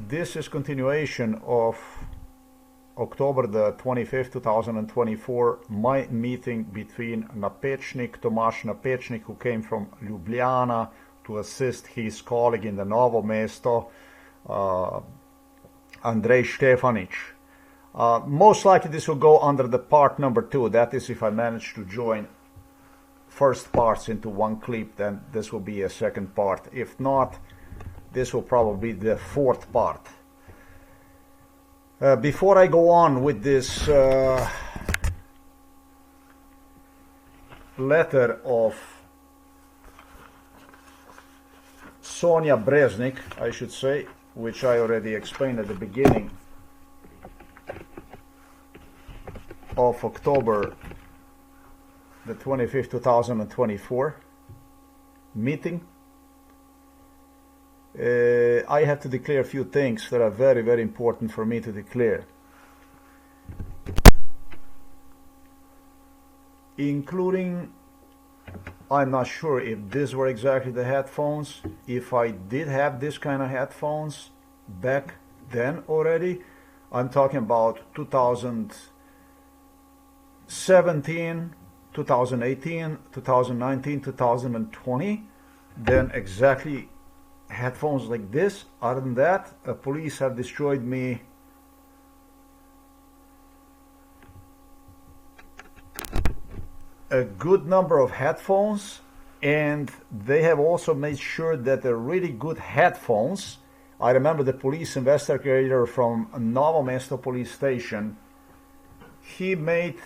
this is continuation of October the 25th, 2024, my meeting between Napečnik, Tomaž Napečnik, who came from Ljubljana to assist his colleague in the Novo Mesto, ANDREJ Stefanić. Most likely this will go under the part number 2. That is, if I manage to join first parts into one clip, then this will be a second part. If not, this will probably be the fourth part. Before I go on with this letter of SONJA BREZNIK, I should say, which I already explained at the beginning of October the 25th, 2024 meeting, I have to declare a few things that are very, very important for me to declare. Including, I'm not sure if these were exactly the headphones, if I did have this kind of headphones back then already. I'm talking about 2017, 2018, 2019, 2020, then exactly headphones like this. Other than that, police have destroyed me a good number of headphones, and they have also made sure that they're really good headphones. I remember the police investigator from Novo Mesto police station, he made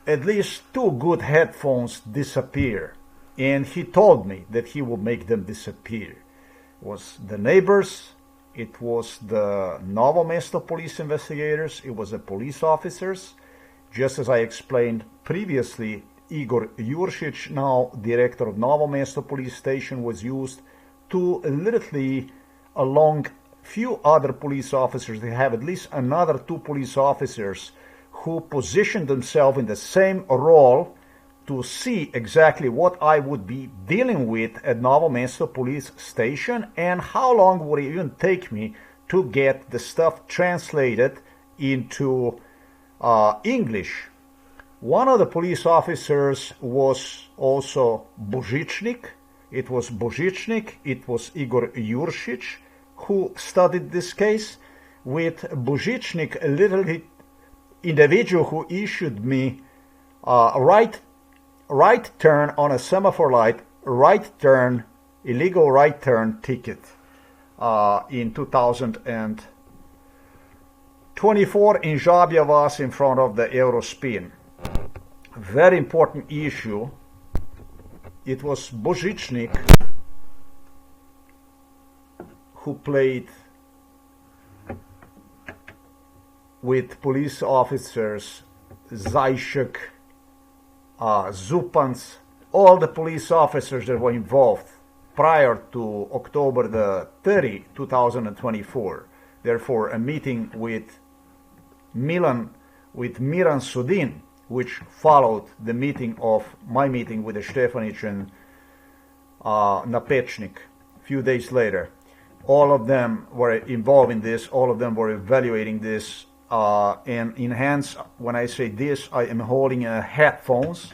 at least 2 good headphones disappear, and he told me that he will make them disappear. It was the neighbors, it was the Novo Mesto police investigators, it was the police officers. Just as I explained previously, Igor Juršić, now director of Novo Mesto police station, was used to literally, along few other police officers, they have at least another 2 police officers who positioned themselves in the same role to see exactly what I would be dealing with at Novo Mesto police station and how long would it even take me to get the stuff translated into English. One of the police officers was also Božičnik. It was Božičnik, it was Igor Juršić who studied this case. With Božičnik, a little individual who issued me right turn on a semaphore light, illegal right turn ticket in 2024 in Žabja Vas in front of the Eurospin. Very important issue. It was Božičnik who played with police officers, Zajšek, Zupans, all the police officers that were involved prior to October the 30, 2024. Therefore, a meeting with MILAN, with Miran SODIN, which followed the meeting of my meeting with the Stefanić and Napečnik a few days later. All of them were involved in this, all of them were evaluating this, and in hands, when I say this, I am holding headphones.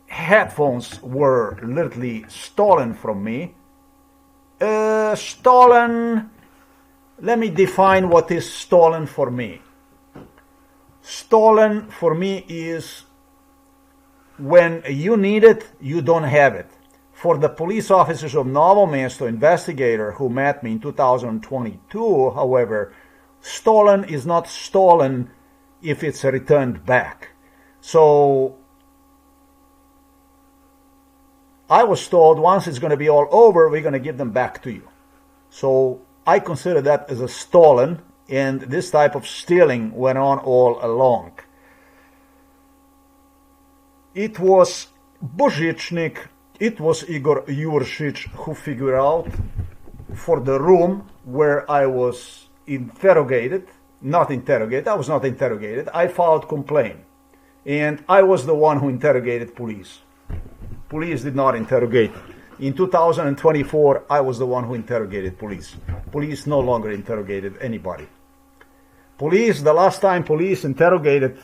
Headphones were literally stolen from me. Stolen, let me define what is stolen for me. Stolen for me is when you need it, you don't have it. For the police officers of Novo Mesto investigator who met me in 2022, however, stolen is not stolen if it's returned back. So I was told once it's going to be all over, we're going to give them back to you. So I consider that as a stolen, and this type of stealing went on all along. It was Božičnik, it was Igor Juršić who figured out for the room where I was interrogated, not interrogated, I was not interrogated, I filed complaint. And I was the one who interrogated police. Police did not interrogate In 2024, I was the one who interrogated police. Police no longer interrogated anybody. Police, the last time police interrogated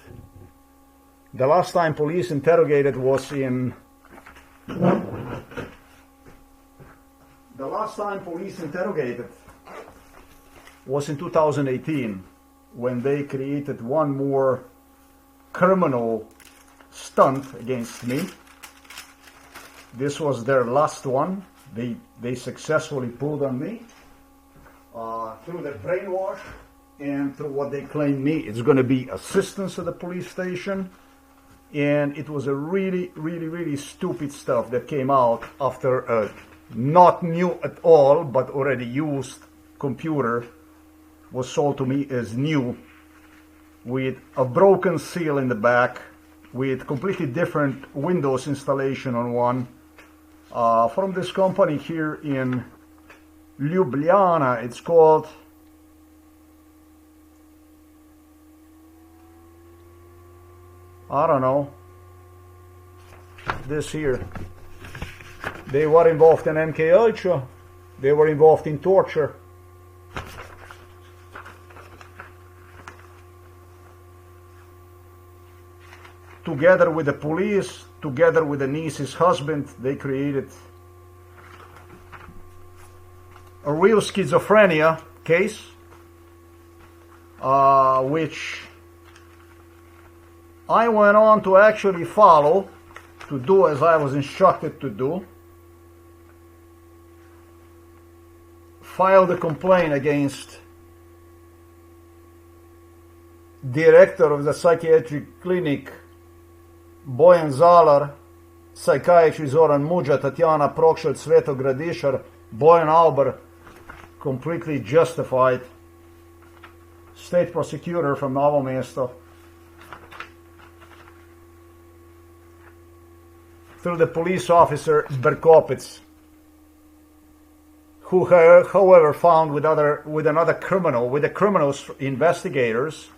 was in... The last time police interrogated was in 2018, when they created one more criminal stunt against me. This was their last one. They successfully pulled on me through the brainwash and through what they claimed me. It's going to be assistance at the police station. And it was a really, really, really stupid stuff that came out after a not new at all, but already used computer was sold to me as new, with a broken seal in the back, with completely different Windows installation on one, from this company here in Ljubljana. It's called, I don't know, this here. They were involved in MK Ultra. They were involved in torture. Together with the police, together with the niece's husband, they created a real schizophrenia case, which I went on to actually follow, to do as I was instructed to do. Filed a complaint against director of the psychiatric clinic Bojan Zalar, psychiatry Zoran Muđa, Tatjana Prokšelj, Sveto Gradišar, Bojan Alber, completely justified, state prosecutor from Novo Mesto, through the police officer Berkopec, who, however, found with the criminals investigators,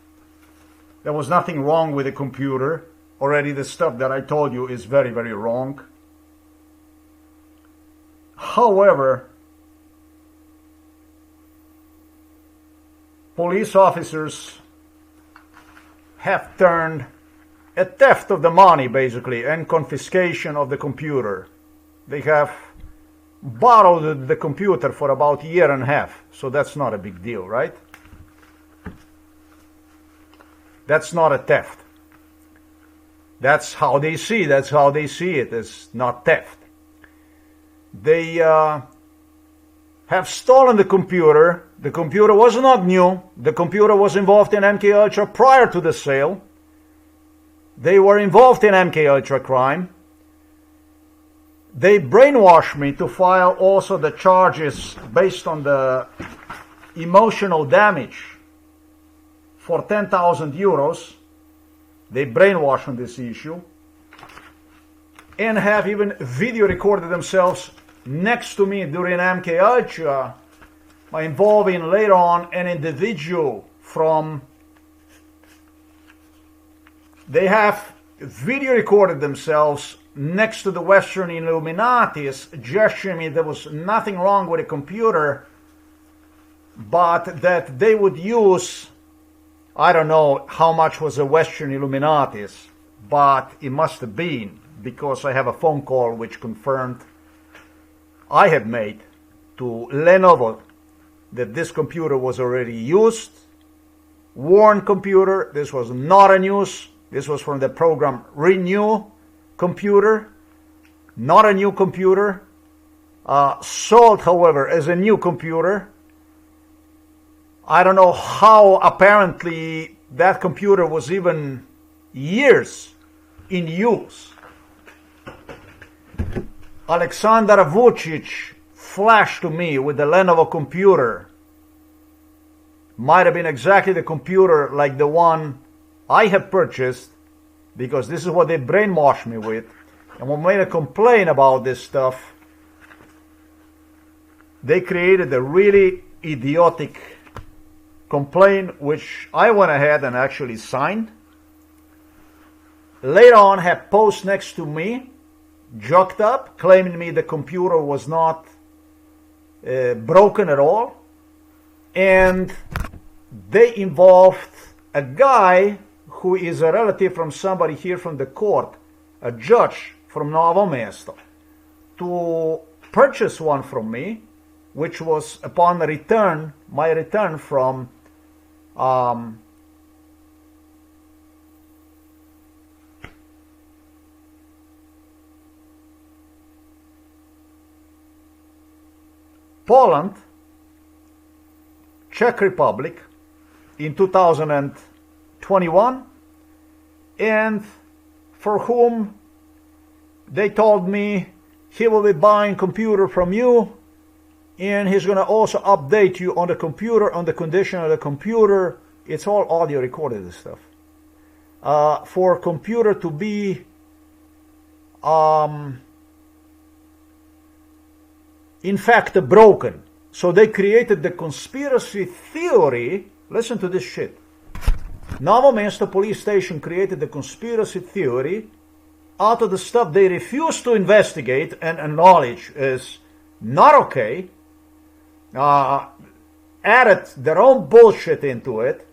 there was nothing wrong with the computer. Already the stuff that I told you is very, very wrong. However, police officers have turned a theft of the money, basically, and confiscation of the computer. They have borrowed the computer for about a year and a half, so that's not a big deal, right? That's not a theft. That's how they see it. That's how they see it, as not theft. They have stolen the computer. The computer was not new. The computer was involved in MK Ultra prior to the sale. They were involved in MK Ultra crime. They brainwashed me to file also the charges based on the emotional damage for 10,000 euros. They brainwashed on this issue and have even video recorded themselves next to me during MK Ultra by involving later on an individual from... They have video recorded themselves next to the Western Illuminatis, gesturing me there was nothing wrong with the computer, but that they would use... I don't know how much was a Western Illuminatis, but it must have been, because I have a phone call which confirmed I had made to Lenovo that this computer was already used, worn computer. This was not a use. This was from the program Renew computer, not a new computer, sold, however, as a new computer. I don't know how apparently that computer was even years in use. Aleksandar Vucic flashed to me with the Lenovo computer. Might have been exactly the computer like the one I have purchased, because this is what they brainwashed me with. And when I made a complaint about this stuff, they created a really idiotic complaint, which I went ahead and actually signed. Later on, had posts next to me joked up, claiming me the computer was not broken at all. And they involved a guy who is a relative from somebody here from the court, a judge from Novo Mesto, to purchase one from me, which was upon return, my return from Poland, Czech Republic in 2021, and for whom they told me he will be buying computer from you, and he's going to also update you on the computer, on the condition of the computer. It's all audio recorded, this stuff. For computer to be in fact broken. So they created the conspiracy theory. Listen to this shit. Novo Mesto police station created the conspiracy theory out of the stuff they refused to investigate and acknowledge is not okay. Added their own bullshit into it,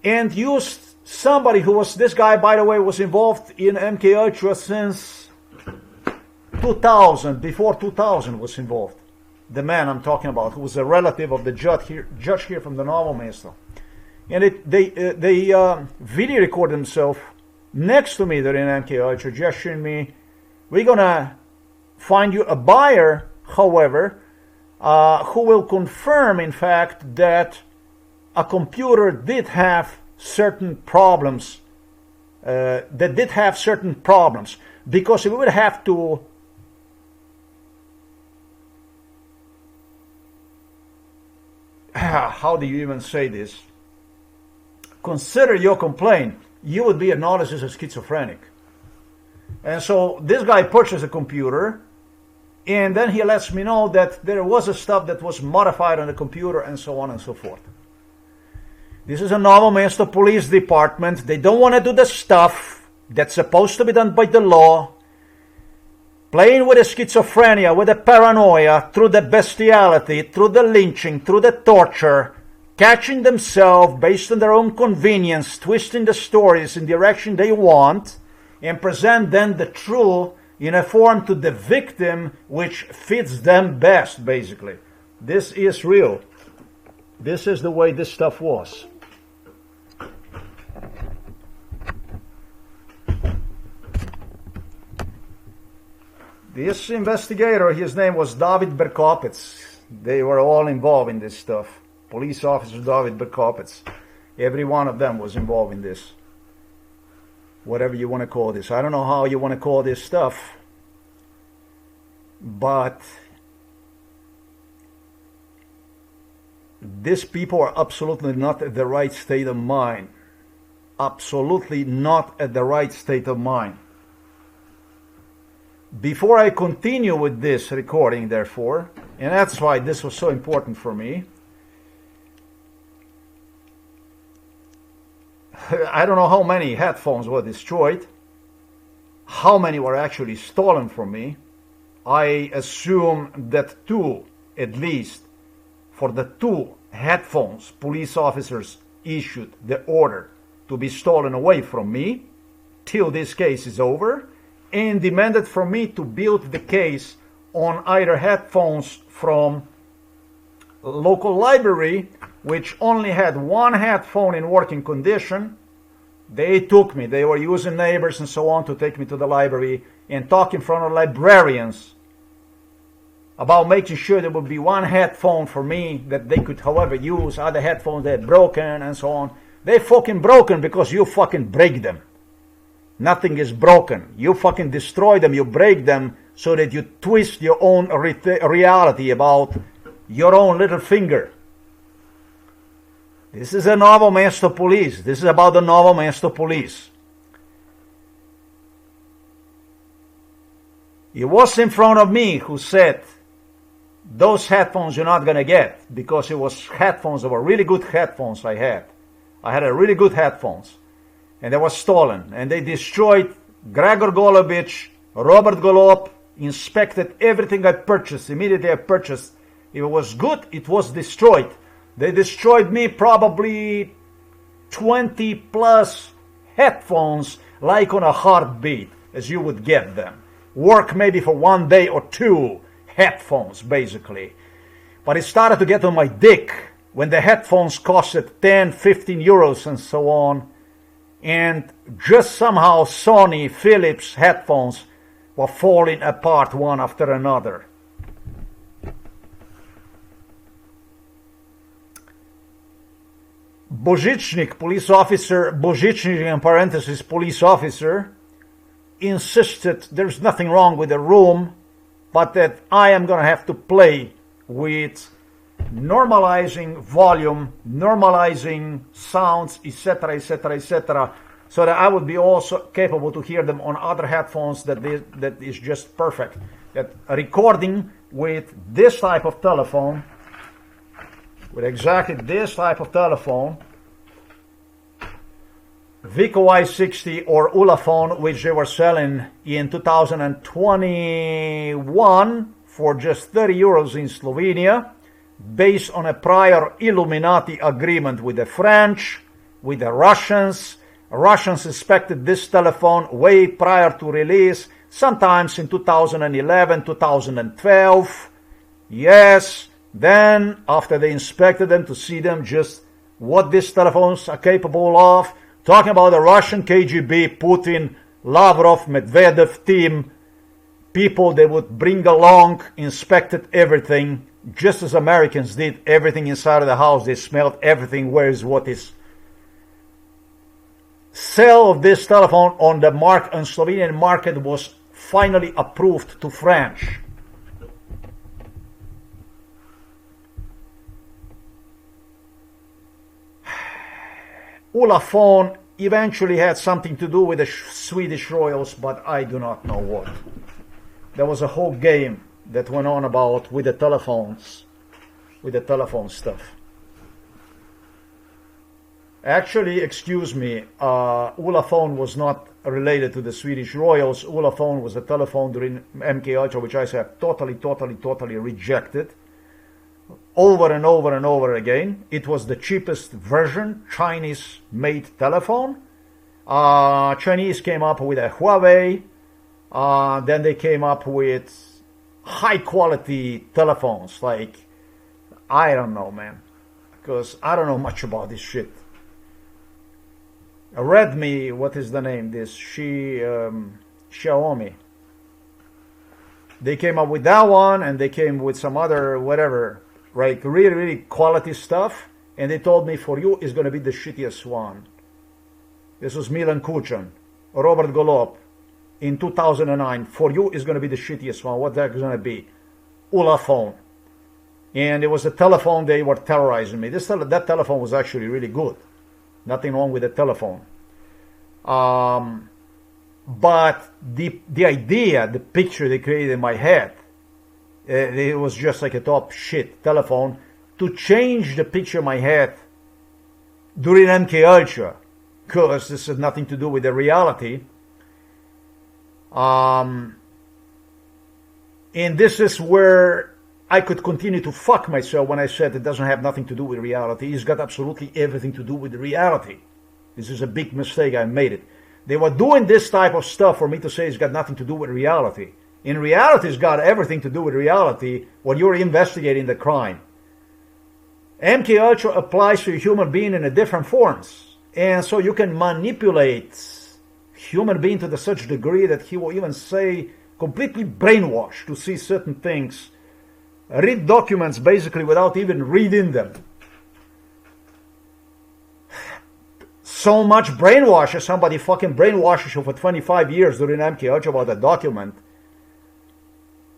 and used somebody who was, this guy, by the way, was involved in MKUčan since 2000, before 2000 was involved. The man I'm talking about, who was a relative of the judge here from the Novo Mesto. And they video record themselves next to me during MKUčan, gesturing me, we're going to find you a buyer, however, who will confirm, in fact, that a computer did have certain problems, because we would have to how do you even say this? Consider your complaint, you would be acknowledged as a schizophrenic. And so this guy purchased a computer, and then he lets me know that there was a stuff that was modified on the computer and so on and so forth. This is a Novo Mesto police department. They don't want to do the stuff that's supposed to be done by the law. Playing with the schizophrenia, with the paranoia, through the bestiality, through the lynching, through the torture, catching themselves based on their own convenience, twisting the stories in the direction they want, and present then the truth in a form to the victim which fits them best, basically. This is real. This is the way this stuff was. This investigator, his name was David Berkopec. They were all involved in this stuff. Police officer David Berkopec. Every one of them was involved in this. Whatever you want to call this. I don't know how you want to call this stuff. But these people are absolutely not at the right state of mind. Absolutely not at the right state of mind. Before I continue with this recording, therefore, and that's why this was so important for me, I don't know how many headphones were destroyed, how many were actually stolen from me. I assume that 2, at least, for the 2 headphones, police officers issued the order to be stolen away from me till this case is over, and demanded from me to build the case on either headphones from a local library, which only had 1 headphone in working condition. They took me. They were using neighbors and so on to take me to the library and talk in front of librarians about making sure there would be 1 headphone for me that they could, however, use. Other headphones they had broken and so on. They fucking broken because you fucking break them. Nothing is broken. You fucking destroy them, you break them so that you twist your own reality about your own little finger. This is a Novo Mesto police. This is about the Novo Mesto police. It was in front of me who said, those headphones you're not going to get, because it was headphones that were really good headphones I had. I had a really good headphones. And they were stolen, and they destroyed Gregor Golubic, Robert Golob inspected everything I purchased. Immediately I purchased. If it was good, it was destroyed. They destroyed me probably 20 plus headphones like on a heartbeat, as you would get them. Work maybe for 1 day or two, headphones basically. But it started to get on my dick when the headphones costed 10, 15 euros and so on. And just somehow Sony, Philips headphones were falling apart one after another. Božičnik, police officer, Božičnik in parentheses, police officer, insisted there's nothing wrong with the room, but that I am going to have to play with normalizing volume, normalizing sounds, etc., etc., etc., so that I would be also capable to hear them on other headphones that is just perfect. That recording with this type of telephone, with exactly this type of telephone, Vico Y60 or Ulafone, which they were selling in 2021 for just 30 euros in Slovenia, based on a prior Illuminati agreement with the French, with the Russians. Russians inspected this telephone way prior to release, sometimes in 2011, 2012. Yes, then after they inspected them to see them just what these telephones are capable of, talking about the Russian KGB, Putin, Lavrov, Medvedev team, people they would bring along, inspected everything, just as Americans did everything inside of the house. They smelled everything, where is what is. Sale of this telephone on the Slovenian market was finally approved to French. Ulafone eventually had something to do with the Swedish royals, but I do not know what. There was a whole game that went on about with the telephones, with the telephone stuff. Actually, excuse me, Ulafone was not related to the Swedish royals. Ulafone was a telephone during MK Ultra, which I have totally rejected. Over and over and over again. It was the cheapest version, Chinese-made telephone. Chinese came up with a Huawei. Then they came up with high-quality telephones. Like, I don't know, man. Because I don't know much about this shit. Redmi, what is the name? This Xiaomi. They came up with that one, and they came with some other whatever, right? Really quality stuff. And they told me, for you, it's going to be the shittiest one. This was Milan KUČAN, Robert Golob, in 2009. For you, it's going to be the shittiest one. What the heck is going to be? Ulafone. And it was a telephone, they were terrorizing me. That telephone was actually really good. Nothing wrong with the telephone. But the idea, the picture they created in my head, it was just like a top shit telephone. To change the picture in my head during MK Ultra, because this has nothing to do with the reality. And this is where I could continue to fuck myself when I said it doesn't have nothing to do with reality. It's got absolutely everything to do with reality. This is a big mistake. I made it. They were doing this type of stuff for me to say it's got nothing to do with reality. In reality, it's got everything to do with reality when you're investigating the crime. MK Ultra applies to a human being in a different forms. And so you can manipulate human being to such degree that he will even say completely brainwashed to see certain things. Read documents basically without even reading them. So much brainwash as somebody fucking brainwashes you for 25 years during MK Ultra about a document.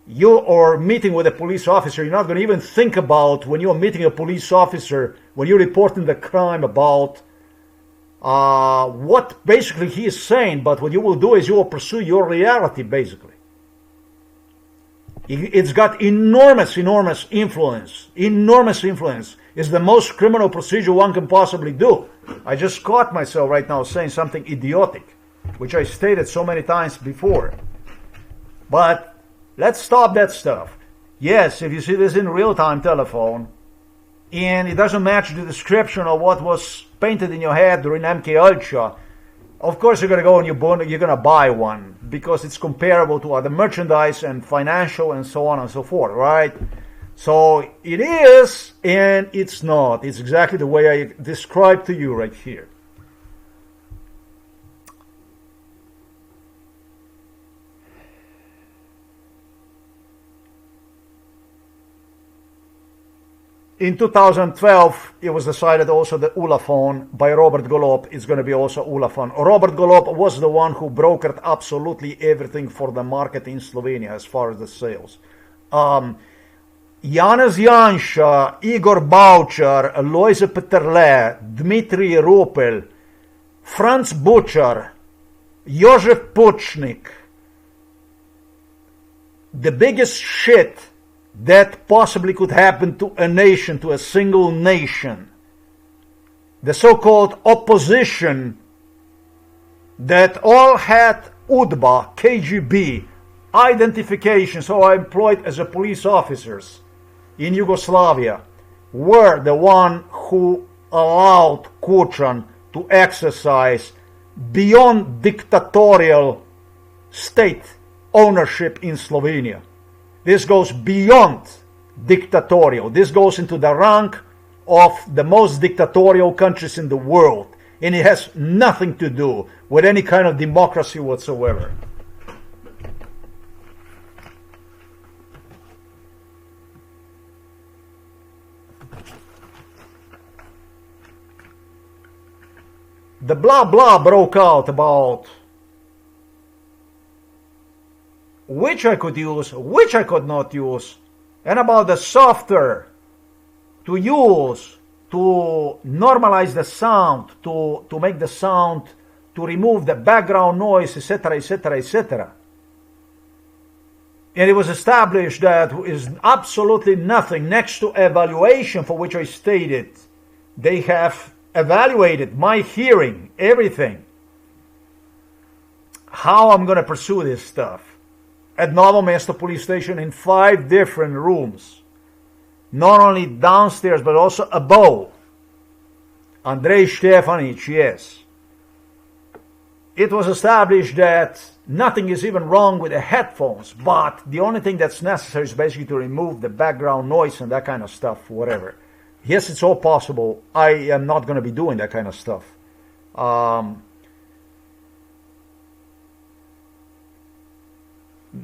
You are meeting with a police officer, you're not going to even think about when you're meeting a police officer, when you're reporting the crime about what basically he is saying, but what you will do is you will pursue your reality basically. It's got enormous influence. Enormous influence. It's the most criminal procedure one can possibly do. I just caught myself right now saying something idiotic. which I stated so many times before. But let's stop that stuff. Yes, if you see this in real-time telephone, and it doesn't match the description of what was painted in your head during MK Ultra, of course you're going to go and you're going to buy one because it's comparable to other merchandise and financial and so on and so forth, right? So it is and it's not. It's exactly the way I described to you right here. In 2012, it was decided also the Ulafone by Robert Golob is going to be also Ulafone. Robert Golob was the one who brokered absolutely everything for the market in Slovenia as far as the sales. Janez Janša, Igor Baučar, Lojze Peterle, Dmitry Rupel, Franz Bučar, Jožef Pučnik. The biggest shit that possibly could happen to a nation, to a single nation. The so-called opposition that all had UDBA, KGB, identification, so are employed as a police officers in Yugoslavia, were the one who allowed KUČAN to exercise beyond dictatorial state ownership in Slovenia. This goes beyond dictatorial. This goes into the rank of the most dictatorial countries in the world. And it has nothing to do with any kind of democracy whatsoever. The blah blah broke out about which I could use, which I could not use, and about the software to use to normalize the sound, to make the sound, to remove the background noise, etc., etc., etc. And it was established that is absolutely nothing next to evaluation, for which I stated they have evaluated my hearing, everything. How I'm going to pursue this stuff? At Novo Mesto police station in 5 different rooms. Not only downstairs, but also above. ANDREJ Stefanić, yes. It was established that nothing is even wrong with the headphones, but the only thing that's necessary is basically to remove the background noise and that kind of stuff, whatever. Yes, it's all possible. I am not going to be doing that kind of stuff.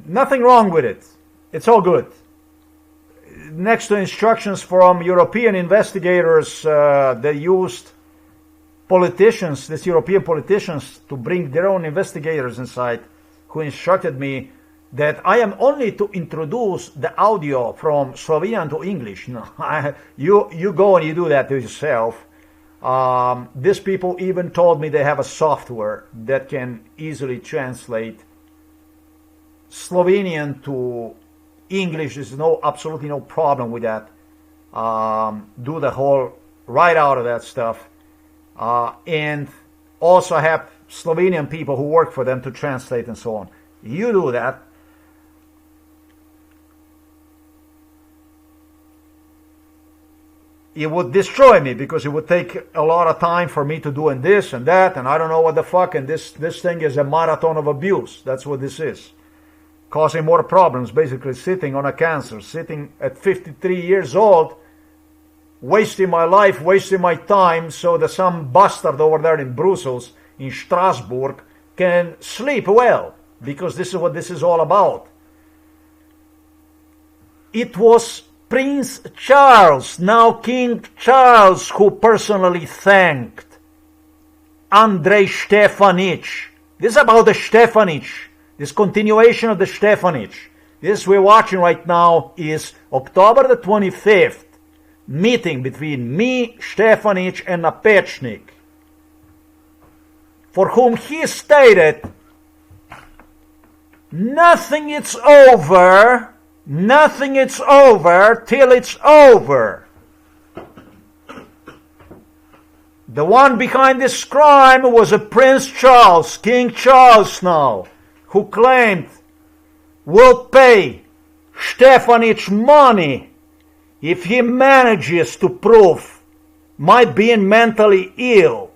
Nothing wrong with it. It's all good. Next to instructions from European investigators, they used politicians, these European politicians, to bring their own investigators inside, who instructed me that I am only to introduce the audio from Slovenian to English. No, you go and you do that to yourself. These people even told me they have a software that can easily translate Slovenian to English. There's absolutely no problem with that. Do the whole right out of that stuff. And also have Slovenian people who work for them to translate and so on. You do that. It would destroy me because it would take a lot of time for me to do this and that, and I don't know what the fuck, and this thing is a marathon of abuse. That's what this is. Causing more problems, basically sitting on a cancer, sitting at 53 years old, wasting my life, wasting my time, so that some bastard over there in Brussels, in Strasbourg, can sleep well, because this is what this is all about. It was Prince Charles, now King Charles, who personally thanked ANDREJ Stefanić. This is about the Stefanić. This continuation of the Stefanić. This we're watching right now is October the 25th, meeting between me, Stefanić, and NAPEČNIK, for whom he stated, nothing is over till it's over. The one behind this crime was a Prince Charles, King Charles now, who claimed will pay Stefanić money if he manages to prove my being mentally ill.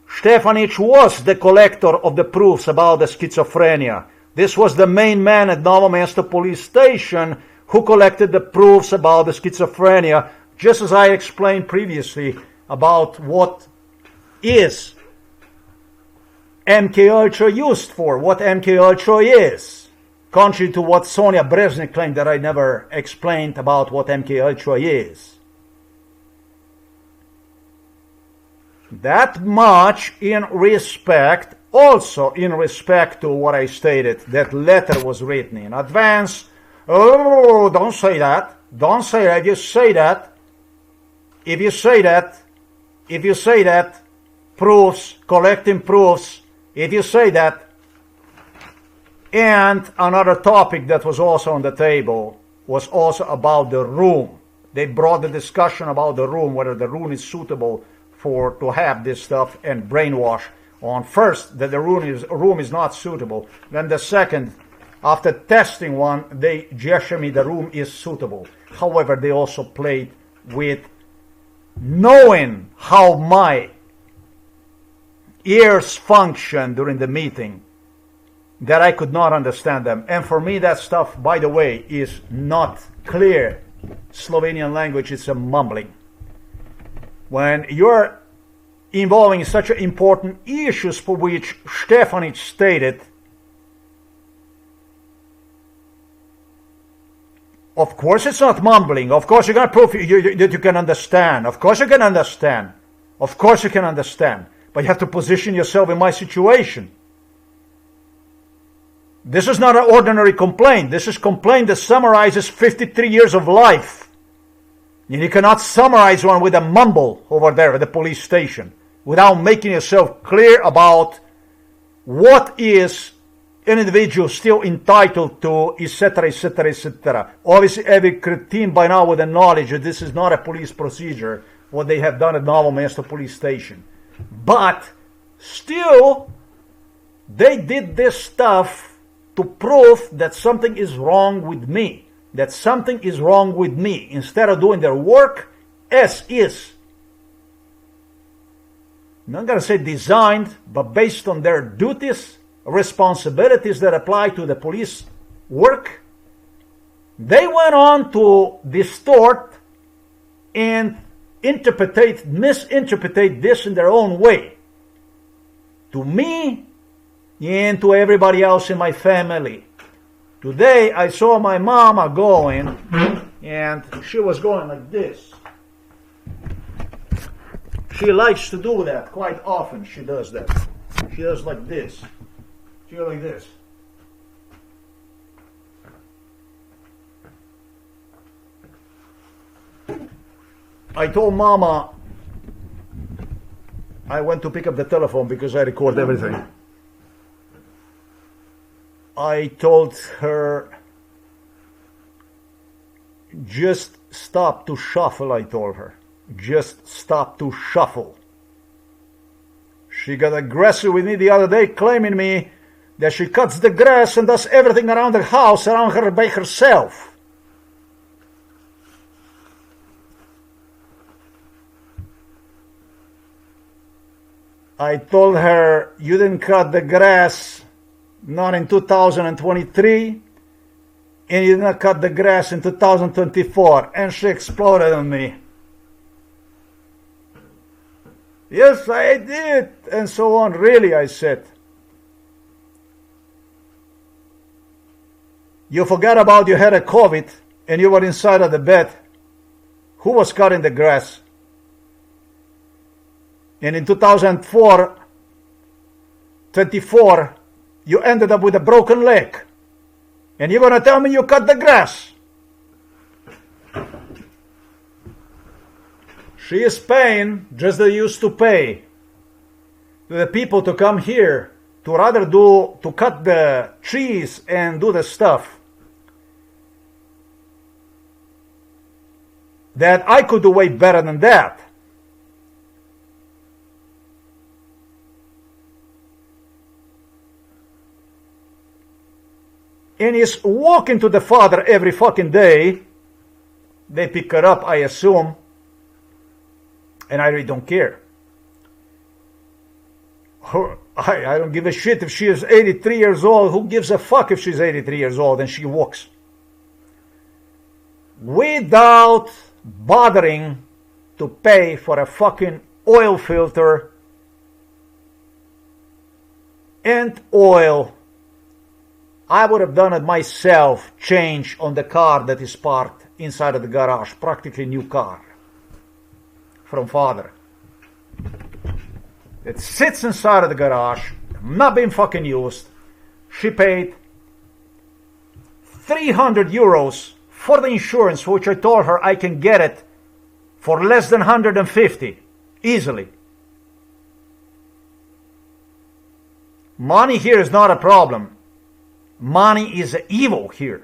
Stefanić was the collector of the proofs about the schizophrenia. This was the main man at Novo Mesto police station who collected the proofs about the schizophrenia, just as I explained previously about what is MK Ultra used for, what MK Ultra is. Contrary to what SONJA BREZNIK claimed that I never explained about what MK Ultra is. That much in respect, also in respect to what I stated, that letter was written in advance. Oh, don't say that. Don't say that. You say that. If you say that, proofs, collecting proofs, if you say that. And another topic that was also on the table was also about the room. They brought the discussion about the room, whether the room is suitable to have this stuff, and brainwash on first that the room is not suitable. Then the second, after testing one, they gesture me the room is suitable. However, they also played with knowing how my ears function during the meeting, that I could not understand them. And for me, that stuff, by the way, is not clear. Slovenian language is a mumbling. When you're involving such important issues for which Stefanić stated, of course it's not mumbling. Of course you're going to prove that you can understand. Of course you can understand. Of course you can understand. But you have to position yourself in my situation. This is not an ordinary complaint. This is a complaint that summarizes 53 years of life. And you cannot summarize one with a mumble over there at the police station without making yourself clear about what is an individual still entitled to, etc., etc., etc. Obviously, every cretin by now with the knowledge that this is not a police procedure, what they have done at Novo Mesto police station. But still, they did this stuff to prove that something is wrong with me. That something is wrong with me, instead of doing their work as is. I'm not going to say designed, but based on their duties, responsibilities that apply to the police work, they went on to distort and misinterpret this in their own way. To me and to everybody else in my family. Today I saw my mama going, and she was going like this. She likes to do that quite often. She does that. She does like this. She goes like this. I told Mama, I went to pick up the telephone because I record everything. I told her, just stop to shuffle, I told her. Just stop to shuffle. She got aggressive with me the other day, claiming me that she cuts the grass and does everything around the house, around her by herself. I told her, you didn't cut the grass, not in 2023, and you did not cut the grass in 2024. And she exploded on me. Yes, I did, and so on. Really, I said. You forgot about you had a COVID, and you were inside of the bed. Who was cutting the grass? And in 2024, you ended up with a broken leg. And you're going to tell me you cut the grass? She is paying just as they used to pay to the people to come here to cut the trees and do the stuff that I could do way better than that. and is walking to the father every fucking day. They pick her up, I assume, and I really don't care. I don't give a shit if she is 83 years old. Who gives a fuck if she's 83 years old and she walks? Without bothering to pay for a fucking oil filter and oil. I would have done it myself, change on the car that is parked inside of the garage, practically new car from father. It sits inside of the garage, not being fucking used. She paid 300 euros for the insurance, for which I told her I can get it for less than 150, easily. Money here is not a problem. Money is evil here.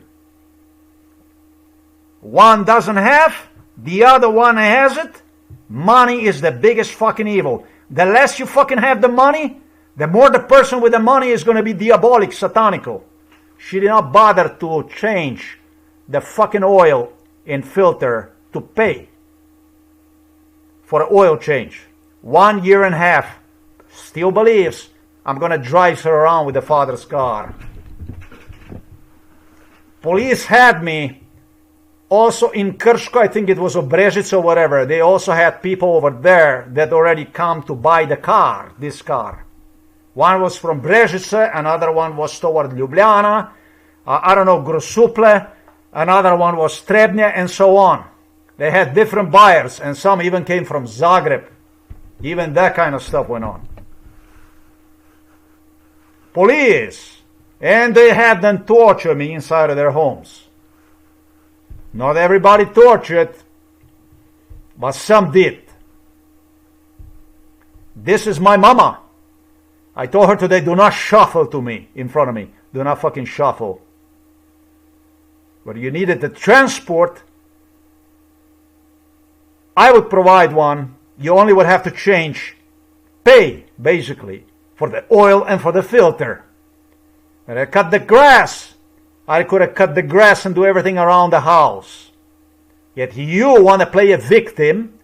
One doesn't have, the other one has it. Money is the biggest fucking evil. The less you fucking have the money, the more the person with the money is going to be diabolic, satanical. She did not bother to change the fucking oil and filter to pay for an oil change. 1.5 years. Still believes I'm going to drive her around with the father's car. Police had me also in Krško, I think it was Obrežice or whatever. They also had people over there that already come to buy the car, this car. One was from Brežice, another one was toward Ljubljana, I don't know, Grosuple, another one was Trebnje, and so on. They had different buyers, and some even came from Zagreb. Even that kind of stuff went on. Police, and they had them torture me inside of their homes. Not everybody tortured, but some did. This is my mama. I told her today, do not shuffle to me, in front of me. Do not fucking shuffle. But you needed the transport, I would provide one. You only would have to pay, basically, for the oil and for the filter. And I cut the grass. I could have cut the grass and do everything around the house. Yet you want to play a victim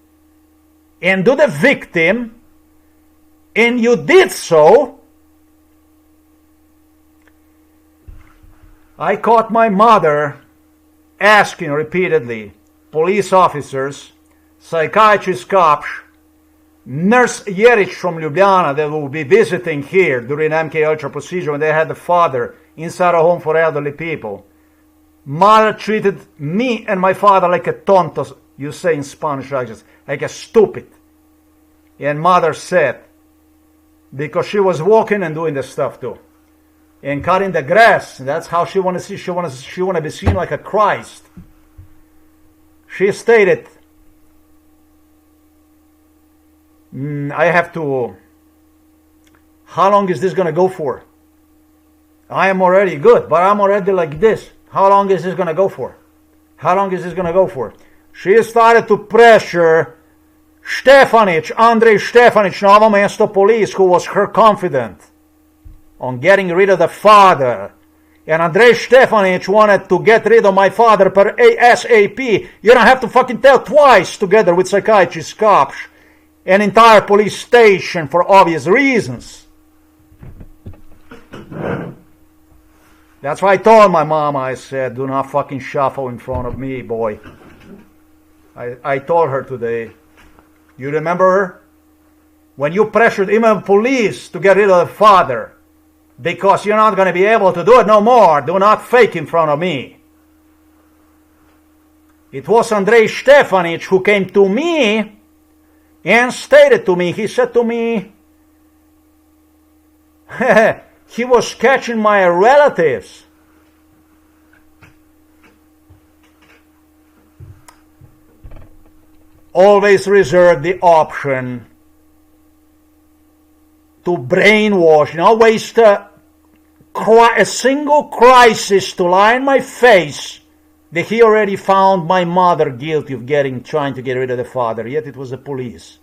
and do the victim, and you did so. I caught my mother asking repeatedly police officers, psychiatrist cops, Nurse Jeric from Ljubljana that will be visiting here during MK Ultra procedure when they had the father inside a home for elderly people. Mother treated me and my father like a tonto, you say in Spanish, like a stupid. And mother said, because she was walking and doing the stuff too, and cutting the grass. That's how she want to see. She want to be seen like a Christ. She stated, I have to. How long is this going to go for? I am already good, but I'm already like this. How long is this going to go for? How long is this going to go for? She started to pressure Stefanić, ANDREJ Stefanić, Novo Mesto Police, who was her confidant, on getting rid of the father. And Andrej Stefanić wanted to get rid of my father per ASAP. You don't have to fucking tell twice, together with psychiatrist cops, an entire police station, for obvious reasons. That's why I told my mom, I said, do not fucking shuffle in front of me, boy. I told her today. You remember her? When you pressured even police to get rid of the father, because you're not going to be able to do it no more, do not fake in front of me. It was Andrej Stefanić who came to me and stated to me, he said to me, he was catching my relatives. Always reserve the option to brainwash, not waste a single crisis to lie in my face that he already found my mother guilty of trying to get rid of the father. Yet it was the police.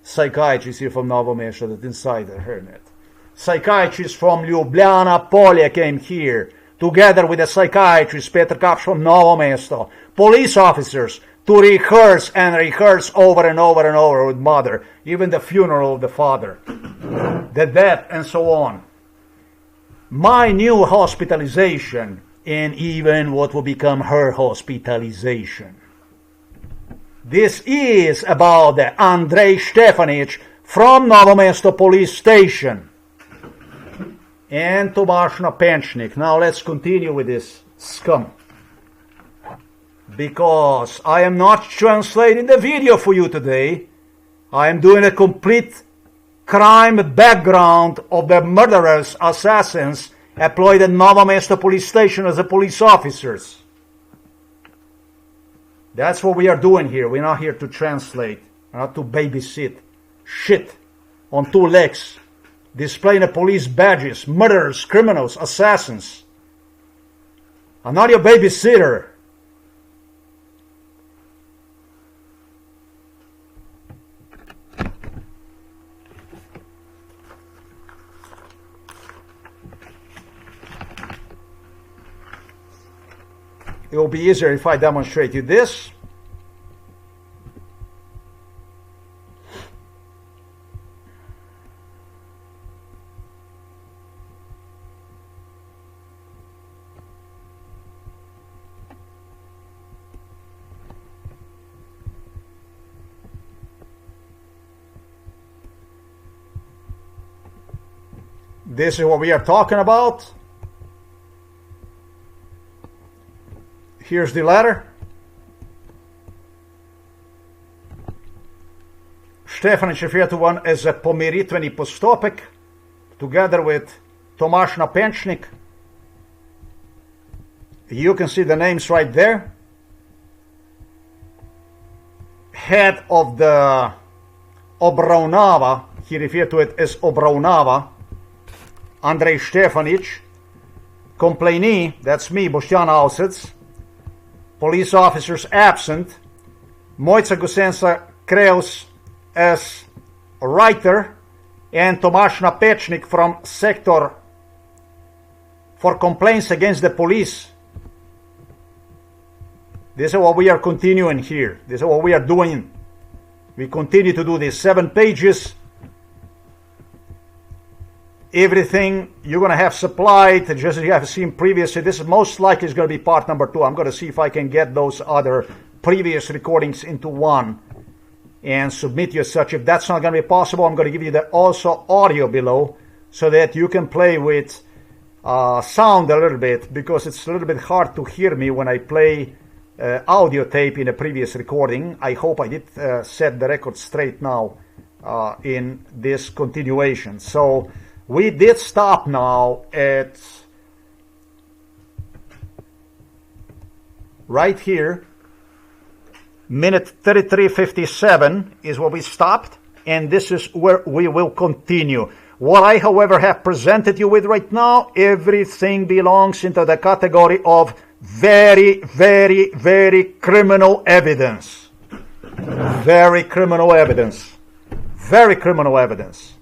Psychiatrist here from Novo Mesto that inside her net. Psychiatrist from Ljubljana, Polja came here together with a psychiatrist, Peter Kapsch from Novo Mesto, police officers, to rehearse and rehearse over and over and over with mother, even the funeral of the father, the death, and so on. My new hospitalization, and even what will become her hospitalization. This is about the ANDREJ Stefanić from Novo Mesto Police Station and TOMAZ NAPEČNIK. Now let's continue with this scum, because I am not translating the video for you today. I am doing a complete crime background of the murderers, assassins employed at Novo Mesto Police Station as a police officers. That's what we are doing here. We're not here to translate, we're not to babysit shit on two legs, displaying the police badges, murderers, criminals, assassins. I'm not your babysitter. It will be easier if I demonstrate you this. This is what we are talking about. Here's the letter. Stefanić referred to one as a pomiritveni postupek, together with TOMAZ NAPEČNIK. You can see the names right there. Head of the obravnava, he referred to it as obravnava, ANDREJ Stefanić. Complainee, that's me, Boštjan Avsec. Police officers absent. MOJCA Gosenica Kreus as writer, and TOMAZ NAPEČNIK from sector for complaints against the police. This is what we are continuing here. This is what we are doing. We continue to do this. 7 pages. Everything you're going to have supplied, just as you have seen previously. This is most likely is going to be part number 2. I'm going to see if I can get those other previous recordings into one and submit you as such. If that's not going to be possible, I'm going to give you the also audio below so that you can play with sound a little bit, because it's a little bit hard to hear me when I play audio tape in a previous recording. I hope I did set the record straight now in this continuation. So we did stop now at right here, minute 33:57 is where we stopped, and this is where we will continue. What I, however, have presented you with right now, everything belongs into the category of very, very, very criminal evidence. Very criminal evidence. Very criminal evidence.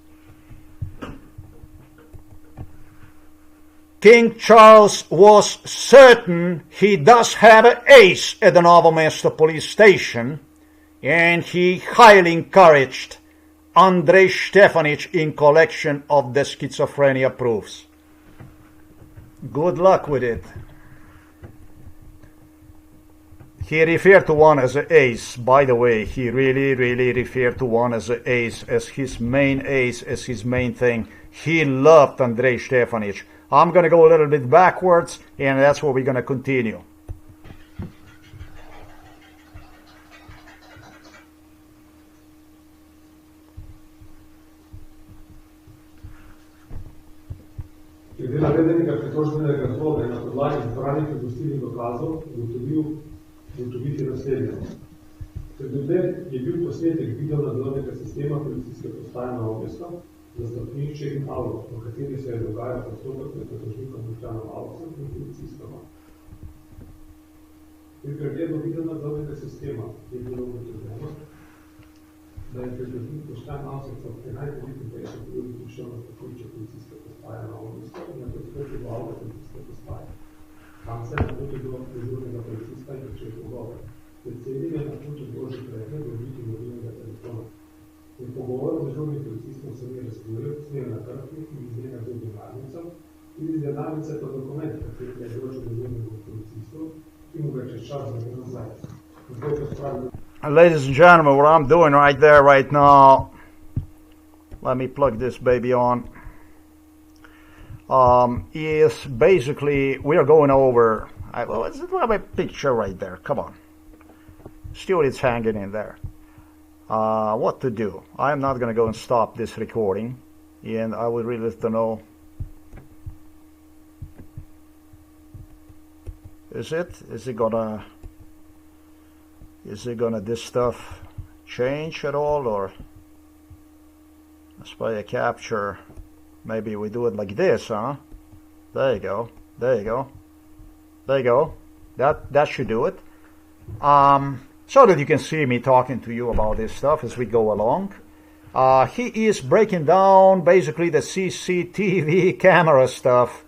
King Charles was certain he does have an ace at the Novo Mesto police station, and he highly encouraged ANDREJ Stefanić in collection of the schizophrenia proofs. Good luck with it. He referred to one as an ace. By the way, he really, really referred to one as an ace, as his main ace, as his main thing. He loved ANDREJ Stefanić. I'm going to go a little bit backwards, and that's where we're going to continue. Glede navedenega pritožbenega sloga je na podlagi zbranih zadostnih dokazov ugotoviti naslednje. Predvsem je bil posnetek videonadzornega sistema policijske postaje Novo Mesto za stopnišče in avto, v kateri se je dogajal postopek med pritožnikom Boštjanom Avscem in policistoma. Pri pregledu videonadzornega sistema je bilo ugotovljeno, da je pritožnik Boštjan Avsec ob 11:55 uri prišel na stopnišče policijske postaje Novo Mesto in na predstopil v avto policijske postaje. Tam se je na poti do dežurnega policista in začel pogovor. Predsednik je na poti vložil predlog v obliki mobilnega telefona. In pogovor z dežurnim policistom se mi razgovoril, smer na krpnik in iz njega vzel denarnico, in iz denarnice pa dokument, katerega je vložil dežurnemu policistu, ki mu ga čez čas vrnil nazaj. Zdaj pa spravil. Ladies and gentlemen, what I'm doing right there, right now, let me plug this baby on, is basically, we are going over, let's have a picture right there, come on. Still it's hanging in there. What to do? I'm not going to go and stop this recording, and I would really like to know, is it gonna this stuff change at all, or let's play a capture. Maybe we do it like this, huh? There you go. There you go. There you go. That should do it. So that you can see me talking to you about this stuff as we go along. He is breaking down basically the CCTV camera stuff.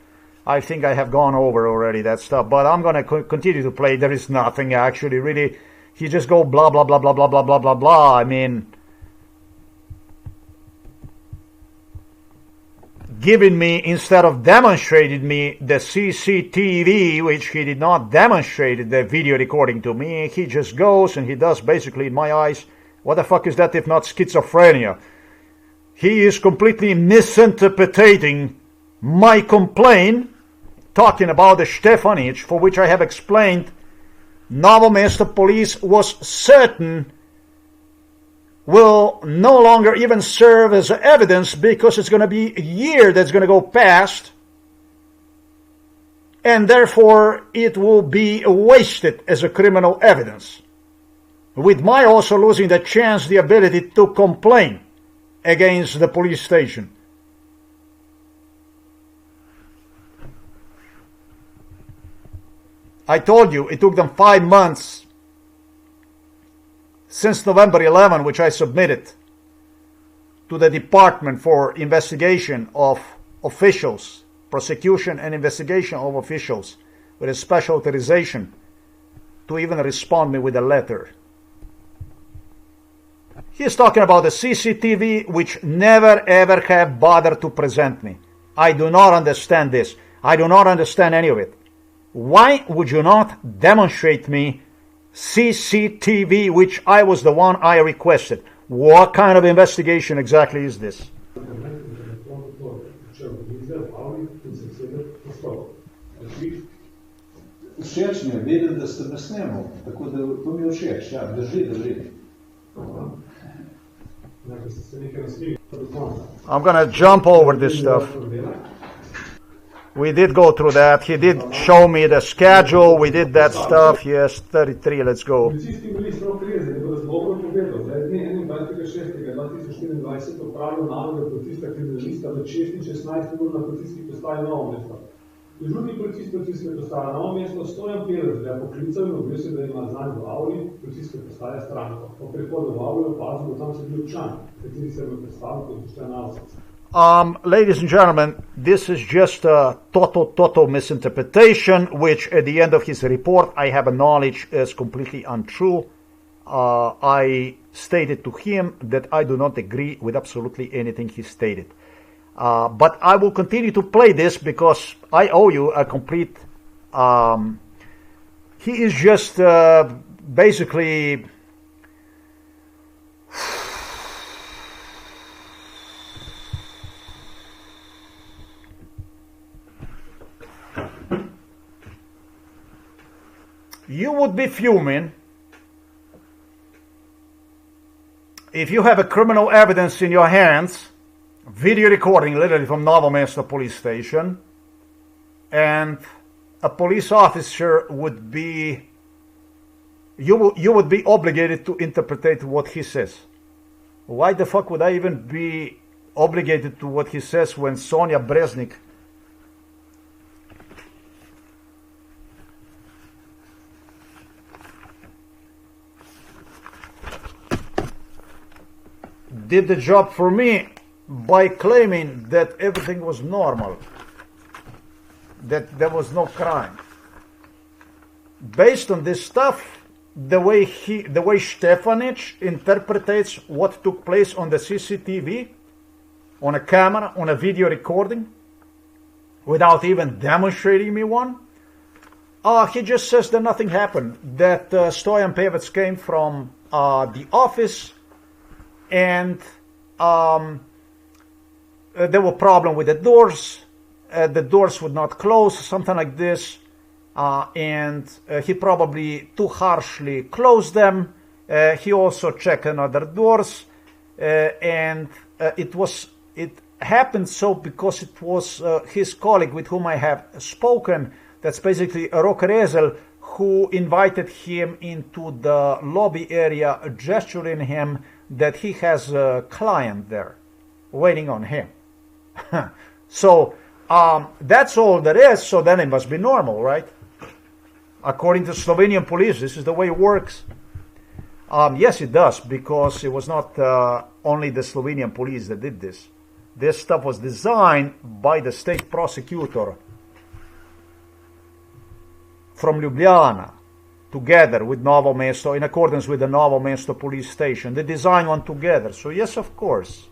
I think I have gone over already that stuff, but I'm going to continue to play. There is nothing actually really. He just go blah, blah, blah, blah, blah, blah, blah, blah, blah. I mean, giving me, instead of demonstrating me the CCTV, which he did not demonstrate the video recording to me, he just goes and he does basically, in my eyes, what the fuck is that if not schizophrenia? He is completely misinterpreting my complaint, talking about the Stefanić, for which I have explained Novo Mesto Police was certain will no longer even serve as evidence because it's going to be a year that's going to go past, and therefore it will be wasted as a criminal evidence, with my also losing the chance, the ability to complain against the police station. I told you it took them 5 months since November 11, which I submitted to the Department for Investigation of Officials, Prosecution and Investigation of Officials, with a special authorization to even respond me with a letter. He is talking about the CCTV, which never ever have bothered to present me. I do not understand this. I do not understand any of it. Why would you not demonstrate me CCTV, which I was the one I requested? What kind of investigation exactly is this? Všeč mi je vedeti, da ste me snemal, tako da to mi je všeč, ja, drži. I'm gonna jump over this stuff. We did go through that. He did show me the schedule. We did that stuff. Yes, 33. Let's go. Dežurni policist policijske postaje Novo Mesto 151 ga je poklical in obvestil, da ima zanj v avli policijske postaje stranko. Po prihodu v avli opazil, da tam sedel občan, kateri se je predstavil kot Boštjan. Ladies and gentlemen, this is just a total misinterpretation, which at the end of his report I have acknowledged is completely untrue. I stated to him that I do not agree with absolutely anything he stated. But I will continue to play this because I owe you a complete... he is just basically... You would be fuming if you have a criminal evidence in your hands, video recording literally from Novo Mesto police station, and a police officer would be, you would be obligated to interpret what he says. Why the fuck would I even be obligated to what he says when SONJA BREZNIK did the job for me by claiming that everything was normal, that there was no crime? based on this stuff, the way Stefanić interprets what took place on the CCTV, on a camera, on a video recording, without even demonstrating me one, he just says that nothing happened, that Stoyan Pevec came from the office, and there were problems with the doors would not close, something like this, and he probably too harshly closed them. He also checked another doors, and it happened so because it was his colleague with whom I have spoken, that's basically Roker Ezel, who invited him into the lobby area, gesturing him that he has a client there waiting on him. So that's all there is, so then it must be normal, right? According to Slovenian police, this is the way it works. Yes, it does, because it was not only the Slovenian police that did this. This stuff was designed by the state prosecutor from Ljubljana, together with Novo Mesto, in accordance with the Novo Mesto police station. They designed one together. So yes, of course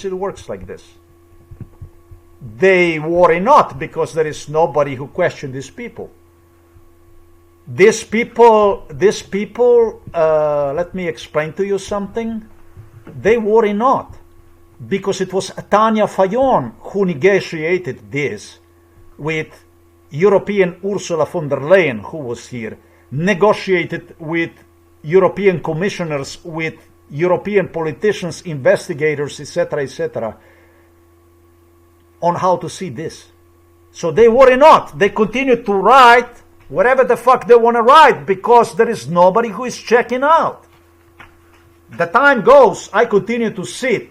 it works like this. They worry not, because there is nobody who questioned these people. These people, let me explain to you something. They worry not, because it was Tanja Fajon who negotiated this with European Ursula von der Leyen, who was here, negotiated with European commissioners, with European politicians, investigators, etc., on how to see this. So they worry not. They continue to write whatever the fuck they want to write, because there is nobody who is checking out. The time goes, I continue to sit,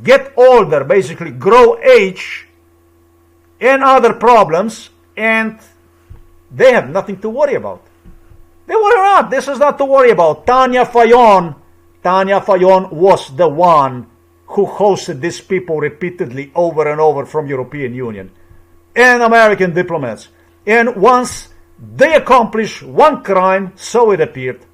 get older, basically grow age, and other problems, and they have nothing to worry about. They worry not. This is not to worry about. Tanja Fajon was the one who hosted these people repeatedly over and over from European Union and American diplomats. And once they accomplished one crime, so it appeared,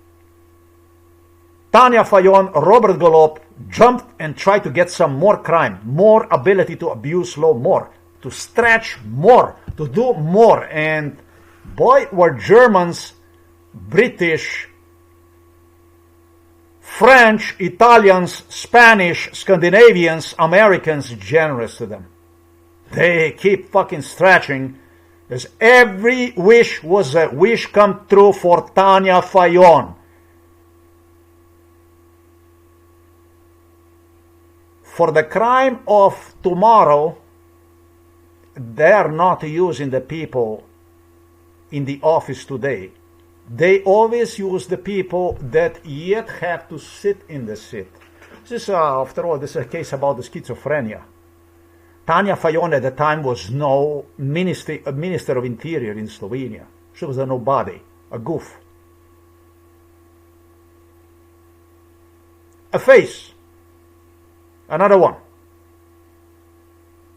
Tanja Fajon, Robert Golob jumped and tried to get some more crime, more ability to abuse law, more, to stretch more, to do more. And boy, were Germans, British, French, Italians, Spanish, Scandinavians, Americans generous to them. They keep fucking stretching, as every wish was a wish come true for Tanja Fajon. For the crime of tomorrow, they are not using the people in the office today. They always use the people that yet have to sit in the seat. This is, after all, this is a case about the schizophrenia. Tanja Fajon at the time was no minister of Interior in Slovenia. She was a nobody, a goof. A face. Another one.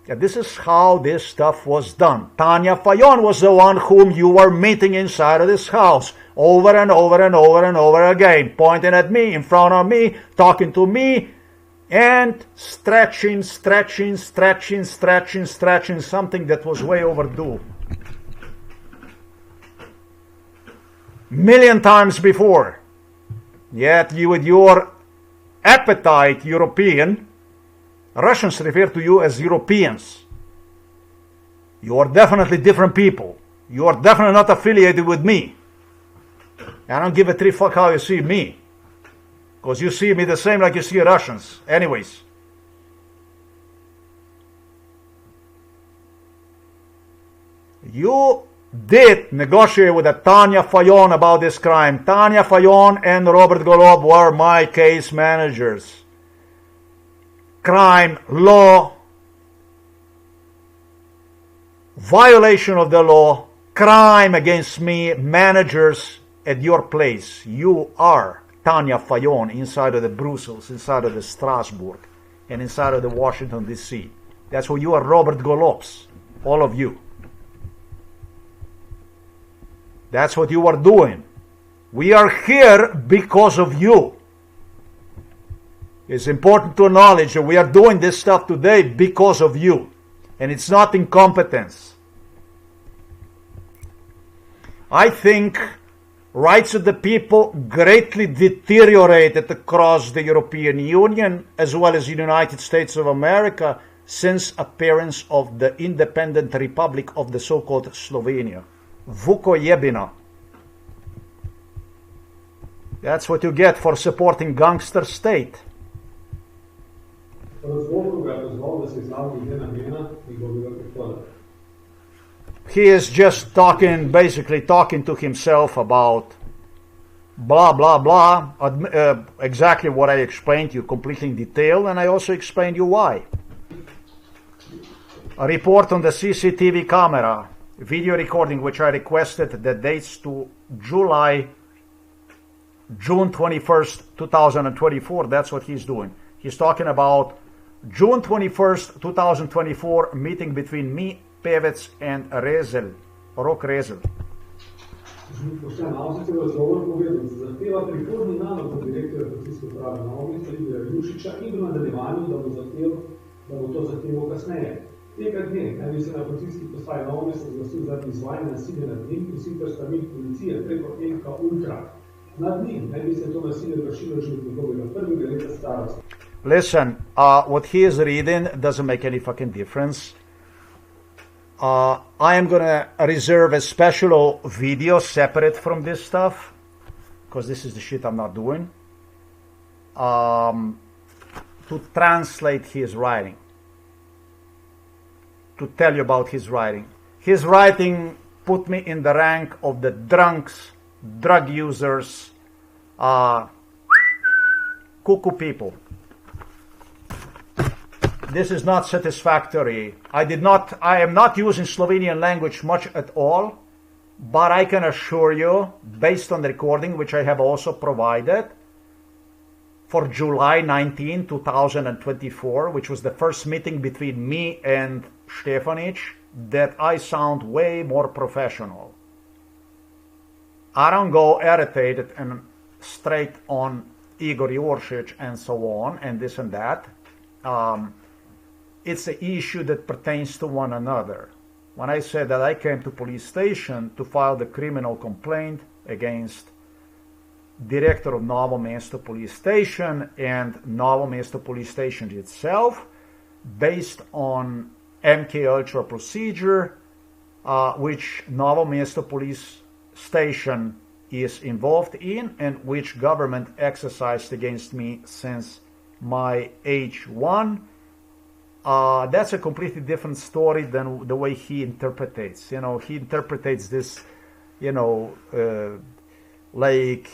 Yeah, this is how this stuff was done. Tanja Fajon was the one whom you were meeting inside of this house over and over and over and over again, pointing at me, in front of me, talking to me, and stretching something that was way overdue. Million times before. Yet you, with your appetite, European, Russians refer to you as Europeans. You are definitely different people. You are definitely not affiliated with me. I don't give a three fuck how you see me. Because you see me the same like you see Russians. Anyways. You did negotiate with a Tanja Fajon about this crime. Tanja Fajon and Robert Golob were my case managers. Crime, law, violation of the law, crime against me, managers at your place. You are Tanja Fajon inside of the Brussels, inside of the Strasbourg, and inside of the Washington, D.C. That's who you are, Robert Golobs, all of you. That's what you are doing. We are here because of you. It's important to acknowledge that we are doing this stuff today because of you. And it's not incompetence. I think rights of the people greatly deteriorated across the European Union as well as the United States of America since appearance of the independent republic of the so-called Slovenia. Vukojebina. That's what you get for supporting gangster state. He is just basically talking to himself about blah, blah, blah, exactly what I explained to you completely in detail, and I also explained you why. A report on the CCTV camera, video recording which I requested that dates to June 21st, 2024, that's what he's doing. He's talking about June 21st, 2024, meeting between me, Pevec and Rezel, Rok Rezel. Nekaj dne naj bi se na policijski postaji Novo mesto zglasil zaradi izvajanja nasilja nad njim, in sicer s strani policije preko enka Ultra. Nad njim naj bi se to nasilje vršilo že od njegovega prvega leta starosti. Listen, what he is reading doesn't make any fucking difference. I am gonna reserve a special video separate from this stuff, because this is the shit I'm not doing, to translate his writing. To tell you about his writing. His writing put me in the rank of the drunks, drug users, cuckoo people. This is not satisfactory. I am not using Slovenian language much at all, but I can assure you, based on the recording, which I have also provided, for July 19, 2024, which was the first meeting between me and Stefanić, that I sound way more professional. I don't go irritated and straight on Igor Juršić and so on, and this and that. It's an issue that pertains to one another. When I said that I came to police station to file the criminal complaint against director of Novo Mesto Police Station and Novo Mesto Police Station itself, based on MK Ultra procedure, which Novo Mesto Police Station is involved in and which government exercised against me since my age 1. That's a completely different story than the way he interprets. You know, he interprets this, you know, like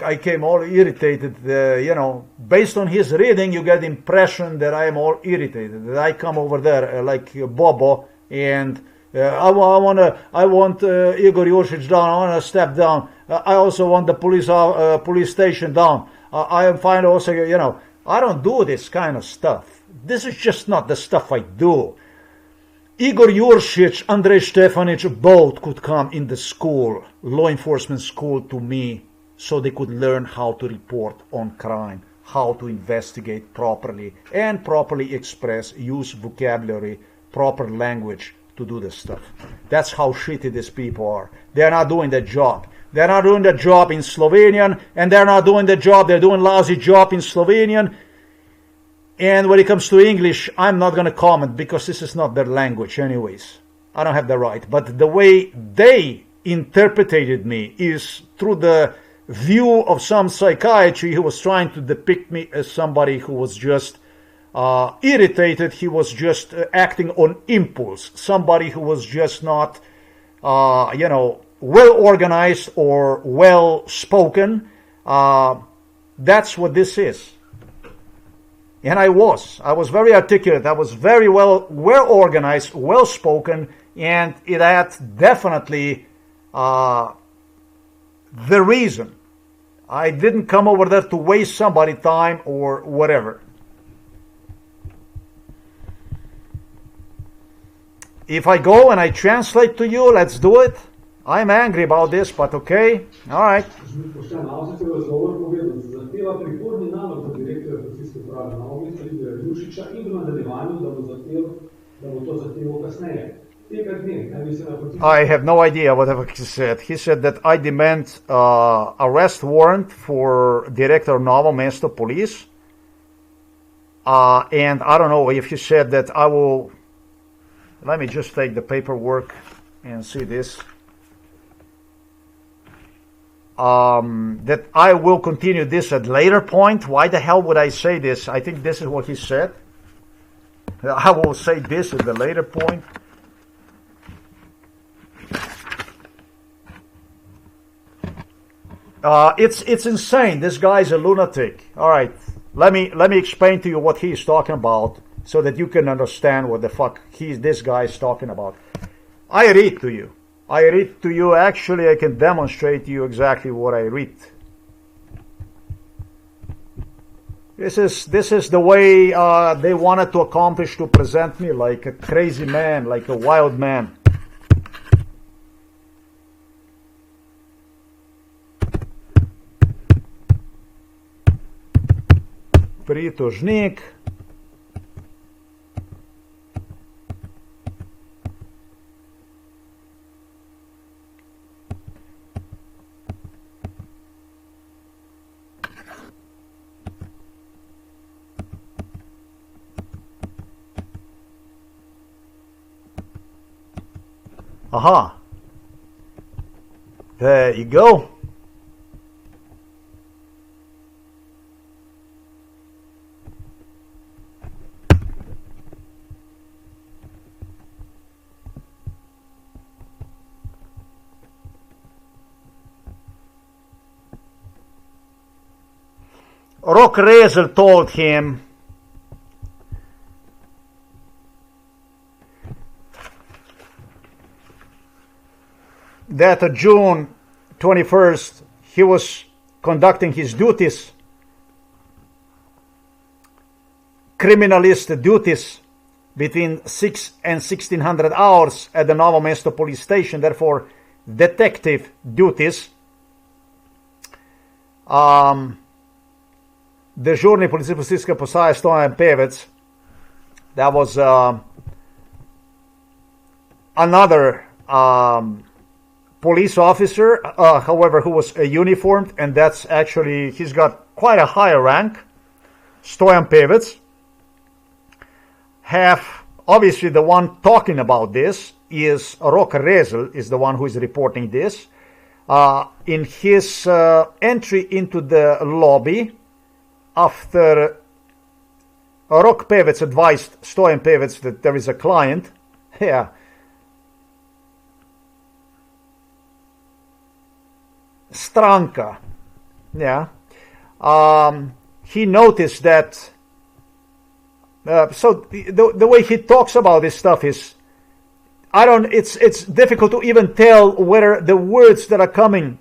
I came all irritated, you know, based on his reading, you get the impression that I am all irritated, that I come over there like Bobo and I want Igor Juršić down, I want to step down, I also want the police station down, I am fine also, you know, I don't do this kind of stuff. This is just not the stuff I do. Igor Juršić, ANDREJ Stefanić, both could come in the school, law enforcement school, to me, so they could learn how to report on crime, how to investigate properly, and properly express, use vocabulary, proper language to do this stuff. That's how shitty these people are. They're not doing their job. They're not doing their job in Slovenian, and they're not doing their job. They're doing lousy job in Slovenian. And when it comes to English, I'm not going to comment because this is not their language anyways. I don't have the right. But the way they interpreted me is through the view of some psychiatry who was trying to depict me as somebody who was just irritated. He was just acting on impulse. Somebody who was just not, you know, well organized or well spoken. That's what this is. And I was very articulate. I was very well organized, well spoken, and it had definitely the reason. I didn't come over there to waste somebody's time or whatever. If I go and I translate to you, let's do it. I'm angry about this, but okay, all right. Pošteno, avstrijski razgovor povedal, da zahteva prihodnji nalog za direktorja policijske uprave Novo mesto Igorja Jušića in v nadaljevanju, da bo to zahteval kasneje. Tega dne, naj bi se na I have no idea whatever he said. He said that I demand arrest warrant for Director Novo Mesto Police. And I don't know if he said that I will... Let me just take the paperwork and see this. That I will continue this at later point. Why the hell would I say this? I think this is what he said. I will say this at the later point. It's insane. This guy's a lunatic. All right, let me explain to you what he's talking about, so that you can understand what the fuck this guy is talking about. I read to you. Actually, I can demonstrate to you exactly what I read. This is the way they wanted to accomplish, to present me like a crazy man, like a wild man. Pritožnik. Aha. There you go. Rok Rezel told him that on June 21st he was conducting his duties, criminalist duties, between 6 and 1600 hours at the Novo Mesto police station, therefore detective duties. Dežurni policijske postaje Stojan Pevec, that was another police officer, however, who was uniformed, and that's actually, he's got quite a higher rank. Stojan Pevec. Obviously the one talking about this is Rok Rezel, is the one who is reporting this. In his entry into the lobby, after Rok Pevec advised Stojan Pevec that there is a client, Stranka, he noticed that, so the way he talks about this stuff is, it's difficult to even tell whether the words that are coming,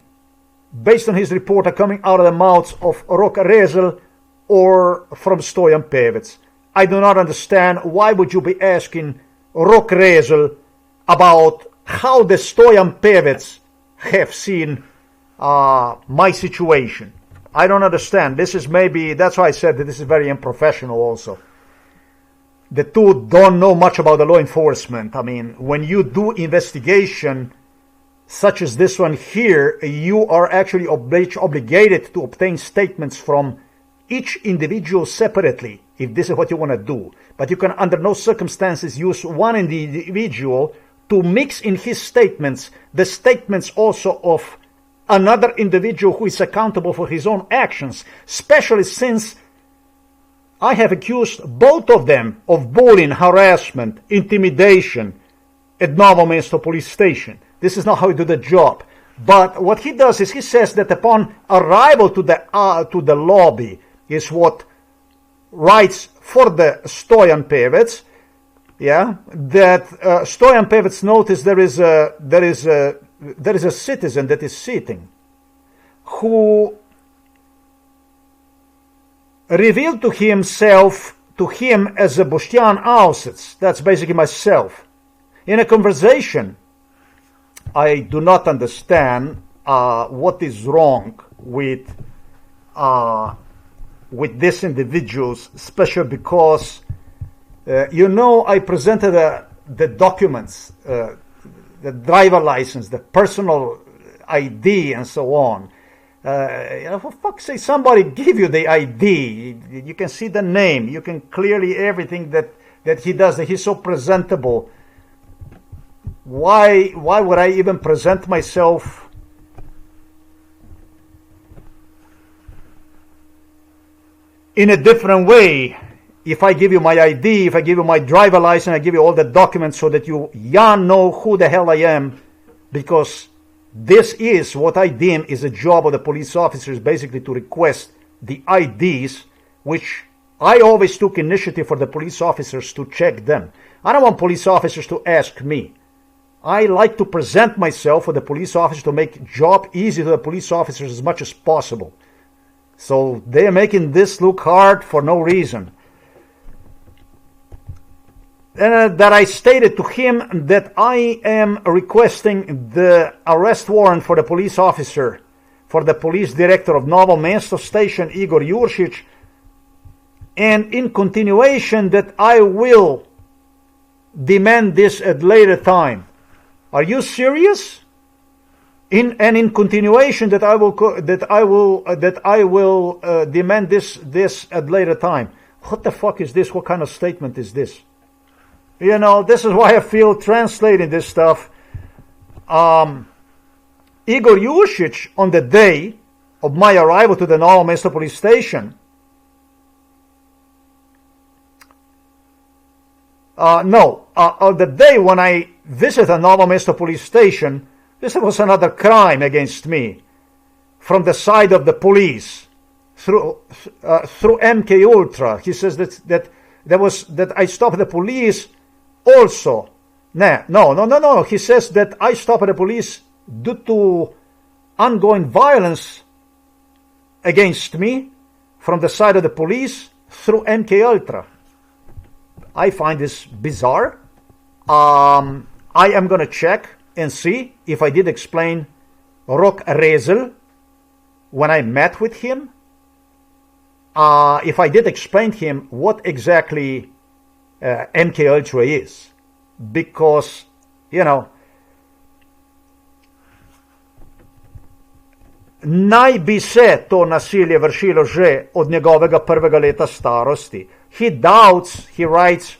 based on his report, are coming out of the mouths of Rok Rezel or from Stojan Pevec. I do not understand why would you be asking Rok Rezel about how the Stojan Pevec have seen my situation. I don't understand. This is maybe, that's why I said that this is very unprofessional also. The two don't know much about the law enforcement. I mean, when you do investigation such as this one here, you are actually obligated to obtain statements from each individual separately, if this is what you want to do. But you can under no circumstances use one individual to mix in his statements the statements also of another individual who is accountable for his own actions, especially since I have accused both of them of bullying, harassment, intimidation at Novo Mesto police station. This is not how we do the job. But what he does is he says that upon arrival to the lobby is what writes for the Stojan Pevec, that Stojan Pevec noticed there is a citizen that is sitting who revealed to him as a Boštjan Ausec, that's basically myself, in a conversation I do not understand what is wrong with these individuals, especially because I presented the documents, the driver license, the personal ID, and so on. For fuck's sake, somebody give you the ID. You can see the name. You can clearly everything that he does. That he's so presentable. Why would I even present myself in a different way? If I give you my ID, if I give you my driver license, I give you all the documents so that you know who the hell I am, because this is what I deem is a job of the police officers, basically to request the IDs, which I always took initiative for the police officers to check them. I don't want police officers to ask me. I like to present myself for the police officers to make job easy to the police officers as much as possible. So they are making this look hard for no reason. That I stated to him that I am requesting the arrest warrant for the police officer, for the police director of Novo Mesto Station, Igor Juršić, and in continuation that I will demand this at later time. Are you serious? In continuation that I will demand this at later time. What the fuck is this? What kind of statement is this? This is why I feel translating this stuff. Igor Juršić, on the day of my arrival to the Novo Mesto police station, on the day when I visited Novo Mesto police station, this was another crime against me from the side of the police through MK Ultra. He says that I stopped the police also. No. He says that I stopped the police due to ongoing violence against me from the side of the police through MK Ultra. I find this bizarre. I am going to check and see if I did explain Rok Rezel when I met with him. If I did explain to him what exactly MK Ultra is. Because, naj bi se to nasilje vršilo že od njegovega prvega leta starosti. He doubts, he writes,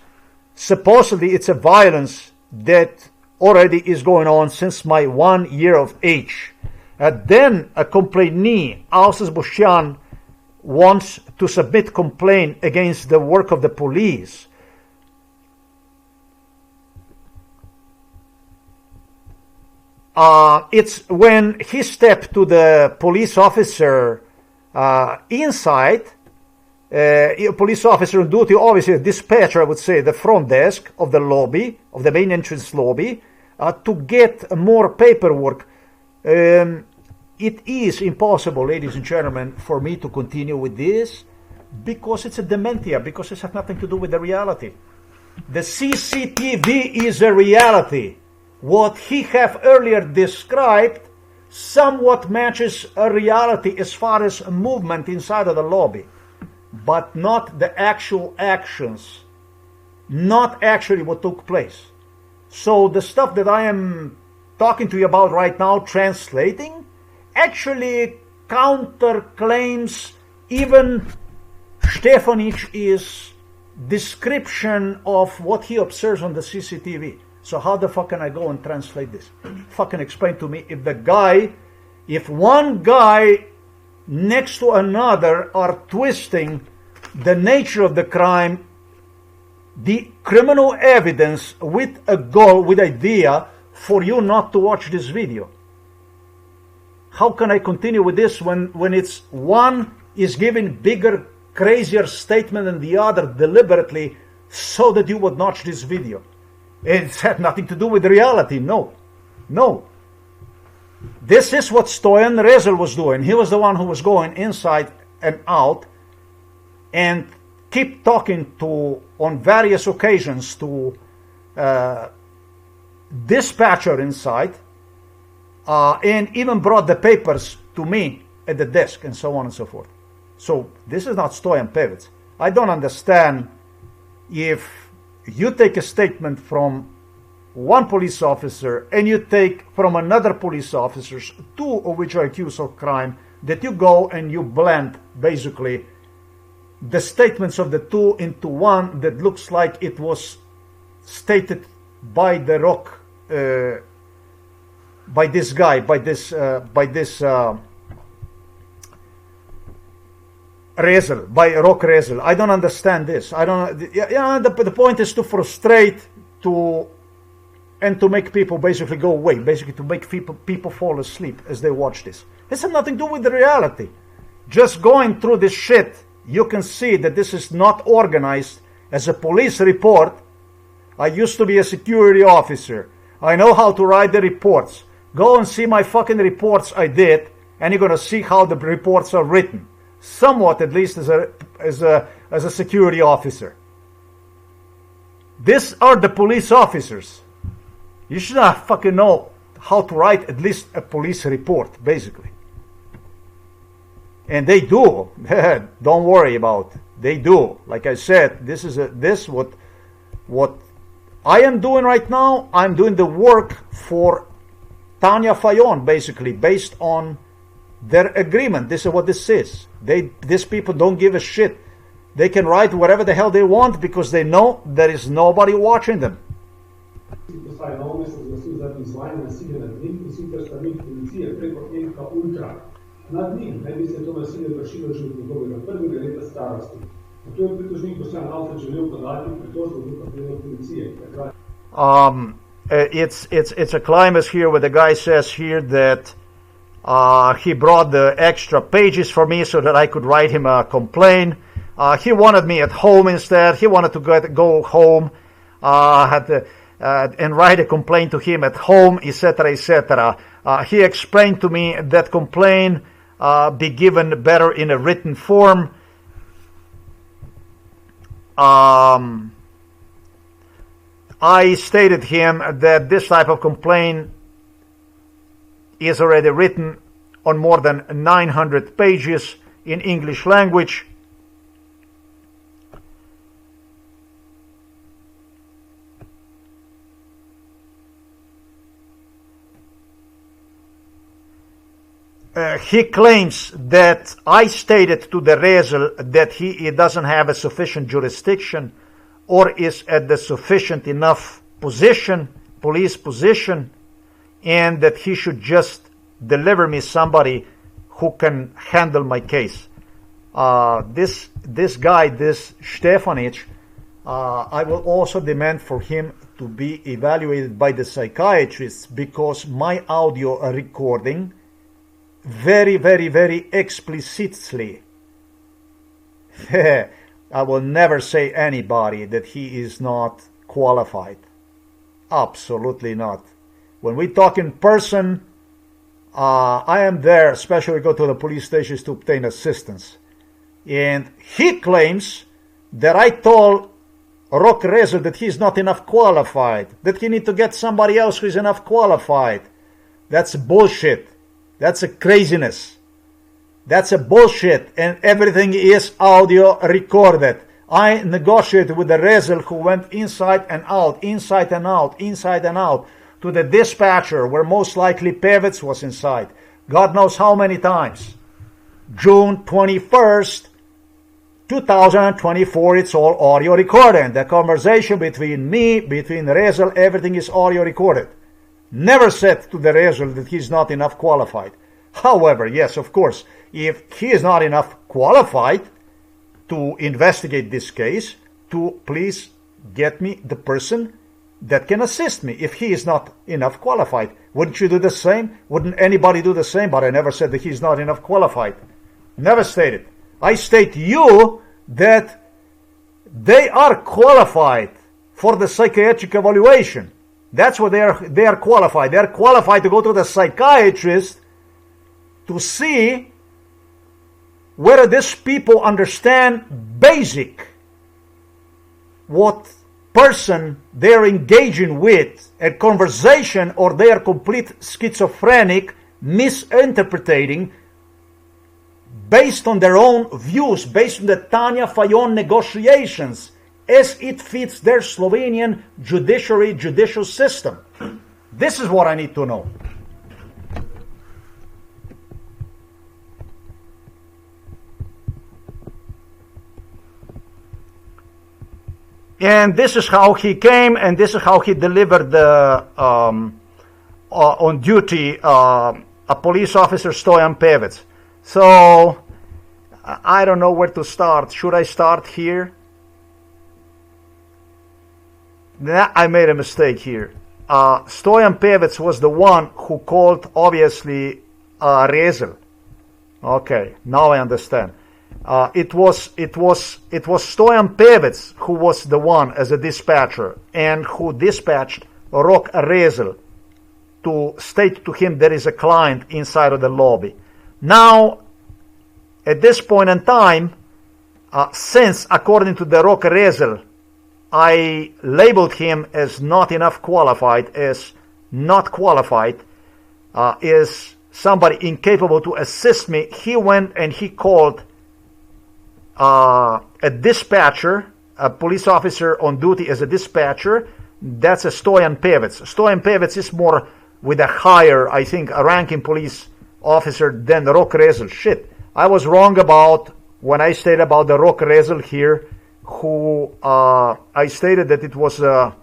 supposedly it's a violence that already is going on since my 1 year of age. Then a complainee, Alces Boštjan, wants to submit complaint against the work of the police. It's when he stepped to the police officer inside, police officer on duty, obviously a dispatcher, I would say, the front desk of the lobby, of the main entrance lobby, to get more paperwork. It is impossible, ladies and gentlemen, for me to continue with this because it's a dementia, because it has nothing to do with the reality. The CCTV is a reality. What he have earlier described somewhat matches a reality as far as movement inside of the lobby, but not the actual actions, not actually what took place. So the stuff that I am talking to you about right now, translating, actually counterclaims even Stefanič's description of what he observes on the CCTV. So how the fuck can I go and translate this? Fucking explain to me if one guy next to another are twisting the nature of the crime, the criminal evidence with a goal, with idea for you not to watch this video. How can I continue with this when it's one is giving bigger, crazier statement than the other deliberately so that you would watch this video? It had nothing to do with reality. No. This is what Stoyan Rezel was doing. He was the one who was going inside and out and keep talking on various occasions to dispatcher inside and even brought the papers to me at the desk and so on and so forth. So this is not Stoyan Pevec. I don't understand if you take a statement from one police officer and you take from another police officer, two of which are accused of crime, that you go and you blend basically the statements of the two into one that looks like it was stated by the rock, by this guy, by this Rezel, by Rock Rezel. I don't understand this. I don't. Yeah, the point is to frustrate, and to make people basically go away, basically to make people fall asleep as they watch this. This has nothing to do with the reality. Just going through this shit, you can see that this is not organized as a police report. I used to be a security officer. I know how to write the reports. Go and see my fucking reports I did, and you're gonna see how the reports are written. Somewhat, at least, as a security officer. These are the police officers. You should not fucking know how to write at least a police report, basically. And they do. Don't worry about it. They do. Like I said, what I am doing right now. I'm doing the work for TANJA FAJON, basically, based on their agreement. This is what this is. These people don't give a shit. They can write whatever the hell they want because they know there is nobody watching them. Nad njim naj bi se to nasilje vršilo že od njegovega prvega leta starosti. Zato je pritožnik Boštjan Avseč želel podati pritožbo do predlog policije. It's a climax here where the guy says here that he brought the extra pages for me so that I could write him a complaint. He wanted me at home instead. He wanted to go home and write a complaint to him at home, etc., etc. He explained to me that complaint be given better in a written form. I stated him that this type of complaint is already written on more than 900 pages in English language. He claims that I stated to the Rezel that he doesn't have a sufficient jurisdiction or is at the sufficient enough position, police position, and that he should just deliver me somebody who can handle my case. This guy, this Stefanić, I will also demand for him to be evaluated by the psychiatrists because my audio recording very, very, very explicitly I will never say anybody that he is not qualified. Absolutely not. When we talk in person, I am there, especially go to the police stations to obtain assistance. And he claims that I told Rock Rezel that he's not enough qualified, that he need to get somebody else who is enough qualified. That's bullshit. That's a craziness. That's a bullshit, and everything is audio recorded. I negotiated with the Rezel who went inside and out, inside and out, inside and out, to the dispatcher where most likely Pevec was inside. God knows how many times. June 21st, 2024, it's all audio recorded. The conversation between me, between Rezel, everything is audio recorded. Never said to the Rezel that he's not enough qualified. However, yes, of course, if he is not enough qualified to investigate this case, to please get me the person that can assist me. If he is not enough qualified, wouldn't you do the same? Wouldn't anybody do the same? But I never said that he's not enough qualified. Never stated. I state you that they are qualified for the psychiatric evaluation. That's what they are qualified. They are qualified to go to the psychiatrist to see whether these people understand basic what person they're engaging with a conversation, or they are complete schizophrenic, misinterpreting based on their own views, based on the TANJA FAJON negotiations, as it fits their Slovenian judicial system. This is what I need to know. And this is how he came, and this is how he delivered the on duty a police officer, Stoyan Pevec. So I don't know where to start. Should I start here? Nah, I made a mistake here. Stoyan Pevec was the one who called, obviously, Rezel. Okay, now I understand. It was Stoyan Pevec who was the one as a dispatcher, and who dispatched Rok Rezel to state to him there is a client inside of the lobby. Now, at this point in time, since according to the Rok Rezel, I labeled him as not enough qualified, as not qualified, is somebody incapable to assist me, he went and he called a dispatcher, a police officer on duty as a dispatcher. That's a Stoyan Pevec. Stoyan Pevec is more with a higher, I think, a ranking police officer than the Rok Rezel. Shit, I was wrong about when I stated about the Rok Rezel here, who I stated that it was a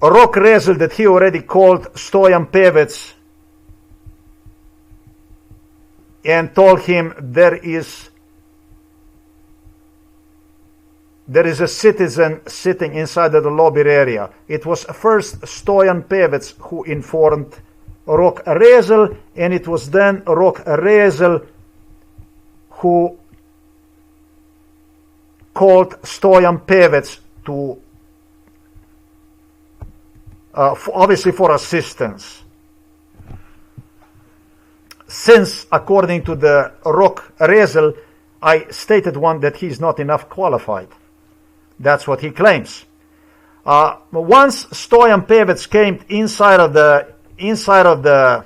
Rok Rezel that he already called Stoyan Pevec and told him there is a citizen sitting inside of the lobby area. It was first Stoyan Pevec who informed Rok Rezel, and it was then Rok Rezel who called Stoyan Pevec to obviously for assistance. Since, according to the Rok Rezel, I stated one that he's not enough qualified. That's what he claims. Once Stoyan Pevec came inside of the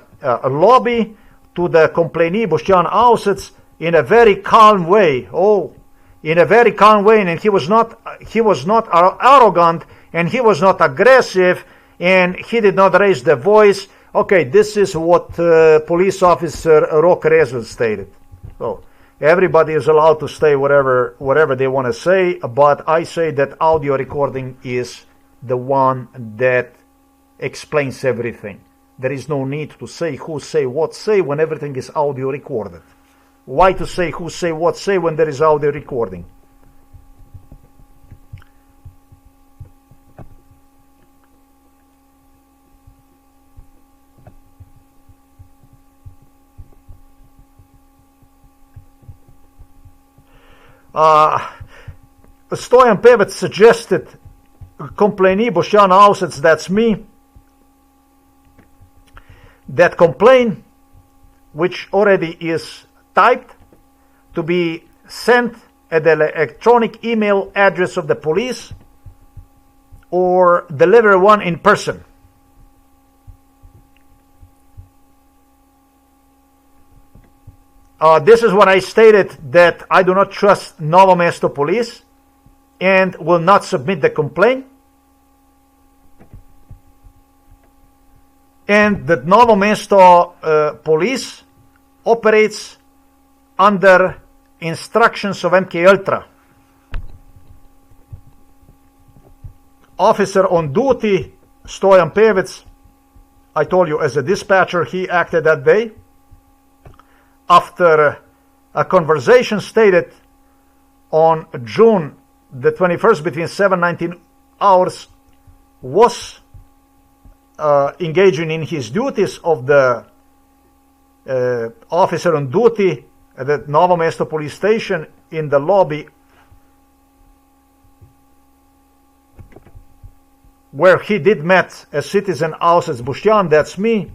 lobby to the complainee Boštjan Ausec in a very calm way. And he was not arrogant, and he was not aggressive, and he did not raise the voice. Okay, this is what police officer Rok Rezel stated. So everybody is allowed to say whatever they want to say, but I say that audio recording is the one that explains everything. There is no need to say who say what say when everything is audio recorded. Why to say who say what say when there is audio recording? Stoyan Pevec suggested complainee Boštjan Ausec, that's me, that complaint, which already is typed, to be sent at the electronic email address of the police, or deliver one in person. This is when I stated that I do not trust Novo Mesto Police and will not submit the complaint, and that Novo Mesto Police operates under instructions of MK Ultra. Officer on duty, Stoyan Pevec, I told you as a dispatcher, he acted that day. After a conversation stated on June the 21st between 7:19 hours, was engaging in his duties of the officer on duty at the Novo Mesto police station in the lobby, where he did met a citizen Ausec Boštjan, that's me,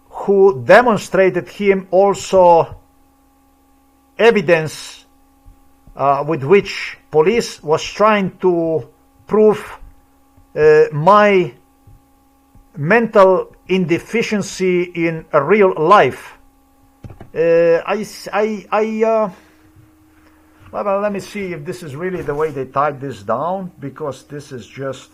who demonstrated him also evidence with which police was trying to prove my mental indeficiency in real life. Well, let me see if this is really the way they type this down, because this is just...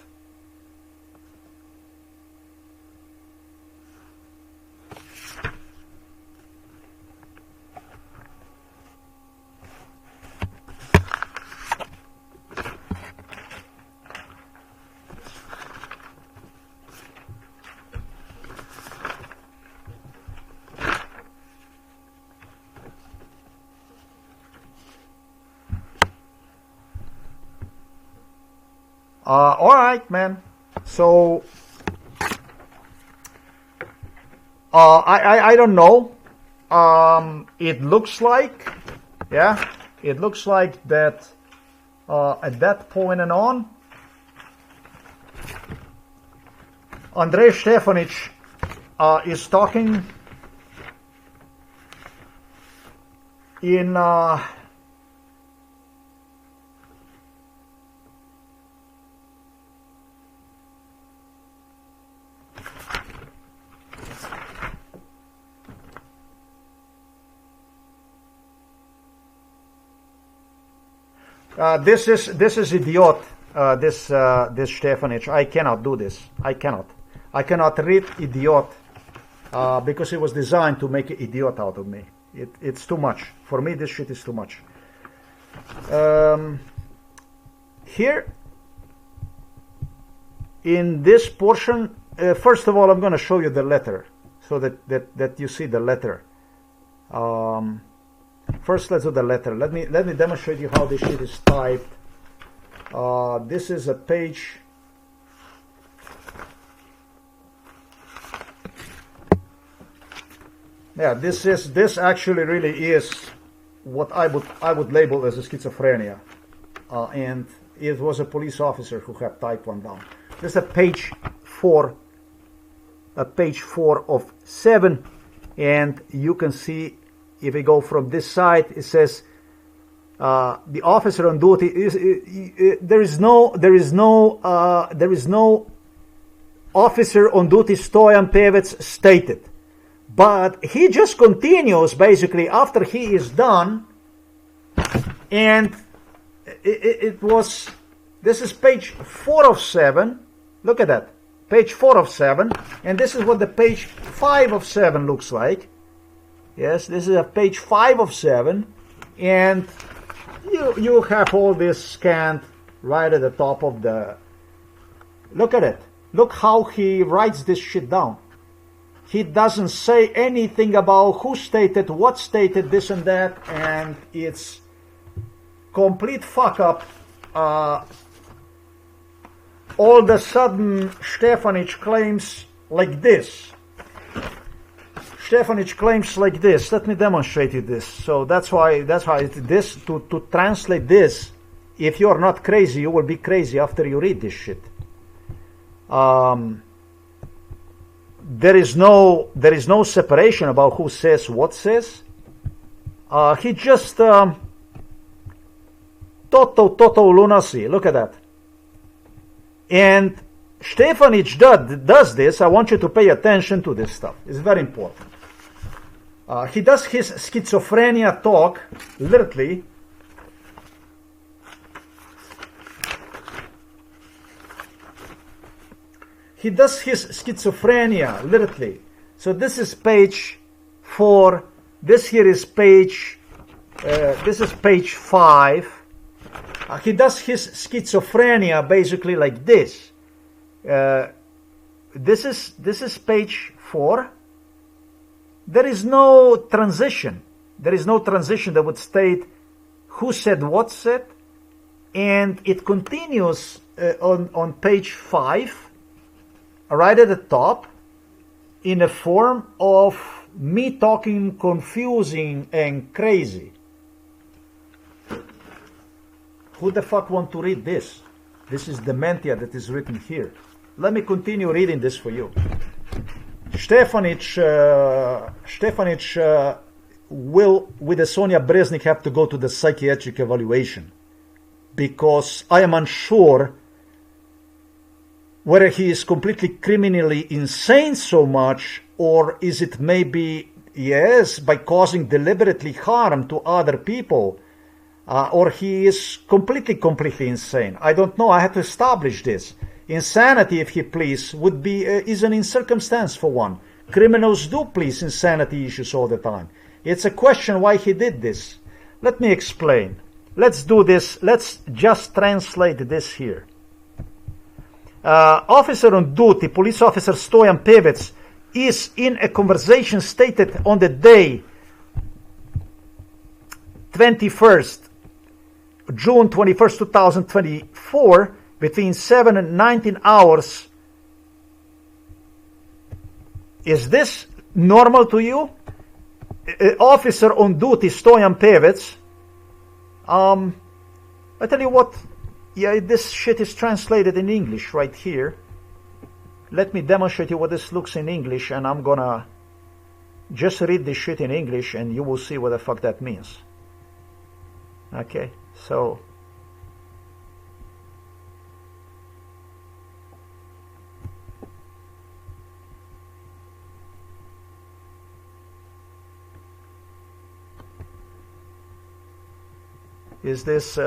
all right, man. So I don't know. It looks like, yeah, it looks like that at that point and on, ANDREJ Stefanić is talking in this is idiot. This Stefanić. I cannot do this. I cannot read idiot because it was designed to make an idiot out of me. It's too much for me. This shit is too much. Here in this portion, first of all, I'm going to show you the letter so that you see the letter. First, let's do the letter. Let me demonstrate you how this shit is typed. This is a page. Yeah, this actually really is what I would label as a schizophrenia, and it was a police officer who had typed one down. This is a page 4 of 7, and you can see. If we go from this side, it says the officer on duty is there is no officer on duty Stoyan Pevec stated, but he just continues basically after he is done, and this is page 4 of 7. Look at that, page 4 of 7, and this is what the page 5 of 7 looks like. Yes, this is a page 5 of 7, and you have all this scanned right at the top of the... Look at it. Look how he writes this shit down. He doesn't say anything about who stated, what stated, this and that, and it's complete fuck up. All of a sudden, Stefanić claims like this. Stefanić claims like this. Let me demonstrate you this. So that's why this to translate this. If you're not crazy, you will be crazy after you read this shit. There is no separation about who says what says. He just total lunacy. Look at that. And Stefanić does this. I want you to pay attention to this stuff. It's very important. He does his schizophrenia talk literally. He does his schizophrenia literally. So this is page 4. This here is page. This is page 5. He does his schizophrenia basically like this. This is page 4. There is no transition. There is no transition that would state who said what said, and it continues on page 5, right at the top, in a form of me talking confusing and crazy. Who the fuck want to read this? This is dementia that is written here. Let me continue reading this for you. Stefanić will, with the SONJA, BREZNIK have to go to the psychiatric evaluation, because I am unsure whether he is completely criminally insane so much, or is it maybe, yes, by causing deliberately harm to other people, or he is completely insane. I don't know. I have to establish this. Insanity, if he please, would be is an circumstance for one. Criminals do please insanity issues all the time. It's a question why he did this. Let me explain. Let's do this. Let's just translate this here. Officer on duty, police officer Stojan Pevec, is in a conversation stated on the day 21st, June 21st, 2024, between 7 and 19 hours. Is this normal to you? Officer on duty, Stojan Pevec. I tell you what, yeah, this shit is translated in English right here. Let me demonstrate you what this looks in English, and I'm gonna just read this shit in English and you will see what the fuck that means. Okay, so is this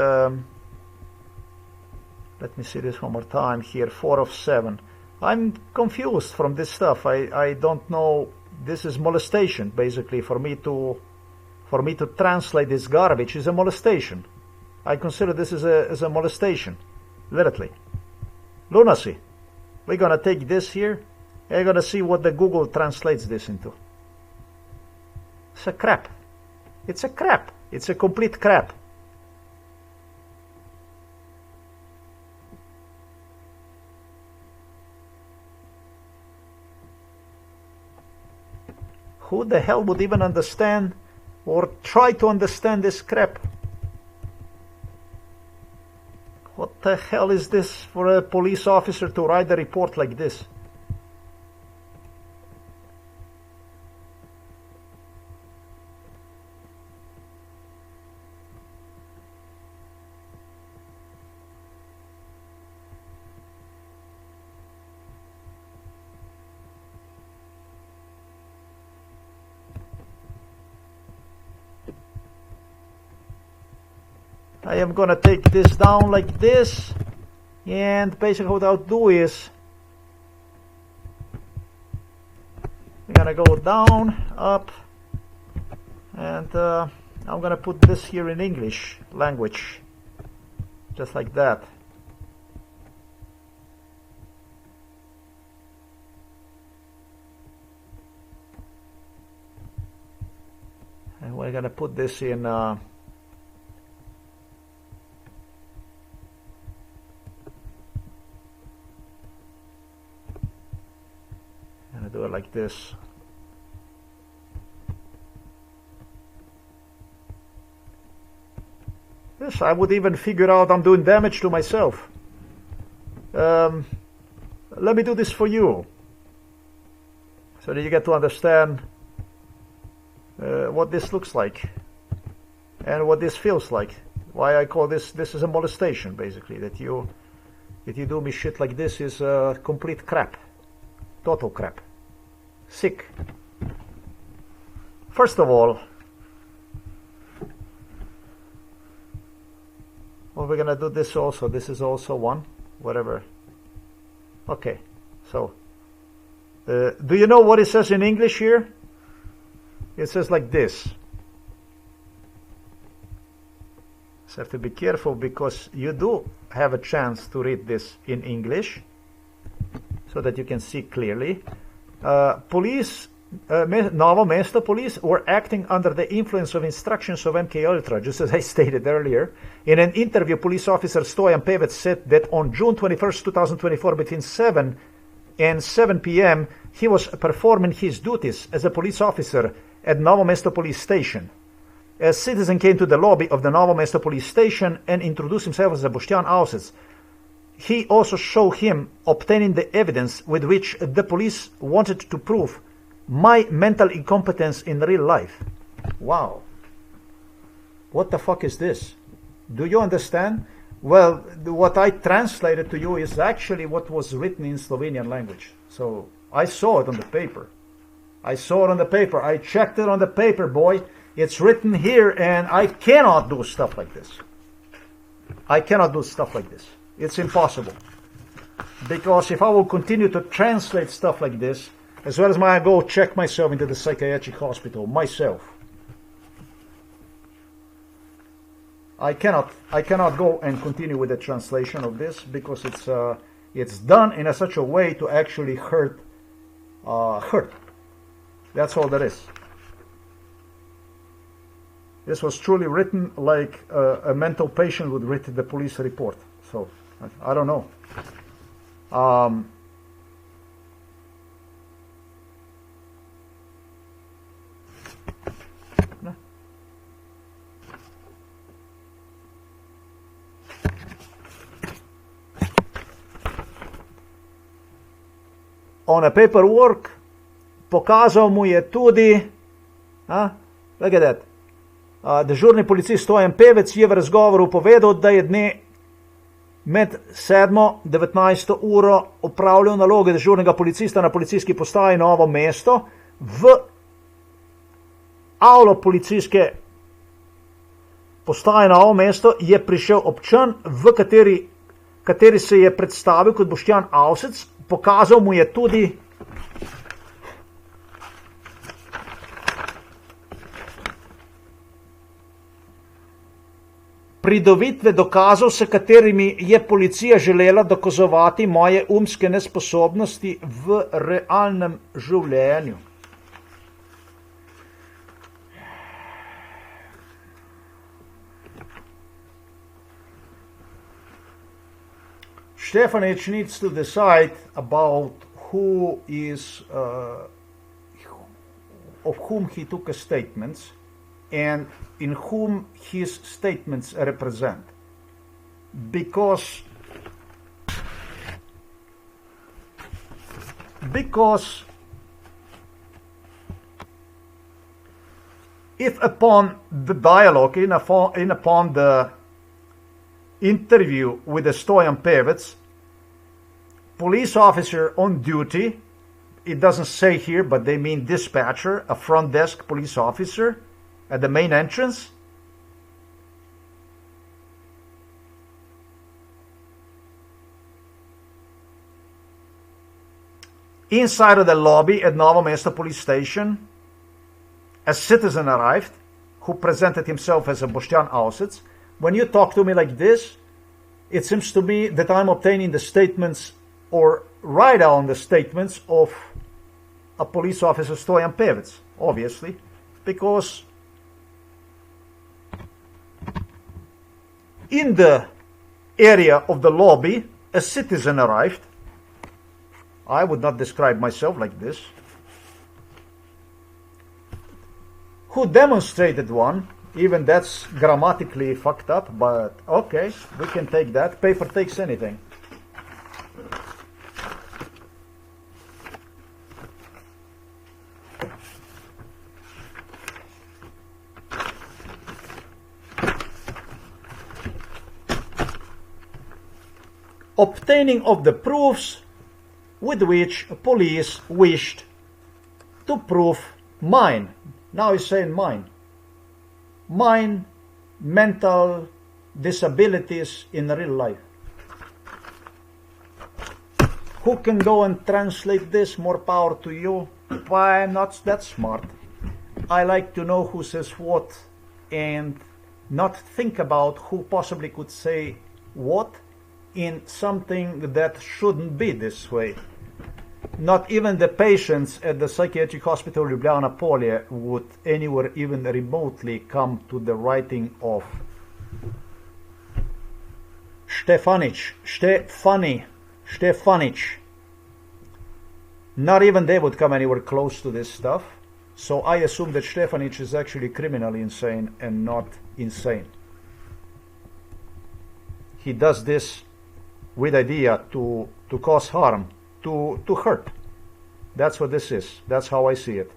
let me see this one more time here. 4 of 7. I'm confused from this stuff. I don't know. This is molestation, basically. For me to translate this garbage is a molestation. I consider this as a molestation, literally. Lunacy. We're gonna take this here. And we're gonna see what the Google translates this into. It's a crap. It's a crap. It's a complete crap. Who the hell would even understand or try to understand this crap? What the hell is this for a police officer to write a report like this? I am gonna take this down like this, and basically what I'll do is I'm gonna go down, up, and I'm gonna put this here in English language, just like that. And we're gonna put this in do it like this. Yes, I would even figure out I'm doing damage to myself. Let me do this for you, so that you get to understand what this looks like and what this feels like. Why I call this is a molestation, basically. That you do me shit like this is complete crap, total crap. Sick. First of all, well, we're gonna do this also. This is also one, whatever. Okay, so do you know what it says in English here? It says like this. So have to be careful, because you do have a chance to read this in English so that you can see clearly. Police, Novo Mesto police were acting under the influence of instructions of MK Ultra, just as I stated earlier. In an interview, police officer Stojan Pevec said that on June 21st, 2024, between 7 and 7 p.m., he was performing his duties as a police officer at Novo Mesto police station. A citizen came to the lobby of the Novo Mesto police station and introduced himself as Boštjan Ausec. He also showed him obtaining the evidence with which the police wanted to prove my mental incompetence in real life. Wow. What the fuck is this? Do you understand? Well, what I translated to you is actually what was written in Slovenian language. So I saw it on the paper. I saw it on the paper. I checked it on the paper, boy. It's written here, and I cannot do stuff like this. I cannot do stuff like this. It's impossible. Because if I will continue to translate stuff like this, as well as I go check myself into the psychiatric hospital, myself, I cannot go and continue with the translation of this because it's done in such a way to actually hurt. That's all there is. This was truly written like a mental patient would read the police report. So I don't know. On a paperwork, pokazal mu je tudi, look at that, dežurni policist Stojan Pevec je v razgovoru povedal, da je dne med 7.19 uro opravljal naloge dežurnega policista na policijski postaji Novo mesto. V avlo policijske postaje Novo mesto je prišel občan, v kateri se je predstavil kot Boštjan Avsec. Pokazal mu je tudi pridobitve dokazov, s katerimi je policija želela dokazovati moje umske nesposobnosti v realnem življenju. Stefanić needs to decide about who is, of whom he took a statements and in whom his statements represent. Because if upon the dialogue, upon the interview with the Stojan Pevec, police officer on duty, it doesn't say here, but they mean dispatcher, a front desk police officer at the main entrance, inside of the lobby at Novo Mesto police station, a citizen arrived who presented himself as a Boštjan Avsec. When you talk to me like this, it seems to me that I'm obtaining the statements or write down the statements of a police officer, Stojan Pevec, obviously, because in the area of the lobby, a citizen arrived. I would not describe myself like this. Who demonstrated one. Even that's grammatically fucked up, but okay, we can take that. Paper takes anything. Obtaining of the proofs with which police wished to prove mine. Now he's saying mine. Mine mental disabilities in real life. Who can go and translate this? More power to you. Why, I'm not that smart. I like to know who says what and not think about who possibly could say what in something that shouldn't be this way. Not even the patients at the psychiatric hospital Ljubljana Polje would anywhere even remotely come to the writing of Stefanić. Not even they would come anywhere close to this stuff. So I assume that Stefanić is actually criminally insane and not insane. He does this with idea to cause harm, to hurt. That's what this is. That's how I see it.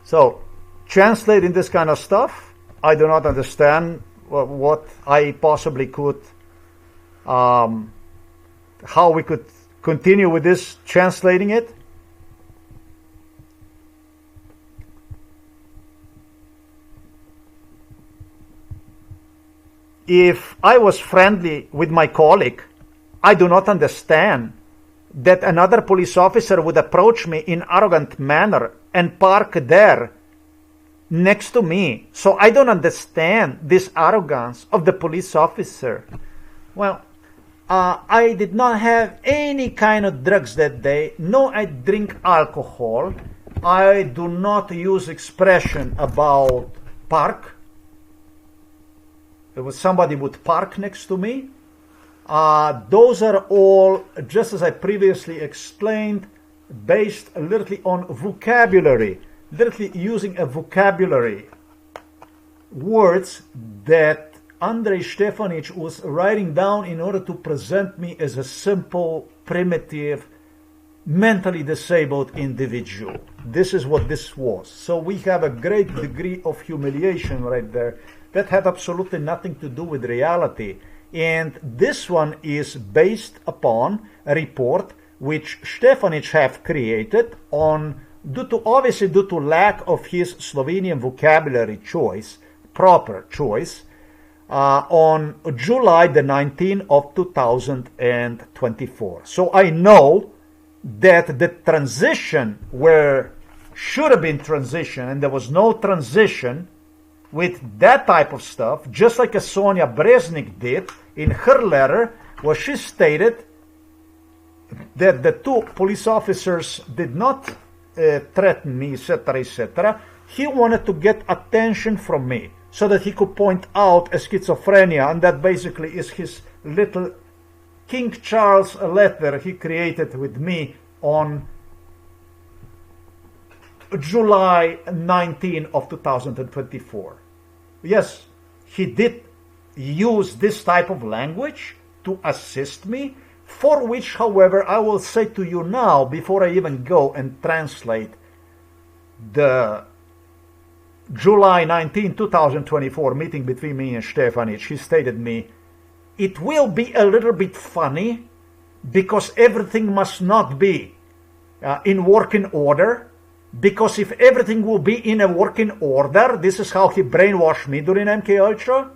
So, translating this kind of stuff, I do not understand what I possibly could, how we could continue with this, translating it. If I was friendly with my colleague, I do not understand that another police officer would approach me in arrogant manner and park there next to me. So I don't understand this arrogance of the police officer. Well, I did not have any kind of drugs that day. No, I drink alcohol. I do not use expression about park. There was somebody would park next to me. Those are all, just as I previously explained, based literally on vocabulary, literally using a vocabulary, words that Andrej Stefanić was writing down in order to present me as a simple, primitive, mentally disabled individual. This is what this was. So we have a great degree of humiliation right there that had absolutely nothing to do with reality. And this one is based upon a report which Stefanić have created on, obviously due to lack of his Slovenian vocabulary choice, proper choice, on July the 19th of 2024. So I know that the transition where should have been transition, and there was no transition with that type of stuff, just like a Sonja BREZNIK did in her letter, where she stated that the two police officers did not threaten me, etc., etc. He wanted to get attention from me so that he could point out a schizophrenia, and that basically is his little King Charles letter he created with me on July 19 of 2024. Yes, he did use this type of language to assist me, for which, however, I will say to you now, before I even go and translate the July 19, 2024 meeting between me and Stefanić, he stated me, it will be a little bit funny because everything must not be in working order. Because if everything will be in a working order, this is how he brainwashed me during MK Ultra,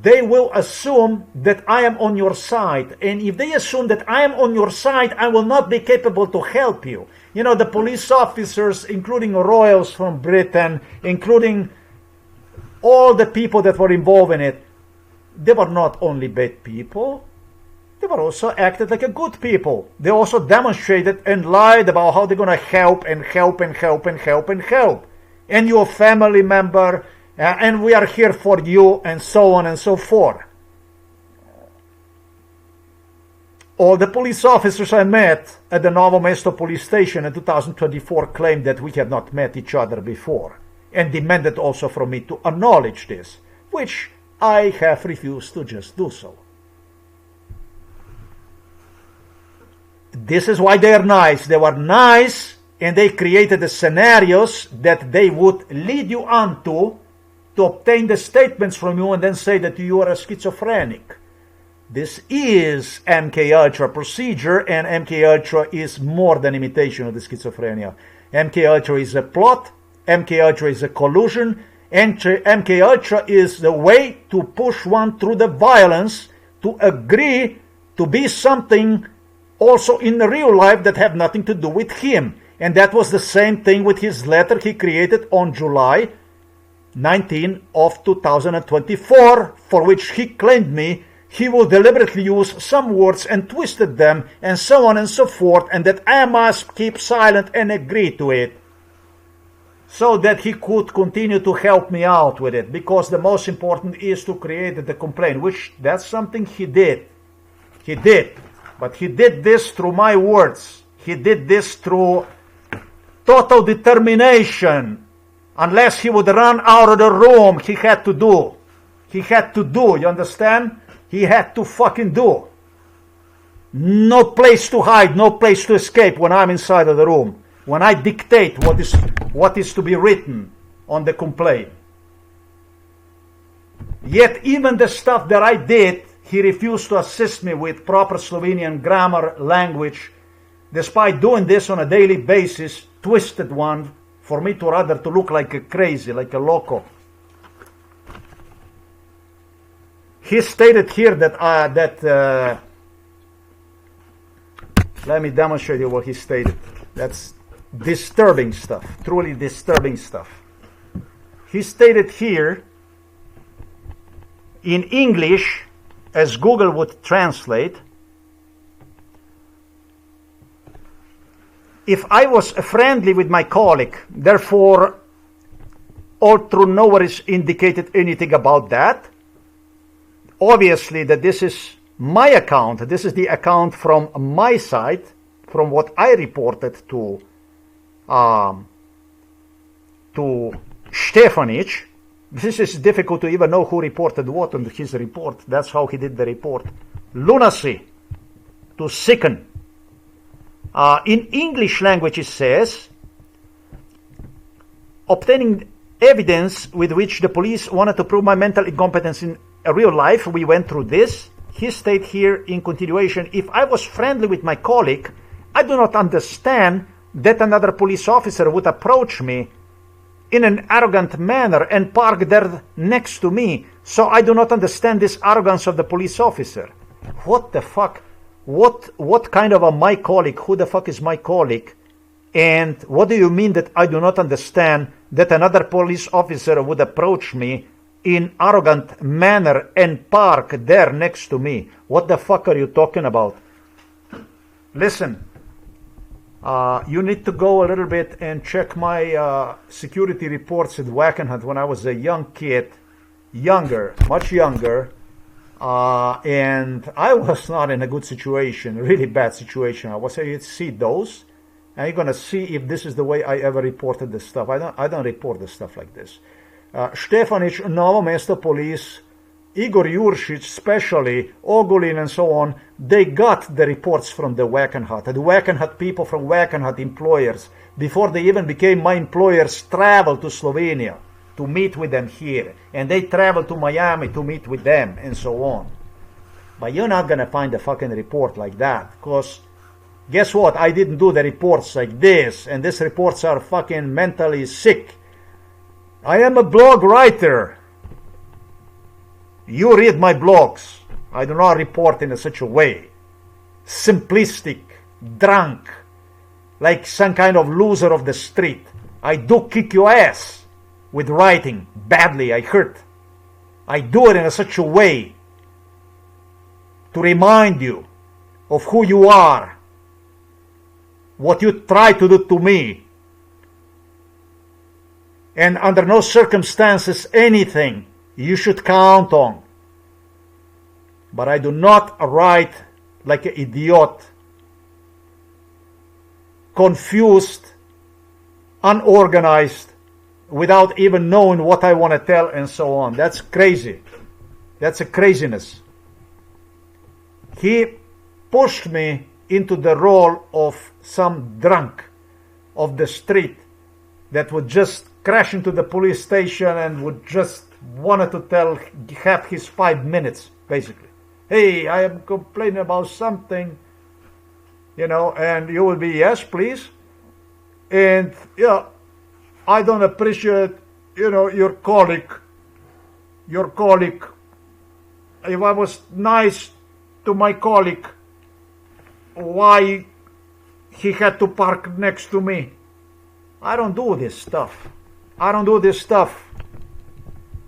they will assume that I am on your side. And if they assume that I am on your side, I will not be capable to help you. You know, the police officers, including royals from Britain, including all the people that were involved in it, they were not only bad people, they were also acted like a good people. They also demonstrated and lied about how they're going to help and help and help and help and help. And you're a family member, and we are here for you, and so on and so forth. All the police officers I met at the Novo Mesto police station in 2024 claimed that we had not met each other before, and demanded also from me to acknowledge this, which I have refused to just do so. This is why they are nice. They were nice, and they created the scenarios that they would lead you on to obtain the statements from you and then say that you are a schizophrenic. This is MK Ultra procedure, and MK Ultra is more than imitation of the schizophrenia. MK Ultra is a plot, MK Ultra is a collusion, MK Ultra is the way to push one through the violence to agree to be something also in real life that have nothing to do with him. And that was the same thing with his letter he created on July 19 of 2024, for which he claimed me he will deliberately use some words and twisted them, and so on and so forth, and that I must keep silent and agree to it, so that he could continue to help me out with it, because the most important is to create the complaint, which that's something he did. He did. But he did this through my words. He did this through total determination. Unless he would run out of the room, he had to do. He had to do, you understand? He had to fucking do. No place to hide, no place to escape when I'm inside of the room. when I dictate what is to be written on the complaint. Yet even the stuff that I did, he refused to assist me with proper Slovenian grammar, language, despite doing this on a daily basis, twisted one, for me to rather to look like a crazy, like a loco. He stated here that, let me demonstrate you what he stated. That's disturbing stuff, truly disturbing stuff. He stated here, in English, as Google would translate, if I was friendly with my colleague, therefore, all through nowhere is indicated anything about that. Obviously, that this is my account. This is the account from my side, from what I reported to Stefanić. This is difficult to even know who reported what on his report. That's how he did the report. Lunacy, to sicken. In English language it says, obtaining evidence with which the police wanted to prove my mental incompetence in real life. We went through this. He stated here in continuation, if I was friendly with my colleague, I do not understand that another police officer would approach me in an arrogant manner and park there next to me. So I do not understand this arrogance of the police officer. What the fuck? What kind of a my colleague? Who the fuck is my colleague? And what do you mean that I do not understand that another police officer would approach me in arrogant manner and park there next to me? What the fuck are you talking about? Listen, you need to go a little bit and check my security reports at Wackenhut when I was a young kid, much younger, and I was not in a good situation, really bad situation. I was saying, see those, and you're gonna see if this is the way I ever reported this stuff. I don't report the stuff like this. Štefanić, Novo Mesto Police, Igor Juršić, especially, Ogulin and so on, they got the reports from the Wackenhut. The Wackenhut people from Wackenhut employers, before they even became my employers, traveled to Slovenia to meet with them here. And they traveled to Miami to meet with them and so on. But you're not going to find a fucking report like that. Because guess what? I didn't do the reports like this. And these reports are fucking mentally sick. I am a blog writer. You read my blogs. I do not report in such a way. Simplistic, drunk, like some kind of loser of the street. I do kick your ass with writing badly. I hurt. I do it in such a way to remind you of who you are, what you try to do to me, and under no circumstances anything you should count on. But I do not write like an idiot, confused, unorganized, without even knowing what I want to tell and so on. That's crazy. That's a craziness. He pushed me into the role of some drunk of the street that would just crash into the police station and would just wanted to have his 5 minutes, basically. Hey, I am complaining about something, and you will be, yes, please. And, yeah, I don't appreciate, your colleague. If I was nice to my colleague, why he had to park next to me? I don't do this stuff.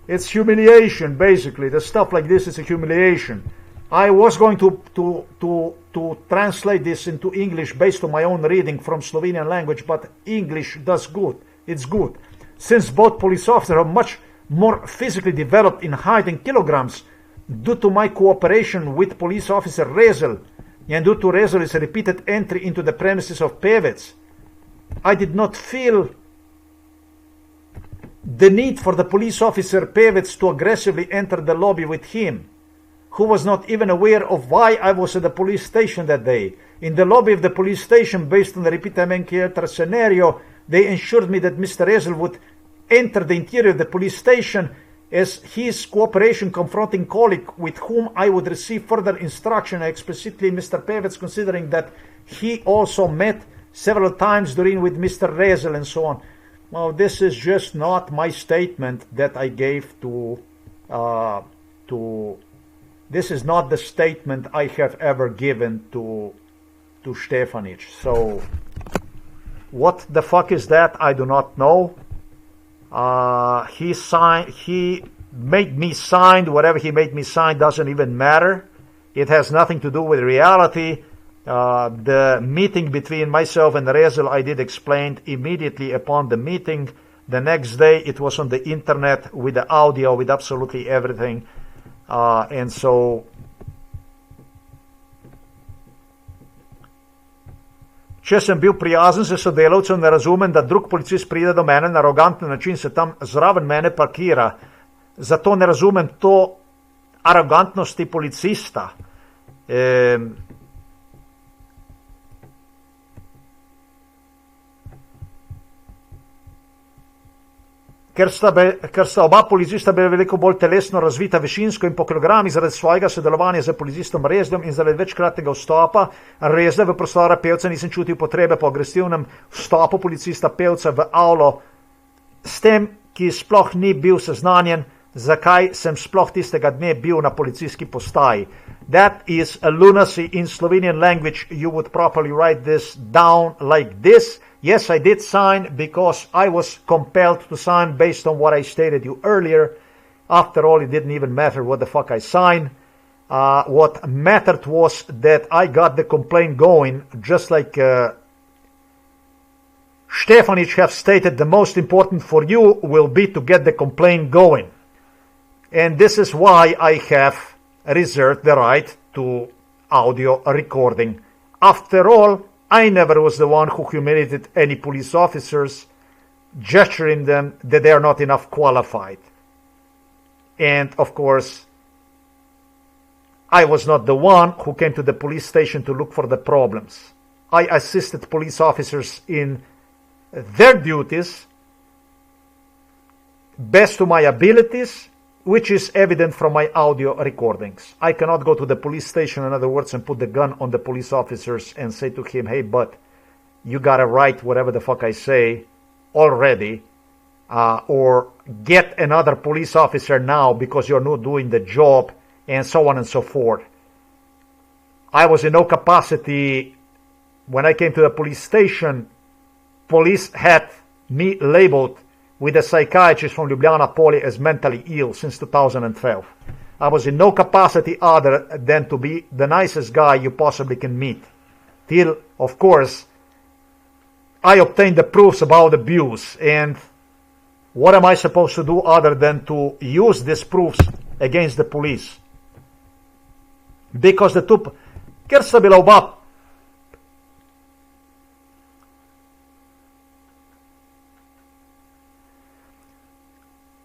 It's humiliation, basically. The stuff like this is a humiliation. I was going to translate this into English based on my own reading from Slovenian language, but English does good. It's good. Since both police officers are much more physically developed in height and kilograms, due to my cooperation with police officer Rezel, and due to Rezel's repeated entry into the premises of Pevec, I did not feel the need for the police officer Pevec to aggressively enter the lobby with him. who was not even aware of why I was at the police station that day. In the lobby of the police station, based on the repeat scenario, they ensured me that Mr. Rezel would enter the interior of the police station as his cooperation confronting colleague with whom I would receive further instruction, explicitly Mr. Pevec, considering that he also met several times during with Mr. Rezel and so on. Well, this is just not my statement that I gave this is not the statement I have ever given to Stefanić. So, what the fuck is that? I do not know. He made me sign, whatever he made me sign doesn't even matter. It has nothing to do with reality. The meeting between myself and Rezel, I did explain immediately upon the meeting. The next day it was on the internet with the audio, with absolutely everything. And so, če sem bil prijazen s sodelavcem, ne razumem, da drug policist pride do mene na aroganten način, se tam zraven mene parkira. Zato ne razumem to arogantnosti policista. Ker sta oba policista bila veliko bolj telesno razvita višinsko in po kilogramih zaradi svojega sodelovanja z policistom Rezlom in zaradi večkratnega vstopa Rezla v prostora Pevca, nisem čutil potrebe po agresivnem vstopu policista Pevca v avlo s tem, ki sploh ni bil seznanjen, zakaj sem sploh tistega dne bil na policijski postaji. That is a lunacy. In Slovenian language you would properly write this down like this. Yes, I did sign because I was compelled to sign based on what I stated you earlier. After all, it didn't even matter what the fuck I signed. What mattered was that I got the complaint going, just like Stefanić have stated, the most important for you will be to get the complaint going. And this is why I have reserved the right to audio recording. After all, I never was the one who humiliated any police officers, gesturing them that they are not enough qualified. And of course, I was not the one who came to the police station to look for the problems. I assisted police officers in their duties, best to my abilities, which is evident from my audio recordings. I cannot go to the police station, in other words, and put the gun on the police officers and say to him, hey, but you gotta write whatever the fuck I say already, or get another police officer now because you're not doing the job, and so on and so forth. I was in no capacity when I came to the police station. Police had me labeled with a psychiatrist from Ljubljana Poli as mentally ill since 2012. I was in no capacity other than to be the nicest guy you possibly can meet. Till, of course, I obtained the proofs about abuse. And what am I supposed to do other than to use these proofs against the police? Because the two... Ker sta bila oba...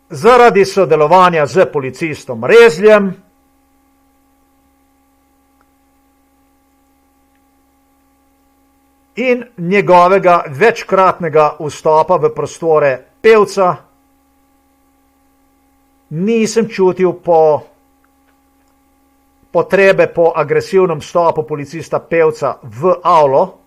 Zaradi sodelovanja z policistom Rezljem in njegovega večkratnega vstopa v prostore Pevca nisem čutil potrebe po agresivnem vstopu policista Pevca v avlo,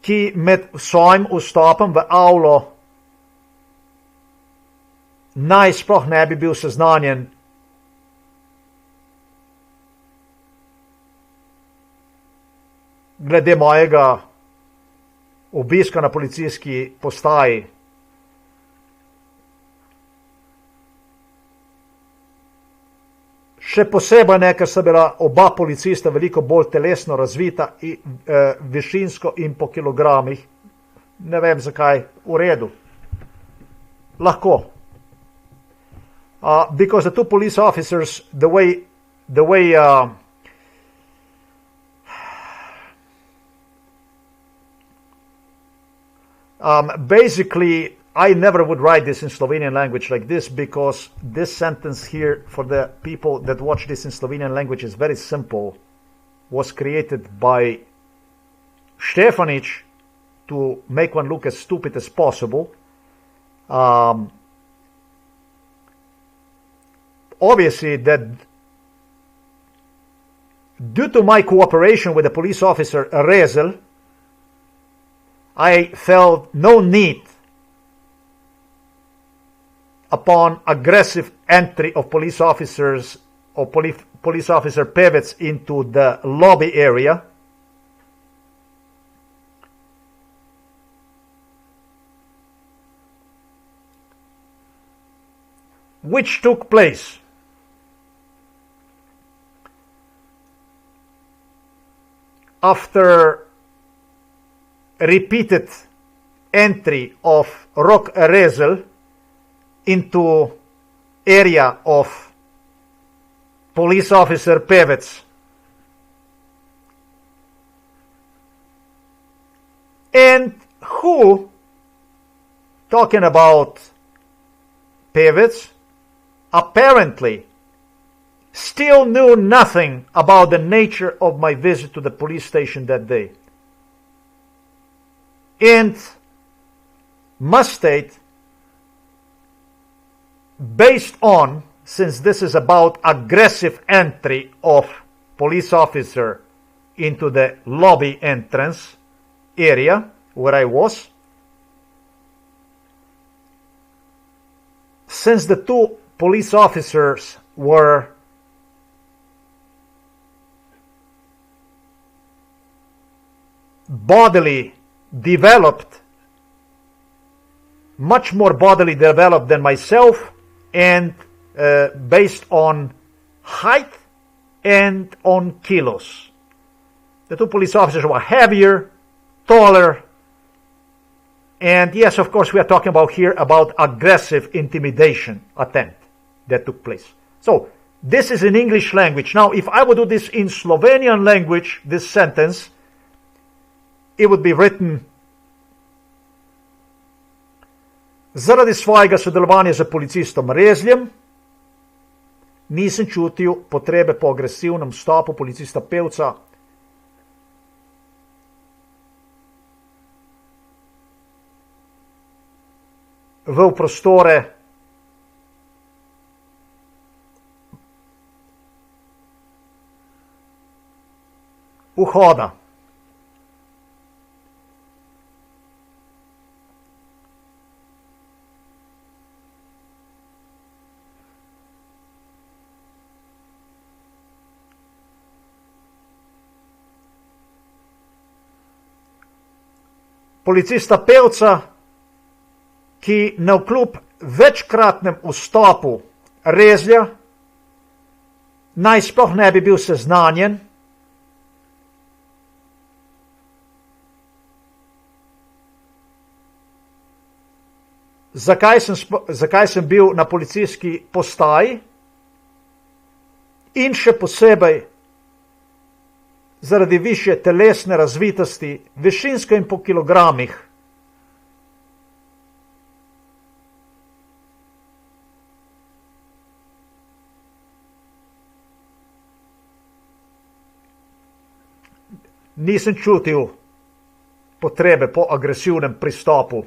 ki med svojim vstopom v avlo naj sploh ne bi bil seznanjen glede mojega obiska na policijski postaji. Še posebej ne, ker sta bila oba policista veliko bolj telesno razvita, višinsko in po kilogramih. Ne vem zakaj, v redu. Lahko. Because the two police officers, the way Basically, I never would write this in Slovenian language like this, because this sentence here, for the people that watch this in Slovenian language, is very simple. Was created by Stefanić to make one look as stupid as possible. Obviously, that due to my cooperation with the police officer Rezel, I felt no need upon aggressive entry of police officers or police officer Pevec into the lobby area. Which took place after repeated entry of Rok Rezel into area of police officer Pevec. And who, talking about Pevec, apparently still knew nothing about the nature of my visit to the police station that day. And must state, based on, since this is about aggressive entry of police officer into the lobby entrance area where I was, since the two police officers were bodily developed, much more bodily developed than myself, and based on height and on kilos. The two police officers were heavier, taller, and yes, of course, we are talking about here about aggressive intimidation attempt that took place. So, this is in English language. Now, if I would do this in Slovenian language, this sentence, it would be written: zaradi svojega sodelovanja z policistom Rezljem nisem čutil potrebe po agresivnem vstopu policista Pevca v prostore vhoda. Policista Pevca, ki navkljub večkratnem vstopu Rezlja naj sploh ne bi bil seznanjen, zakaj sem bil na policijski postaji, in še posebej zaradi višje telesne razvitosti, višinsko in po kilogramih. Nisem čutil potrebe po agresivnem pristopu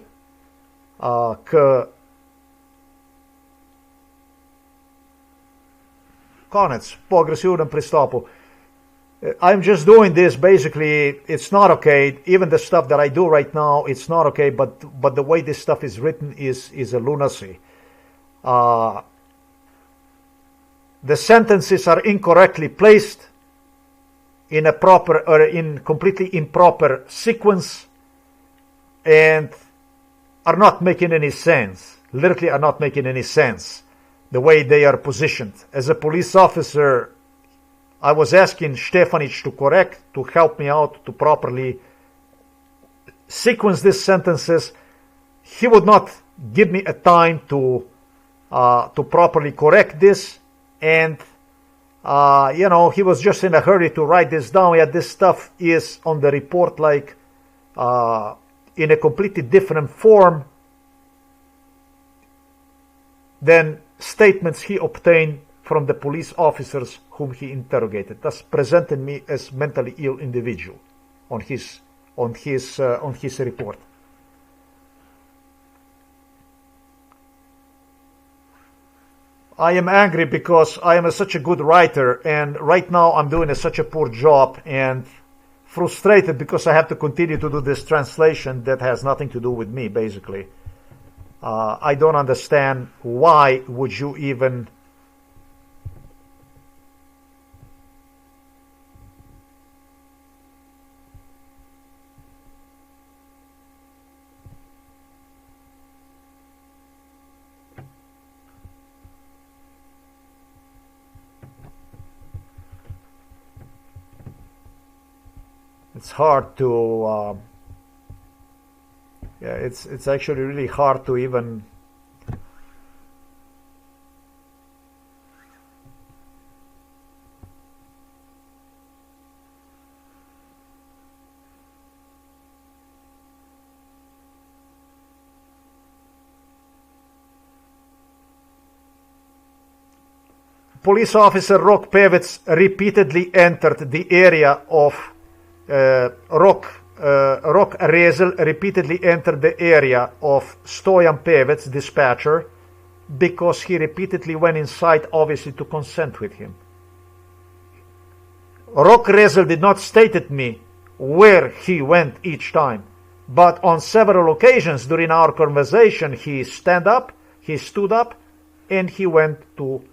po agresivnem pristopu. I'm just doing this, basically, it's not okay. Even the stuff that I do right now, it's not okay, but the way this stuff is written is a lunacy. The sentences are incorrectly placed in a proper or in completely improper sequence and are not making any sense. Literally are not making any sense the way they are positioned. As a police officer, I was asking Stefanić to help me out to properly sequence these sentences. He would not give me a time to properly correct this, and he was just in a hurry to write this down. Yeah, this stuff is on the report like in a completely different form than statements he obtained from the police officers whom he interrogated, thus presenting me as mentally ill individual on his report. I am angry because I am such a good writer, and right now I'm doing such a poor job, and frustrated because I have to continue to do this translation that has nothing to do with me, basically. I don't understand why would you even it's hard to yeah, it's actually really hard to even police officer Rok Pevec repeatedly entered the area of Rok Rezel repeatedly entered the area of Stojan Pevec, dispatcher, because he repeatedly went inside, obviously to consent with him. Rok Rezel did not state to me where he went each time, but on several occasions during our conversation he stood up, and he went to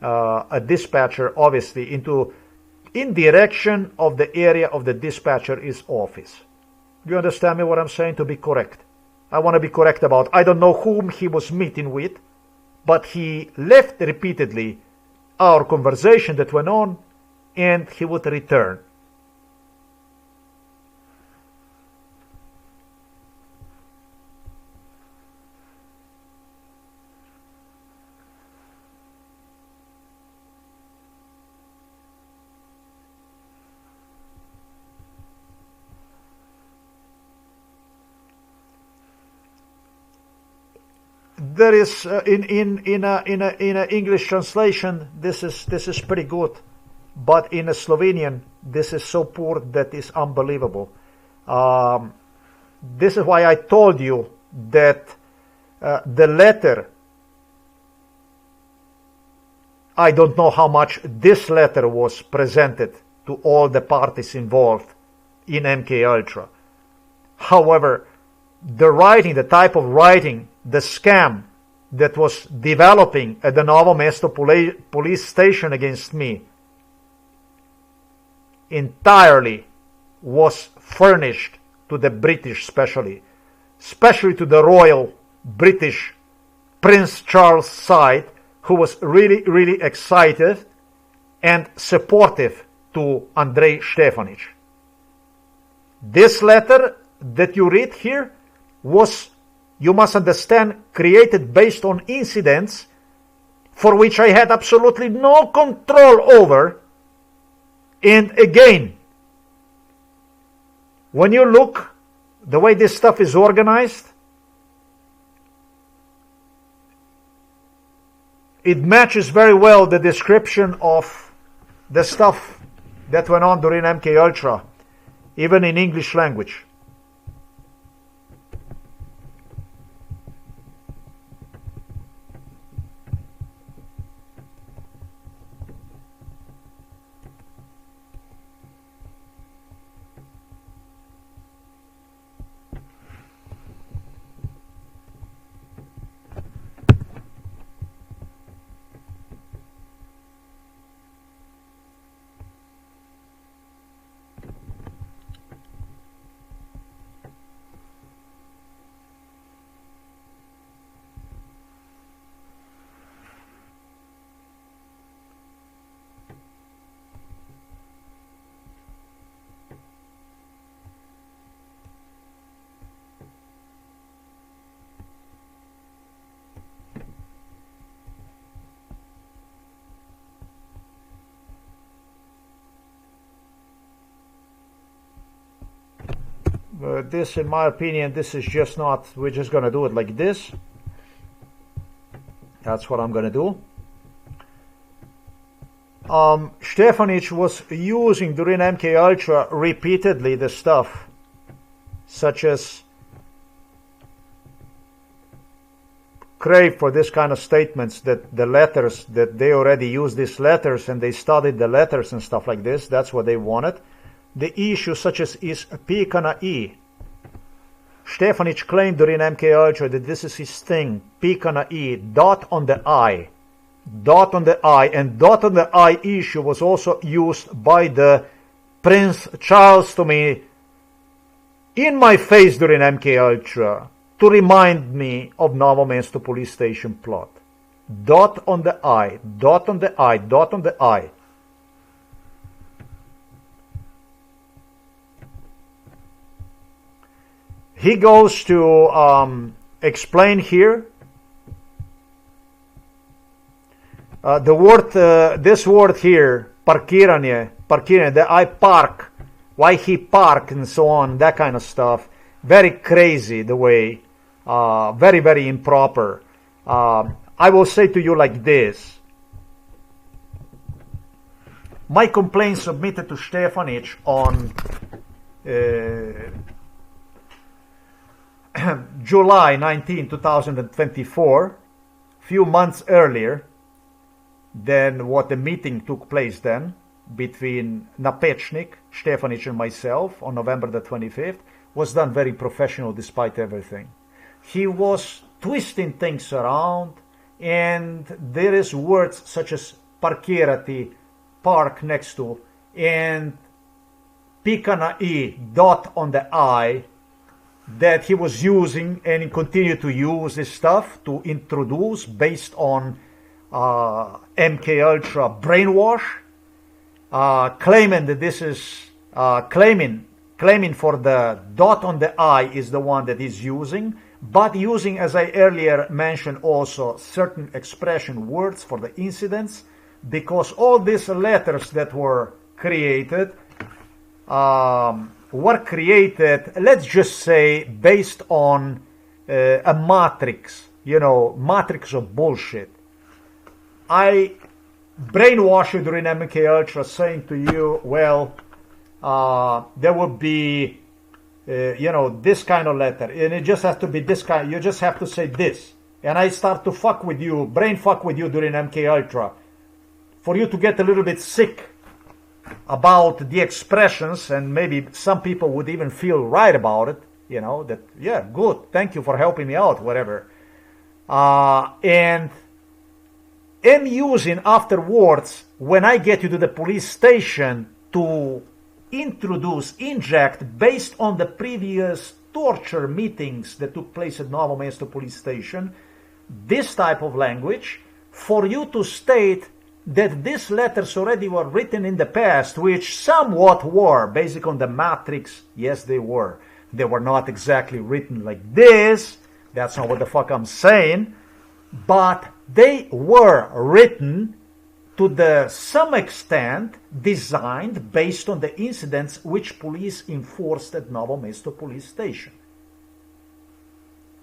a dispatcher, obviously in direction of the area of the dispatcher's office. Do you understand me what I'm saying? To be correct. I want to be correct about, I don't know whom he was meeting with, but he left repeatedly our conversation that went on, and he would return. There is in a English translation this is pretty good, but in a Slovenian this is so poor that is unbelievable. This is why I told you that the letter, I don't know how much this letter was presented to all the parties involved in MK Ultra. However, the writing, the type of writing, the scam that was developing at the Novo Mesto police station against me entirely was furnished to the British, especially to the Royal British Prince Charles side, who was really, really excited and supportive to Andrej Stefanić. This letter that you read here was, you must understand, created based on incidents for which I had absolutely no control over. And again, when you look the way this stuff is organized, it matches very well the description of the stuff that went on during MK Ultra, even in English language. this, in my opinion, this is just not, we're just going to do it like this. That's what I'm going to do. Stefanić was using during MK Ultra repeatedly the stuff such as crave for this kind of statements, that the letters, that they already used these letters and they studied the letters and stuff like this. That's what they wanted. The issue such as is pika na I. Stefanić claimed during MK Ultra that this is his thing, pika na I, dot on the I. Dot on the I, and dot on the I issue was also used by the Prince Charles to me in my face during MK Ultra to remind me of Novo Mesto police station plot. Dot on the I, dot on the I, dot on the I. He goes to explain here the word, this word here, parkiranje, the I park, why he park and so on, that kind of stuff. Very crazy the way, very, very improper. I will say to you like this. My complaint submitted to Stefanić on July 19, 2024, few months earlier than what the meeting took place then between NAPEČNIK, Stefanić and myself on November the 25th, was done very professional despite everything. He was twisting things around, and there is words such as parkirati, park next to, and pika na I, dot on the I, that he was using and he continued to use this stuff to introduce based on MK Ultra brainwash, claiming that this is claiming for the dot on the I is the one that he's using, but using, as I earlier mentioned, also certain expression words for the incidents, because all these letters that were created, let's just say, based on a matrix, matrix of bullshit. I brainwashed you during MK Ultra saying to you, well, there will be, this kind of letter, and it just has to be this kind, you just have to say this. And I start to fuck with you, brain fuck with you during MK Ultra, for you to get a little bit sick about the expressions, and maybe some people would even feel right about it, that, yeah, good, thank you for helping me out, whatever. And am using afterwards, when I get you to the police station, to inject, based on the previous torture meetings that took place at Novo Mesto police station, this type of language, for you to state that these letters already were written in the past, which somewhat were, based on the matrix. Yes, they were. They were not exactly written like this. That's not what the fuck I'm saying. But they were written to some extent designed based on the incidents which police enforced at Novo Mesto police station.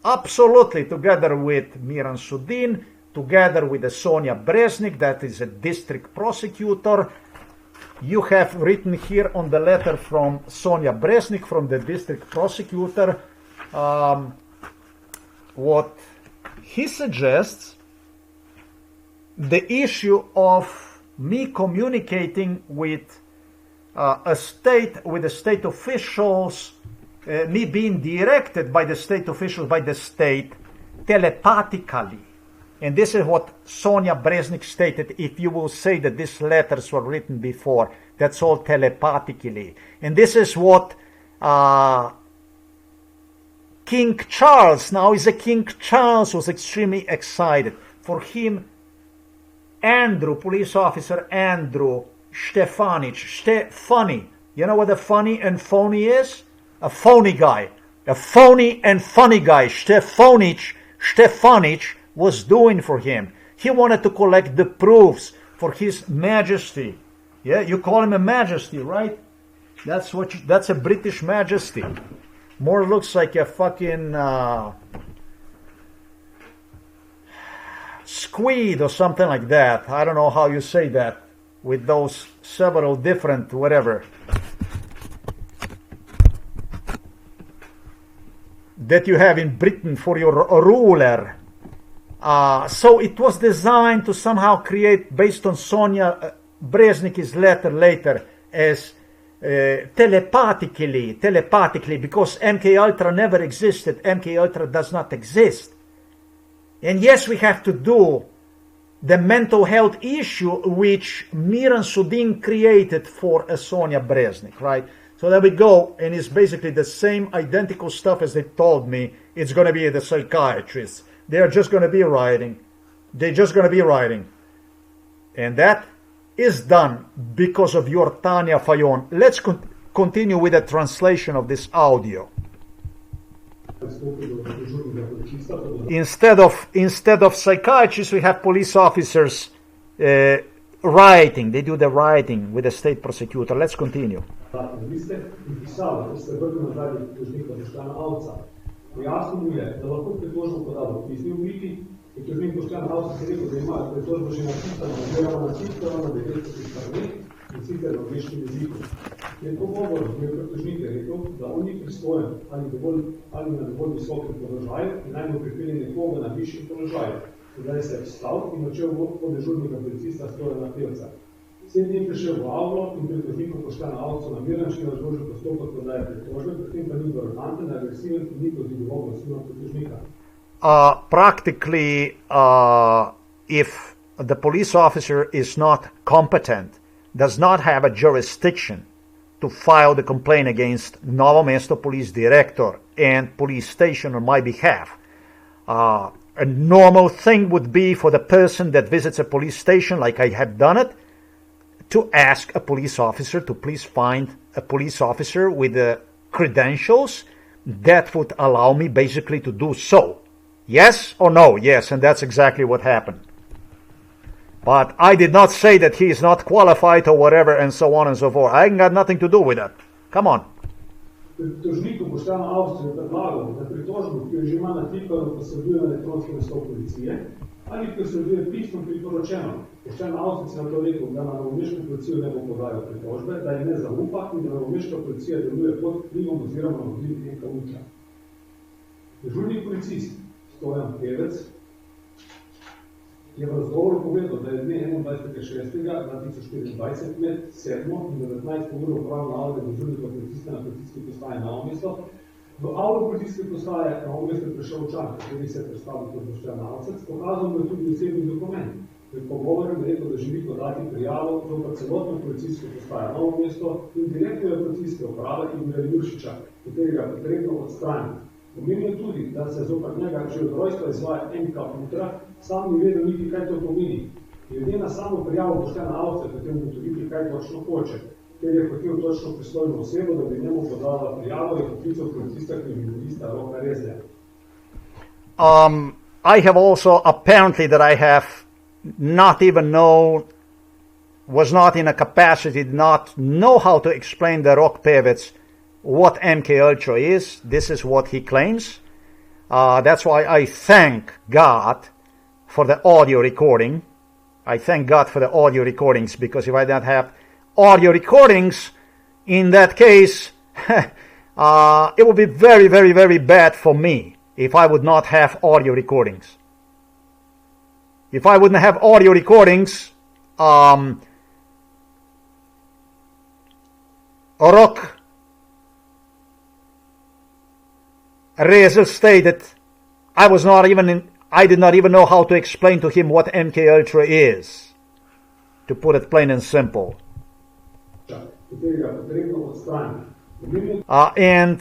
Absolutely, together with Miran SODIN, together with the SONJA BREZNIK, that is a district prosecutor. You have written here on the letter from SONJA BREZNIK, from the district prosecutor, what he suggests, the issue of me communicating with the state officials, me being directed by the state officials, by the state, telepathically. And this is what SONJA BREZNIK stated: if you will say that these letters were written before, that's all telepathically. And this is what King Charles, now is a King Charles, was extremely excited. For him, Andrew, police officer Andrew Stefanić, Stefani. You know what a funny and phony is? A phony guy. A phony and funny guy. Stefanić was doing for him. He wanted to collect the proofs for his majesty. Yeah, you call him a majesty, right? That's a British majesty. More looks like a fucking squid or something like that. I don't know how you say that with those several different whatever that you have in Britain for your ruler. So it was designed to somehow create, based on Sonja Breznik's letter later, as telepathically, because MK Ultra never existed. MK Ultra does not exist. And yes, we have to do the mental health issue which Miran Sudin created for Sonja Breznik, right? So there we go, and it's basically the same identical stuff as they told me. It's going to be the psychiatrists. They're just going to be writing. They're just going to be writing. And that is done because of your Tanja FAJON. Let's continue with the translation of this audio. Instead of psychiatrists, we have police officers writing. They do the writing with the state prosecutor. Let's continue. Jasno mu je, da lahko pritožbo poda v pisni obliki, in tožnik Boštjan Avca se rekel, da ima pritožbo že napisano oziroma napisano na 900 straneh in sicer v angleškem jeziku. In pogovor je pritožnik rekel, da on ni pristojen ali na dovolj visokem položaju in naj mu pripelje nekoga na višjem položaju. Zdaj se je vstal in odšel od dežurnega policista Stefaniča Napecnika. 7 dni prišel v avlo in pritožniku Boštjana Avca na Mirančki razložil postopek podaje pritožbe, pri tem pa ni bil aroganten, agresiven in ni pozival glasno pritožnika. Practically, if the police officer is not competent, does not have a jurisdiction to file the complaint against Novo Mesto police director and police station on my behalf, a normal thing would be for the person that visits a police station, like I have done it, to ask a police officer to please find a police officer with the credentials that would allow me basically to do so. Yes or no? Yes, and that's exactly what happened. But I did not say that he is not qualified or whatever and so on and so forth. I ain't got nothing to do with that. Come on. Tožniku Boštjana Avca je predlagal, da pritožbo, ki jo že ima natipano, posreduje na elektronski naslov policije, ali posreduje pisno priporočeno. Boštjan Avca je na to rekel, da na novomeško policijo ne bo podajal pritožbe, da je ne zaupa in da novomeška policija deluje pod vplivom oziroma vodilom KUČAN. Dežurni policist Stojan Pevec je v razgovoru povedal, da je dne 21.6.2024 med 7. in 19. uro upravil naloge dežurnega policista na policijski postaji Novo Mesto. V avlo policijske postaje Novo Mesto je prišel član, kateri se je predstavil kot Boštjan Avca, pokazal mu je tudi osebni dokument. Pred pogovorem je rekel, da želi podati prijavo zoper celotno policijsko postajo Novo Mesto in direktorja policijske uprave Igorja Juršiča, katerega je potrebno odstraniti. Omenil tudi, da se zoper njega že od rojstva izvaja MK Ultra, sam ni vedel niti, kaj to pomeni. Glede na samo prijavo Boštjana Avca, potem ugotoviti, kaj točno hoče. Ker je hotel točno pristojno osebo, da bi njemu podala prijavo, je poklical policista kriminalista Roka Rezlja. I have also apparently that I have not even known, was not in a capacity, did not know how to explain the Rok Pevec what MK Ultra is. This is what he claims. That's why I thank God for the audio recording. I thank God for the audio recordings, because if I don't have audio recordings, in that case, it would be very, very, very bad for me if I would not have audio recordings. If I wouldn't have audio recordings, Rok Rezel stated I did not even know how to explain to him what MK Ultra is, to put it plain and simple. And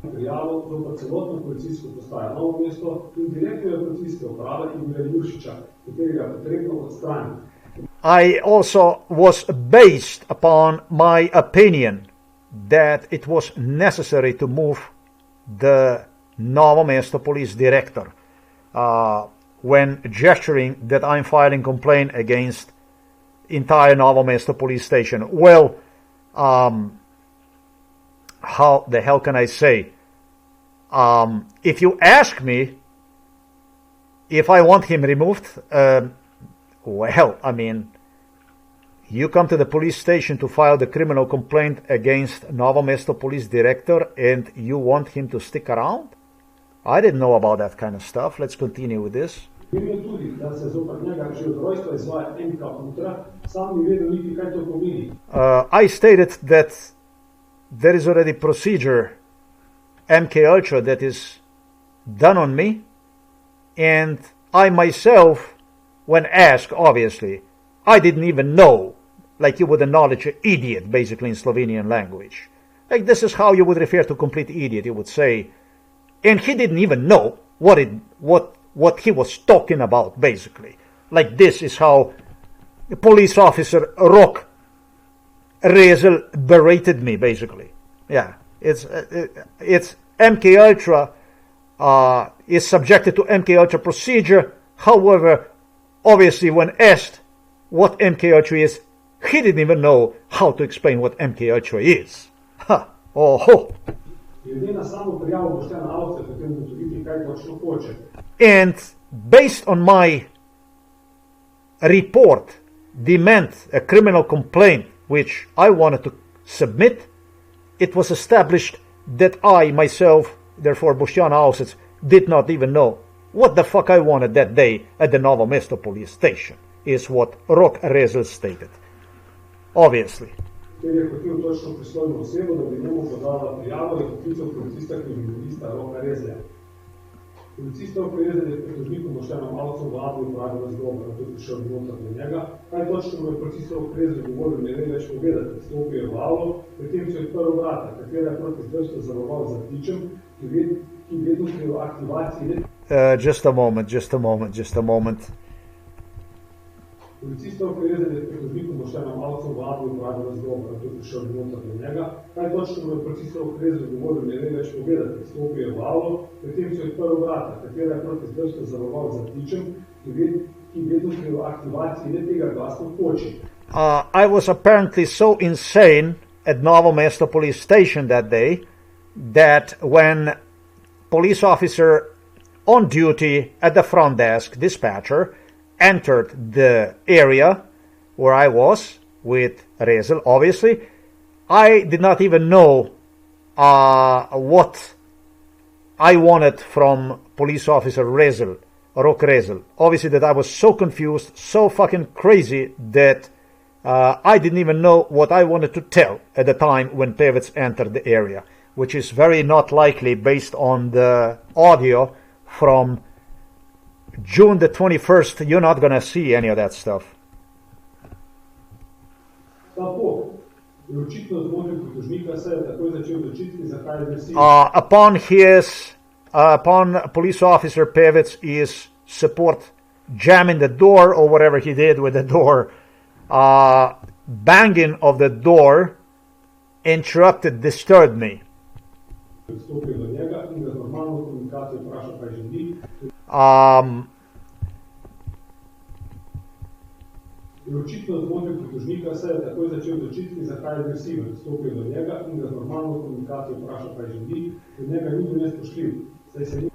prijavo zoper celotno policijsko postajo Novo Mesto in direktorja policijske uprave Igorja Juršiča, katerega je potrebno odstraniti. I also was based upon my opinion that it was necessary to move the Novo Mesto police director when gesturing that I'm filing complaint against entire Novo Mesto police station. Well, how the hell can I say? If you ask me if I want him removed, well, I mean, you come to the police station to file the criminal complaint against Novo Mesto police director and you want him to stick around? I didn't know about that kind of stuff. Let's continue with this. I stated that there is already procedure MK Ultra that is done on me, and I myself, when asked, obviously, I didn't even know, like you would acknowledge an idiot, basically in Slovenian language. Like this is how you would refer to complete idiot, you would say, and he didn't even know what he was talking about, basically. Like this is how the police officer Rok Rezel berated me, basically. Yeah, it's MK Ultra is subjected to MK Ultra procedure. However, obviously, when asked what MK Ultra is, he didn't even know how to explain what MK Ultra is. Ha! Oh ho! And based on my report, demand a criminal complaint which I wanted to submit, it was established that I myself, therefore Boštjan Avsec, did not even know what the fuck I wanted that day at the Novo Mesto police station, is what Rok Rezel stated. Obviously. Policista oprezen je pritožnikom Boštjanom Avcem vladu upravi razgovor, na to prišel noter do njega. Kaj točno mu je policista oprezen govoril, ne več povedati, stopil je v avlo, pri tem so odprl vrata, katera je proti zdržno zavaroval za ptičem, ki vedno pri aktivaciji... Just a moment. Policista oprezen je pritožnikom Boštjanom Avcem vladu upravi razgovor, na to prišel noter do njega. Kaj točno mu je policista oprezen govoril, ne več povedati, stopil je v avlo, pri tem so odprl vrata, katera je proti zdržno zavaroval za ptičem, ki vedno pri aktivaciji ne tega glasno poči. I was apparently so insane at Novo Mesto police station that day that when police officer on duty at the front desk, dispatcher, entered the area where I was with Rezel, obviously, I did not even know what I wanted from police officer Rezel, Rok Rezel. Obviously that I was so confused, so fucking crazy that I didn't even know what I wanted to tell at the time when Pevec entered the area, which is very not likely based on the audio from June the 21st. You're not gonna see any of that stuff. Upon police officer Pevec's support jamming the door or whatever he did with the door, banging of the door disturbed me.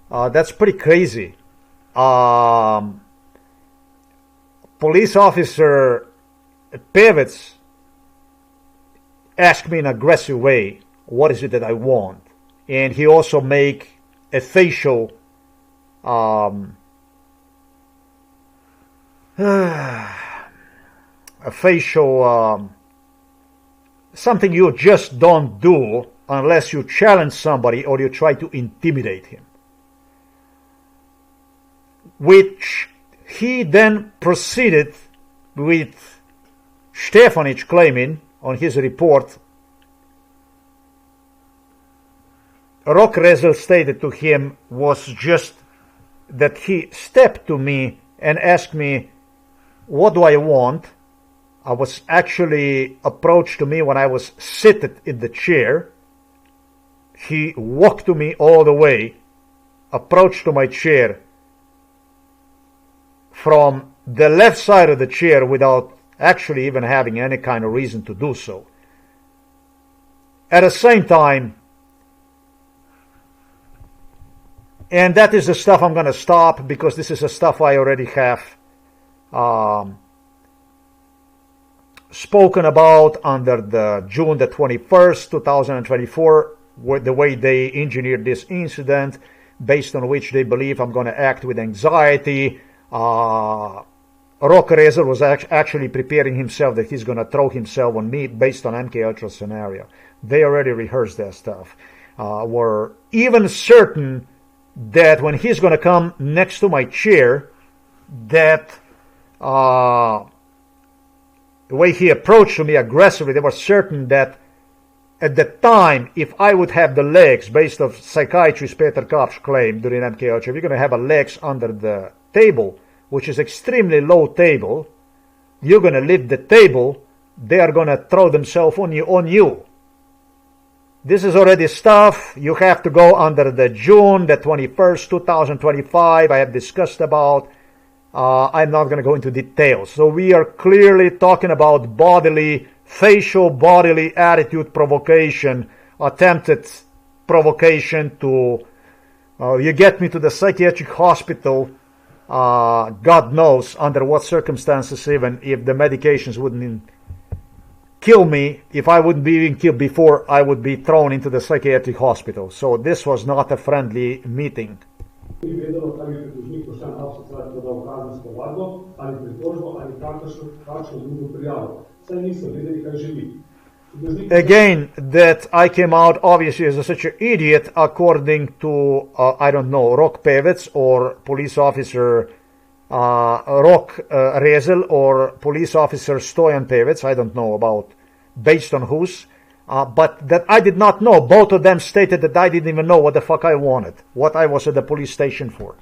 That's pretty crazy. Police officer Pevec asked me in an aggressive way, what is it that I want? And he also make a facial something you just don't do unless you challenge somebody or you try to intimidate him, which he then proceeded with Stefanić claiming on his report. Rok Rezel stated to him was just that he stepped to me and asked me, what do I want? I was actually approached to me when I was seated in the chair. He walked to me all the way, approached to my chair from the left side of the chair without actually even having any kind of reason to do so. at the same time, and that is the stuff I'm going to stop, because this is the stuff I already have spoken about under the June the 21st, 2024, the way they engineered this incident, based on which they believe I'm going to act with anxiety. Rock Rezel was actually preparing himself that he's going to throw himself on me based on MK Ultra scenario. They already rehearsed that stuff. Were even certain that when he's going to come next to my chair, that the way he approached me aggressively, they were certain that at the time, if I would have the legs, based on psychiatrist Peter Kap's claim during MK Ultra, if you're going to have a legs under the table, which is extremely low table, you're going to lift the table, they are going to throw themselves on you. This is already stuff you have to go under the June the 21st, 2025. I have discussed about. I'm not going to go into details. So we are clearly talking about facial bodily attitude provocation, attempted provocation to, you get me to the psychiatric hospital, God knows under what circumstances, even if the medications wouldn't kill me, if I wouldn't be even killed before, I would be thrown into the psychiatric hospital. So this was not a friendly meeting. Again, that I came out obviously as such an idiot, according to, I don't know, Rok Pevec or police officer Rok Rezel or police officer Stojan Pevec, I don't know about, based on whose, but that I did not know. Both of them stated that I didn't even know what the fuck I wanted, what I was at the police station for.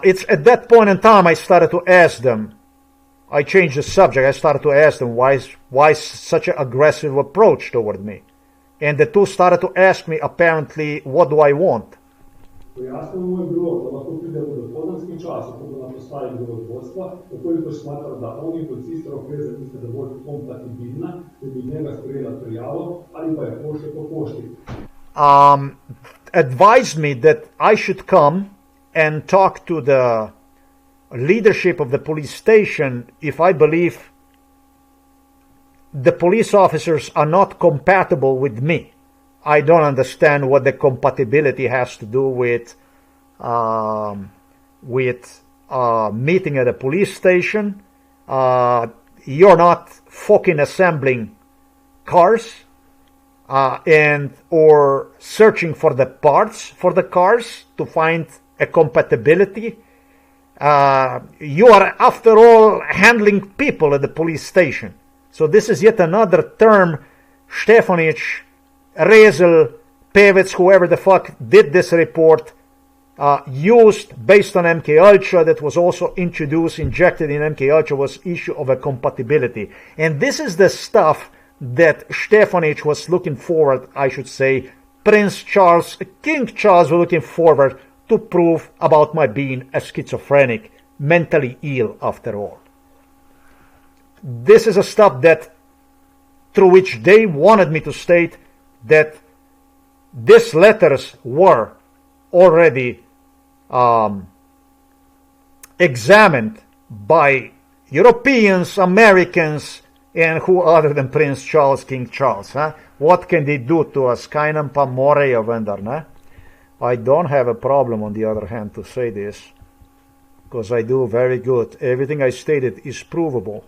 It's at that point in time I started to ask them, I changed the subject, I started to ask them why such an aggressive approach toward me. And the two started to ask me, apparently, what do I want? Advised me that I should come and talk to the leadership of the police station if I believe the police officers are not compatible with me. I don't understand what the compatibility has to do with meeting at a police station. You're not fucking assembling cars or searching for the parts for the cars to find a compatibility. You are, after all, handling people at the police station. So this is yet another term Stefanić, Rezel, Pevec, whoever the fuck did this report, used based on MK Ultra, that was also injected in MK Ultra, was issue of a compatibility. And this is the stuff that Stefanić was looking forward, I should say, Prince Charles, King Charles was looking forward to prove about my being a schizophrenic, mentally ill after all. This is a stuff that, through which they wanted me to state that these letters were already examined by Europeans, Americans, and who other than Prince Charles, King Charles. Huh? What can they do to us? Kainam pa morejo vendar, ne? I don't have a problem, on the other hand, to say this, because I do very good. Everything I stated is provable.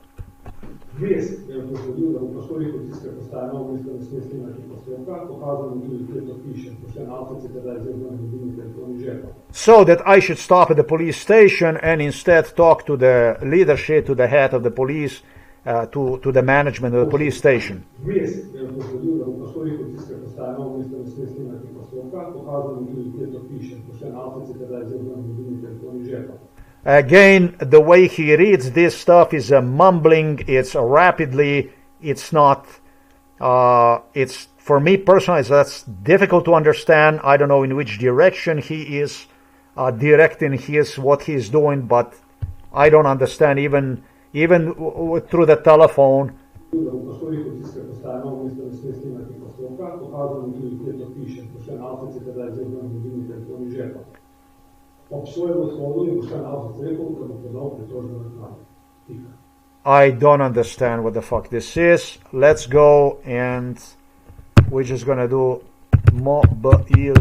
So that I should stop at the police station and instead talk to the leadership, to the head of the police, to the management of the police station. Again, the way he reads this stuff is mumbling, it's rapidly, it's not, it's, for me personally, that's difficult to understand. I don't know in which direction he is directing what he is doing, but I don't understand even through the telephone. I don't understand what the fuck this is. Let's go, and we're just gonna do mobilni.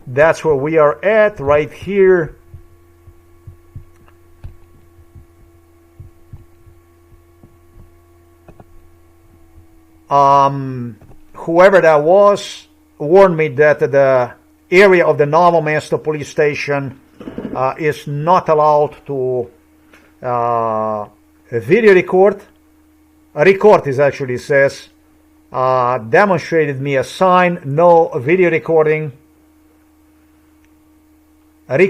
That's where we are at right here. Whoever that was warned me that the area of the Novo Mesto police station is not allowed to video record. Record is actually says, demonstrated me a sign, no video recording. I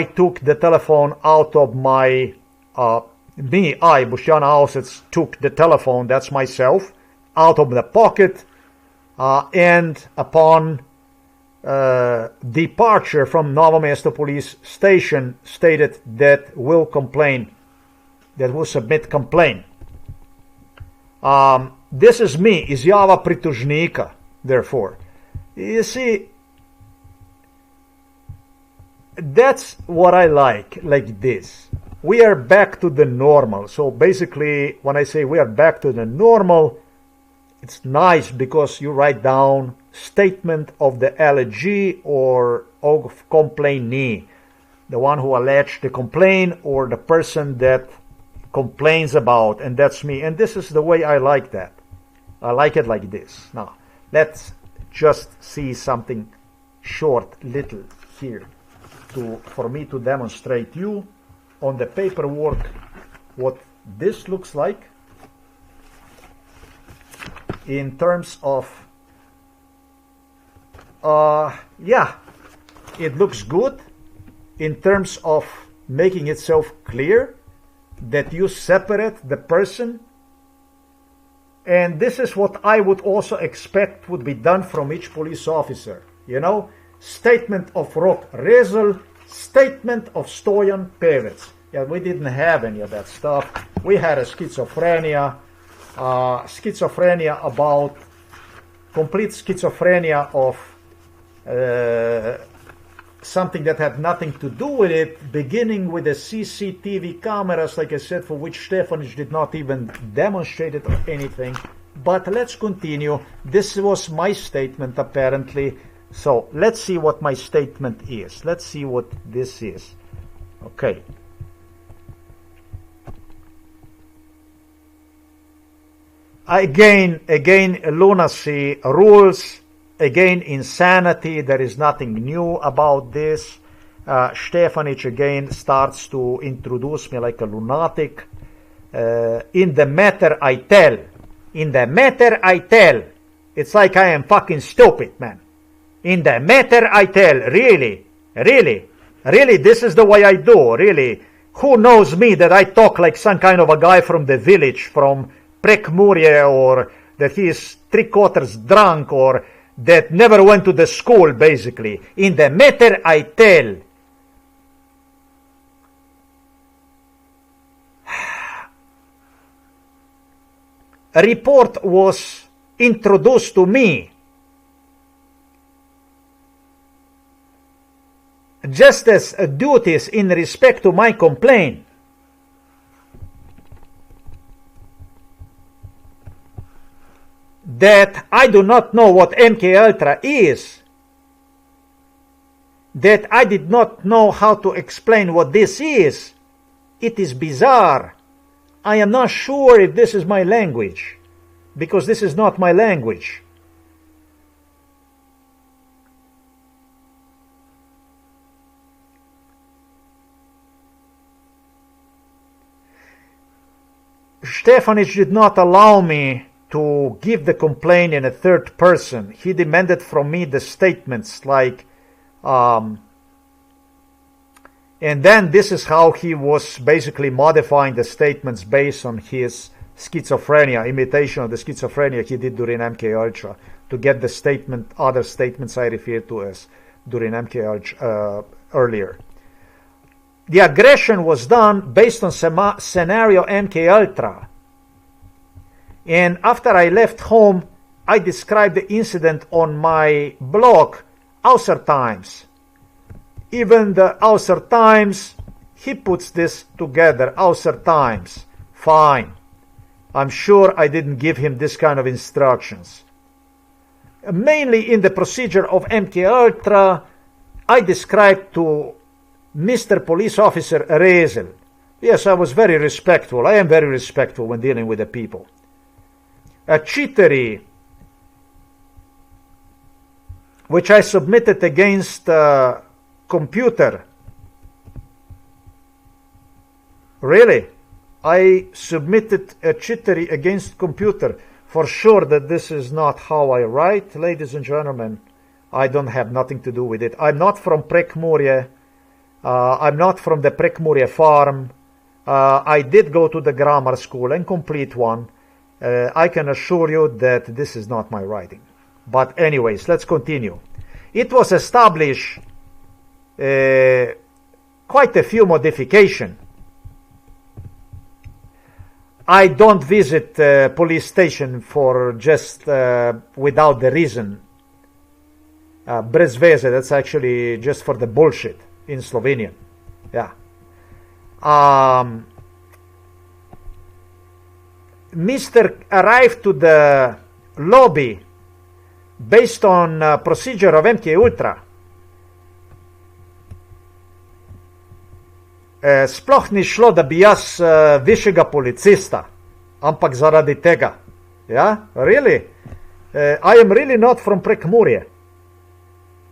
took the telephone out of my, Boštjana Ausec took the telephone, that's myself, out of the pocket, and upon departure from Novo Mesto police station stated that will submit complaint. This is me, izjava pritužnika, therefore. You see, that's what I like this. We are back to the normal. So basically, when I say we are back to the normal, it's nice because you write down statement of the LG or of complainee, the one who alleged the complaint or the person that complains about, and that's me. And this is the way I like that. I like it like this. Now, let's just see something short, little here for me to demonstrate you on the paperwork what this looks like in terms of yeah, it looks good in terms of making itself clear that you separate the person, and this is what I would also expect would be done from each police officer. You know, statement of Rok Rezel, statement of Stojan Pevec. Yeah, we didn't have any of that stuff. We had a schizophrenia about complete schizophrenia of something that had nothing to do with it, beginning with the CCTV cameras, like I said, for which Stefanić did not even demonstrate it or anything. But let's continue. This was my statement, apparently. So let's see what my statement is. Let's see what this is. Okay. Again, lunacy, rules. Again, insanity. There is nothing new about this. Stefanić again starts to introduce me like a lunatic. In the matter I tell. In the matter I tell. It's like I am fucking stupid, man. In the matter I tell. Really? Really? Really? This is the way I do? Really? Who knows me that I talk like some kind of a guy from the village, from Prekmurje, or that he is 3/4 drunk, or that never went to the school, basically. In the matter I tell. A report was introduced to me just as duties in respect to my complaint. That I do not know what MK Ultra is, that I did not know how to explain what this is. It is bizarre. I am not sure if this is my language, because this is not my language. Stefanić did not allow me to give the complaint in a third person. He demanded from me the statements like, and then this is how he was basically modifying the statements based on his schizophrenia, imitation of the schizophrenia he did during MK Ultra, to get the statement, other statements I refer to as during MKL earlier. The aggression was done based on scenario MK Ultra. And after I left home, I described the incident on my blog, Außer Times. Even the Außer Times, he puts this together, Außer Times. Fine. I'm sure I didn't give him this kind of instructions. Mainly in the procedure of MK Ultra, I described to Mr. Police Officer Rezel. Yes, I was very respectful. I am very respectful when dealing with the people. A cheatery which I submitted against computer. Really? I submitted a cheatery against computer. For sure that this is not how I write, ladies and gentlemen. I don't have nothing to do with it. I'm not from Prekmurje. I'm not from the Prekmurje farm. I did go to the grammar school and complete one. I can assure you that this is not my writing. But anyways, let's continue. It was established quite a few modifications. I don't visit police station for just without the reason. Brez veze, that's actually just for the bullshit in Slovenian. Yeah. Mr. arrived to the lobby based on procedure of MK Ultra. Sploh ni šlo, da bi jaz višjega policista, ampak zaradi tega. Yeah? Really? I am really not from Prekmurje.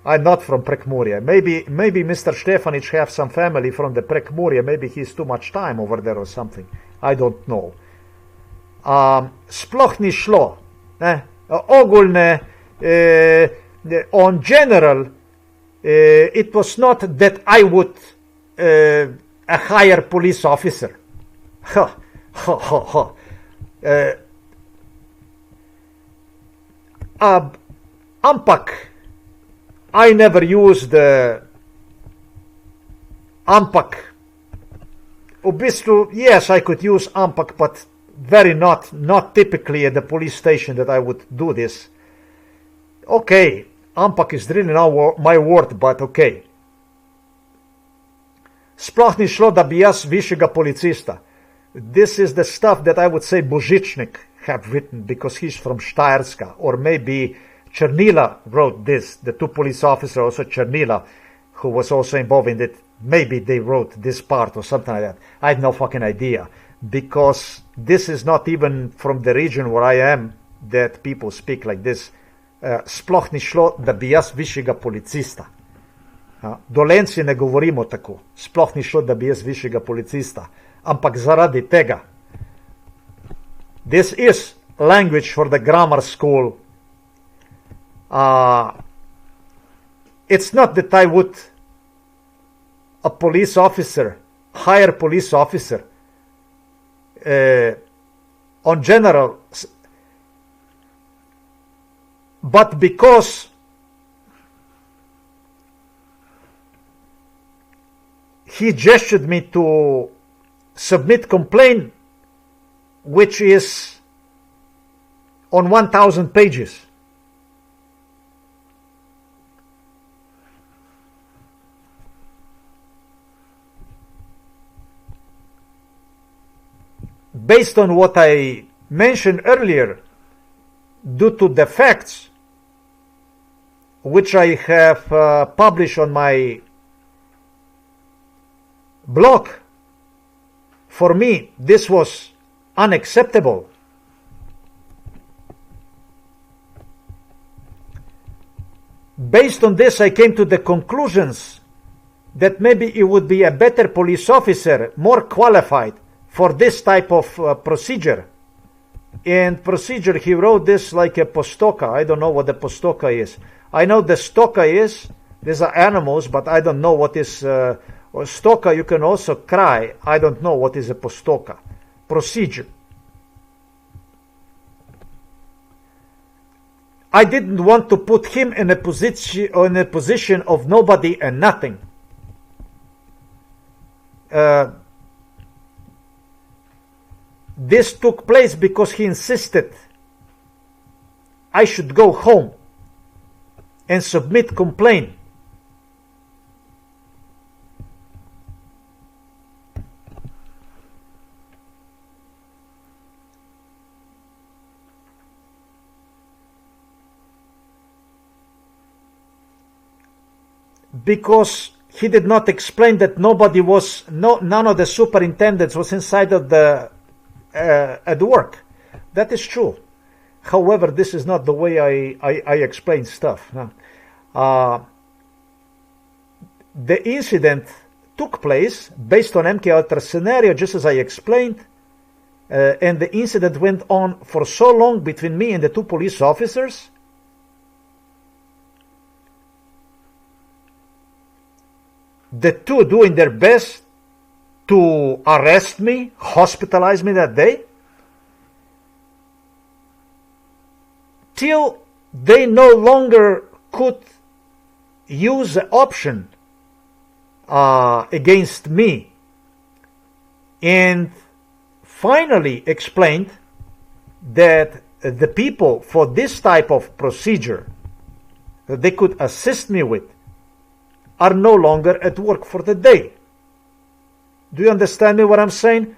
I'm not from Prekmurje. Maybe Mr. Stefanić have some family from the Prekmurje. Maybe he's too much time over there or something. I don't know. Sploh ni šlo. Ogulne, on general, it was not that I would a higher police officer. Ampak, I never used ampak. V bistvu, yes, I could use ampak, but very not typically at the police station that I would do this. Okay, ampak is really not my word, but okay. Sploh ni šlo, da bi jaz višjega policista. This is the stuff that I would say Božičnik have written because he's from Štajerska, or maybe Černila wrote this, the two police officers, also Černila, who was also involved in it. Maybe they wrote this part or something like that. I have no fucking idea, because this is not even from the region where I am that people speak like this. Sploh ni šlo, da bi jaz višjega policista. Dolenci ne govorimo tako. Sploh ni šlo, da bi jaz višjega policista. Ampak zaradi tega. This is language for the grammar school. It's not that I would a police officer, hire police officer, on general, but because he gestured me to submit complaint, which is on 1,000 pages. Based on what I mentioned earlier, due to the facts which I have published on my blog, for me, this was unacceptable. Based on this, I came to the conclusions that maybe it would be a better police officer, more qualified for this type of procedure. And procedure, he wrote this like a postoka. I don't know what the postoka is. I know the stoka is, these are animals, but I don't know what is stoka. You can also cry. I don't know what is a postoka. Procedure. I didn't want to put him in a position of nobody and nothing. This took place because he insisted I should go home and submit complaint. Because he did not explain that nobody was, none of the superintendents was inside of the at work. That is true. However, this is not the way I explain stuff. The incident took place based on MK Ultra scenario, just as I explained, and the incident went on for so long between me and the two police officers. The two doing their best to arrest me, hospitalize me that day, till they no longer could use the option against me, and finally explained that the people for this type of procedure that they could assist me with are no longer at work for the day. Do you understand me what I'm saying?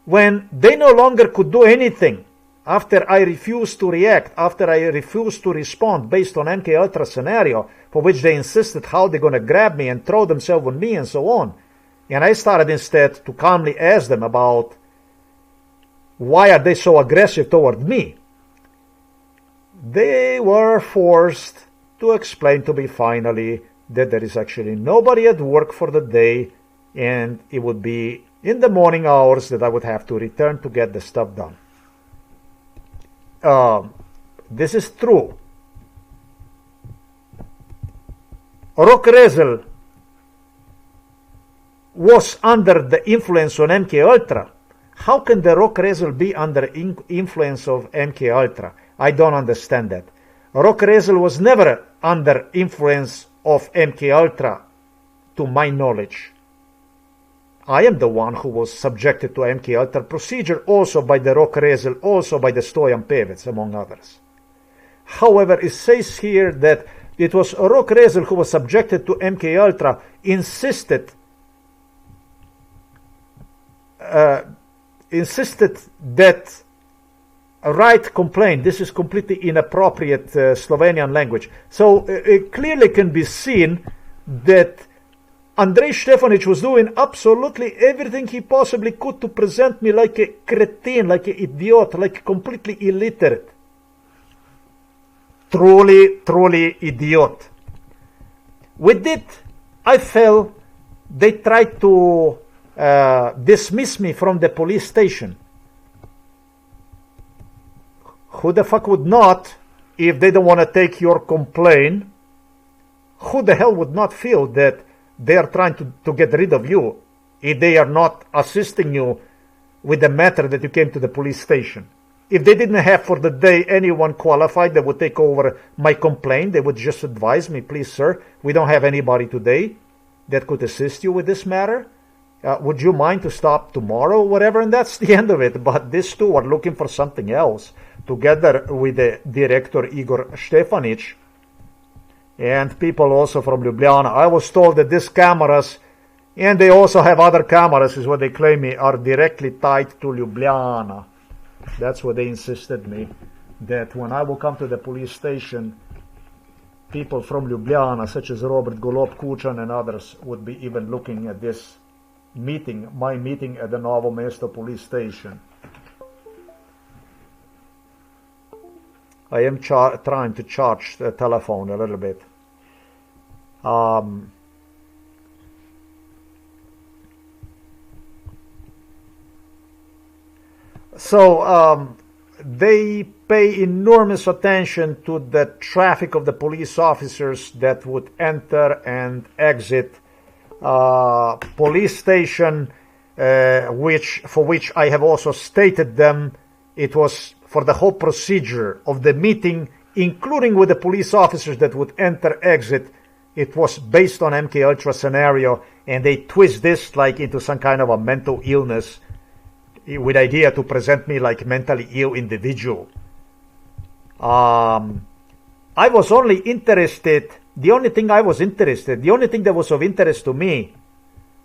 When they no longer could do anything after I refused to react, after I refused to respond based on MK Ultra scenario, for which they insisted how they're going to grab me and throw themselves on me and so on. And I started instead to calmly ask them about why are they so aggressive toward me. They were forced to explain to me finally that there is actually nobody at work for the day, and it would be in the morning hours that I would have to return to get the stuff done. This is true. Rok was under the influence on MK Ultra. How can the Rok be under influence of MK Ultra? I don't understand that. Rok was never under influence of MK Ultra, to my knowledge. I am the one who was subjected to MK Ultra procedure, also by the Rok also by the Stojan Pevec, among others. However, it says here that it was Rok who was subjected to MK Ultra, insisted that write complaint. This is completely inappropriate Slovenian language. So it clearly can be seen that Andrej Stefanić was doing absolutely everything he possibly could to present me like a cretin, like an idiot, like completely illiterate. Truly idiot. With it, I felt they tried to dismiss me from the police station. Who the fuck would not, if they don't want to take your complaint, who the hell would not feel that they are trying to get rid of you if they are not assisting you with the matter that you came to the police station? If they didn't have for the day anyone qualified that would take over my complaint, they would just advise me, please sir, we don't have anybody today that could assist you with this matter. Would you mind to stop tomorrow or whatever? And that's the end of it. But these two are looking for something else, together with the director Igor Stefanić and people also from Ljubljana. I was told that these cameras, and they also have other cameras, is what they claim me, are directly tied to Ljubljana. That's what they insisted me, that when I will come to the police station, people from Ljubljana, such as Robert Golob, KUČAN and others, would be even looking at this meeting, my meeting at the Novo Mesto police station. I am trying to charge the telephone a little bit. They pay enormous attention to the traffic of the police officers that would enter and exit police station, for which I have also stated them. It was for the whole procedure of the meeting including with the police officers that would enter, exit, it was based on MK Ultra scenario, and they twist this like into some kind of a mental illness with idea to present me like mentally ill individual. I was only interested, the only thing that was of interest to me,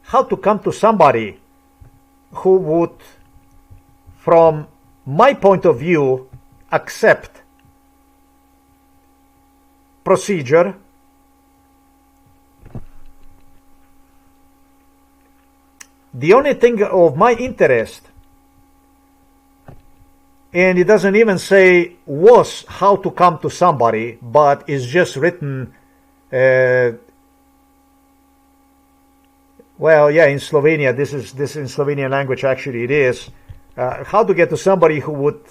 how to come to somebody who would, from my point of view, accept procedure, the only thing of my interest, and it doesn't even say was how to come to somebody, but it's just written, well, yeah, in Slovenia, this in Slovenian language actually it is, how to get to somebody who would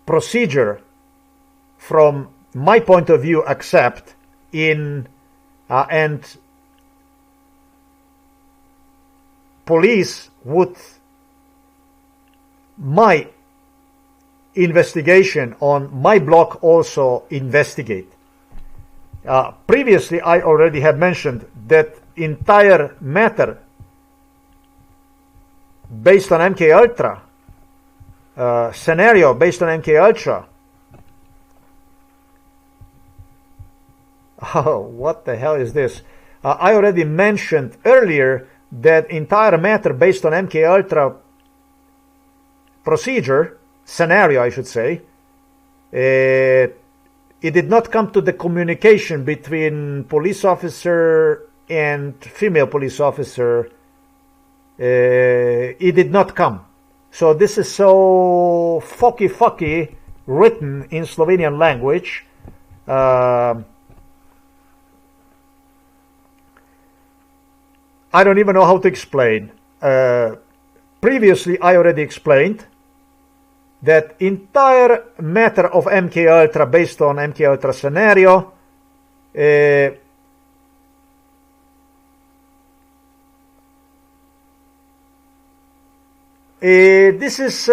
procedure from my point of view accept in, and police would my investigation on my block also investigate. Previously, I already had mentioned that entire matter based on MK Ultra, scenario based on MK Ultra. Oh, what the hell is this? I already mentioned earlier that entire matter based on MK Ultra procedure, scenario I should say, it did not come to the communication between police officer and female police officer. It did not come. So this is so fucky written in Slovenian language. I don't even know how to explain. Previously, I already explained that entire matter of MK Ultra based on MK Ultra scenario this is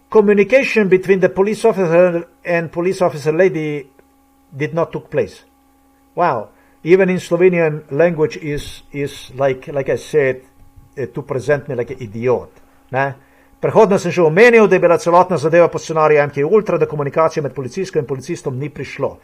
communication between the police officer and police officer lady did not took place. Wow. Even in Slovenian language is like I said, to present me like an idiot. Ne? Prehodno sem že omenil, da je bila celotna zadeva po scenariju MK Ultra, da komunikacije med policijsko in policistom ni prišlo.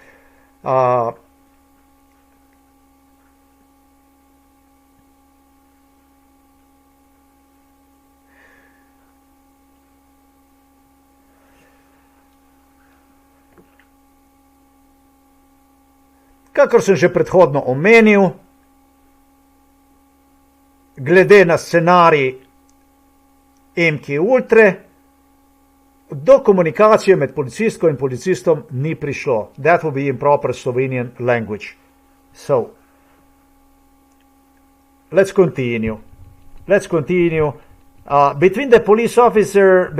Kakor sem že predhodno omenil, glede na scenarij MK Ultre, do komunikacije med policistko in policistom ni prišlo. That will be in proper Slovenian language. So, let's continue. Between the police officer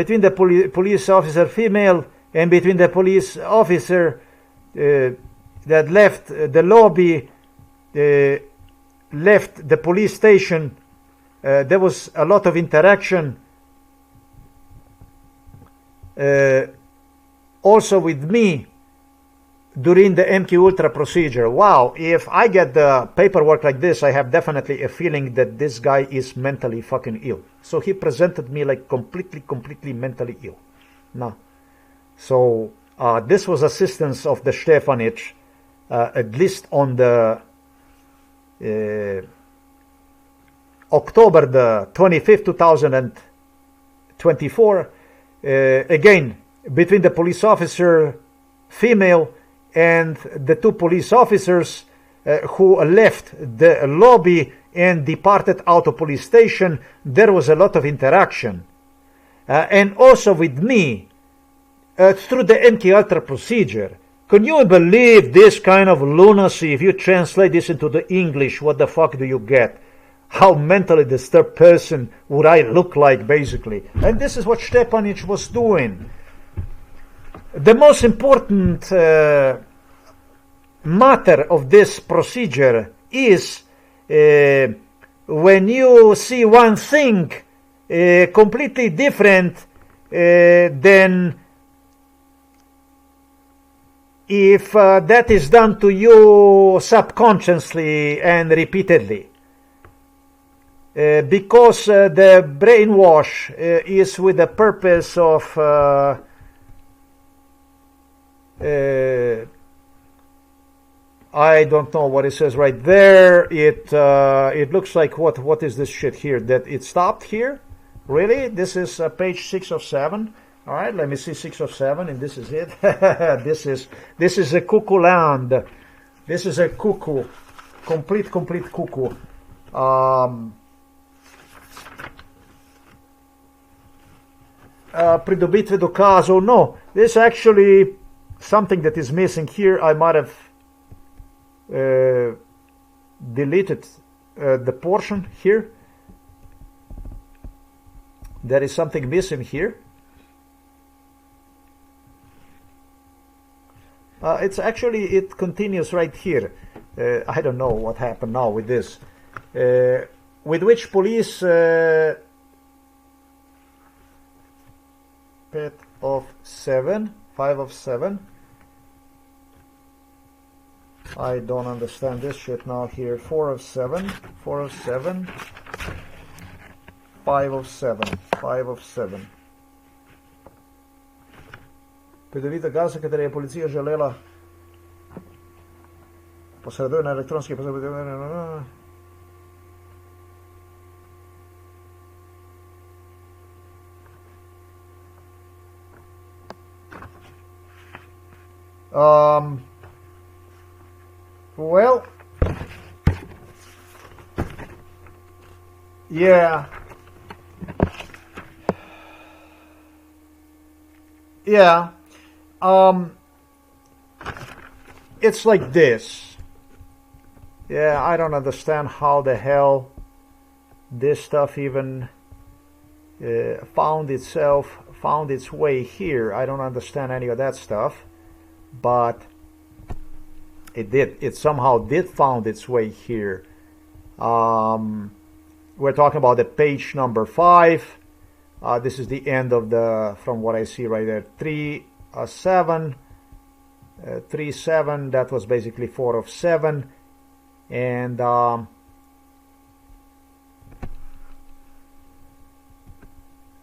female and between the police officer that left the lobby, left the police station, there was a lot of interaction. Also with me during the MK Ultra procedure. Wow, if I get the paperwork like this, I have definitely a feeling that this guy is mentally fucking ill. So he presented me like completely mentally ill. No. So this was assistance of the Stefanić, at least on the October the 25th, 2024. Again, between the police officer female and the two police officers who left the lobby and departed out of police station, there was a lot of interaction. And also with me through the MK Ultra procedure. Can you believe this kind of lunacy? If you translate this into the English, what the fuck do you get? How mentally disturbed person would I look like, basically? And this is what Stefanić was doing. The most important matter of this procedure is when you see one thing completely different than if that is done to you subconsciously and repeatedly. Because the brainwash is with the purpose of I don't know what it says right there. It looks like what is this shit here? That it stopped here? Really? This is page 6 of 7. All right, let me see 6 of 7, and this is it. this is a cuckoo land. This is a cuckoo, complete cuckoo. Pridobitve dokazov. No, this is actually something that is missing here. I might have deleted the portion here. There is something missing here. It's actually, it continues right here. I don't know what happened now with this. With which police pet of 7, 5 of 7. I don't understand this shit now here. 4 of 7, 4 of 7, 5 of 7, 5 of 7. Pridobitev gaza, katero je policija želela posreduje na elektronski posreduje. Well, yeah. Yeah. It's like this. Yeah, I don't understand how the hell this stuff even found its way here. I don't understand any of that stuff, but it did. It somehow did found its way here. We're talking about the page number 5. This is the end of the, from what I see right there, 3, 7, 3, 7. That was basically 4 of 7, and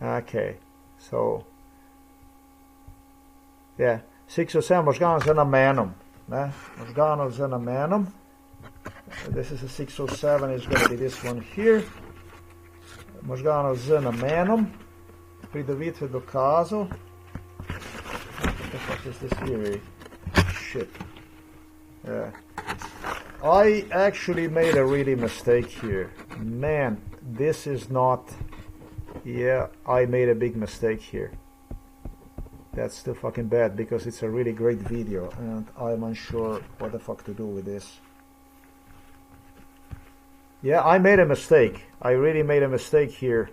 okay, so yeah, 6 of 7 možganov z namenom. Ne? Možganov z namenom. This is a 6 of 7. It's going to be this one here. Možganov z namenom. Pridobitve dokazov. What the fuck is this here? Shit. Yeah. I actually made a really mistake here. Man, this is not... Yeah, I made a big mistake here. That's still fucking bad because it's a really great video and I'm unsure what the fuck to do with this. Yeah, I made a mistake. I really made a mistake here.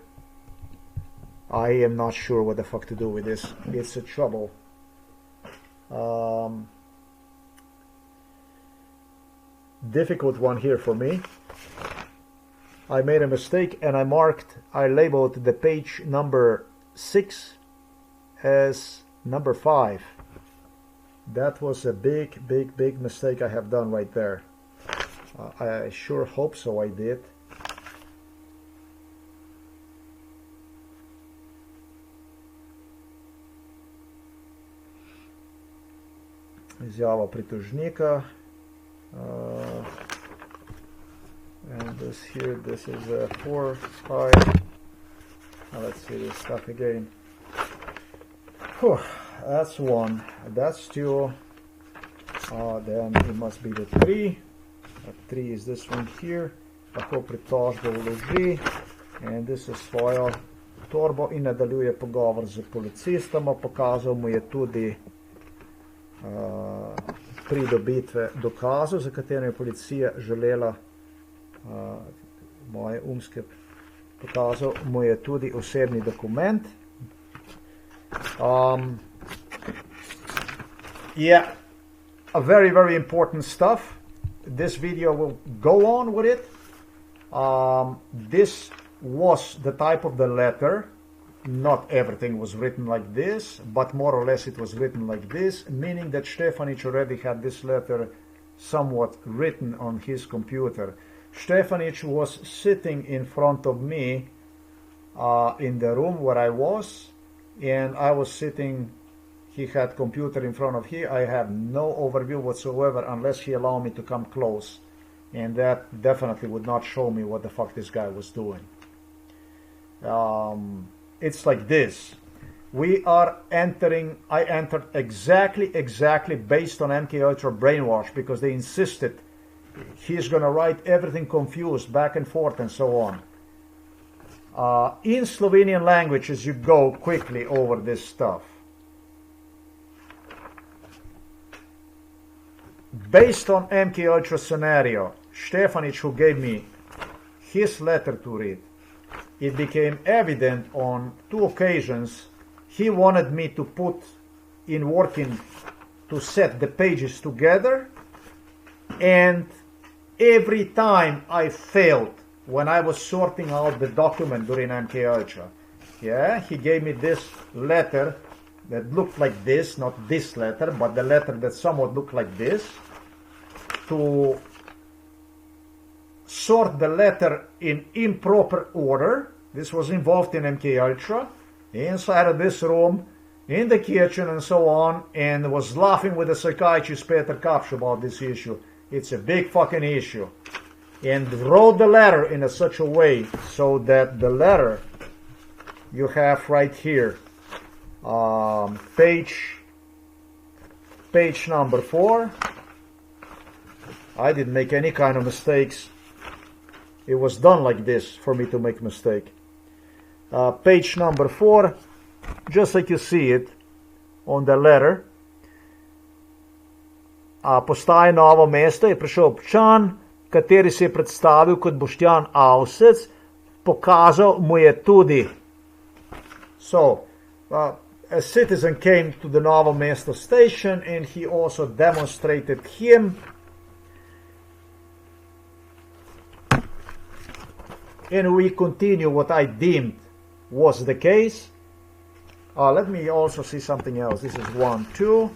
I am not sure what the fuck to do with this. It's a trouble. Difficult one here for me. I made a mistake and I labeled the page number 6 as number 5. That was a big mistake I have done right there. I sure hope so I did. Izjava pritožnika. And this here, this is 4, 5. Now let's see this stuff again. Whew, that's 1. That's 2. Then it must be the 3. 3 is this one here. Tako pritožbo vloži. And this is svojo torbo in nadaljuje pogovor z policistoma. Pokazal mu je tudi pridobitve dokazov, za katere je policija želela moje umske pokazal mu je tudi osebni dokument. Yeah, a very important stuff. This video will go on with it. This was the type of the letter not everything was written like this, but more or less it was written like this, meaning that Stefanić already had this letter somewhat written on his computer. Stefanić was sitting in front of me in the room where I was, and I was sitting, he had computer in front of him. I have no overview whatsoever unless he allowed me to come close, and that definitely would not show me what the fuck this guy was doing. It's like this. I entered exactly based on MK Ultra brainwash, because they insisted he's gonna write everything confused back and forth and so on. In Slovenian language, as you go quickly over this stuff, based on MK Ultra scenario, Stefanić, who gave me his letter to read, it became evident on 2 occasions he wanted me to put in working to set the pages together, and every time I failed when I was sorting out the document during MK Ultra. Yeah, he gave me this letter that looked like this, not this letter, but the letter that somewhat looked like this, to sort the letter in improper order. This was involved in MK Ultra, inside of this room, in the kitchen and so on, and was laughing with the psychiatrist Peter Kapsch about this issue. It's a big fucking issue. And wrote the letter in such a way so that the letter you have right here, page number 4. I didn't make any kind of mistakes. It was done like this for me to make mistake. Page number 4, just like you see it on the letter. Postaje Novo mesto, je prišel občan, kateri se je predstavil kot Boštjan Avsec, pokazal mu je tudi. So, a citizen came to the Novo Mesto station and he also demonstrated him. And we continue what I deemed was the case. Let me also see something else. This is 1, 2,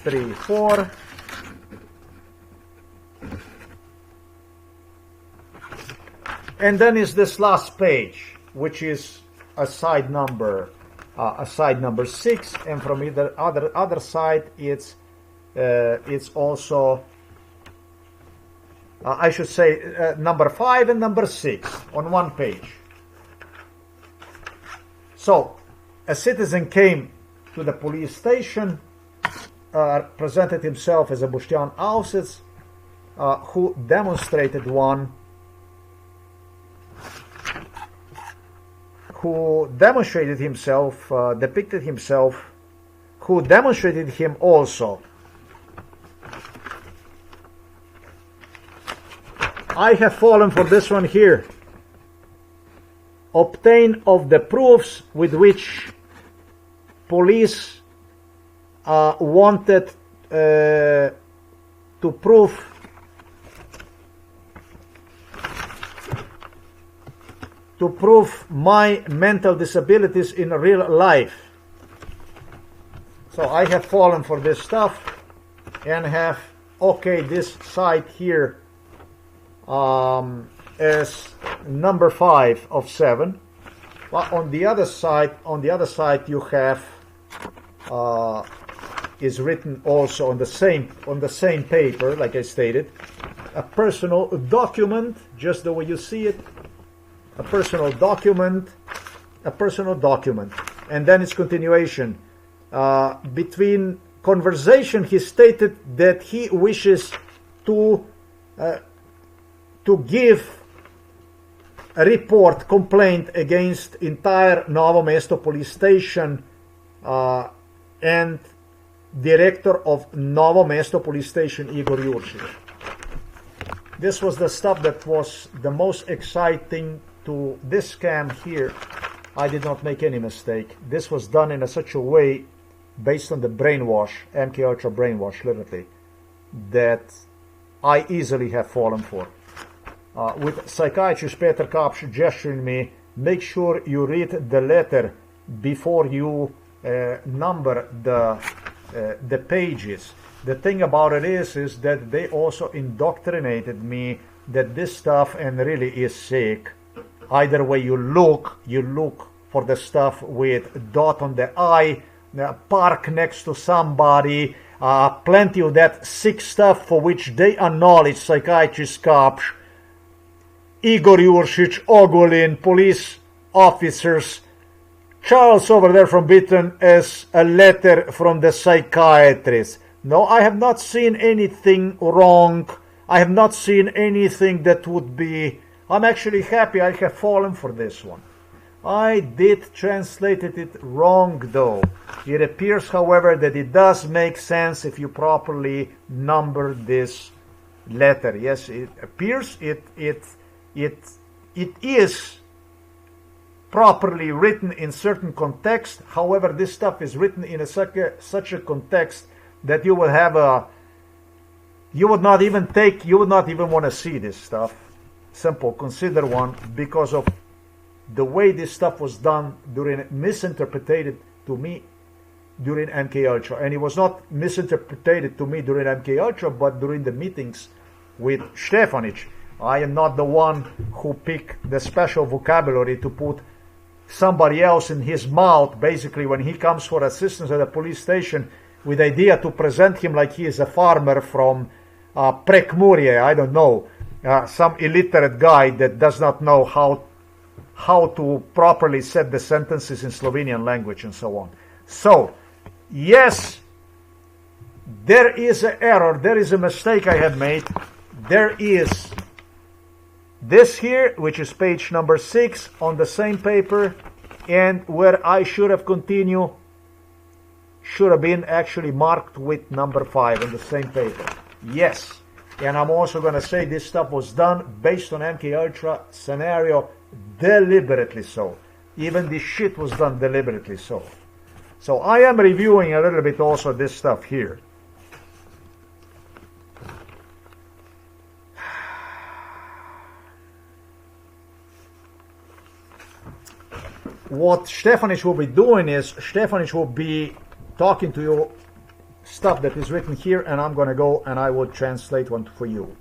3, 4. And then is this last page, which is a side number 6, and from the other side, it's also I should say number 5 and number 6 on one page. So a citizen came to the police station, presented himself as a Boštjan Avsec, who demonstrated himself, depicted himself, who demonstrated him also. I have fallen for this one here. Obtain of the proofs with which police wanted to prove my mental disabilities in real life. So I have fallen for this stuff and have okayed this site here as number 5 of 7. Well, on the other side you have is written also on the same paper, like I stated, a personal document, just the way you see it. A personal document, and then its continuation. Between conversation, he stated that he wishes to give a report, complaint against entire Novo Mesto police station and director of Novo Mesto police station, Igor Jurčić. This was the stuff that was the most exciting to this scam here. I did not make any mistake. This was done in such a way, based on the brainwash, MK Ultra brainwash, literally, that I easily have fallen for. With psychiatrist Peter Kapsch gesturing me, make sure you read the letter before you number the pages. The thing about it is that they also indoctrinated me that this stuff and really is sick. Either way you look for the stuff with dot on the I, park next to somebody, plenty of that sick stuff for which they acknowledge, psychiatrists, cops, Igor Juršić, Ogulin, police officers. Charles over there from Britain as a letter from the psychiatrist. No, I have not seen anything wrong. I have not seen anything that would be... I'm actually happy I have fallen for this one. I did translate it wrong though. It appears, however, that it does make sense if you properly number this letter. Yes, it appears it is properly written in certain context. However, this stuff is written in such a context that you will have a... You would not even want to see this stuff. Simple, consider one, because of the way this stuff was done misinterpreted to me during MK Ultra. And it was not misinterpreted to me during MK Ultra, but during the meetings with Stefanić. I am not the one who picked the special vocabulary to put somebody else in his mouth, basically, when he comes for assistance at a police station, with the idea to present him like he is a farmer from Prekmurje, I don't know, some illiterate guy that does not know how to properly set the sentences in Slovenian language and so on. So, yes, there is an error, there is a mistake I have made. There is this here, which is page number 6 on the same paper, and where I should have continued, should have been actually marked with number 5 on the same paper. Yes, and I'm also going to say this stuff was done based on MK Ultra scenario, deliberately so. Even this shit was done deliberately so. So I am reviewing a little bit also this stuff here. What Stefanić will be doing is, Stefanić will be talking to you stuff that is written here, and I'm going to go and I will translate one for you.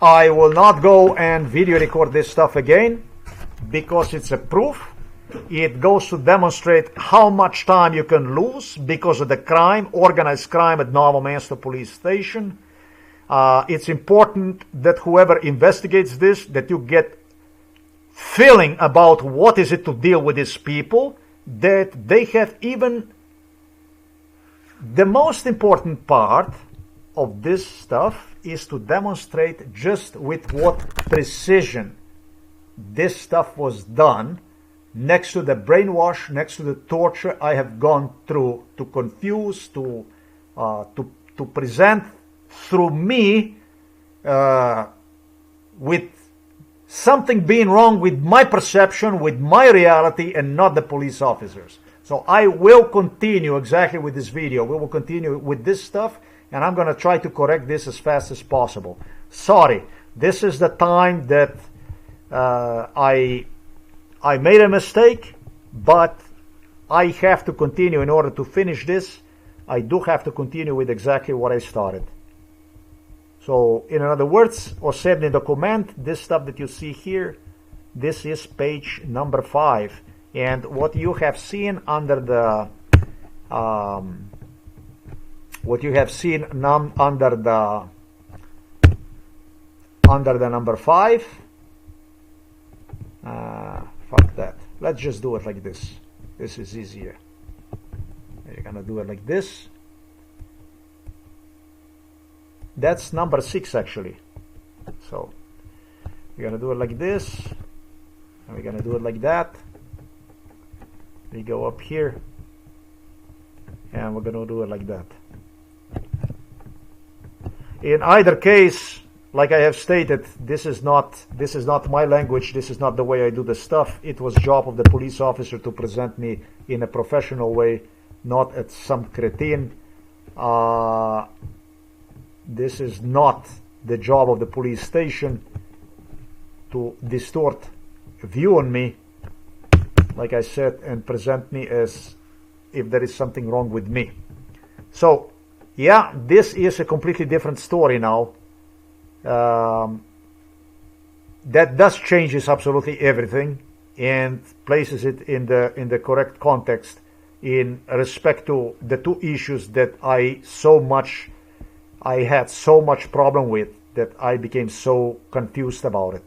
I will not go and video record this stuff again, because it's a proof. It goes to demonstrate how much time you can lose because of the crime, organized crime at Novo Mesto police station. It's important that whoever investigates this, that you get feeling about what is it to deal with these people, that they have even the most important part of this stuff is to demonstrate just with what precision this stuff was done, next to the brainwash, next to the torture I have gone through to confuse, to present through me with something being wrong with my perception, with my reality, and not the police officers. So I will continue exactly with this video. We will continue with this stuff, and I'm going to try to correct this as fast as possible. Sorry, this is the time that I made a mistake, but I have to continue in order to finish this. I do have to continue with exactly what I started. So, in other words, osebni dokument, this stuff that you see here, this is page number 5. And what you have seen under the, under the number 5, fuck that. Let's just do it like this. This is easier. You're gonna do it like this. That's number 6 actually. So we're gonna do it like this, and we're gonna do it like that. We go up here, and we're gonna do it like that. In either case, like I have stated, this is not my language. This is not the way I do the stuff. It was job of the police officer to present me in a professional way, not at some cretin. This is not the job of the police station to distort view on me, like I said, and present me as if there is something wrong with me. So, yeah, this is a completely different story now. That does changes absolutely everything and places it in the correct context in respect to the two issues that I had so much problem with that I became so confused about it.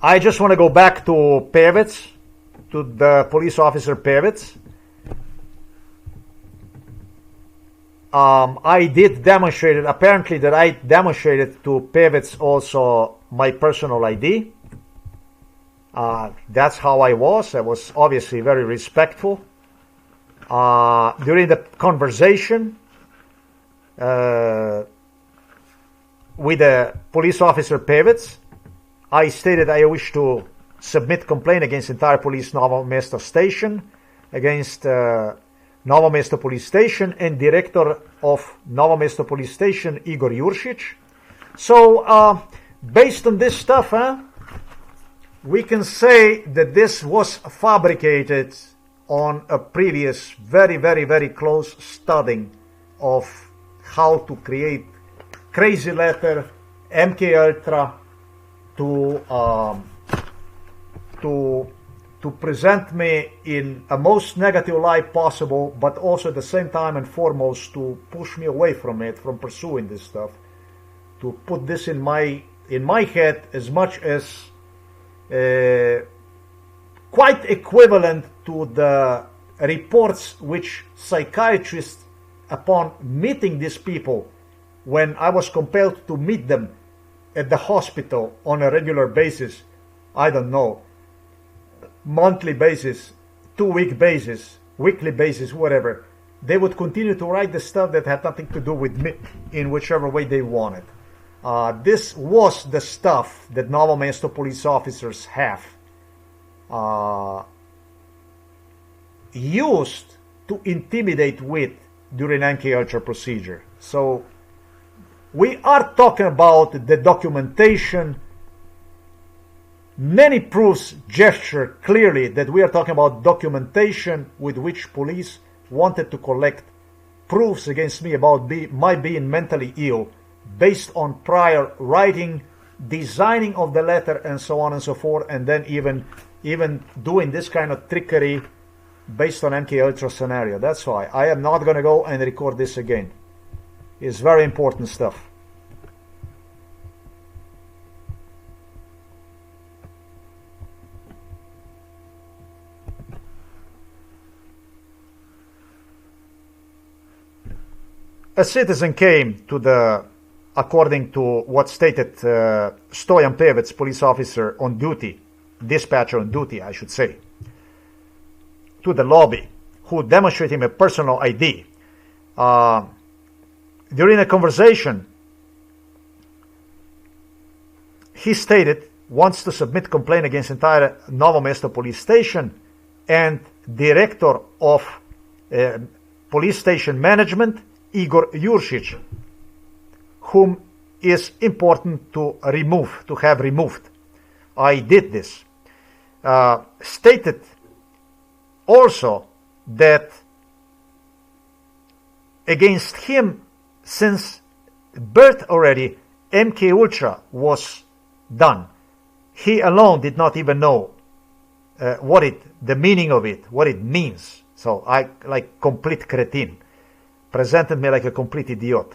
I just want to go back to Pevec, to the police officer Pevec. I did demonstrate it, apparently that I demonstrated to Pevec also my personal ID. That's how I was. I was obviously very respectful. During the conversation with the police officer Pevec, I stated I wish to submit complaint against entire police Novo Mesto station, against Novo Mesto police station and director of Novo Mesto police station, Igor Juršić. So, based on this stuff, we can say that this was fabricated on a previous very, very, very close studying of how to create crazy letter, MK Ultra, to present me in a most negative light possible, but also at the same time and foremost to push me away from it, from pursuing this stuff, to put this in my head as much as quite equivalent to the reports which psychiatrists, upon meeting these people, when I was compelled to meet them at the hospital on a regular basis, I don't know, monthly basis, 2-week basis, weekly basis, whatever, they would continue to write the stuff that had nothing to do with me in whichever way they wanted. This was the stuff that Novo Mesto police officers have used to intimidate with during MK Ultra procedure. So we are talking about the documentation. Many proofs gesture clearly that we are talking about documentation with which police wanted to collect proofs against me about my being mentally ill based on prior writing, designing of the letter, and so on and so forth, and then even doing this kind of trickery based on MK Ultra scenario. That's why I am not going to go and record this again. It's very important stuff. A citizen came to the, according to what stated Stoyan Pevec, police officer on duty, dispatcher on duty, I should say, to the lobby, who demonstrated him a personal ID. During a conversation, he stated wants to submit complaint against entire Novo Mesto police station and director of police station management, Igor Juršić, whom is important to remove, to have removed. I did this. Stated also that against him, since birth already, MK Ultra was done. He alone did not even know the meaning of it, what it means. So I, like complete cretin, presented me like a complete idiot.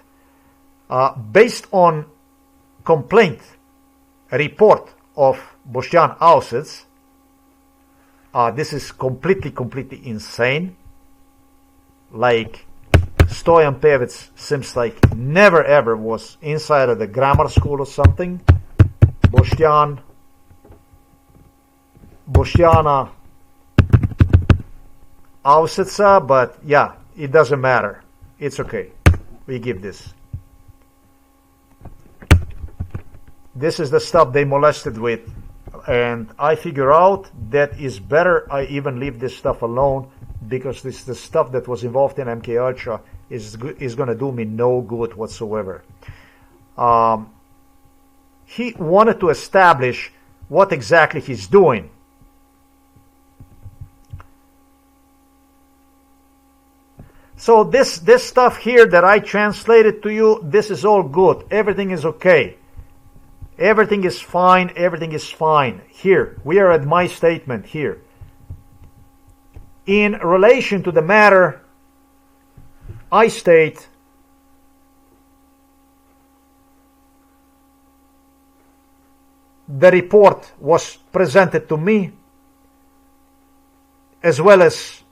Based on complaint, report of Boštjan Ausec, this is completely insane. Like, Stoyan Pevec seems like never ever was inside of the grammar school or something. Boštjana Auseca, but yeah, it doesn't matter. It's okay. We give this. This is the stuff they molested with. and I figure out that is better I even leave this stuff alone, because this the stuff that was involved in MK Ultra is going to do me no good whatsoever. He wanted to establish what exactly he's doing. So this stuff here that I translated to you, this is all good. Everything is okay. Everything is fine. Everything is fine. Here, we are at my statement here. In relation to the matter, I state the report was presented to me, as well as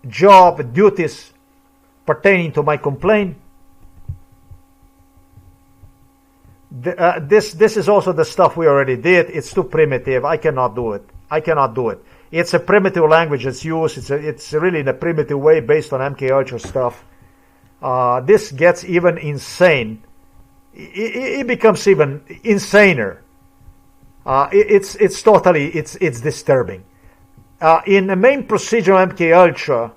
job duties pertaining to my complaint. This is also the stuff we already did. It's too primitive. I cannot do it. I cannot do it. It's a primitive language that's used. It's really in a primitive way based on MK Ultra stuff. This gets even insane. It becomes even insaner. It's totally disturbing. In the main procedure of MK Ultra,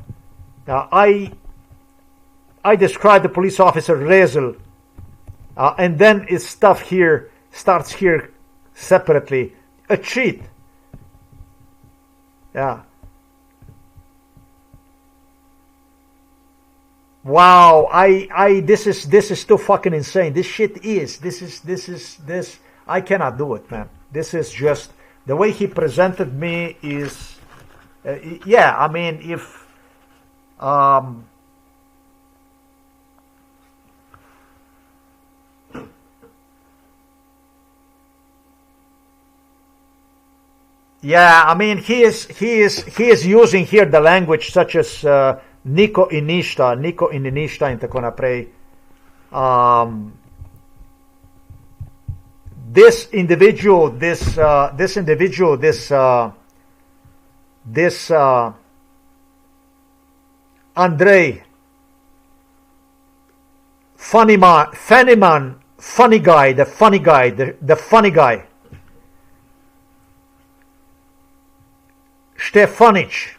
I describe the police officer Rezel, and then his stuff here starts here separately. A cheat. Yeah. Wow. This is too fucking insane. This shit is. This. I cannot do it, man. This is just the way he presented me is. Yeah. I mean, if. Yeah, I mean, he is using here the language such as Niko in ništa in tako naprej. This individual, Andrej, funny guy, the funny guy. Stefanić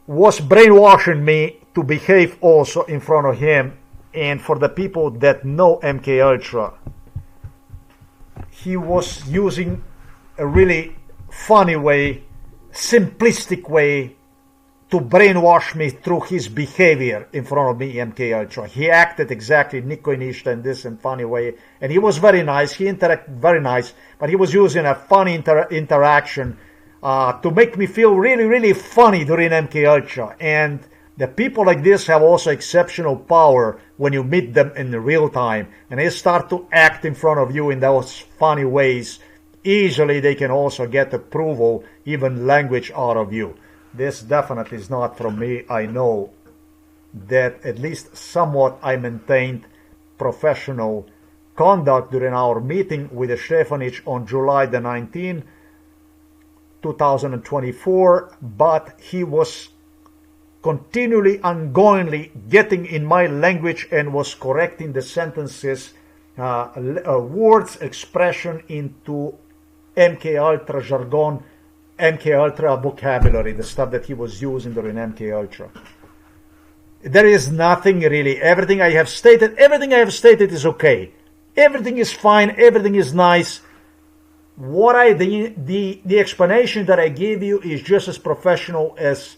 was brainwashing me to behave also in front of him, and for the people that know MK Ultra, he was using a really funny way, simplistic way to brainwash me through his behavior in front of me, MK Ultra. He acted exactly Niko Ništa in this and funny way, and he was very nice. He interacted very nice, but he was using a funny interaction to make me feel really, really funny during MK Ultra. And the people like this have also exceptional power when you meet them in the real time, and they start to act in front of you in those funny ways. Easily they can also get approval, even language out of you. This definitely is not from me. I know that at least somewhat I maintained professional conduct during our meeting with Stefanić on July the 19th, 2024, but he was continually, ongoingly getting in my language and was correcting the sentences, words, expression into MK Ultra jargon, MK Ultra vocabulary, the stuff that he was using during MK Ultra. There is nothing really. Everything I have stated is okay. Everything is fine. Everything is nice. What the explanation that I gave you is just as professional as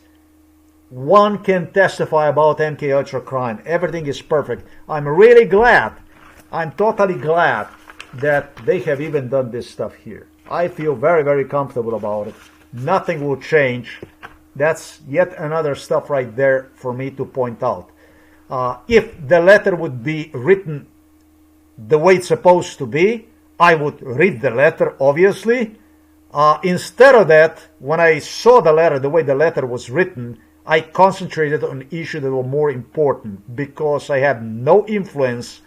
one can testify about MK Ultra crime. Everything is perfect. I'm really glad. I'm totally glad that they have even done this stuff here. I feel very, very comfortable about it. Nothing will change. That's yet another stuff right there for me to point out. If the letter would be written the way it's supposed to be, I would read the letter, obviously. Instead of that, when I saw the letter, the way the letter was written, I concentrated on issues that were more important because I had no influence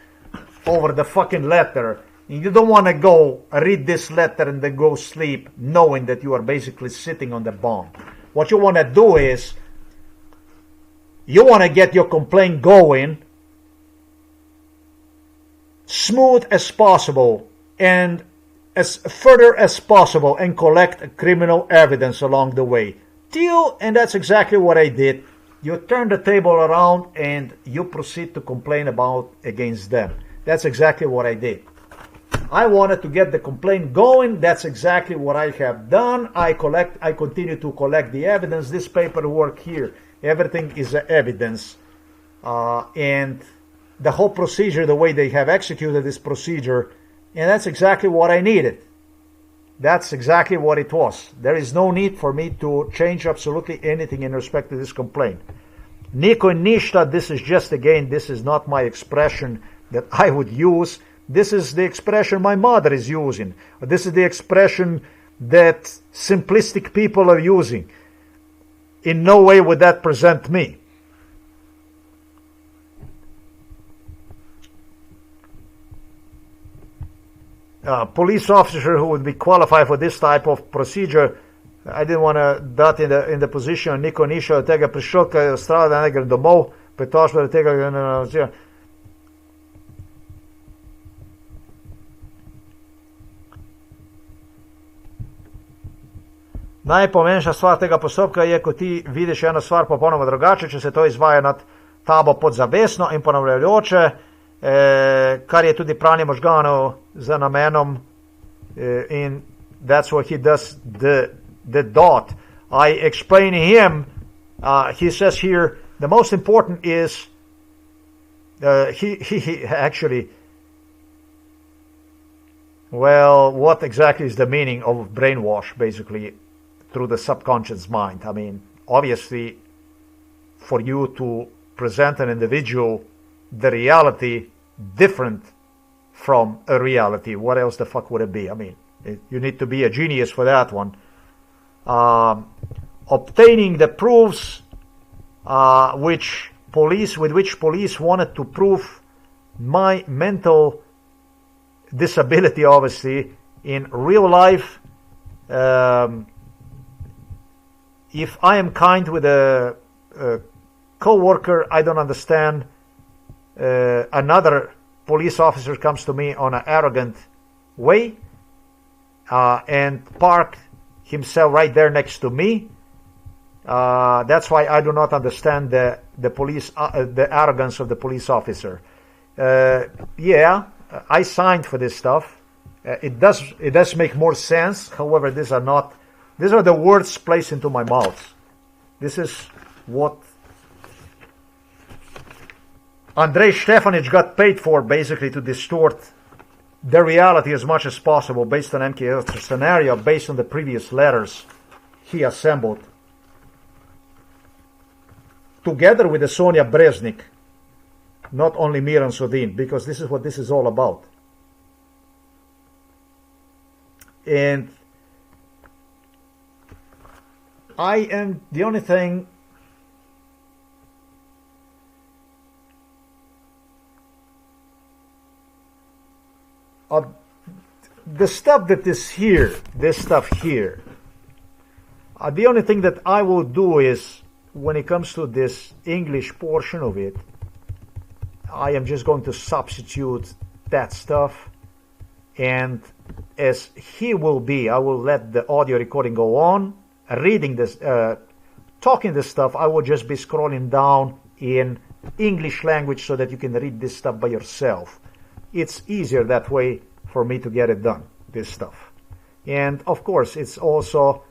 over the fucking letter. You don't want to go read this letter and then go sleep knowing that you are basically sitting on the bomb. What you want to do is you want to get your complaint going smooth as possible and as further as possible and collect criminal evidence along the way. And that's exactly what I did. You turn the table around and you proceed to complain against them. That's exactly what I did. I wanted to get the complaint going. That's exactly what I have done. I continue to collect the evidence. This paperwork here, everything is evidence. And the whole procedure, the way they have executed this procedure, and that's exactly what I needed. That's exactly what it was. There is no need for me to change absolutely anything in respect to this complaint. Niko ništa, this is just, again, this is not my expression that I would use. This is the expression my mother is using. This is the expression that simplistic people are using. In no way would that present me. Police officer who would be qualified for this type of procedure, I didn't want to dati in the position niko ni šel od tega prišel, ker je ostalo, da ne gre domov, pritožba do tega, najpomembnejša stvar tega postopka je, ko ti vidiš eno stvar popolnoma drugače, če se to izvaja nad tabo podzavestno in ponavljajoče, kar je tudi pranje možganov za namenom, in that's what he does, the dot. I explain to him, he says here, the most important is, he actually, well, what exactly is the meaning of brainwash, basically, through the subconscious mind? I mean, obviously, for you to present an individual the reality different from a reality, what else the fuck would it be? I mean, you need to be a genius for that one. Obtaining the proofs with which police wanted to prove my mental disability, obviously, in real life. If I am kind with a co-worker, I don't understand. Another police officer comes to me on an arrogant way and parked himself right there next to me. That's why I do not understand the arrogance of the police officer. Yeah, I signed for this stuff. It does make more sense. However, these are the words placed into my mouth. This is what ANDREJ Stefanić got paid for, basically, to distort the reality as much as possible based on MK's scenario, based on the previous letters he assembled, together with the SONJA BREZNIK, not only MILAN SODIN, because this is what this is all about. And I am the only thing the stuff that is here, this stuff here, the only thing that I will do is, when it comes to this English portion of it, I am just going to substitute that stuff, and as he will be, I will let the audio recording go on, reading this, talking this stuff. I will just be scrolling down in English language so that you can read this stuff by yourself. It's easier that way for me to get it done, this stuff. And of course, it's also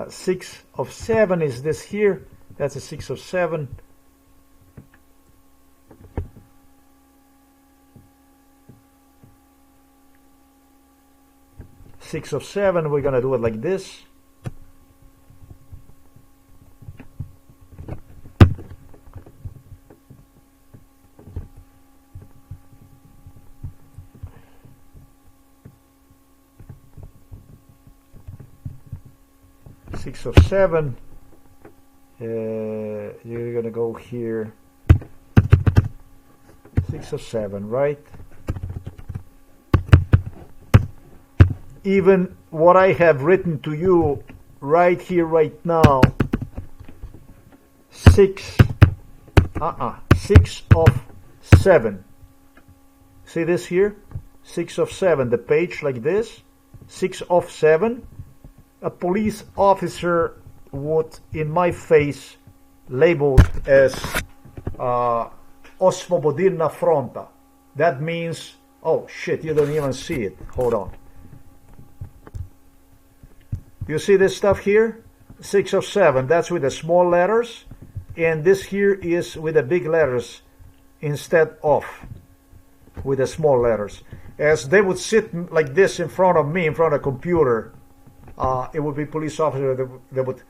six of seven is this here. That's a 6 of 7. Six of 7, we're gonna do it like this. Six of 7. You're gonna go here. 6 of 7, right? Even what I have written to you right here, right now, 6 of 7. See this here? 6 of 7, the page like this, 6 of 7. A police officer would, in my face, labeled as Osvobodilna fronta. That means, oh shit, you don't even see it. Hold on. You see this stuff here? 6 of 7, that's with the small letters. And this here is with the big letters instead of, with the small letters. As they would sit like this in front of me, in front of a computer, it would be police officer that would,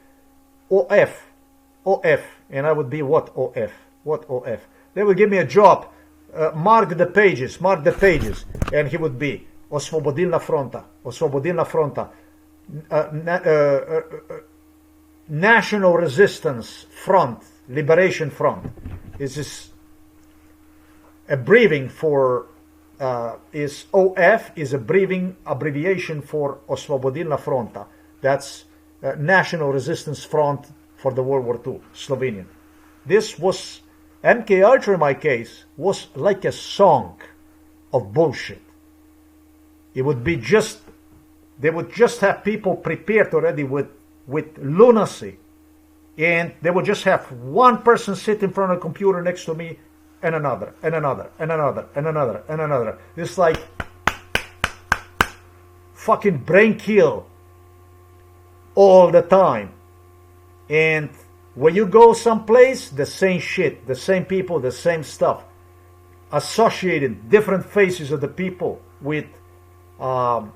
OF, and I would be what OF? What OF? They would give me a job, mark the pages, and he would be Osvobodilna fronta, National Resistance Front, Liberation Front. This is abbreviating for, is OF is abbreviation for Osvobodilna fronta. That's National Resistance Front for the World War II, Slovenian. This was, MK Ultra in my case, was like a song of bullshit. It would be just, they would just have people prepared already with lunacy. And they would just have one person sit in front of a computer next to me, and another, and another, and another, and another, and another. It's like fucking brain kill all the time. And when you go someplace, the same shit, the same people, the same stuff. Associated different faces of the people with all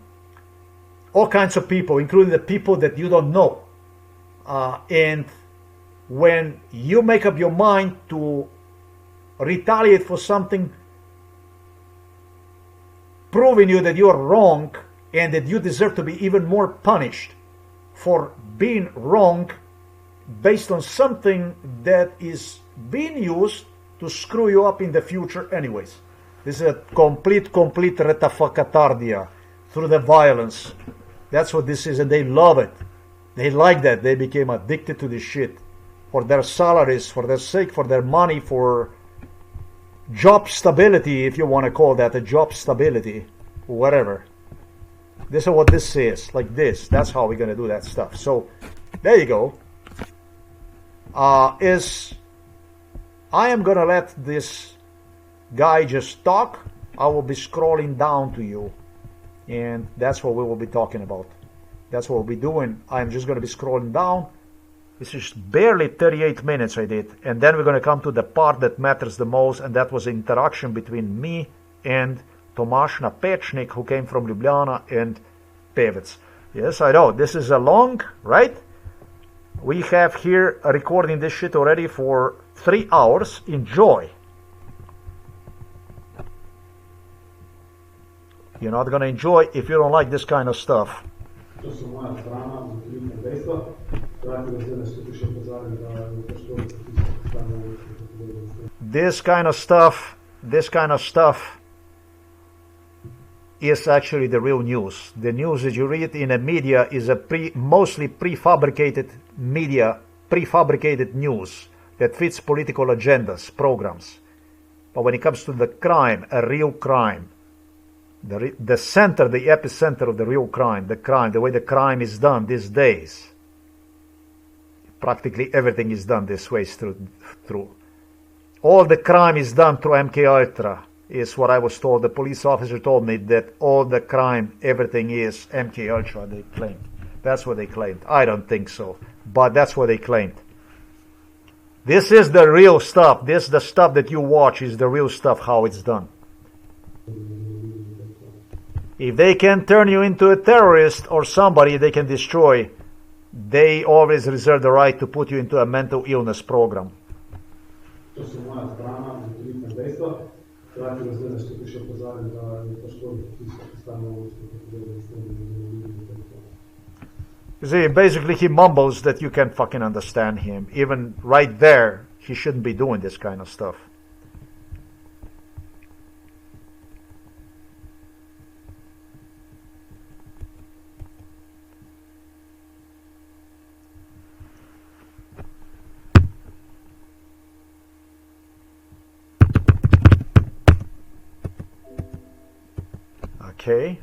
kinds of people, including the people that you don't know. And when you make up your mind to retaliate for something, proving you that you are wrong and that you deserve to be even more punished for being wrong based on something that is being used to screw you up in the future anyways. This is a complete retafacatardia through the violence. That's what this is, and they love it. They like that. They became addicted to this shit. For their salaries, for their sake, for their money, for job stability, if you want to call that a job stability, whatever. This is what this is, like this. That's how we're going to do that stuff. So, there you go. I am going to let this guy just talk. I will be scrolling down to you. And that's what we will be talking about. That's what we'll be doing. I'm just going to be scrolling down. This is barely 38 minutes I did. And then we're going to come to the part that matters the most. And that was the interaction between me and TOMAZ NAPEČNIK, who came from Ljubljana, and Pevec. Yes, I know. This is a long, right? We have here recording this shit already for 3 hours. Enjoy. You're not going to enjoy if you don't like this kind of stuff. This kind of stuff is actually the real news. The news that you read in the media is a mostly prefabricated media, prefabricated news that fits political agendas, programs. But when it comes to the crime, a real crime, the center, the epicenter of the real crime, the way the crime is done these days, practically everything is done this way through. All the crime is done through MK Ultra, is what I was told. The police officer told me that all the crime, everything is MK Ultra, they claimed. That's what they claimed. I don't think so, but that's what they claimed. This is the real stuff. This, the stuff that you watch, is the real stuff, how it's done. If they can turn you into a terrorist or somebody they can destroy, they always reserve the right to put you into a mental illness program. You see, basically he mumbles that you can't fucking understand him. Even right there, he shouldn't be doing this kind of stuff. Okay.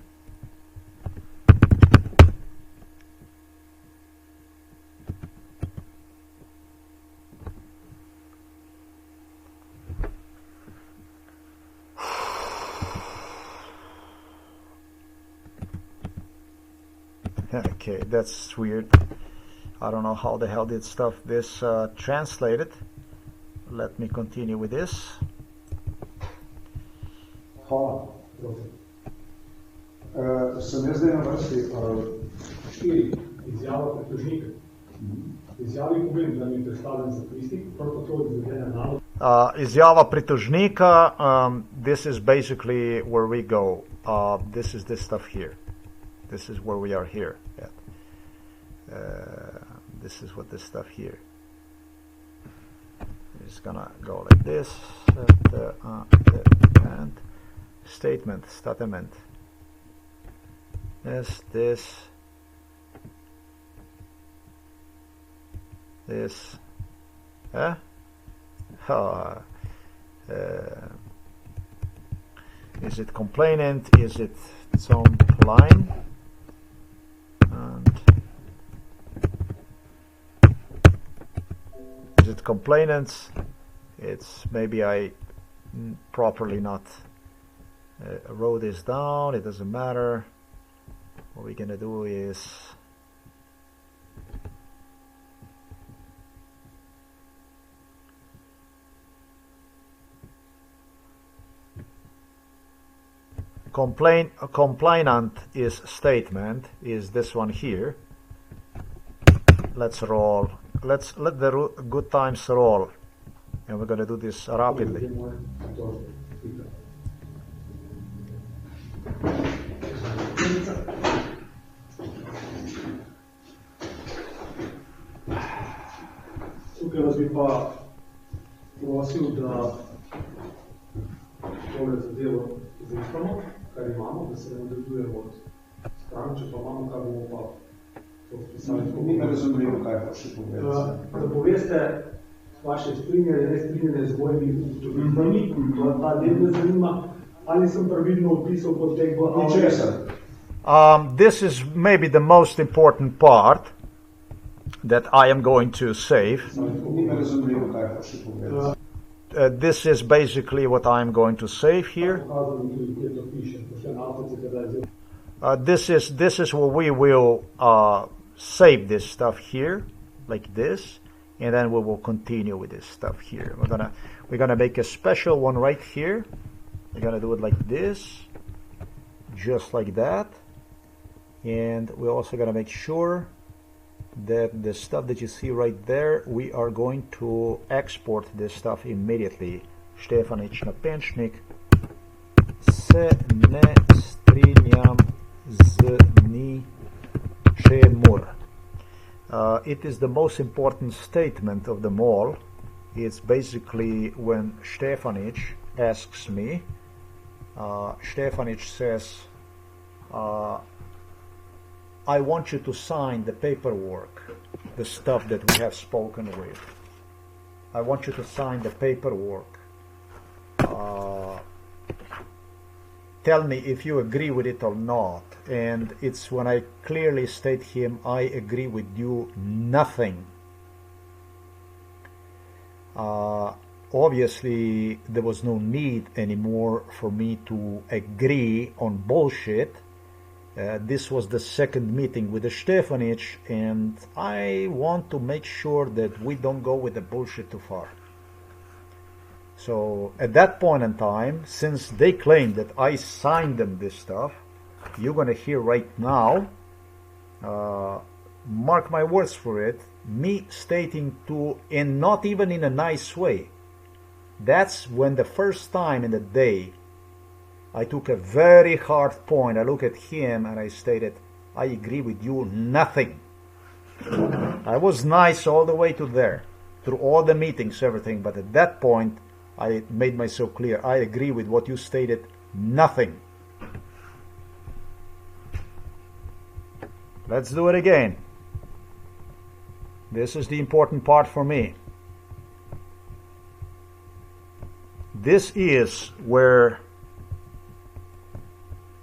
Okay, that's weird. I don't know how the hell this translated. Let me continue with this. Hvala. Sem jaz zdaj na vrsti. Štiri. Izjava pritožnika. Izjavi povem, da mi je predstavljen zapisnik, prav tako izvedena naloga. Izjava pritožnika, this is basically where we go. This is this stuff here. This is where we are here. This is what this stuff here. It's gonna go like this. And statement. Yes, this. Is it complainant? Is it some line? And is it complainants? It's maybe I properly not wrote this down. It doesn't matter. What we're gonna do is complainant is statement, is this one here. Let's roll. Let's let the good times roll. And we're going to do this rapidly. Tukaj vas bi pa prosil, da tole zadevo zrihamo, kar imamo, da se ne nadaljujemo od stran, če pa imamo, kar bomo pa to vpisali. Mi ne razumemo, kaj pa še povedati. Da poveste vaše strinjanje, ne strinjanje z mojimi ugotovitvami, ta del me zanima, ali sem pravilno opisal potek v Ničesar. This is maybe the most important part that I am going to save. Mi ne razumemo, kaj pa še povedati. This is basically what I'm going to save here. This is where we will save this stuff here, like this, and then we will continue with this stuff here. We're gonna make a special one right here. We're gonna do it like this, just like that, and we're also gonna make sure that the stuff that you see right there, we are going to export this stuff immediately. Stefanic, Napečnik, se ne strinjam z ničemur. It is the most important statement of them all. It's basically when Stefanic asks me, Stefanic says, I want you to sign the paperwork, the stuff that we have spoken with. I want you to sign the paperwork. Tell me if you agree with it or not. And it's when I clearly state him, I agree with you, nothing. Obviously, there was no need anymore for me to agree on bullshit. This was the second meeting with the Stefanic, and I want to make sure that we don't go with the bullshit too far. So at that point in time, since they claim that I signed them this stuff, you're going to hear right now, mark my words for it, me stating to, and not even in a nice way. That's when the first time in the day I took a very hard point. I looked at him and I stated, I agree with you, nothing. I was nice all the way to there, through all the meetings, everything, but at that point, I made myself clear. I agree with what you stated, nothing. Let's do it again. This is the important part for me. This is where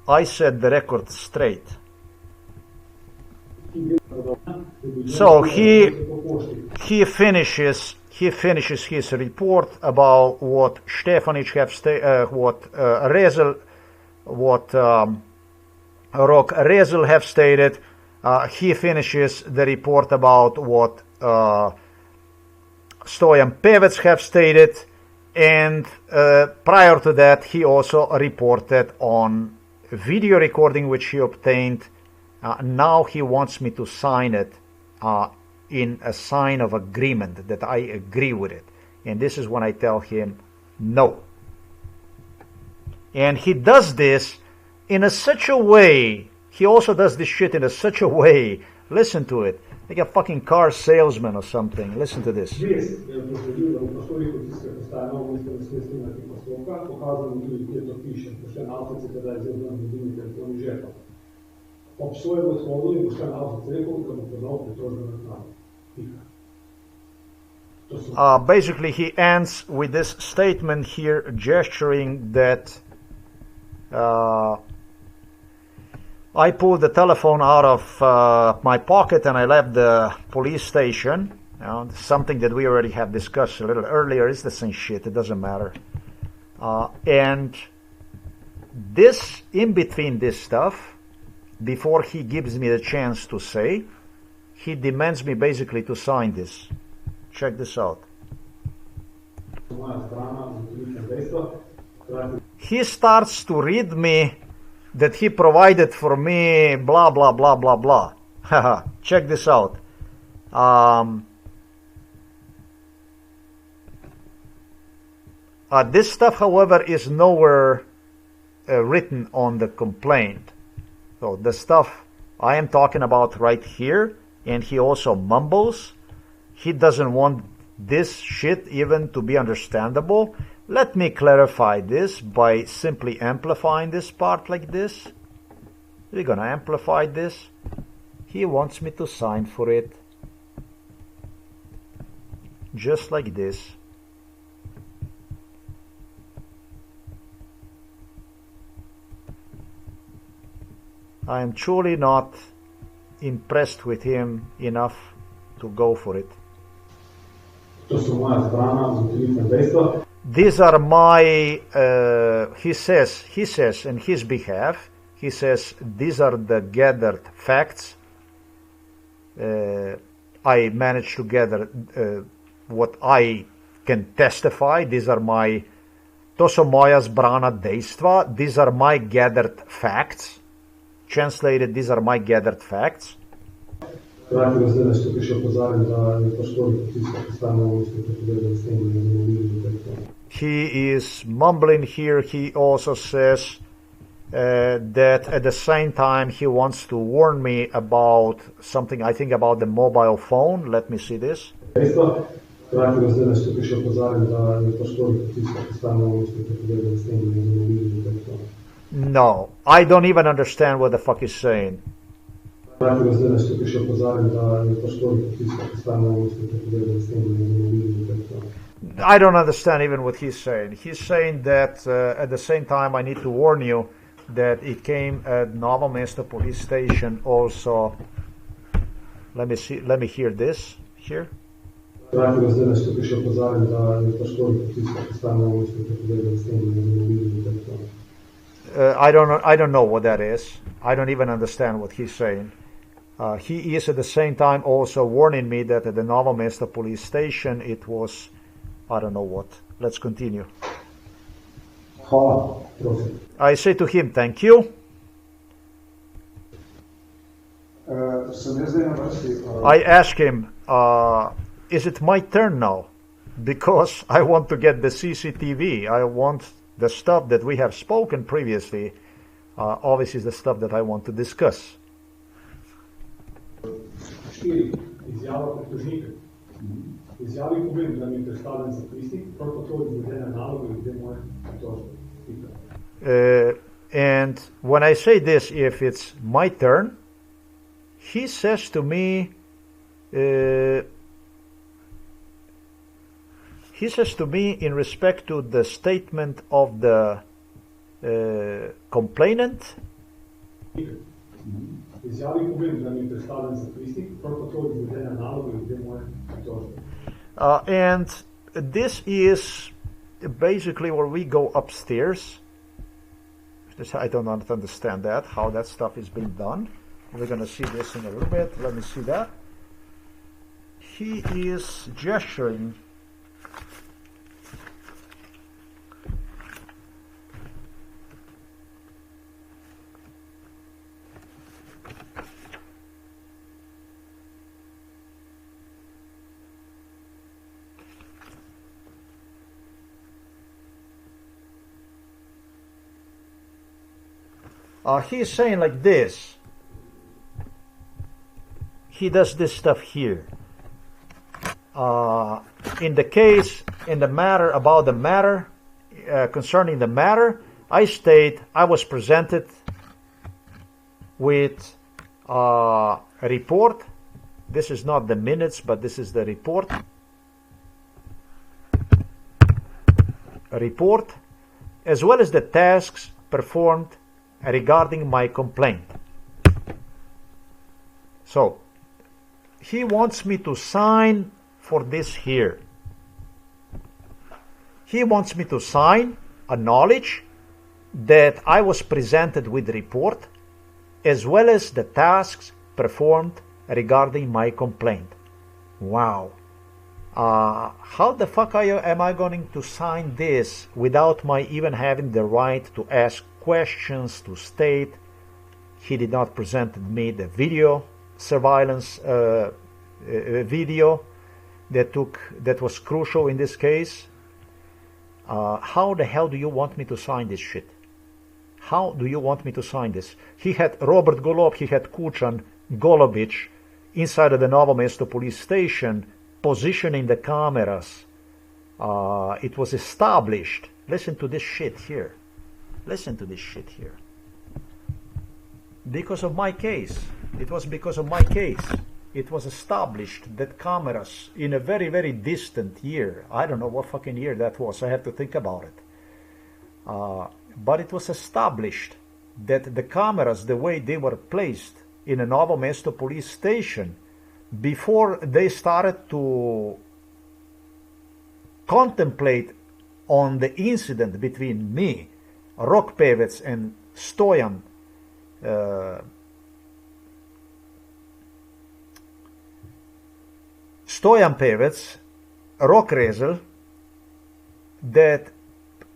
I set the record straight. So he finishes his report about what Stefanić have Rok Rezel have stated. He finishes the report about what Stojan Pevec have stated, and prior to that he also reported on video recording which he obtained. Now he wants me to sign it in a sign of agreement that I agree with it, and this is when I tell him no. And he does this in such a way, he also does this shit in such a way, listen to it, like a fucking car salesman or something. Listen to this. Basically, he ends with this statement here, gesturing that I pulled the telephone out of my pocket and I left the police station. Something that we already have discussed a little earlier. It's the same shit, it doesn't matter. And this, in between this stuff, before he gives me the chance to say, he demands me basically to sign this. Check this out. He starts to read me that he provided for me blah blah blah blah blah. Check this out. This stuff, however, is nowhere written on the complaint. So the stuff I am talking about right here, and he also mumbles. He doesn't want this shit even to be understandable. Let me clarify this by simply amplifying this part like this. We're gonna amplify this. He wants me to sign for it. Just like this. I am truly not impressed with him enough to go for it. These are my, he says in his behalf, he says, these are the gathered facts. I managed to gather what I can testify. These are my, to so moja zbrana dejstva. These are my gathered facts. Translated, these are my gathered facts. He is mumbling here. He also says that at the same time he wants to warn me about something, I think about the mobile phone. Let me see this. No, I don't even understand what the fuck he's saying. I don't understand even what he's saying. He's saying that at the same time I need to warn you that it came at Novo Mesto police station also. Let me see, let me hear this here. I don't know what that is. I don't even understand what he's saying. He is at the same time also warning me that at the Novo Mesto police station it was, I don't know what. Let's continue. I say to him, thank you. I ask him, is it my turn now? Because I want to get the CCTV. I want the stuff that we have spoken previously. Obviously is the stuff that I want to discuss. And when I say this, if it's my turn, he says to me, in respect to the statement of the complainant, Izjavi povem, da mi je predstavljen zapisnik, prav tako izvedena naloga glede moje pritožbe. And this is basically where we go upstairs. I don't understand that, how that stuff is being done. We're going to see this in a little bit. Let me see that. He is gesturing. He's saying like this. He does this stuff here. In the matter, about the matter, concerning the matter, I state I was presented with a report. This is not the minutes, but this is the report. A report, as well as the tasks performed regarding my complaint. So, he wants me to sign for this here. He wants me to sign, acknowledge that I was presented with the report, as well as the tasks performed regarding my complaint. Wow. How the fuck am I going to sign this without my even having the right to ask questions, to state he did not present me the video surveillance video that was crucial in this case? How the hell do you want me to sign this shit? How do you want me to sign this? He had Robert Golob, he had Kučan, Golobic inside of the Novo Mesto police station, positioning the cameras. It was established. Listen to this shit here. Listen to this shit here. Because of my case. It was because of my case. It was established that cameras in a very, very distant year, I don't know what fucking year that was, I have to think about it. But it was established that the cameras, the way they were placed in a Novo Mesto police station, before they started to contemplate on the incident between me, Rok Pevec, and Stojan Pevec, Rok Rezel, that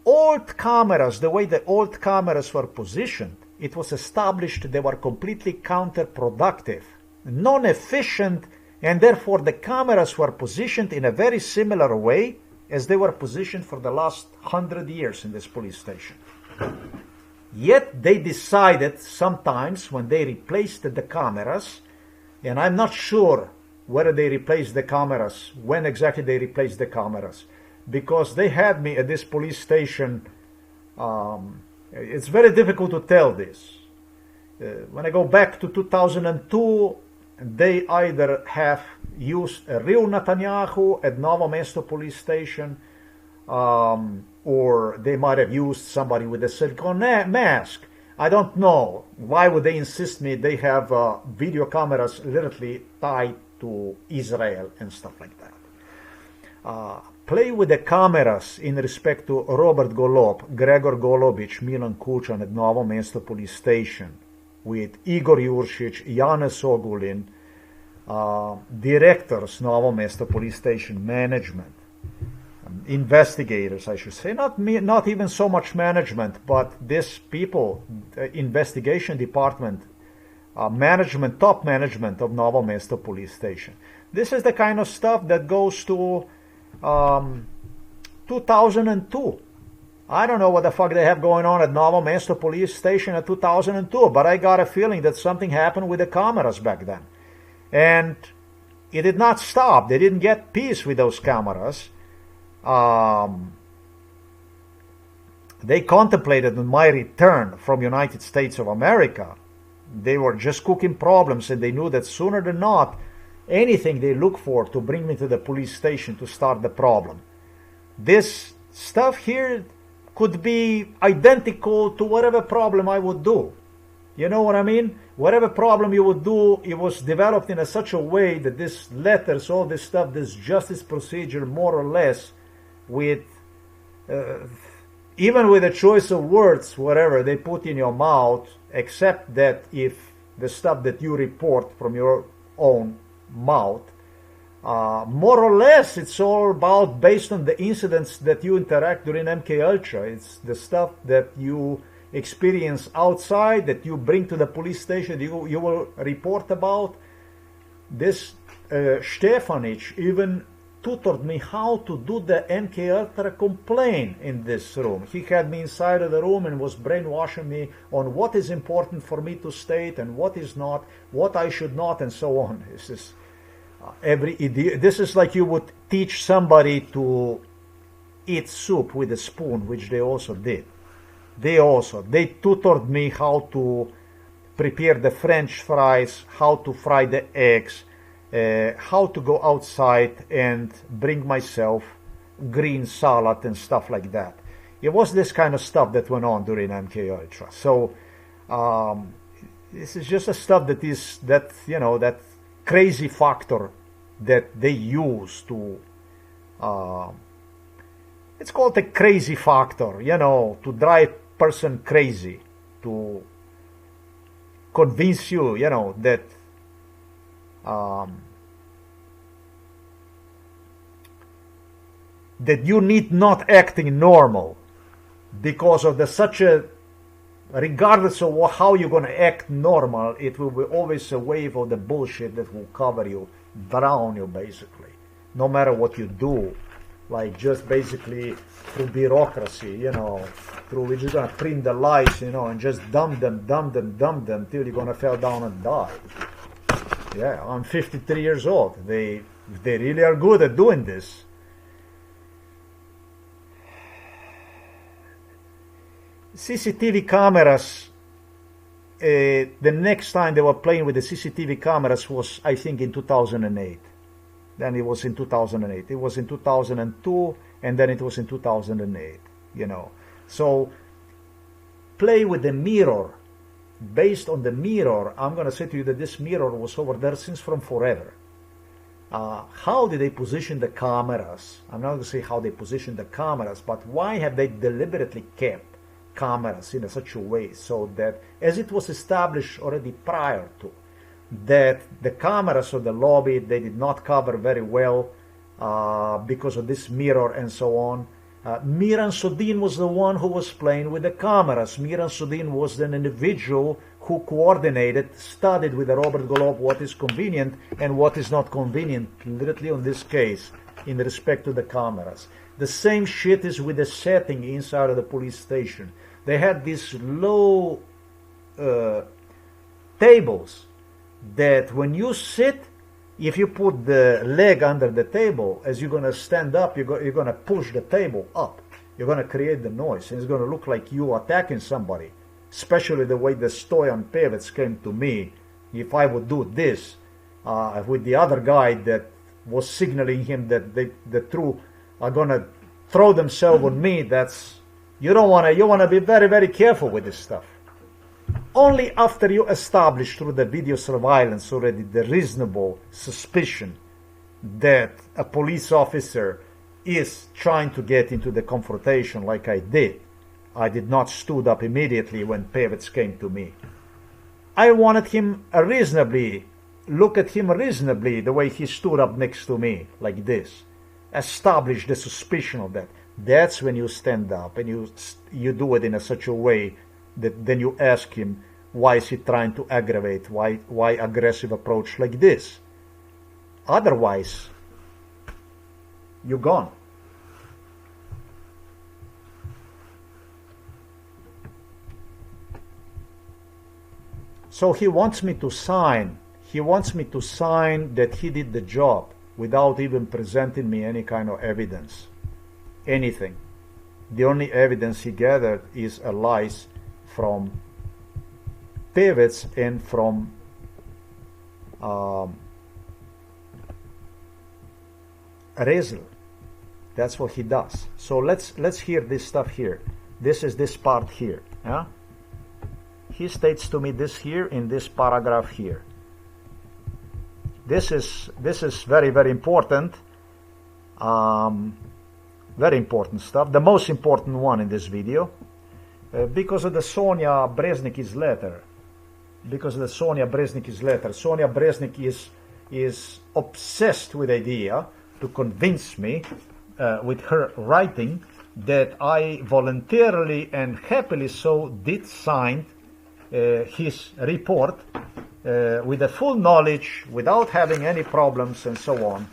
old cameras, the way the old cameras were positioned, it was established they were completely counterproductive, non-efficient, and therefore the cameras were positioned in a very similar way as they were positioned for the last 100 years in this police station. Yet they decided sometimes when they replaced the cameras, and I'm not sure whether they replaced the cameras, when exactly they replaced the cameras, because they had me at this police station. It's very difficult to tell this. When I go back to 2002, they either have used a real Netanyahu at Novo Mesto police station, or they might have used somebody with a silicone mask. I don't know. Why would they insist me they have video cameras literally tied to Israel and stuff like that? Play with the cameras in respect to Robert Golob, Gregor Golobic, Milan Kučan at Novo Mesto police station, with Igor Juršić, Janez Ogulin, directors Novo Mesto police station, management, investigators, I should say, not even so much management, but this people, investigation department, management, top management of Novo Mesto police station. This is the kind of stuff that goes to 2002. I don't know what the fuck they have going on at Novo Mesto police station at 2002, but I got a feeling that something happened with the cameras back then. And it did not stop. They didn't get peace with those cameras. They contemplated on my return from United States of America. They were just cooking problems, and they knew that sooner than not, anything they look for to bring me to the police station to start the problem. This stuff here could be identical to whatever problem I would do. You know what I mean? Whatever problem you would do, it was developed in such a way that this letters, all this stuff, this justice procedure, more or less, with even with the choice of words, whatever they put in your mouth, except that if the stuff that you report from your own mouth, more or less, it's all about based on the incidents that you interact during MK Ultra. It's the stuff that you experience outside that you bring to the police station, you will report about. This Stefanić even tutored me how to do the MK Ultra complaint in this room. He had me inside of the room and was brainwashing me on what is important for me to state and what is not, what I should not, and so on. This is this is like you would teach somebody to eat soup with a spoon, which they also did. They tutored me how to prepare the French fries, how to fry the eggs, how to go outside and bring myself green salad and stuff like that. It was this kind of stuff that went on during MK Ultra. So this is just a stuff that is that crazy factor that they use to. It's called a crazy factor, to drive person crazy, to convince you, that that you need not acting normal because of such a, regardless of how you're going to act normal, it will be always a wave of the bullshit that will cover you, drown you basically, no matter what you do. Like just basically through bureaucracy, through which you're going to print the lies, and just dump them till you're going to fall down and die. Yeah, I'm 53 years old. They really are good at doing this. CCTV cameras, the next time they were playing with the CCTV cameras was, I think, in 2008. Then it was in 2008. It was in 2002, and then it was in 2008, So play with the mirror. Based on the mirror, I'm going to say to you that this mirror was over there since from forever. How did they position the cameras? I'm not going to say how they positioned the cameras, but why have they deliberately kept cameras in such a way so that, as it was established already prior to, that the cameras of the lobby, they did not cover very well because of this mirror and so on. Miran SODIN was the one who was playing with the cameras. Miran SODIN was an individual who coordinated, studied with Robert Golob what is convenient and what is not convenient, literally on this case, in respect to the cameras. The same shit is with the setting inside of the police station. They had these low tables that when you sit, if you put the leg under the table, as you're going to stand up, you're going to push the table up. You're going to create the noise, and it's going to look like you attacking somebody, especially the way the Stoyan Pevec came to me. If I would do this with the other guy that was signaling him that the true are going to throw themselves on me, that's, you want to be very, very careful with this stuff. Only after you establish through the video surveillance already the reasonable suspicion that a police officer is trying to get into the confrontation like I did. I did not stood up immediately when Pevec came to me. I wanted him look at him reasonably the way he stood up next to me like this. Establish the suspicion of that. That's when you stand up and you do it in such a way that then you ask him, why is he trying to aggravate? Why aggressive approach like this? Otherwise, you're gone. So he wants me to sign. He wants me to sign that he did the job without even presenting me any kind of evidence. Anything. The only evidence he gathered is a lies from Pevec and from Rezel. That's what he does. So let's hear this stuff here. This is this part here. Yeah? he states to me this here in this paragraph here. This is very, very important. Very important stuff. The most important one in this video, because of the Sonja BREZNIK's letter. Because of the Sonja BREZNIK's letter. Sonja BREZNIK is obsessed with the idea to convince me with her writing that I voluntarily and happily so did sign his report with the full knowledge, without having any problems and so on,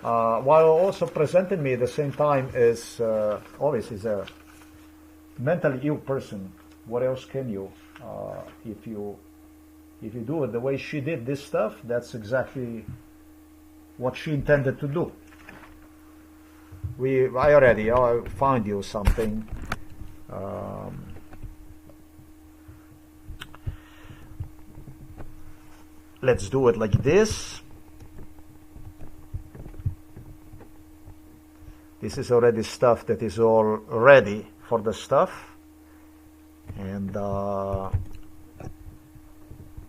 while also presenting me at the same time as obviously as a mentally ill person. What else can you, if you do it the way she did this stuff, that's exactly what she intended to do. I found you something. Let's do it like this. This is already stuff that is all ready for the stuff. And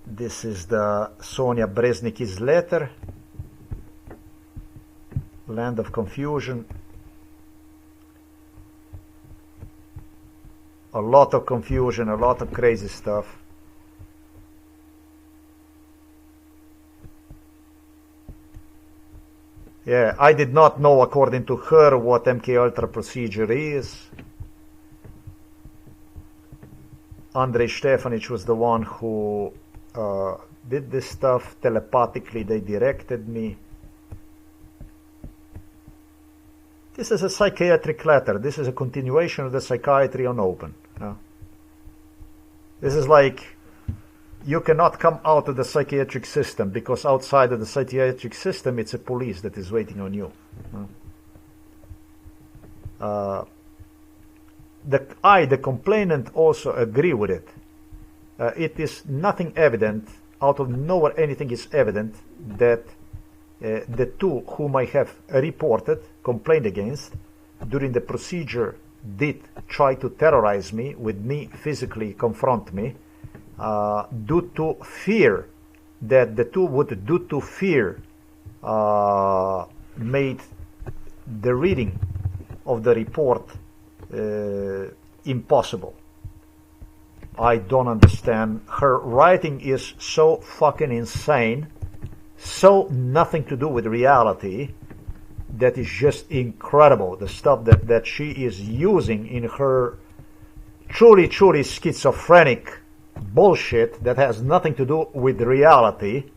this is the Sonja BREZNIK's letter. Land of confusion. A lot of confusion, a lot of crazy stuff. Yeah, I did not know, according to her, what MK Ultra procedure is. ANDREJ Stefanić was the one who did this stuff telepathically. They directed me. This is a psychiatric letter. This is a continuation of the psychiatry on open. This is like, you cannot come out of the psychiatric system, because outside of the psychiatric system it's a police that is waiting on you. The complainant also agree with it. It is nothing evident, out of nowhere anything is evident, that the two whom I have reported, complained against, during the procedure did try to terrorize me, with me physically confront me, due to fear, that the two would, due to fear, made the reading of the report impossible. I don't understand. Her writing is so fucking insane, so nothing to do with reality, that is just incredible. The stuff that she is using in her truly schizophrenic bullshit that has nothing to do with reality.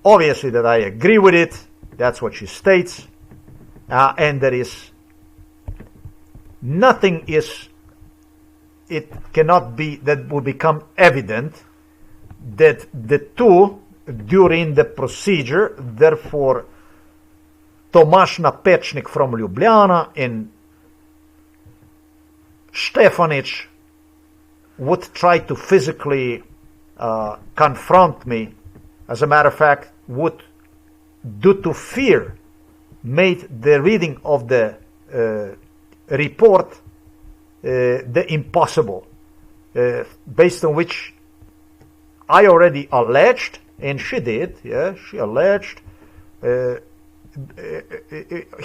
Obviously that I agree with it. That's what she states. And there is nothing it cannot be that will become evident that the two during the procedure, therefore TOMAZ NAPEČNIK from Ljubljana and Stefanić, would try to physically confront me. As a matter of fact, would, due to fear, made the reading of the report the impossible, based on which I already alleged, and she did, yeah, she alleged,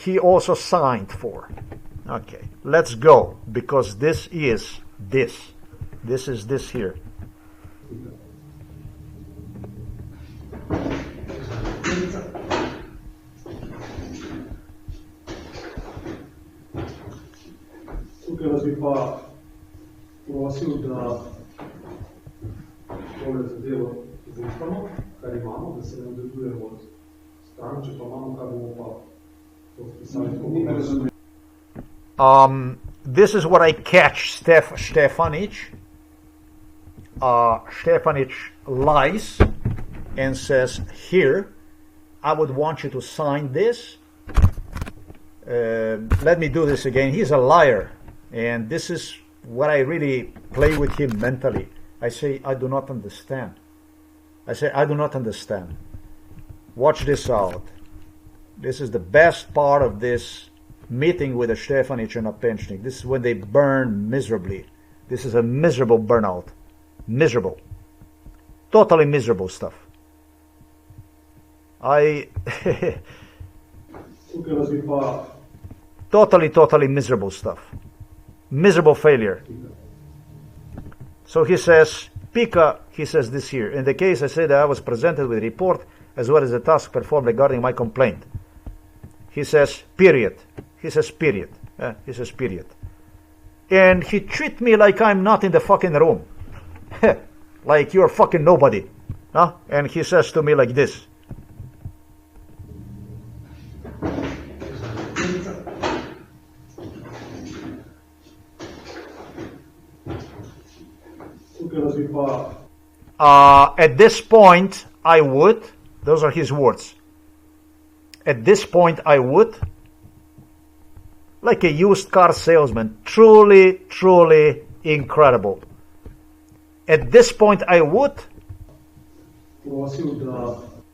he also signed for. Okay, let's go, because this is this. This is this here. Tukaj vas bi pa prosil, da tole zadevo zrihtamo, kar imamo, da se ne nadaljujemo od stran, če pa imamo, kar bomo pa to spisali. This is what I catch Stefanić. Stefanić lies and says, here, I would want you to sign this. Let me do this again. He's a liar. And this is what I really play with him mentally. I say, I do not understand. I say, I do not understand. Watch this out. This is the best part of this meeting with the Stefanić and Napečnik. This is when they burn miserably. This is a miserable burnout. Miserable. Totally miserable stuff. Totally miserable stuff. Miserable failure. So he says, Pika, he says this here. In the case I say that I was presented with a report as well as the task performed regarding my complaint. He says, period. He says, period. He says, period. And he treat me like I'm not in the fucking room. Like you're fucking nobody. Huh? And he says to me like this. At this point, I would, those are his words. At this point, I would, like a used car salesman, truly, truly incredible. At this point, I would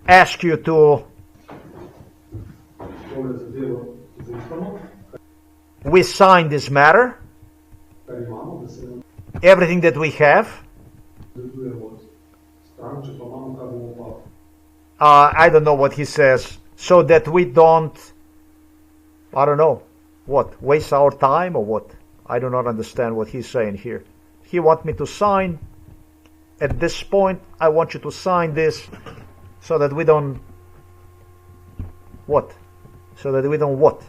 ask you to we sign this matter, everything that we have. I don't know what he says, so that we don't, I don't know, what, waste our time or what? I do not understand what he's saying here. He wants me to sign. At this point, I want you to sign this so that we don't, what? So that we don't what?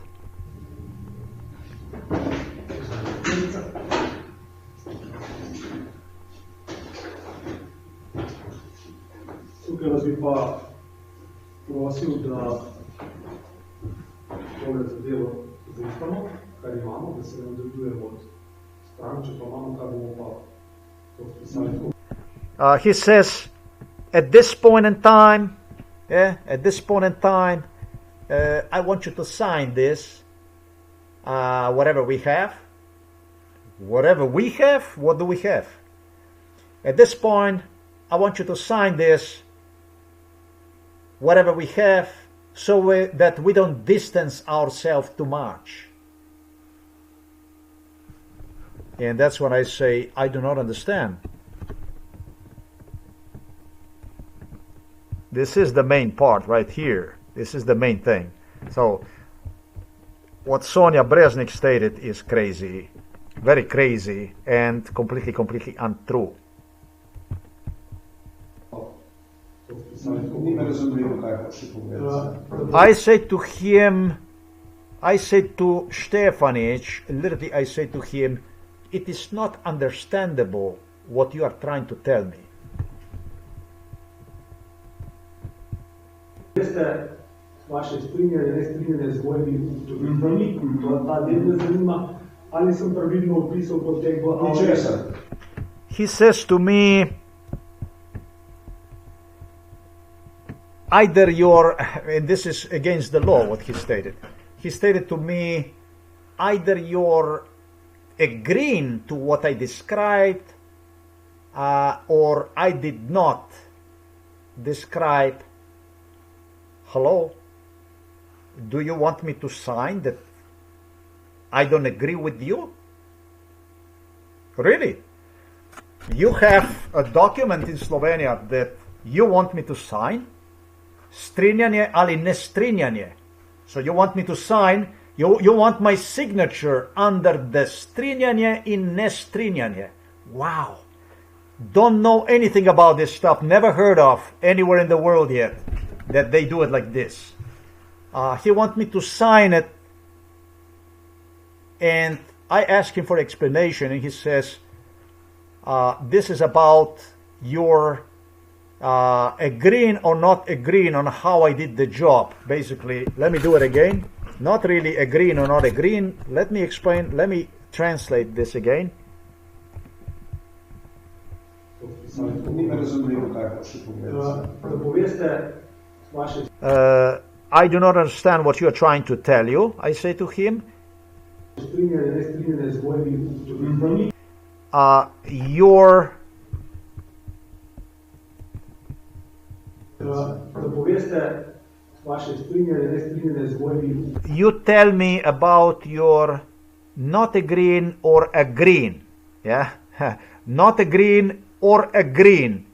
Tukaj bi pa prosil, da tole zadevo zrihamo, kar imamo, da se nadaljujemo od stran, če pa imamo, kar bomo pa to spisali tako. He says, at this point in time, I want you to sign this, whatever we have. Whatever we have, what do we have? At this point, I want you to sign this, whatever we have, so that we don't distance ourselves too much. And that's when I say, I do not understand. This is the main part right here. This is the main thing. So, what Sonja BREZNIK stated is crazy. Very crazy and completely untrue. I say to him, I say to Stefanić, literally I say to him, it is not understandable what you are trying to tell me. Veste, vaše strinjanje, ne strinjanje z mojimi ugotovitvami, ta del me zanima, ali sem pravilno opisal potek v ANDREJ. He says to me, either you're, and this is against the law what he stated. He stated to me, either you're agreeing to what I described, or I did not describe. Hello? Do you want me to sign that I don't agree with you? Really? You have a document in Slovenia that you want me to sign? Strinjanje ali ne strinjanje. So you want me to sign, you want my signature under the strinjanje in ne strinjanje. Wow. Don't know anything about this stuff, never heard of anywhere in the world yet that they do it like this. He wants me to sign it, and I ask him for explanation, and he says, this is about your agreeing or not agreeing on how I did the job. Basically, let me do it again. Not really agreeing or not agreeing. Let me explain, let me translate this again. I do not understand what you are trying to tell you, I say to him. You tell me about your not agreeing or agreeing. Yeah? not a green or a green.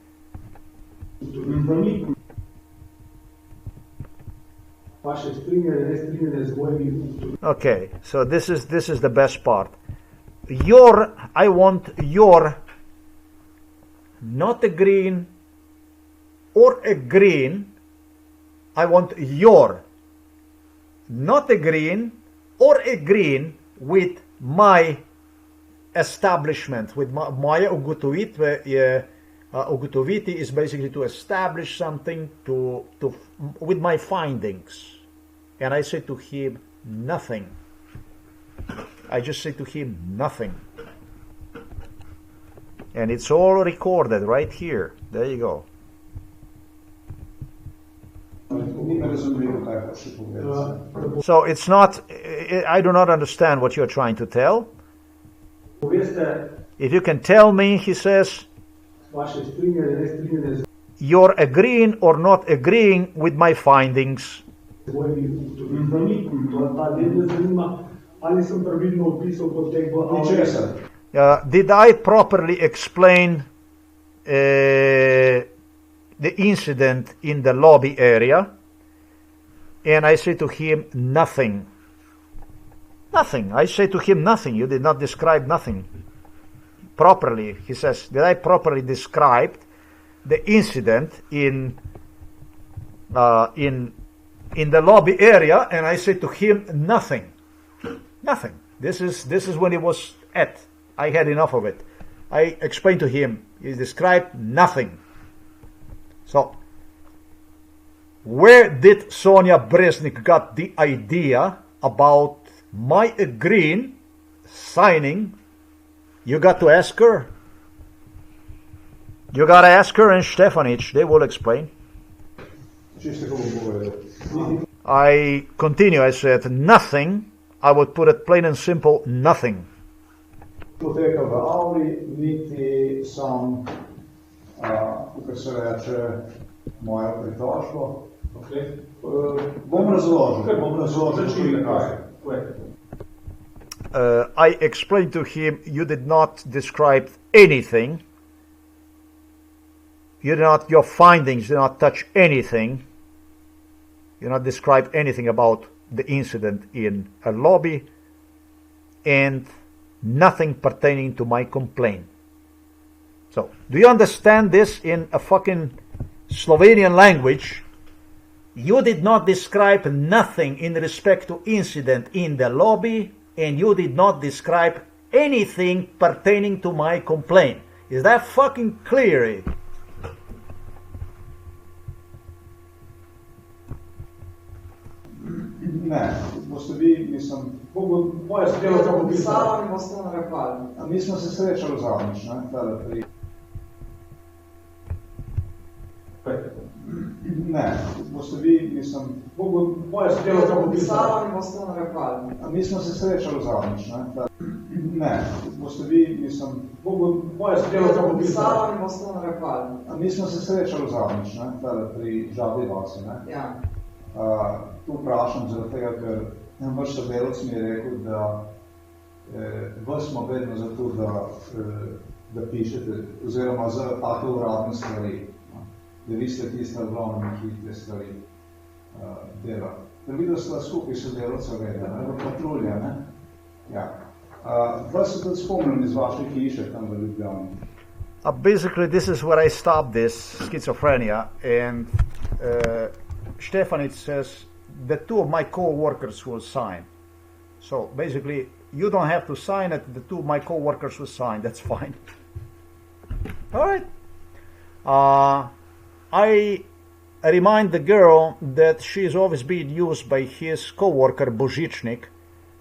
Okay, so this is the best part. I want your, not a green or a green. I want your, not a green or a green with my establishment, with moje ugotoviti is basically to establish something, with my findings. And I say to him, nothing. I just say to him, nothing. And it's all recorded right here. There you go. So it's not, I do not understand what you're trying to tell. If you can tell me, he says, you're agreeing or not agreeing with my findings. Did I properly explain the incident in the lobby area? And I say to him, nothing. Nothing. I say to him, nothing. You did not describe nothing properly. He says, did I properly describe the incident in the lobby area? And I say to him, nothing. Nothing. This is when he was at. I had enough of it. I explained to him. He described nothing. So, where did Sonja BREZNIK got the idea about my agreeing, signing? You got to ask her. You got to ask her and Stefanić. They will explain. I continue. I said nothing. I would put it plain and simple, nothing. Poteka v avli, niti sam, kako se reče, moja pritožba. Bom razložil, kaj. I explained to him, you did not describe anything. Your findings did not touch anything. You did not describe anything about the incident in a lobby, and nothing pertaining to my complaint. So, do you understand this in a fucking Slovenian language? You did not describe nothing in respect to incident in the lobby, and you did not describe anything pertaining to my complaint. Is that fucking clear? Ne, boste vi, mislim, moje spelo to popisalo in boste narekali. Mi smo se srečali zadnjič, ne, tada pri... Ne, boste vi, mislim, moje spelo to popisalo in boste narekali. Mi smo se srečali zadnjič, ne, tada... Ne, boste vi, mislim, moje spelo to popisalo in boste narekali. Mi smo se srečali zadnjič, ne, tada pri Žabji vasi, ne. Ja. Tu vprašam zaradi tega, ker vaš sodelavec mi je rekel, da vas smo vedno za to, da pišete, oziroma za take uradne stvari, da vi ste tiste glavne, ki te stvari dela. Ker videl sta skupaj sodelavca vedno, v patrulja, ne? Ja. Vas se tudi spomnim iz vaše hiše tam v Ljubljani. Basically, this is where I stopped this schizophrenia, and Stefanić says the two of my co-workers will sign. So basically, you don't have to sign it, the two of my co-workers will sign, that's fine. Alright. I remind the girl that she is always being used by his co-worker Božičnik,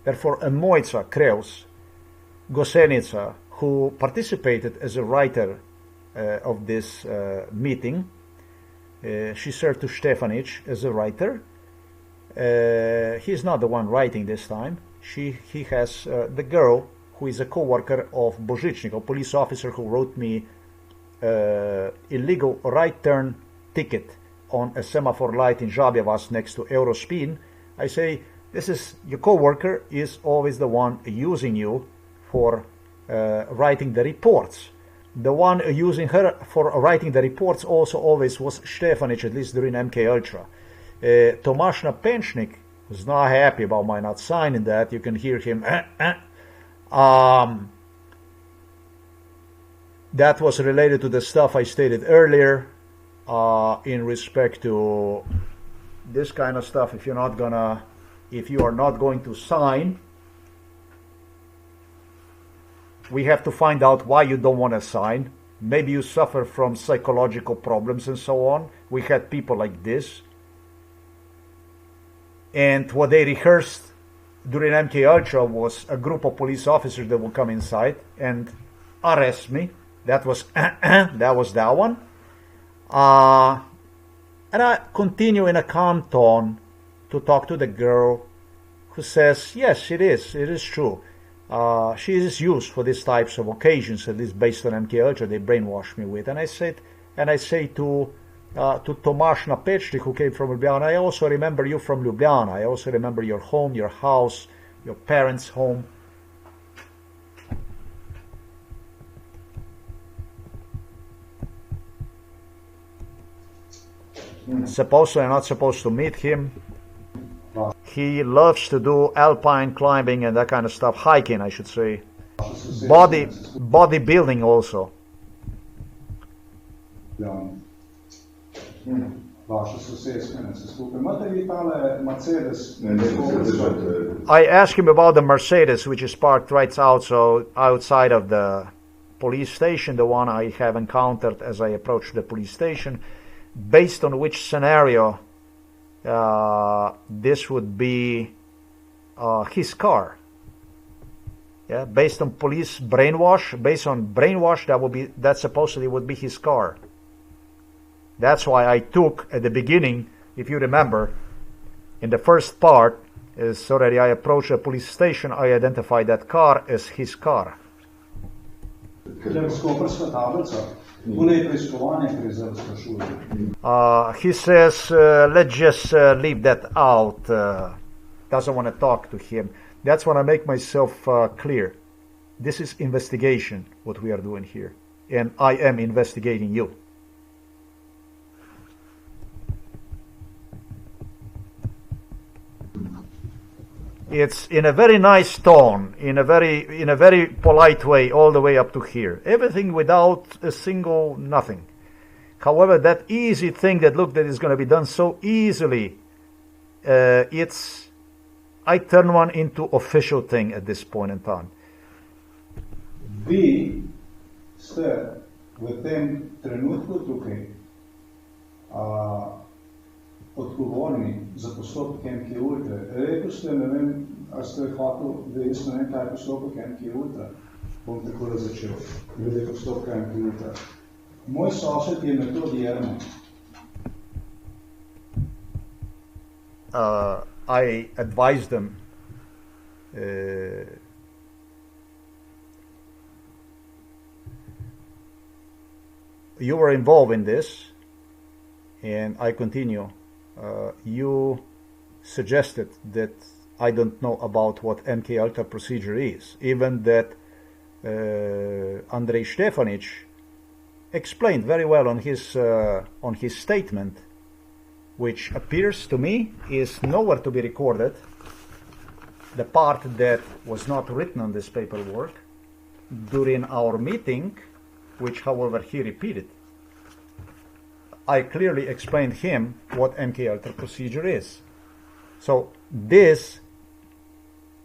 therefore a MOJCA Kreus, Gosenica, who participated as a writer of this meeting. She served to Stefanić as a writer. He's not the one writing this time. He has the girl who is a co-worker of Božičnik, a police officer who wrote me illegal right turn ticket on a semaphore light in Žabja vas next to Eurospin. I say, this is your co-worker is always the one using you for writing the reports. The one using her for writing the reports also always was Stefanić, at least during MK Ultra. TOMAZ NAPEČNIK was not happy about my not signing that. You can hear him. That was related to the stuff I stated earlier in respect to this kind of stuff. If you are not going to sign, we have to find out why you don't want to sign. Maybe you suffer from psychological problems and so on. We had people like this. And what they rehearsed during MK Ultra was a group of police officers that will come inside and arrest me. That was that one. And I continue in a calm tone to talk to the girl who says, yes, it is true. She is used for these types of occasions, at least based on MK Ultra, they brainwashed me with. And I say to TOMAZ NAPEČNIK, who came from Ljubljana, I also remember you from Ljubljana. I also remember your home, your house, your parents' home. Supposed or not supposed to meet him. He loves to do alpine climbing and that kind of stuff, hiking, I should say. Bodybuilding also. I asked him about the Mercedes, which is parked right outside of the police station, the one I have encountered as I approached the police station. Based on which scenario this would be his car. Yeah, based on police brainwash, that supposedly would be his car. That's why I took at the beginning, if you remember, in the first part, is already I approached the police station, I identified that car as his car. He says, let's just leave that out. Doesn't want to talk to him. That's when I make myself clear. This is investigation, what we are doing here. And I am investigating you. It's in a very nice tone, in a very polite way, all the way up to here. Everything without a single nothing. However, that easy thing that is going to be done so easily, I turn one into official thing at this point in time. Vi ste v tem trenutku tukaj odgovorni za postopek MK Ultra. Rekel ste, ne vem, ali ste hotel, da jaz ne vem, kaj je postopek MK Ultra. Bom takole začel, glede postopka MK Ultra. Moj sosed je Metod Jerman. I advised them you were involved in this, and I continue. You suggested that I don't know about what MK Ultra procedure is, even that ANDREJ Stefanić explained very well on his statement, which appears to me is nowhere to be recorded, the part that was not written on this paperwork during our meeting, which however he repeated. I clearly explained him what MK Ultra procedure is. So this,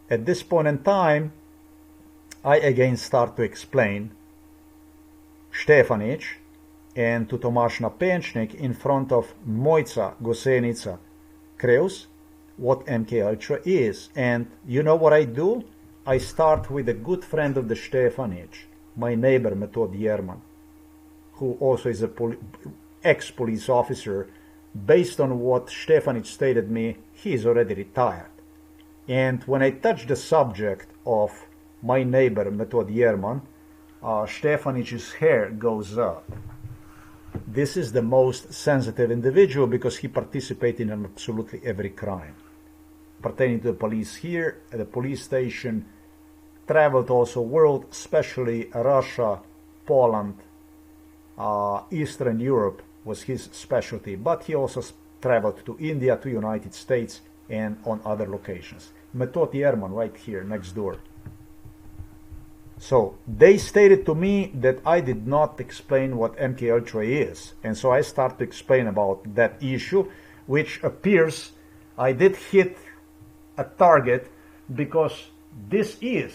at this point in time, I again start to explain Stefanić and to TOMAZ NAPEČNIK in front of MOJCA, GOSENICA, Kreuz, what MK Ultra is. And you know what I do? I start with a good friend of the Stefanić, my neighbor Metod Jerman, who also is a ex-police officer. Based on what Stefanić stated me, he is already retired. And when I touch the subject of my neighbor Metod Jerman, Stefanić's hair goes up. This is the most sensitive individual because he participated in absolutely every crime pertaining to the police here at the police station, traveled also world, especially Russia, Poland, Eastern Europe was his specialty, but he also traveled to India, to United States, and on other locations. Metod Yerman right here next door. So they stated to me that I did not explain what MK Ultra is, and so I start to explain about that issue, which appears I did hit a target, because this is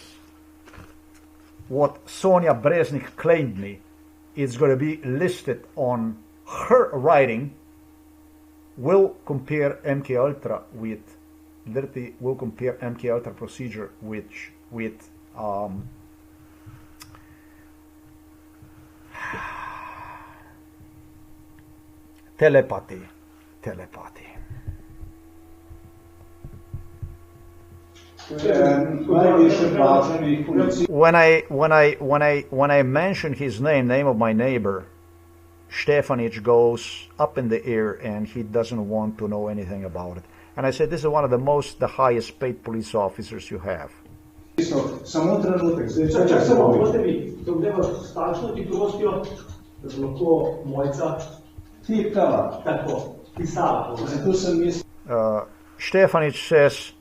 what Sonja BREZNIK claimed me. It's going to be listed on her writing. Will compare MK Ultra with will compare MK Ultra procedure with telepathy. When I mention his name of my neighbor, Stefanić goes up in the air and he doesn't want to know anything about it. And I said, this is one of the highest paid police officers you have. Samo trenutek, zdaj čak samo, boste mi, domnevaš takšno ti prostijo, da bi lahko MOJCA tipkala, tako, pisala. Zato sem mislil. Stefanić says,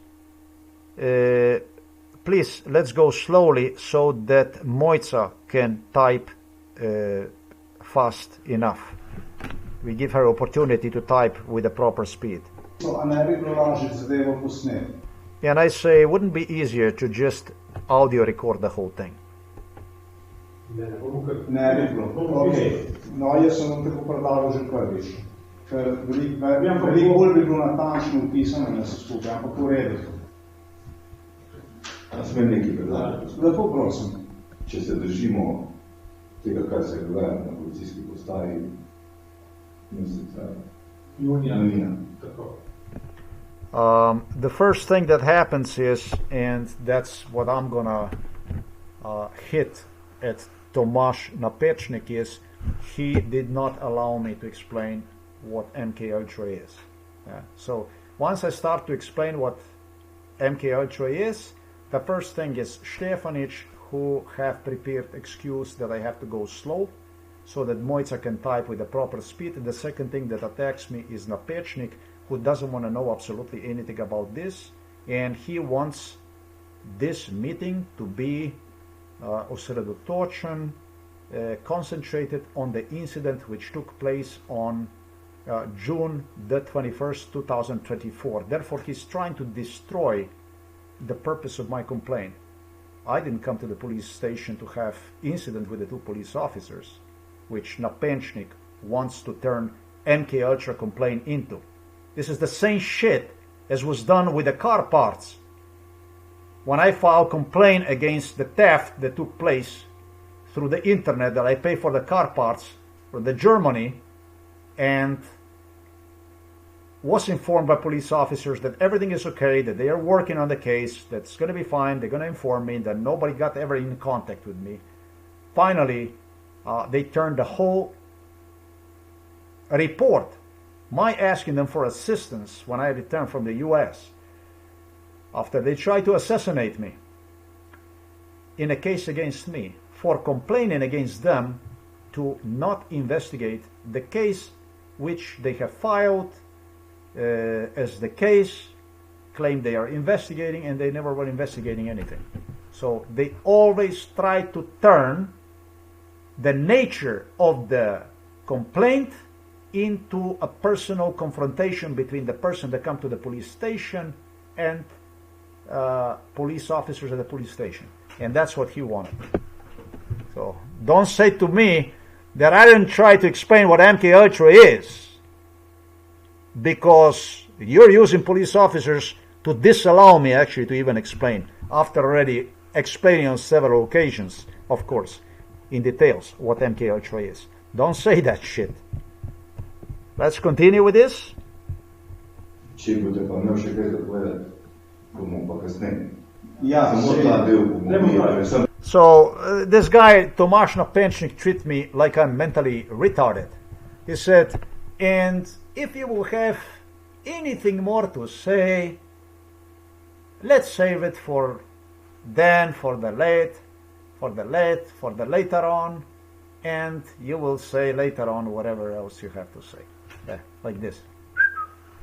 please, let's go slowly so that MOJCA can type fast enough. We give her opportunity to type with the proper speed. And I say, wouldn't it be easier to just audio record the whole thing? Ne bi bilo. Okay. No, jaz sem vam tako predlagal že prvič. Ker veliko bolj bi bilo natančno upisano na vse skupaj, ampak v redu. A smem nekaj predlagati? Lepo prosim. Če se držimo tega, kar se dogaja na policijski postaji meseca junija. The first thing that happens is, and that's what I'm gonna hit at TOMAZ NAPEČNIK, is he did not allow me to explain what MK Ultra is. Yeah. So once I start to explain what MK Ultra is, the first thing is Stefanić, who have prepared excuse that I have to go slow so that MOJCA can type with the proper speed. And the second thing that attacks me is NAPEČNIK, who doesn't want to know absolutely anything about this, and he wants this meeting to be osredotočen, concentrated on the incident which took place on June the 21st, 2024. Therefore, he's trying to destroy the purpose of my complaint. I didn't come to the police station to have incident with the two police officers, which NAPEČNIK wants to turn MK Ultra complaint into. This is the same shit as was done with the car parts. When I filed complaint against the theft that took place through the internet, that I pay for the car parts from the Germany, and was informed by police officers that everything is okay, that they are working on the case, that's going to be fine, they're going to inform me, that nobody got ever in contact with me. Finally, they turned the whole report, my asking them for assistance when I returned from the US, after they tried to assassinate me, in a case against me, for complaining against them to not investigate the case which they have filed as the case, claim they are investigating, and they never were investigating anything. So they always try to turn the nature of the complaint into a personal confrontation between the person that come to the police station and police officers at the police station. And that's what he wanted. So don't say to me that I didn't try to explain what MK Ultra is, because you're using police officers to disallow me actually to even explain, after already explaining on several occasions, of course, in details what MK Ultra is. Don't say that shit. Let's continue with this. Če boste pa imel še kaj zapovedati, bomo pa kasneje. Ja, samo ta del bomo. So this guy, TOMAZ NAPEČNIK, treated me like I'm mentally retarded. He said, and if you will have anything more to say, let's save it for then for the later on, and you will say later on whatever else you have to say. Yeah, like this.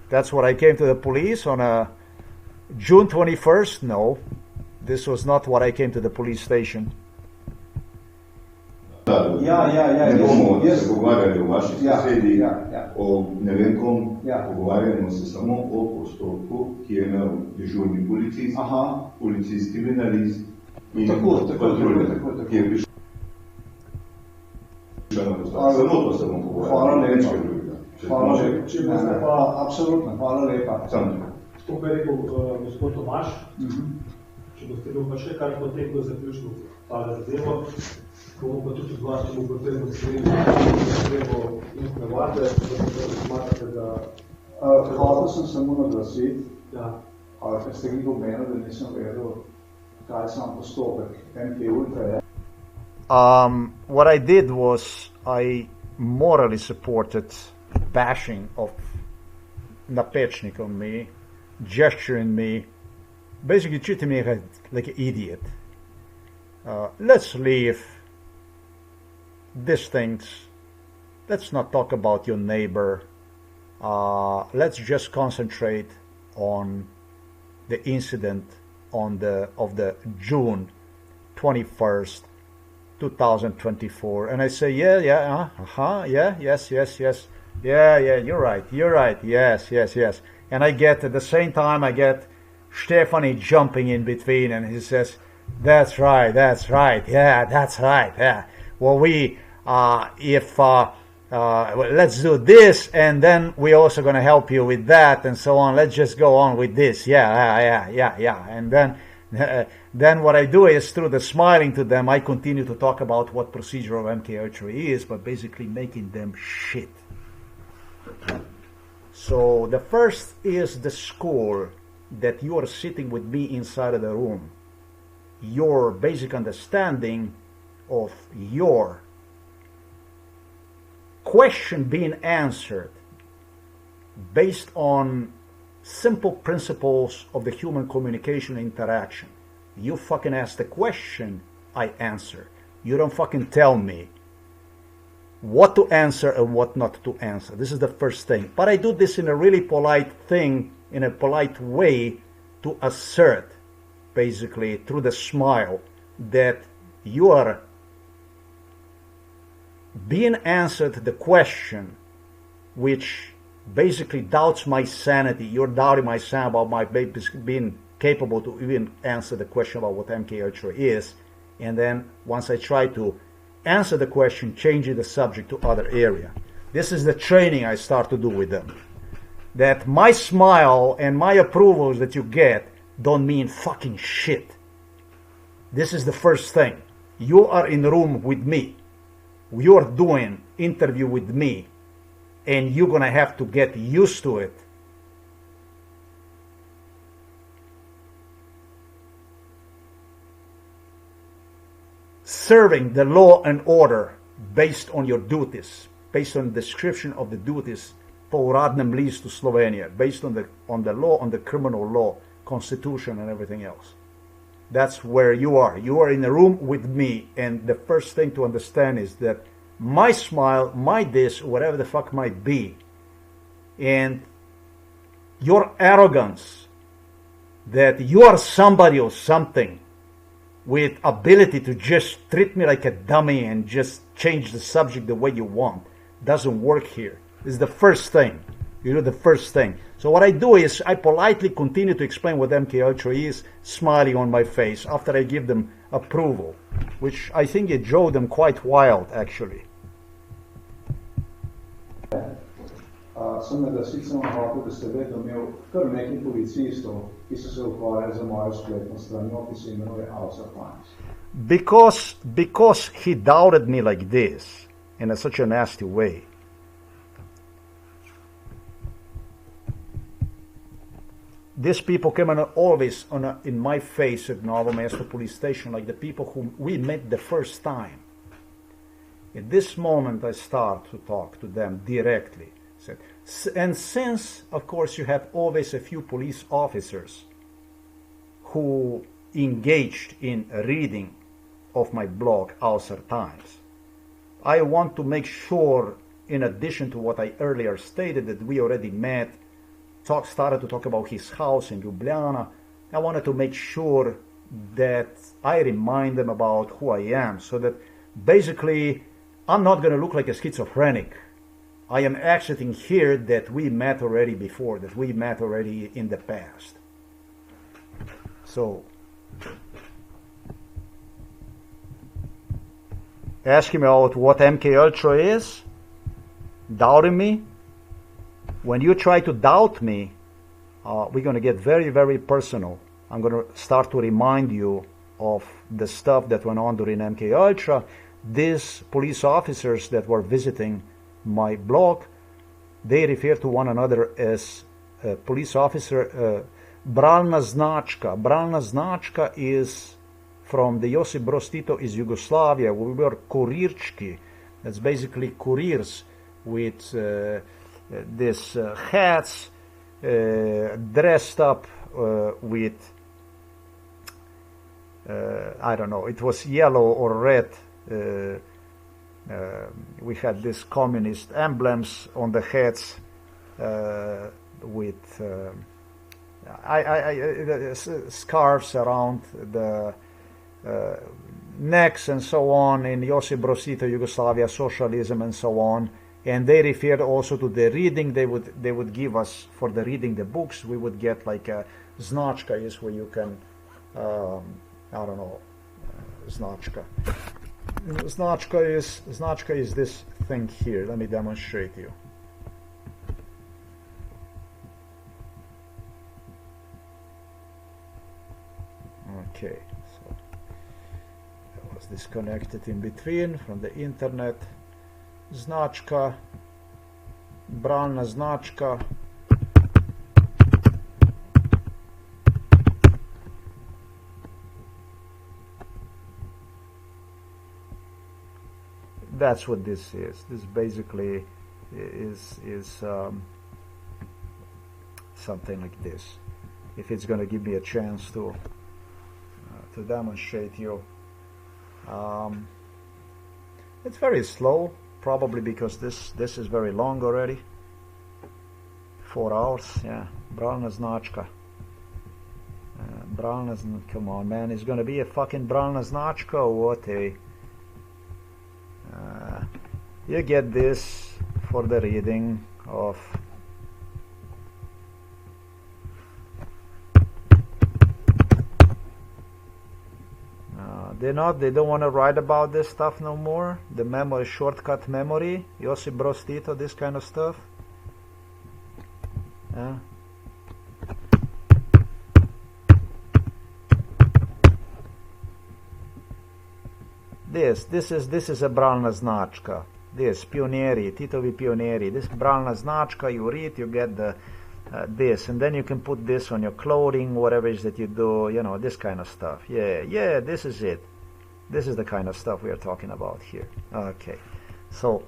That's what I came to the police on June 21st. No, this was not what I came to the police station. Ne bomo se pogovarjali o vaših sosedih, o ne vem kom, pogovarjamo se samo o postopku, ki je imel dežurni policist, policist kriminalist in patrulja, ki je prišel na postavek. Samo to se bomo pogovarjali. Hvala lepa. Absolutno, hvala lepa. To bi rekel gospod Tomaž, če boste imel pa še kar poteklo zaključno tale zadevo, ko bomo pa tudi odlaščemo potrebno informate, da smatrate, da... Hotel sem samo naglasiti, ker ste glih omenili, da nisem vedel, kaj sam postopek MPU je. What I did was I morally supported bashing of NAPEČNIK on me, gesturing me, basically treating me like an idiot. Let's leave these things. Let's not talk about your neighbor. Let's just concentrate on the incident of the June 21st, 2024. And I say, yes, you're right, yes. And I get, at the same time, I get Stefanić jumping in between, and he says, that's right, yeah. Well, let's do this, and then we're also going to help you with that, and so on. Let's just go on with this, yeah. And then what I do is, through the smiling to them, I continue to talk about what procedure of MK Ultra is, but basically making them shit. So the first is the score that you are sitting with me inside of the room. Your basic understanding of your question being answered based on simple principles of the human communication interaction. You fucking ask the question, I answer. You don't fucking tell me what to answer and what not to answer. This is the first thing. But I do this in a really polite thing, in a polite way, to assert, basically, through the smile, that you are being answered the question which basically doubts my sanity. You're doubting my sanity about my being capable to even answer the question about what MK Ultra is. And then once I try to answer the question, changing the subject to other area. This is the training I start to do with them. That my smile and my approvals that you get don't mean fucking shit. This is the first thing. You are in the room with me. You're doing interview with me, and you're gonna have to get used to it. Serving the law and order based on your duties, based on the description of the duties po uradnem listu Slovenije, based on the law, on the criminal law, constitution and everything else. That's where you are. You are in a room with me, and the first thing to understand is that my smile, my this, whatever the fuck might be, and your arrogance that you are somebody or something with ability to just treat me like a dummy and just change the subject the way you want doesn't work here. This is the first thing. You do the first thing. So what I do is I politely continue to explain what MK Ultra is, smiling on my face after I give them approval, which I think it drove them quite wild, actually. Sem naglasiti samo hotel, da ste vedno imel kar nekaj policistov, ki so se ukvarjali za mojo spletno stranjo, ki se imenuje House of Fines. Because he doubted me like this, in such a nasty way. These people came always in my face at Novo Mesto police station, like the people whom we met the first time. At this moment, I start to talk to them directly. And since, of course, you have always a few police officers who engaged in reading of my blog, Außer Times. I want to make sure, in addition to what I earlier stated, that we already met, started to talk about his house in Ljubljana. I wanted to make sure that I remind them about who I am, so that basically I'm not going to look like a schizophrenic. I am accepting here that we met already before, that we met already in the past. So, asking me about what MK Ultra is, doubting me. When you try to doubt me, we're going to get very, very personal. I'm going to start to remind you of the stuff that went on during MK Ultra. These police officers that were visiting my blog, they refer to one another as police officer Bralna Značka. Bralna Značka is from the Josip Broz Tito is Yugoslavia. We were kurirčki. That's basically couriers with these hats, dressed up with, I don't know, it was yellow or red. We had these communist emblems on the heads with scarves around the necks and so on, in Josip Broz Tito, Yugoslavia, socialism and so on. And they referred also to the reading they would give us for the reading the books. We would get like a značka, is where you can, I don't know, značka. Značka is this thing here. Let me demonstrate you. Okay, so I was disconnected in between from the internet. Značka, bralna značka. That's what this is. This basically is something like this. If it's going to give me a chance to demonstrate you, it's very slow. Probably because this is very long already. 4 hours, yeah. Bralna značka. Come on, man. It's gonna be a fucking bralna značka or what? You get this for the reading of. They don't want to write about this stuff no more. The memory, shortcut memory, Josip Broz Tito, this kind of stuff. Yeah. This is a bralna značka. This pionieri, Titovi pionieri. This bralna značka, you read, you get the this, and then you can put this on your clothing, whatever it is that you do, you know, this kind of stuff. Yeah, this is it. This is the kind of stuff we are talking about here. Okay, so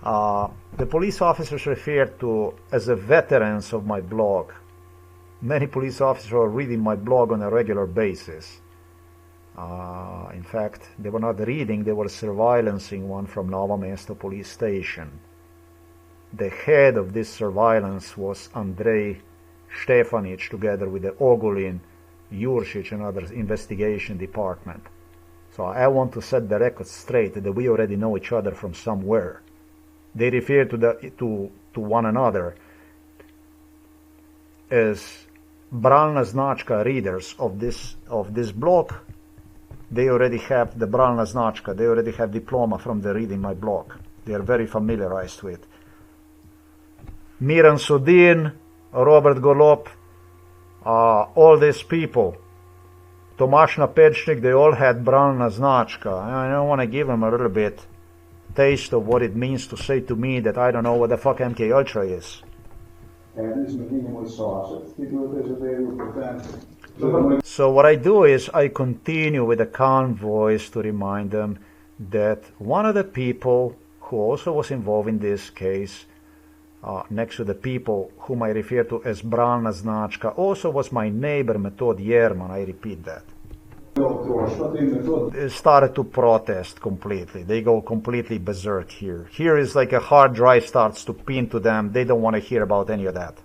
the police officers referred to as the veterans of my blog. Many police officers are reading my blog on a regular basis. In fact, they were not reading, they were surveillancing one from Novo Mesto police station. The head of this surveillance was ANDREJ, Stefanić, together with the Ogulin, Juršić and others investigation department. So I want to set the record straight that we already know each other from somewhere. They refer to one another as Bralna Značka readers of this blog. They already have the Bralna Značka. They already have diploma from the reading my blog. They are very familiarized with. Miran SODIN, Robert Golob, all these people, TOMAZ, NAPEČNIK, they all had Bralna Značka. I want to give them a little bit taste of what it means to say to me that I don't know what the fuck MK Ultra is. So what I do is I continue with a calm voice to remind them that one of the people who also was involved in this case, next to the people whom I refer to as Bralna Značka, also was my neighbor Metod Jerman. I repeat that. started to protest completely. They go completely berserk here. Here is like a hard drive starts to pin to them. They don't want to hear about any of that.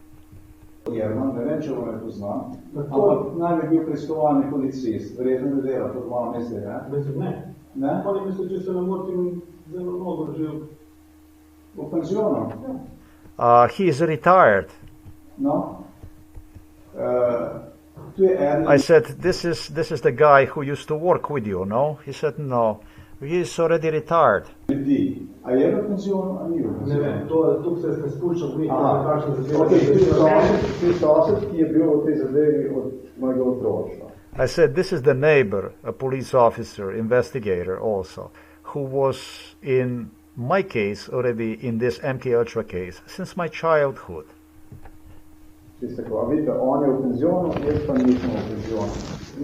Ne vem, če vam ne poznam, ampak naj bi bil preiskovalni policist, verjetno bi delal, to vam ne zdaj, ne? Ne? Pa ne misli, če se ne motim, zelo mnogo živ. V penzionu? He is retired. No? I said, this is the guy who used to work with you, no? He said, no, he is already retired. A je v penzionu, a ni v penzionu? Ne vem, tu se ne spuščam, ni kakšne Ti sosed, ki je bil v tej zadevi od mojega otroštva. I said, this is the neighbor, a police officer, investigator also, who was in my case already in this MK Ultra case since my childhood. Tako, a vidite, on je v penzionu, jaz pa nisem v penzionu.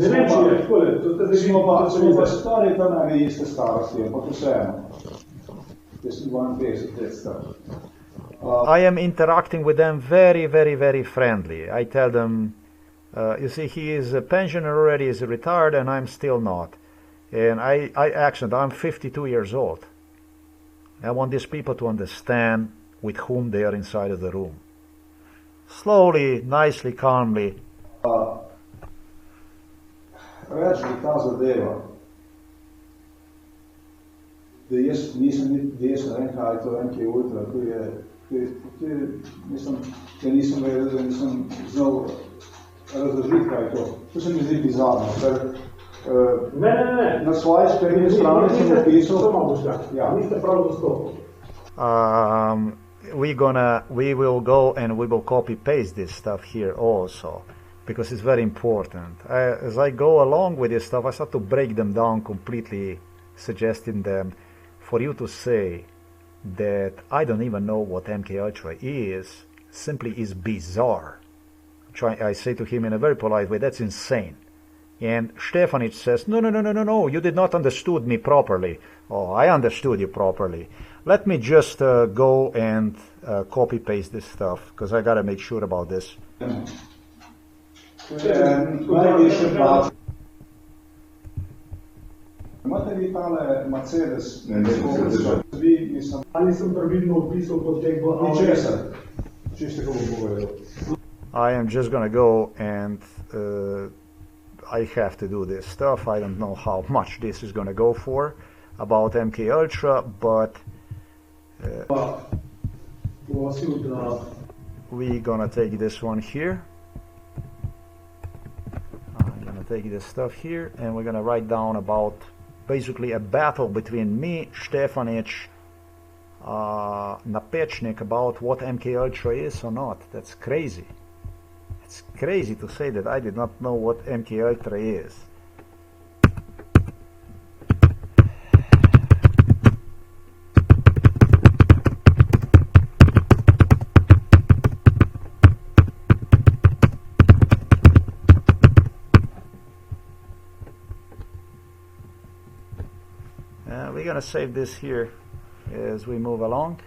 Ne vem, če je takole, to ste zdaj smo pa stari tam na iste starosti, ampak vseeno. Jaz sem 52 let star. I am interacting with them very, very, very friendly. I tell them, you see, he is a pensioner already, is retired, and I'm still not. And I'm 52 years old. I want these people to understand with whom they are inside of the room. Slowly, nicely, calmly. Reči mi ta zadeva, da jaz nisem desno, ne vem kaj je to, MK Ultra, ja nisem vedel, da nisem znal razložiti, kaj je to. To se mi zdi bizarno, ker na svoji spletni strani sem napisal, niste prav dostopni. We will go and we will copy paste this stuff here also, because it's very important. As I go along with this stuff, I start to break them down completely, suggesting them for you to say that I don't even know what MK Ultra is, simply is bizarre. I say to him in a very polite way, that's insane. And Stefanić says, no, you did not understood me properly. Oh, I understood you properly. Let me just go and copy-paste this stuff, because I got to make sure about this. Imate vi tale Mercedes? Ali sem pravilno opisal kot teh bo? Ničesar. Čisto kako bom povedal. I am just going to go and I have to do this stuff. I don't know how much this is going to go for about MK Ultra, but we're going to take this one here. I'm going to take this stuff here and we're going to write down about basically a battle between me, Stefanić, Napečnik, about what MK Ultra is or not. That's crazy. It's crazy to say that I did not know what MK Ultra is. We're going to save this here as we move along.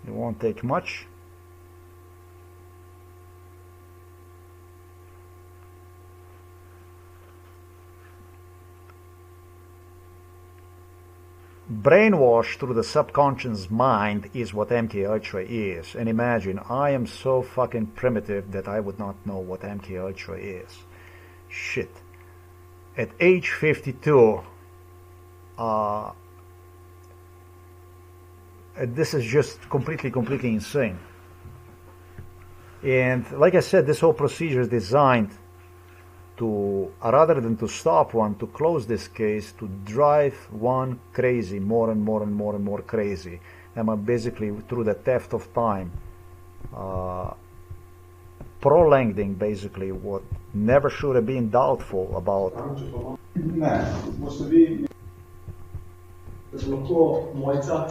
It won't take much. Brainwash through the subconscious mind is what MK Ultra is. And imagine, I am so fucking primitive that I would not know what MK Ultra is. Shit. At age 52, this is just completely insane. And like I said, this whole procedure is designed to, rather than to stop one, to close this case, to drive one crazy, more and more crazy. And basically, through the theft of time, prolonging basically what never should have been doubtful about. Ne, boste vi... Lahko MOJCA?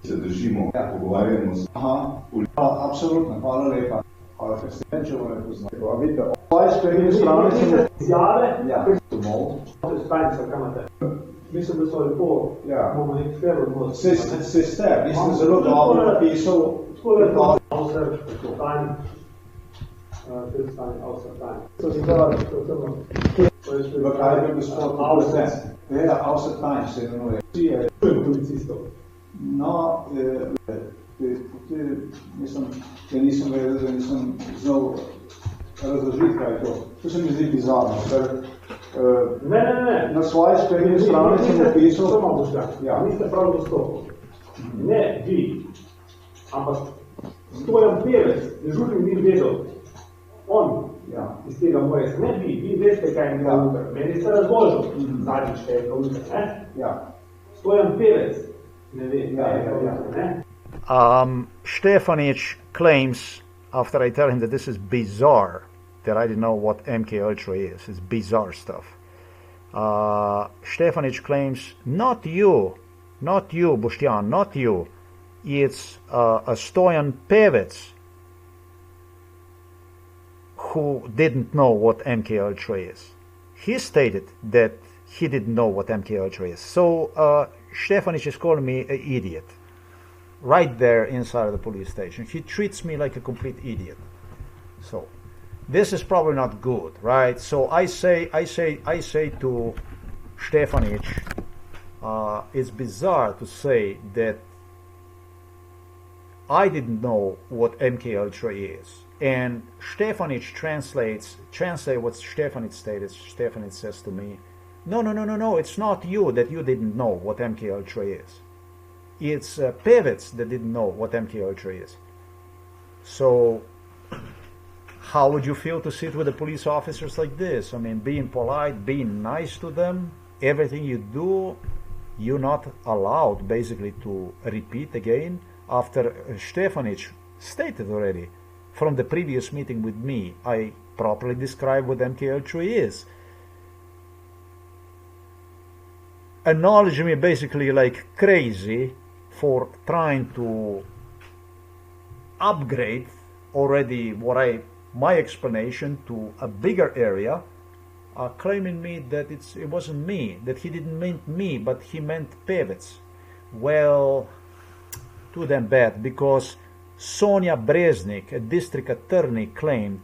Se držimo, pogovarjamo se. Absolutno, hvala lepa. Hvala, ker ste če vam ne poznate. A vidite, ovaj sprednji strani se... Izjave? Ja, domov. Stajnica, kaj imate? Mislim, da so lepo, imamo nek fair odnos. Se ste, vi ste zelo dobro napisal. Tako lepo, vse, tajn. Selbstständig außer So sie da, v kaj je bil gospod Polizist? Ja, außer se imenuje. Policistov. No, mislim, da nisem vedel, da nisem znal razložiti, kaj je to. To se mi zdi bizarno, ker Ne. na svoji spletni strani sem napisal... Samo Boštjan, niste prav dostopni. Ne vi, ampak Stojan Pevec, dežurni ni vedel, on iz tega moje, ne vi veste, kaj je kauter. Meni ste razložil, zadnjič, kaj je kauter, ne? Ja. Stojan Pevec, ne ve, kaj je kauter, ne? Stefanić claims, after I tell him that this is bizarre, that I didn't know what MK Ultra is. It's bizarre stuff. Stefanić claims, not you, Boštjan, not you. It's a Stojan Pevec who didn't know what MK Ultra is. He stated that he didn't know what MK Ultra is. So Stefanić is calling me an idiot. Right there inside the police station. He treats me like a complete idiot. So this is probably not good, right? So I say to Stefanić, it's bizarre to say that I didn't know what MK Ultra is. And Stefanić translate what Stefanić stated. Stefanić says to me, no, it's not you that you didn't know what MK Ultra is. It's Pevec that didn't know what MK Ultra is. So how would you feel to sit with the police officers like this? I mean, being polite, being nice to them, everything you do, you're not allowed basically to repeat again after Stefanić stated already from the previous meeting with me. I properly described what MK Ultra is. Acknowledge me basically like crazy for trying to upgrade already my explanation to a bigger area, claiming me that it wasn't me, that he didn't mean me, but he meant Pevec. Well, too damn bad, because SONJA BREZNIK, a district attorney, claimed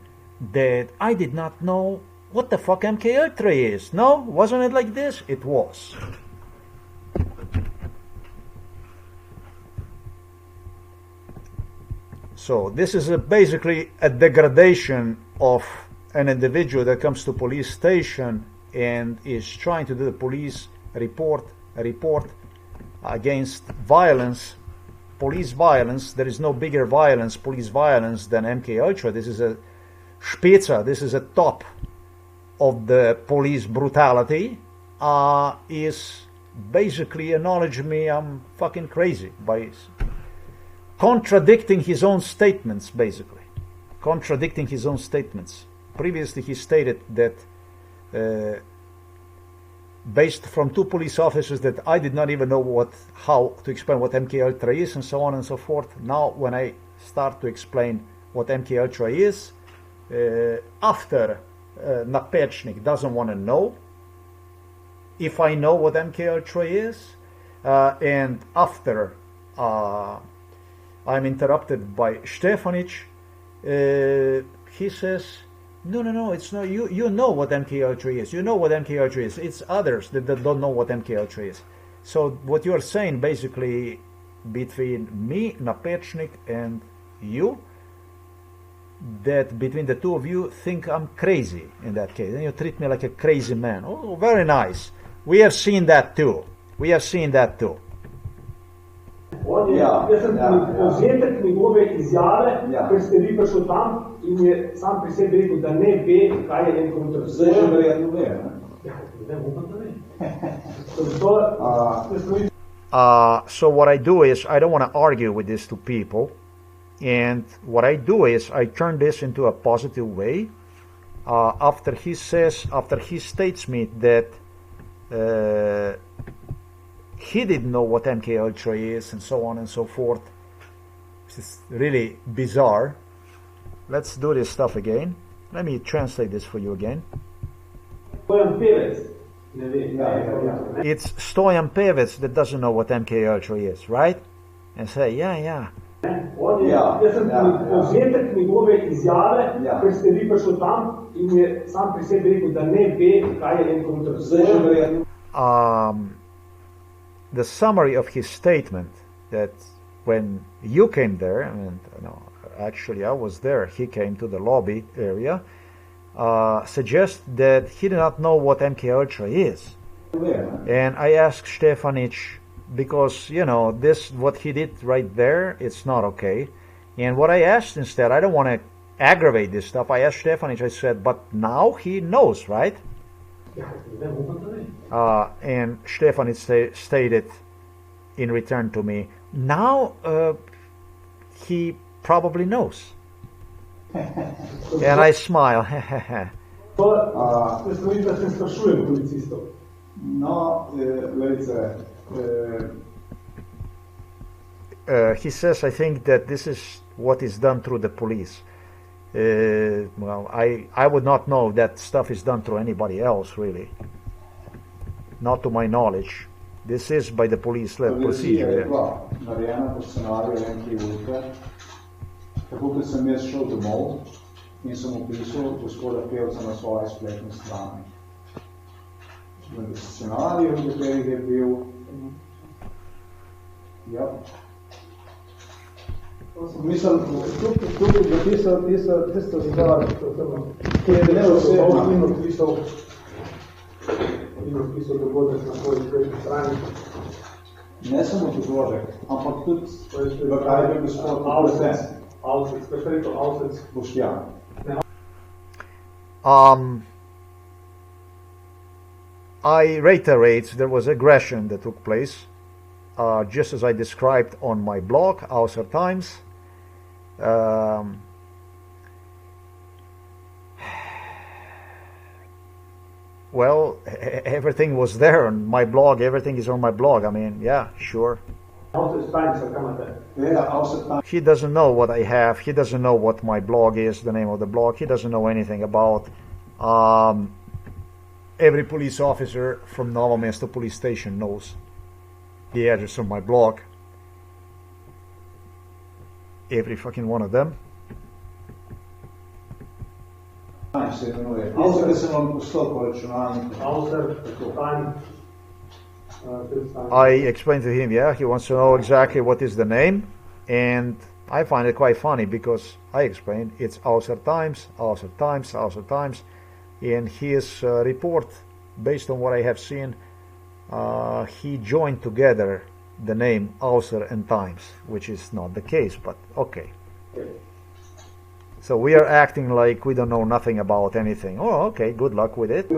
that I did not know what the fuck MK Ultra is. No, wasn't it like this? It was. So this is basically a degradation of an individual that comes to police station and is trying to do the police report against violence, police violence. There is no bigger violence, police violence, than MK Ultra. This is a Spitze, this is a top of the police brutality. Is basically acknowledging me I'm fucking crazy by contradicting his own statements, basically. Contradicting his own statements. Previously he stated that based from two police officers that I did not even know how to explain what MK Ultra is and so on and so forth. Now when I start to explain what MK Ultra is, after NAPEČNIK doesn't want to know if I know what MK Ultra is, and after I'm interrupted by Stefanić, he says, no, it's not you. You know what MK Ultra is. You know what MK Ultra is. It's others that don't know what MK Ultra is. So what you are saying basically between me, NAPEČNIK, and you, that between the two of you think I'm crazy in that case. And you treat me like a crazy man. Oh, very nice. We have seen that too. Jaz sem povzetek njegove izjave, ker ste vi prišli tam in je sam pri sebi rekel, da ne ve, kaj je enko Zdaj že verjetno ve, ne? Ne, upam, da ve. So what I do is, I don't want to argue with these two people, and what I do is, I turn this into a positive way. After he states me that he didn't know what MK Ultra is and so on and so forth. This is really bizarre. Let's do this stuff again. Let me translate this for you again. It's Stojan Pevec that doesn't know what MK Ultra is, right? And say, yeah. Jaz sem povzetek njegove izjave, ker ste vi prišli tam in je sam pri sebi rekel, da ne ve, kaj je encounter. The summary of his statement that when you came there, and no, actually I was there, he came to the lobby area, suggests that he did not know what MK Ultra is. And I asked Stefanić, because, you know, this, what he did right there, it's not okay. And what I asked instead, I don't want to aggravate this stuff, I asked Stefanić, I said, but now he knows, right? And Stefanić stated in return to me, now he probably knows. And I smile. He says, I think that this is what is done through the police. Well, I would not know that stuff is done through anybody else, really. Not to my knowledge. This is by the police-led procedure. Tako kot sem jaz šel domov in sem opisal gospoda Pevca na svoji spletni strani. V scenariju, v katerih je bil, ja. Mislim, tukaj je tista stvar, ki je neosebna. In opisal dogodek na svoji spletni strani. Ne samo dogodek, ampak tudi v kaj je gospod Pevca. I reiterate, there was aggression that took place, just as I described on my blog, Außer Times. Well, everything was there on my blog, everything is on my blog, I mean, yeah, sure. He doesn't know what I have, he doesn't know what my blog is, the name of the blog, he doesn't know anything about. Every police officer from Novo Mesto police station knows the address of my blog. Every fucking one of them. I explained to him, yeah, he wants to know exactly what is the name, and I find it quite funny because I explained it's Außer Times, Außer Times, Außer Times, and his report, based on what I have seen, he joined together the name Außer and Times, which is not the case, but okay. So we are acting like we don't know nothing about anything. Oh, okay, good luck with it.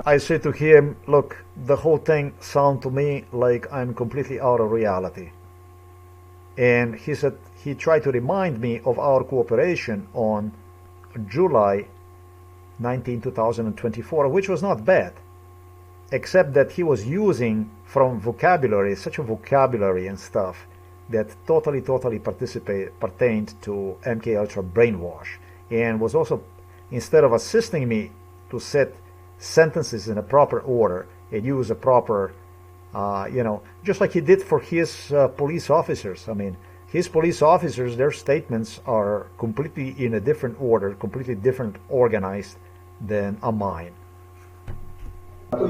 I said to him, look, the whole thing sounds to me like I'm completely out of reality. And he said, he tried to remind me of our cooperation on July 19, 2024, which was not bad, except that he was using from vocabulary, such a vocabulary and stuff, that totally pertained to MK Ultra brainwash, and was also, instead of assisting me to set sentences in a proper order and use a proper, just like he did for his police officers. I mean, his police officers, their statements are completely in a different order, completely different organized than a mine. And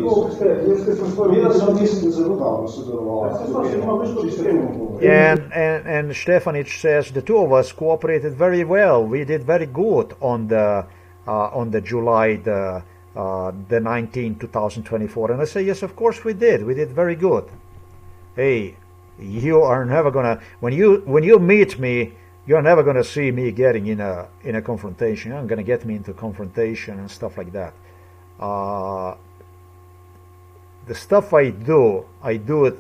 Stefanić says the two of us cooperated very well. We did very good on the July the 19, 2024. And I say, yes, of course we did. We did very good. Hey, you are never gonna, when you meet me, you're never gonna see me getting in a confrontation. You're not gonna get me into confrontation and stuff like that. The stuff I do it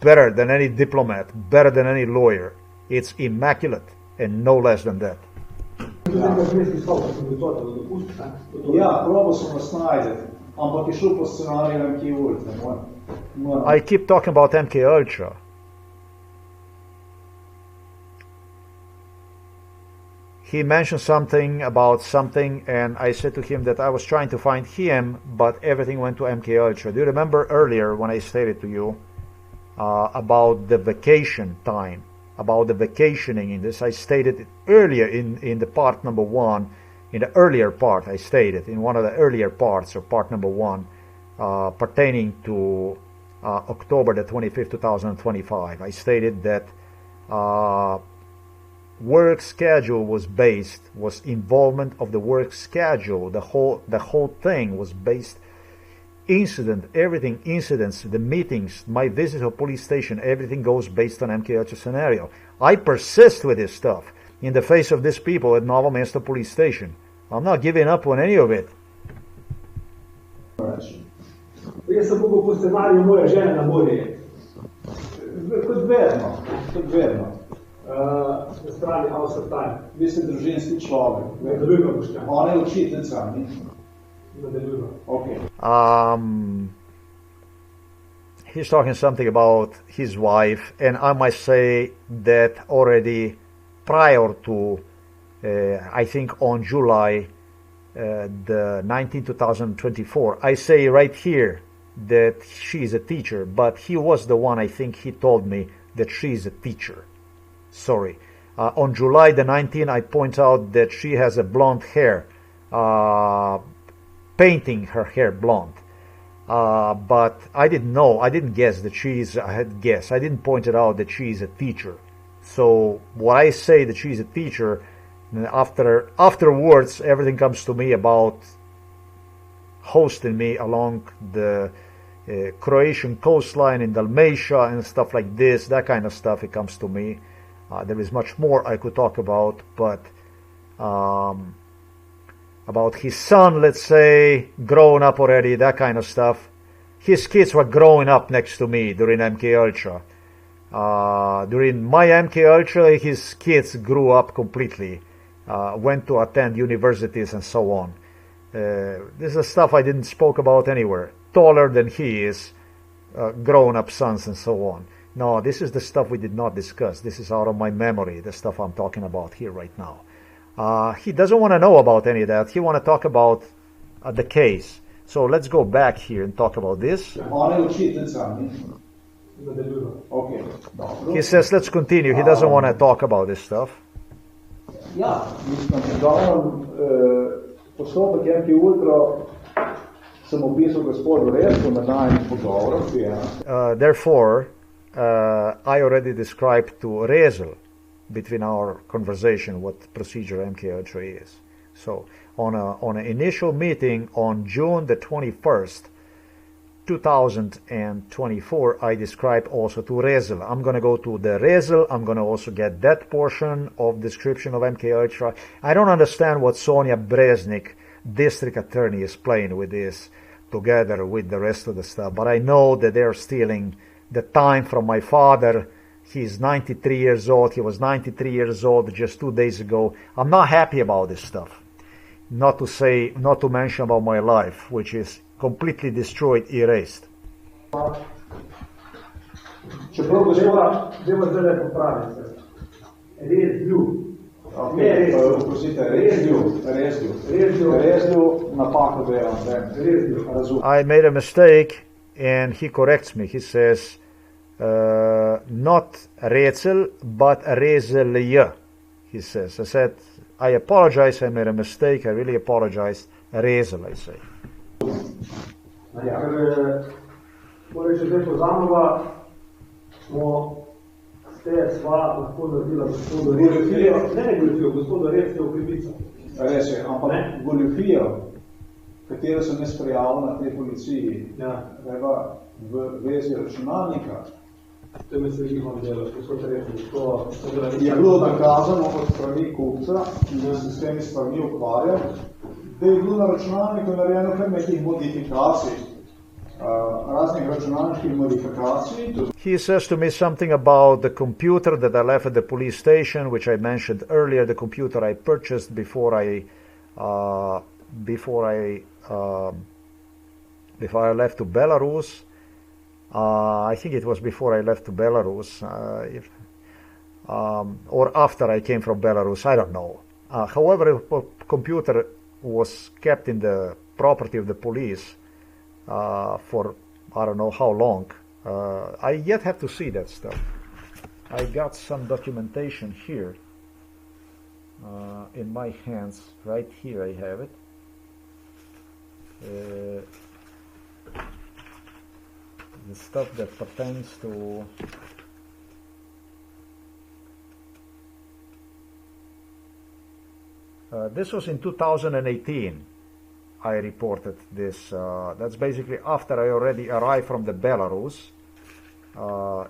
better than any diplomat, better than any lawyer. It's immaculate and no less than that. Ja, probao sam vas najdeti. Ampak je šlo po scenariju MK Ultra. I keep talking about MK Ultra. He mentioned something about something, and I said to him that I was trying to find him, but everything went to MK Ultra. Do you remember earlier when I stated to you about the vacation time, about the vacationing in this? I stated it earlier in the part number 1, in the earlier part. I stated in one of the earlier parts of part number 1, pertaining to October the 25th, 2025. I stated that work schedule was involvement of the work schedule. The whole thing was based incidents, the meetings, my visit to police station, everything goes based on MK Ultra scenario. I persist with this stuff in the face of these people at Novo Mesto police station. I'm not giving up on any of it. Jaz sem mogel po scenariju moje žene na morje. Kot vedno. Na strani House of Time. Vi ste družinski človek. Nadaljujva, Boštjan. Ona je učiteljica, ni? Nadaljujva. Okay. He's talking something about his wife, and I must say that already prior to, I think on July the 19th, 2024, I say right here that she is a teacher, but he was the one, I think he told me that she is a teacher. Sorry. On July the 19th, I point out that she has a blonde hair, painting her hair blonde. But I didn't know, I didn't guess that she is, I didn't point it out that she is a teacher. So what I say that she is a teacher, afterwards everything comes to me about hosting me along the Croatian coastline in Dalmatia and stuff like this, that kind of stuff, it comes to me. There is much more I could talk about, but about his son, let's say, growing up already, that kind of stuff. His kids were growing up next to me during MK Ultra. During my MK Ultra, his kids grew up completely, went to attend universities and so on. This is stuff I didn't spoke about anywhere. Taller than he is, grown up sons and so on. No, this is the stuff we did not discuss. This is out of my memory, the stuff I'm talking about here right now. He doesn't want to know about any of that. He want to talk about the case. So let's go back here and talk about this. Okay. He says, let's continue. He doesn't want to talk about this stuff. Ja, mislim, glavnem postopek MK Ultra sem opisal gospodu Resku med najnim pogovorom. Therefore, I already described to Rezel between our conversation what procedure MK Ultra is. So on an initial meeting on June the 21st, 2024, I described also to Rezel. I'm going to go to the Rezel. I'm going to also get that portion of description of MK Ultra. I don't understand what SONJA BREZNIK, district attorney, is playing with this together with the rest of the stuff. But I know that they're stealing the time from my father. He's 93 years old. He was 93 years old just 2 days ago. I'm not happy about this stuff. Not to mention about my life, which is completely destroyed, erased. Čeprav deva zdaj lepo pravi se. Rezlju. Rezlju napako delam. I made a mistake and he corrects me. He says, not Rezel, but Rezelj. He says, I said, I apologize, I made a mistake, I really apologize. Rezel, I say. Ker, če zdaj pozamova, smo sva lahko naredila gospodu Rezlju, ne goljofijo, gospodu Rezlju v krivico. Res je, ampak goljofijo, katero sem jaz prijavil na tej policiji, v vezi računalnika, to me se žihom delo, gospod Rezlju, je bilo dokazano od strani kupca, da se s temi stvarmi ukvarjam, da je bilo na računalniku narejeno kar nekih modifikacij, raznih računalniških modifikacij. He says to me something about the computer that I left at the police station, which I mentioned earlier, the computer I purchased before I before I left to Belarus. I think it was before I left to Belarus, or after I came from Belarus, I don't know. However, the computer was kept in the property of the police for I don't know how long. I yet have to see that stuff. I got some documentation here in my hands. Right here I have it. The stuff that pertains to this was in 2018. I reported this. That's basically after I already arrived from the Belarus.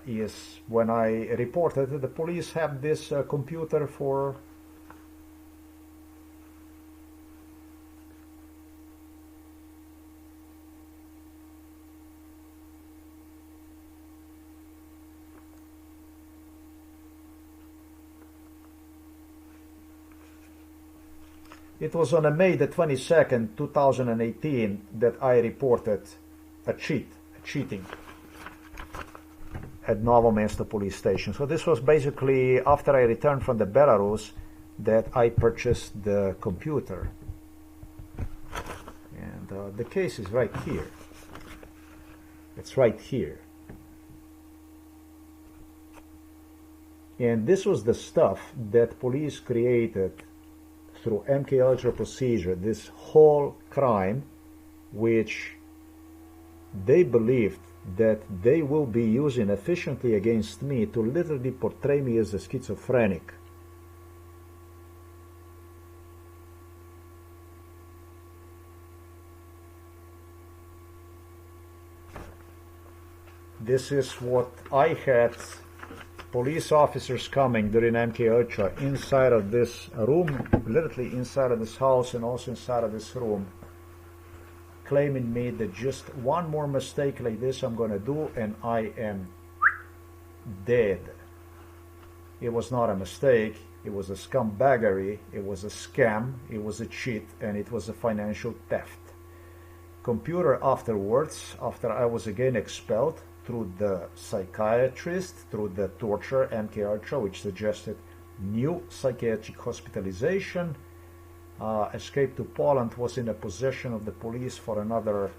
Is when I reported that the police have this computer for It was on May the 22nd, 2018 that I reported a cheating at Novo Mesto police station. So this was basically after I returned from the Belarus that I purchased the computer. And the case is right here. It's right here. And this was the stuff that police created through MK Ultra procedure, this whole crime, which they believed that they will be using efficiently against me to literally portray me as a schizophrenic. This is what I had police officers coming during MK Ultra inside of this room, literally inside of this house and also inside of this room, claiming me that just one more mistake like this I'm going to do and I am dead. It was not a mistake, it was a scumbaggery, it was a scam, it was a cheat, and it was a financial theft. Computer afterwards, after I was again expelled, through the psychiatrist, through the torture MK Ultra, which suggested new psychiatric hospitalization. Escape to Poland, was in a possession of the police for another,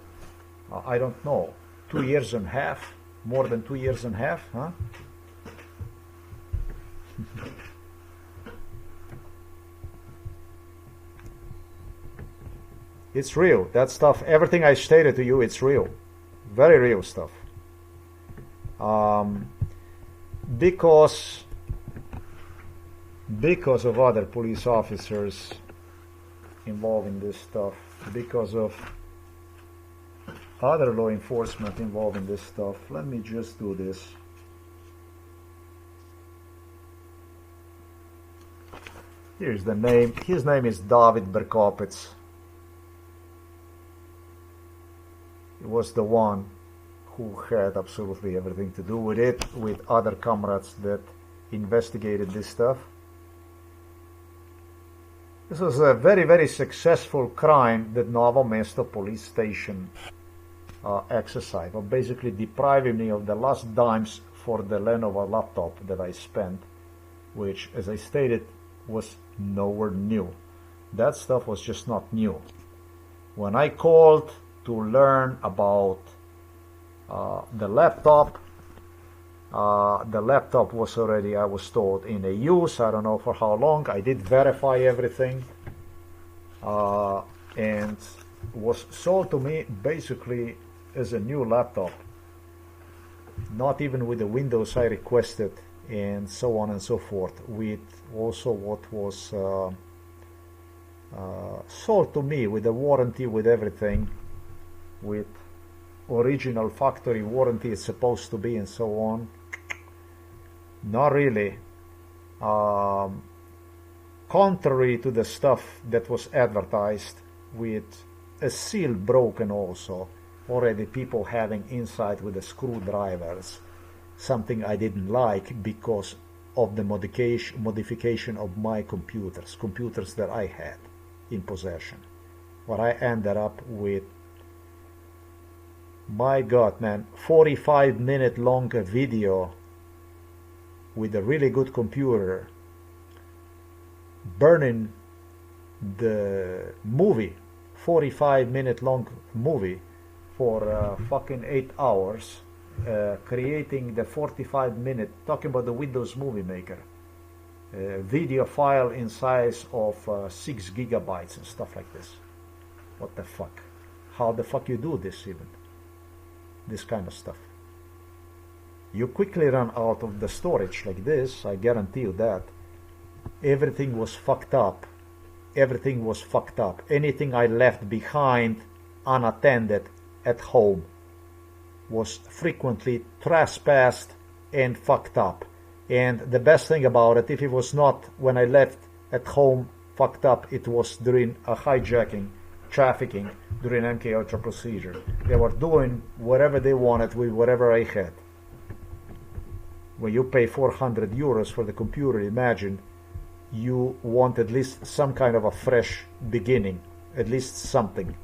I don't know, 2 years and a half, more than 2 years and a half, huh? It's real, that stuff, everything I stated to you, it's real, very real stuff. Because of other police officers involved in this stuff, because of other law enforcement involved in this stuff. Let me just do this. Here's the name. His name is David Berkopec. He was the one who had absolutely everything to do with it, with other comrades that investigated this stuff. This was a very, very successful crime that Novo Mesto police station exercised, of basically depriving me of the last dimes for the Lenovo laptop that I spent, which, as I stated, was nowhere new. That stuff was just not new. When I called to learn about the laptop was already, I was told, in a use. I don't know for how long. I did verify everything, and was sold to me basically as a new laptop, not even with the Windows I requested, and so on and so forth, with also what was sold to me with a warranty, with everything, with original factory warranty is supposed to be, and so on. Not really. Contrary to the stuff that was advertised, with a seal broken also, already people having inside with the screwdrivers, something I didn't like because of the modification of my computers that I had in possession. What I ended up with My God, man, 45-minute long video with a really good computer burning the movie, 45-minute long movie for fucking 8 hours, creating the 45-minute, talking about the Windows Movie Maker, video file in size of 6 gigabytes and stuff like this. What the fuck? How the fuck you do this even? This kind of stuff. You quickly run out of the storage like this, I guarantee you that. Everything was fucked up. Everything was fucked up. Anything I left behind unattended at home was frequently trespassed and fucked up. And the best thing about it, if it was not when I left at home fucked up, it was during a hijacking, trafficking, during MK Ultra procedure. They were doing whatever they wanted with whatever I had. When you pay 400 euros for the computer, imagine you want at least some kind of a fresh beginning, at least something.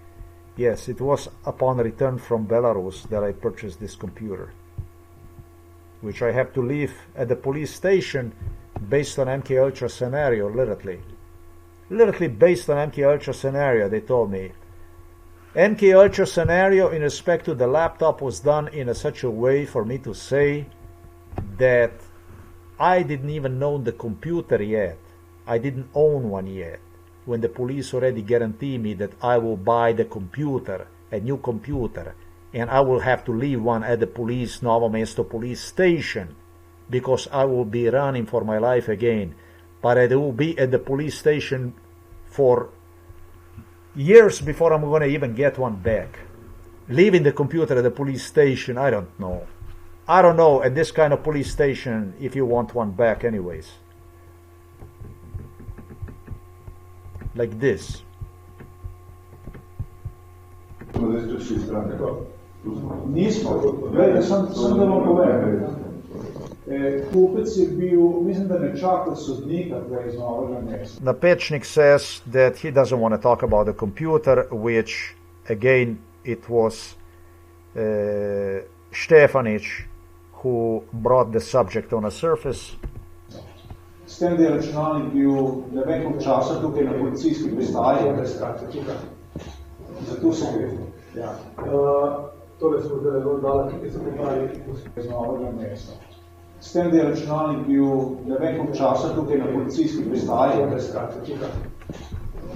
Yes, it was upon return from Belarus that I purchased this computer, which I have to leave at the police station based on MK Ultra scenario, literally. Literally based on MK Ultra scenario, they told me. MK Ultra scenario in respect to the laptop was done in such a way for me to say that I didn't even know the computer yet. I didn't own one yet. When the police already guaranteed me that I will buy the computer, a new computer, and I will have to leave one at the police, Novo Mesto police station, because I will be running for my life again. But I will be at the police station for years before I'm going to even get one back. Leaving the computer at the police station, I don't know. I don't know at this kind of police station if you want one back anyways. Like this. Nismo, gledaj, sem da vam povem. Kupec je bil, mislim, da ne čaka sodnika, da je iz Novega Mesta. Napečnik says that he doesn't want to talk about the computer, which again it was Stefanić who brought the subject on a surface. S tem, da je računalnik bil ne vem koliko časa tukaj na policijski pristaji. Zato se gre. Ja. Tole smo zdaj dala, ki se pripravi iz Novega Mesta. S tem, da je računalnik bil ne vem koliko časa tukaj na policijski pristaji.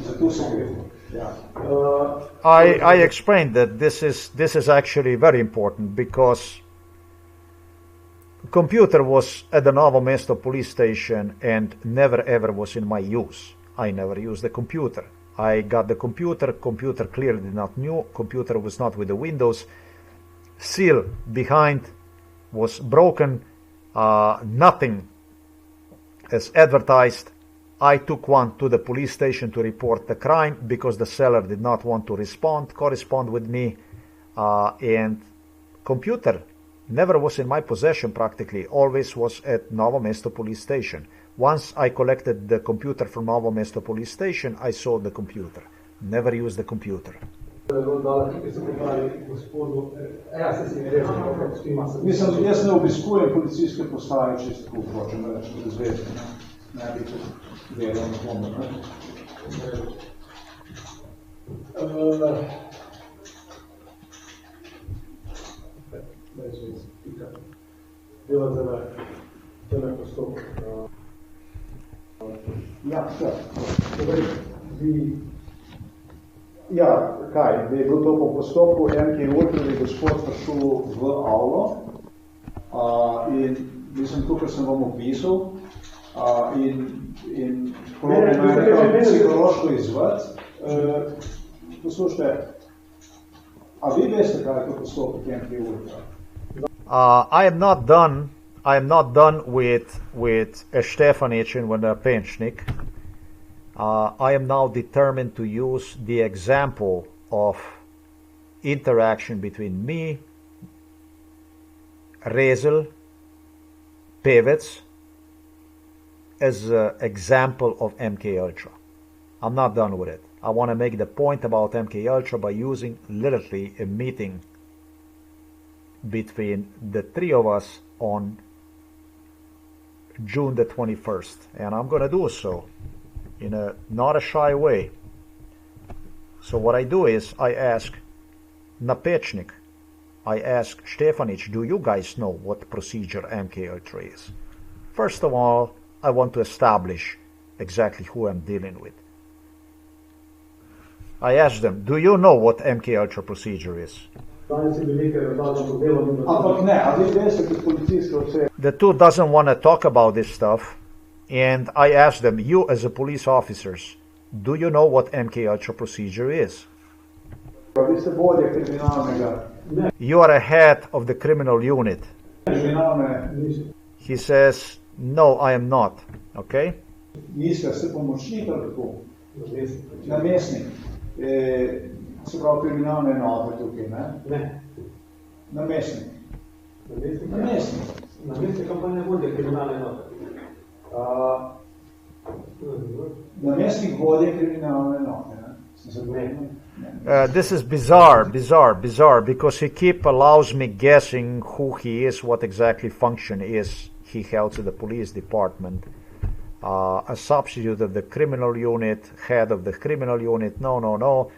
Zato se gre. Ja. I explained that this is actually very important because computer was at the Novo Mesto police station and never ever was in my use. I never used the computer. I got the computer clearly did not knew, computer was not with the Windows, seal behind was broken, nothing as advertised. I took one to the police station to report the crime because the seller did not want to correspond with me, and computer never was in my possession practically, always was at Novo Mesto police station. Once I collected the computer from Novo Mesto police station, I sold the computer. Never used the computer. Mislim, jaz ne obiskujem policijske postaje, če tako hočem reči, da zvezde. Ne bi če delal na pomoč. Dela teme postopke. Ja, vse. Ja, kaj, da je bilo to po postopku, MK Ultra je gospod prišel v avlo in mislim, tukaj sem vam opisal in probi me psihološko izved. Poslušajte, a vi veste, kaj je to postopek MK Ultra? I am not done with Stefanic and NAPEČNIK. I am now determined to use the example of interaction between me, Rezel, Pevec, as an example of MK Ultra. I'm not done with it. I want to make the point about MK Ultra by using literally a meeting between the three of us on June the 21st, and I'm going to do so in a not a shy way. So what I do is I ask NAPEČNIK, I ask Stefanić, do you guys know what procedure MK Ultra is? First of all, I want to establish exactly who I'm dealing with. I ask them, do you know what MK Ultra procedure is? The two doesn't want to talk about this stuff, and I ask them, you as a police officers, do you know what MK Ultra procedure is? You are a head of the criminal unit. He says, no, I am not. Okay? Se pravi kriminalne enote tukaj, ne? Ne. Namestnik. Namestnik. Namestnik pa ne vodi kriminalne enote. Namestnik vodi kriminalne enote, ne? This is bizarre, because he allows me guessing who he is, what exactly function is he held to the police department. A substitute of the criminal unit, head of the criminal unit, no.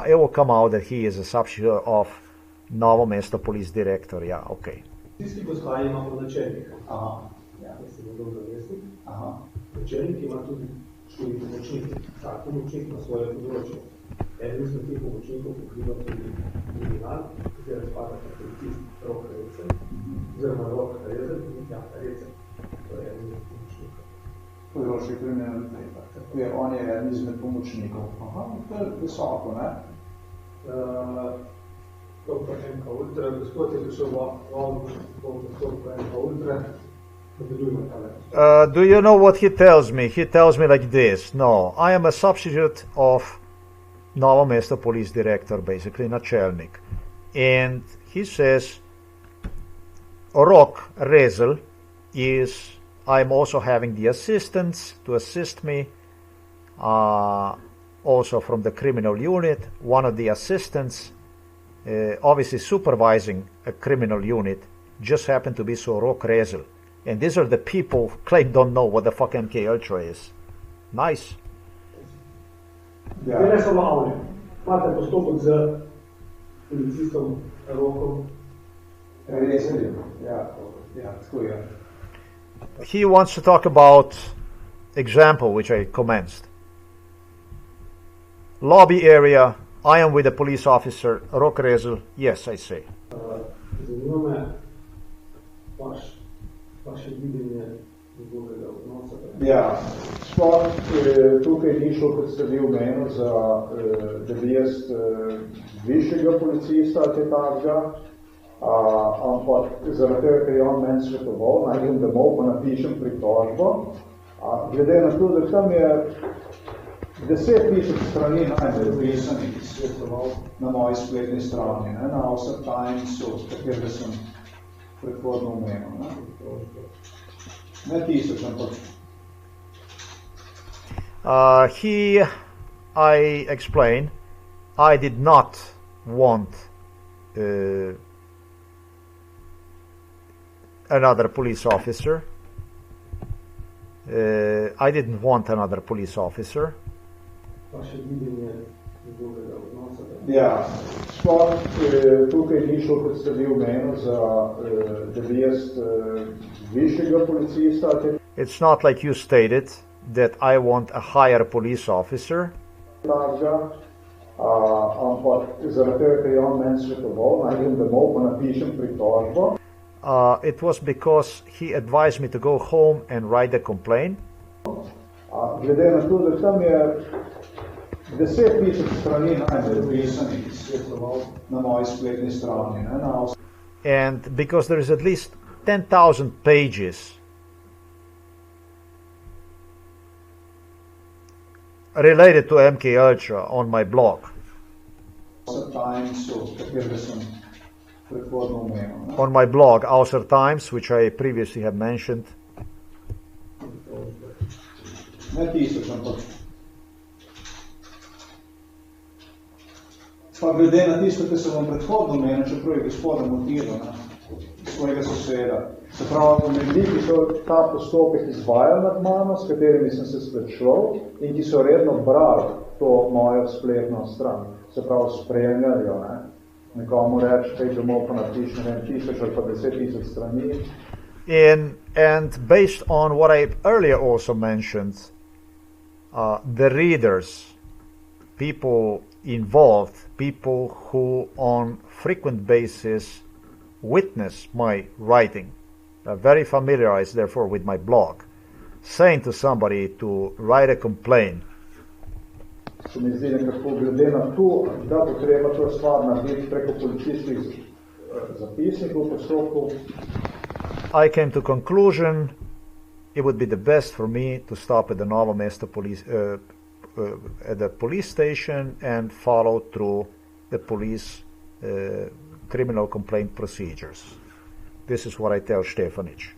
It will come out that he is a substitute of Novo Mesto police director, yeah, okay. Tisti gospa ima načelnika. Aha. Ja, mislim, da dobro namestnik. Aha. Načelnik ima tudi 4 pomočnike. Vsak pomočnik ima svoje področje. Eden izmed teh pomočnikov pokriva tudi kriminal, katera spada na policist Rok Recelj, oziroma Rok Recelj in Tjaka Recelj. To je eden izmed pomočnikov. Področje kriminalitete. On je eden izmed pomočnikov. Aha, to je visoko, ne? To pa MK Ultra, gospod je prišel v MK Ultra. Do you know what he tells me? He tells me like this. No, I am a substitute of Novo Mesto police director, basically, načelnik. And he says, Rok Recelj is, I'm also having the assistants to assist me, also from the criminal unit. One of the assistants, obviously supervising a criminal unit, just happened to be Rok Recelj. And these are the people who claim don't know what the fuck MK Ultra is. Nice. Ne samo avne. Imate postopek z policistom Rokom Receljem. Ja, tako je. He wants to talk about example which I commenced. Lobby area, I am with a police officer, Rok Recelj, yes, I say. Zanima me vaše videnje njegovega odnosa. Ja, sploh tukaj ni šlo, kot ste vi omenili, da bi jaz višjega policista ali takega, ampak zaradi tega, ker je on meni svetoval, naj grem domov, pa napišem pritožbo. Glede na to, da tam je 10,000 strani najbolj pisanih svetoval na moji spletni strani, na Osser Timesu, katerega sem predhodno omenil. Ne 1000, ampak. I explain, I did not want another police officer. I didn't want another police officer. Ja, sploh tukaj ni šlo, kot ste vi omenili, da bi jaz višjega policista. It's not like you stated that I want a higher police officer. Ampak zaradi tega, ker je on meni svetoval, naj grem domov, pa napišem pritožbo. It was because he advised me to go home and write a complaint. Glede na to, da tam je 10,000 strani najbolj pisanih svetoval na moji spletni strani. And because there is at least 10,000 pages related to MK Ultra on my blog. On my blog, Osser Times, which I previously have mentioned. Pa glede na tisto, ki sem vam predhodno menil, čeprav je gospoda motivo, svojega soseda. Se pravi, ljudi, ki so ta postopek izvajali nad mano, s katerimi sem se srečal in ki so redno brali to mojo spletno stran. Se pravi, spremljali jo, ne. Nekomu reči, kaj domov pa napiš, ne vem, 1000 ali pa 10,000 strani. And based on what I earlier also mentioned, the readers, people involved, people who on frequent basis witness my writing, are very familiarized therefore with my blog, saying to somebody to write a complaint. Se mi zdi nekako glede na to, da bo treba to stvar narediti preko policijskih zapisnikov, postopkov. I came to conclusion it would be the best for me to stop at the Novo Mesto police, at the police station and follow through the police criminal complaint procedures. This is what I tell Stefanić.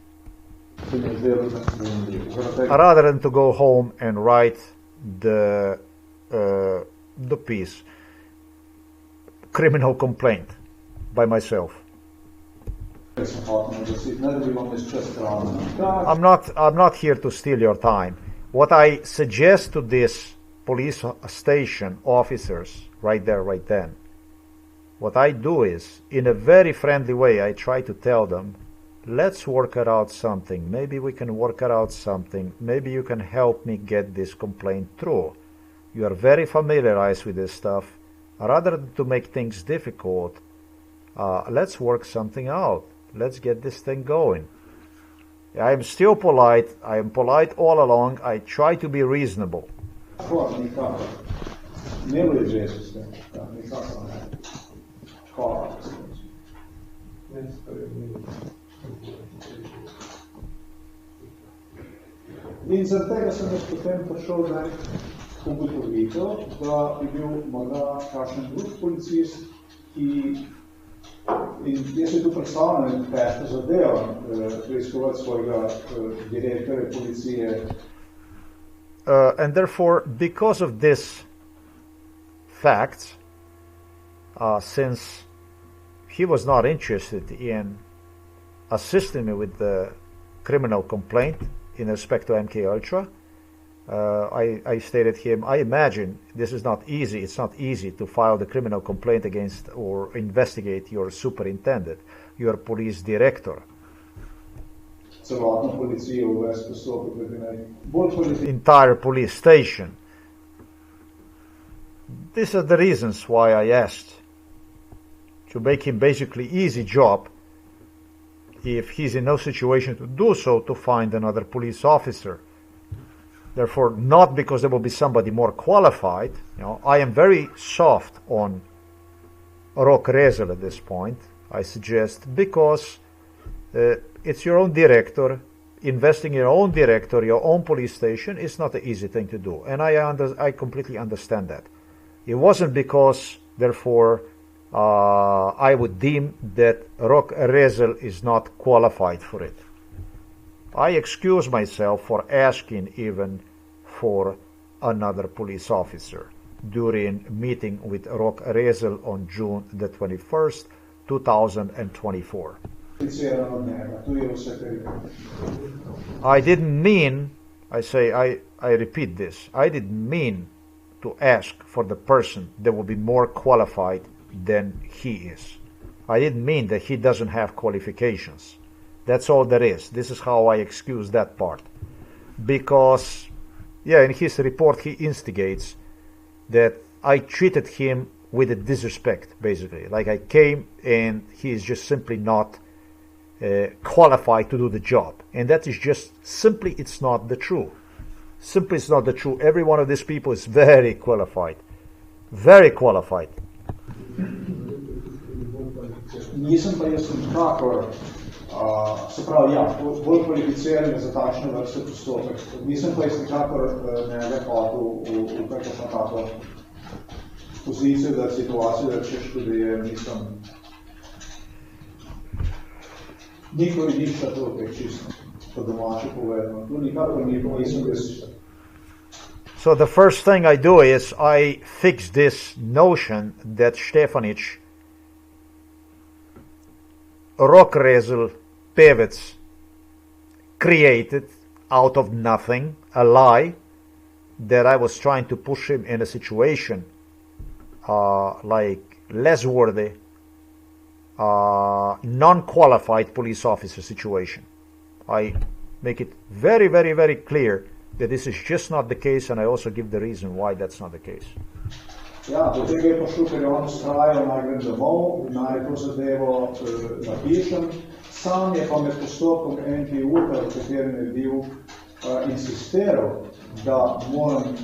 Rather than to go home and write the piece, criminal complaint by myself. I'm not here to steal your time. What I suggest to this police station officers right there, right then, what I do is, in a very friendly way, I try to tell them, let's work out something. Maybe we can work out something. Maybe you can help me get this complaint through. You are very familiarized with this stuff. Rather than to make things difficult, let's work something out. Let's get this thing going. I am still polite. I am polite all along. I try to be reasonable. In zaradi tega sem jaz potem prišel zdaj ugotovitev, da bi bil morda kakšen drug policist, ki in jaz se tu predstavljam težko zadevo preiskovati svojega direktorja policije. And therefore, because of this fact, since he was not interested in assisting me with the criminal complaint in respect to MK Ultra, I stated him, I imagine this is not easy. It's not easy to file the criminal complaint against or investigate your superintendent, your police director. Entire police station. These are the reasons why I asked to make him basically easy job, if he's in no situation to do so, to find another police officer. Therefore, not because there will be somebody more qualified. I am very soft on Rok Rezel at this point. I suggest because it's your own director. Investing in your own director, your own police station, is not an easy thing to do. And I completely understand that. It wasn't because, therefore, I would deem that Rok Rezel is not qualified for it. I excuse myself for asking even for another police officer during meeting with Rok Rezel on June the 21st, 2024. I didn't mean, I repeat this, I didn't mean to ask for the person that will be more qualified than he is. I didn't mean that he doesn't have qualifications. That's all there is. This is how I excuse that part. Because, in his report he instigates that I treated him with a disrespect, basically. Like I came and he is just simply not qualified to do the job. And that is just simply, it's not the truth. Simply it's not the truth. Every one of these people is very qualified. Very qualified. Nisem pa jaz nikakor, se pravi, bolj kvalificiran za takšne vrste postopek. Nisem pa jaz nikakor njega hotel v kakšno tako pozicijo, da situacijo, da češ, da je, nikoli ništa tukaj čisto, po domače povedano. Tu nikakor nisem jaz. So the first thing I do is I fix this notion that Stefanić, Rokrezel, Pevec created out of nothing, a lie, that I was trying to push him in a situation like less worthy, non-qualified police officer situation. I make it very, very, very clear that this is just not the case, and I also give the reason why that's not the case. Ja, do tega je prišlo, ker je on vztrajal, naj grem domov, naj to zadevo napišem. Sam je pa med postopkom NPU, v katerem je bil insistiral, da moram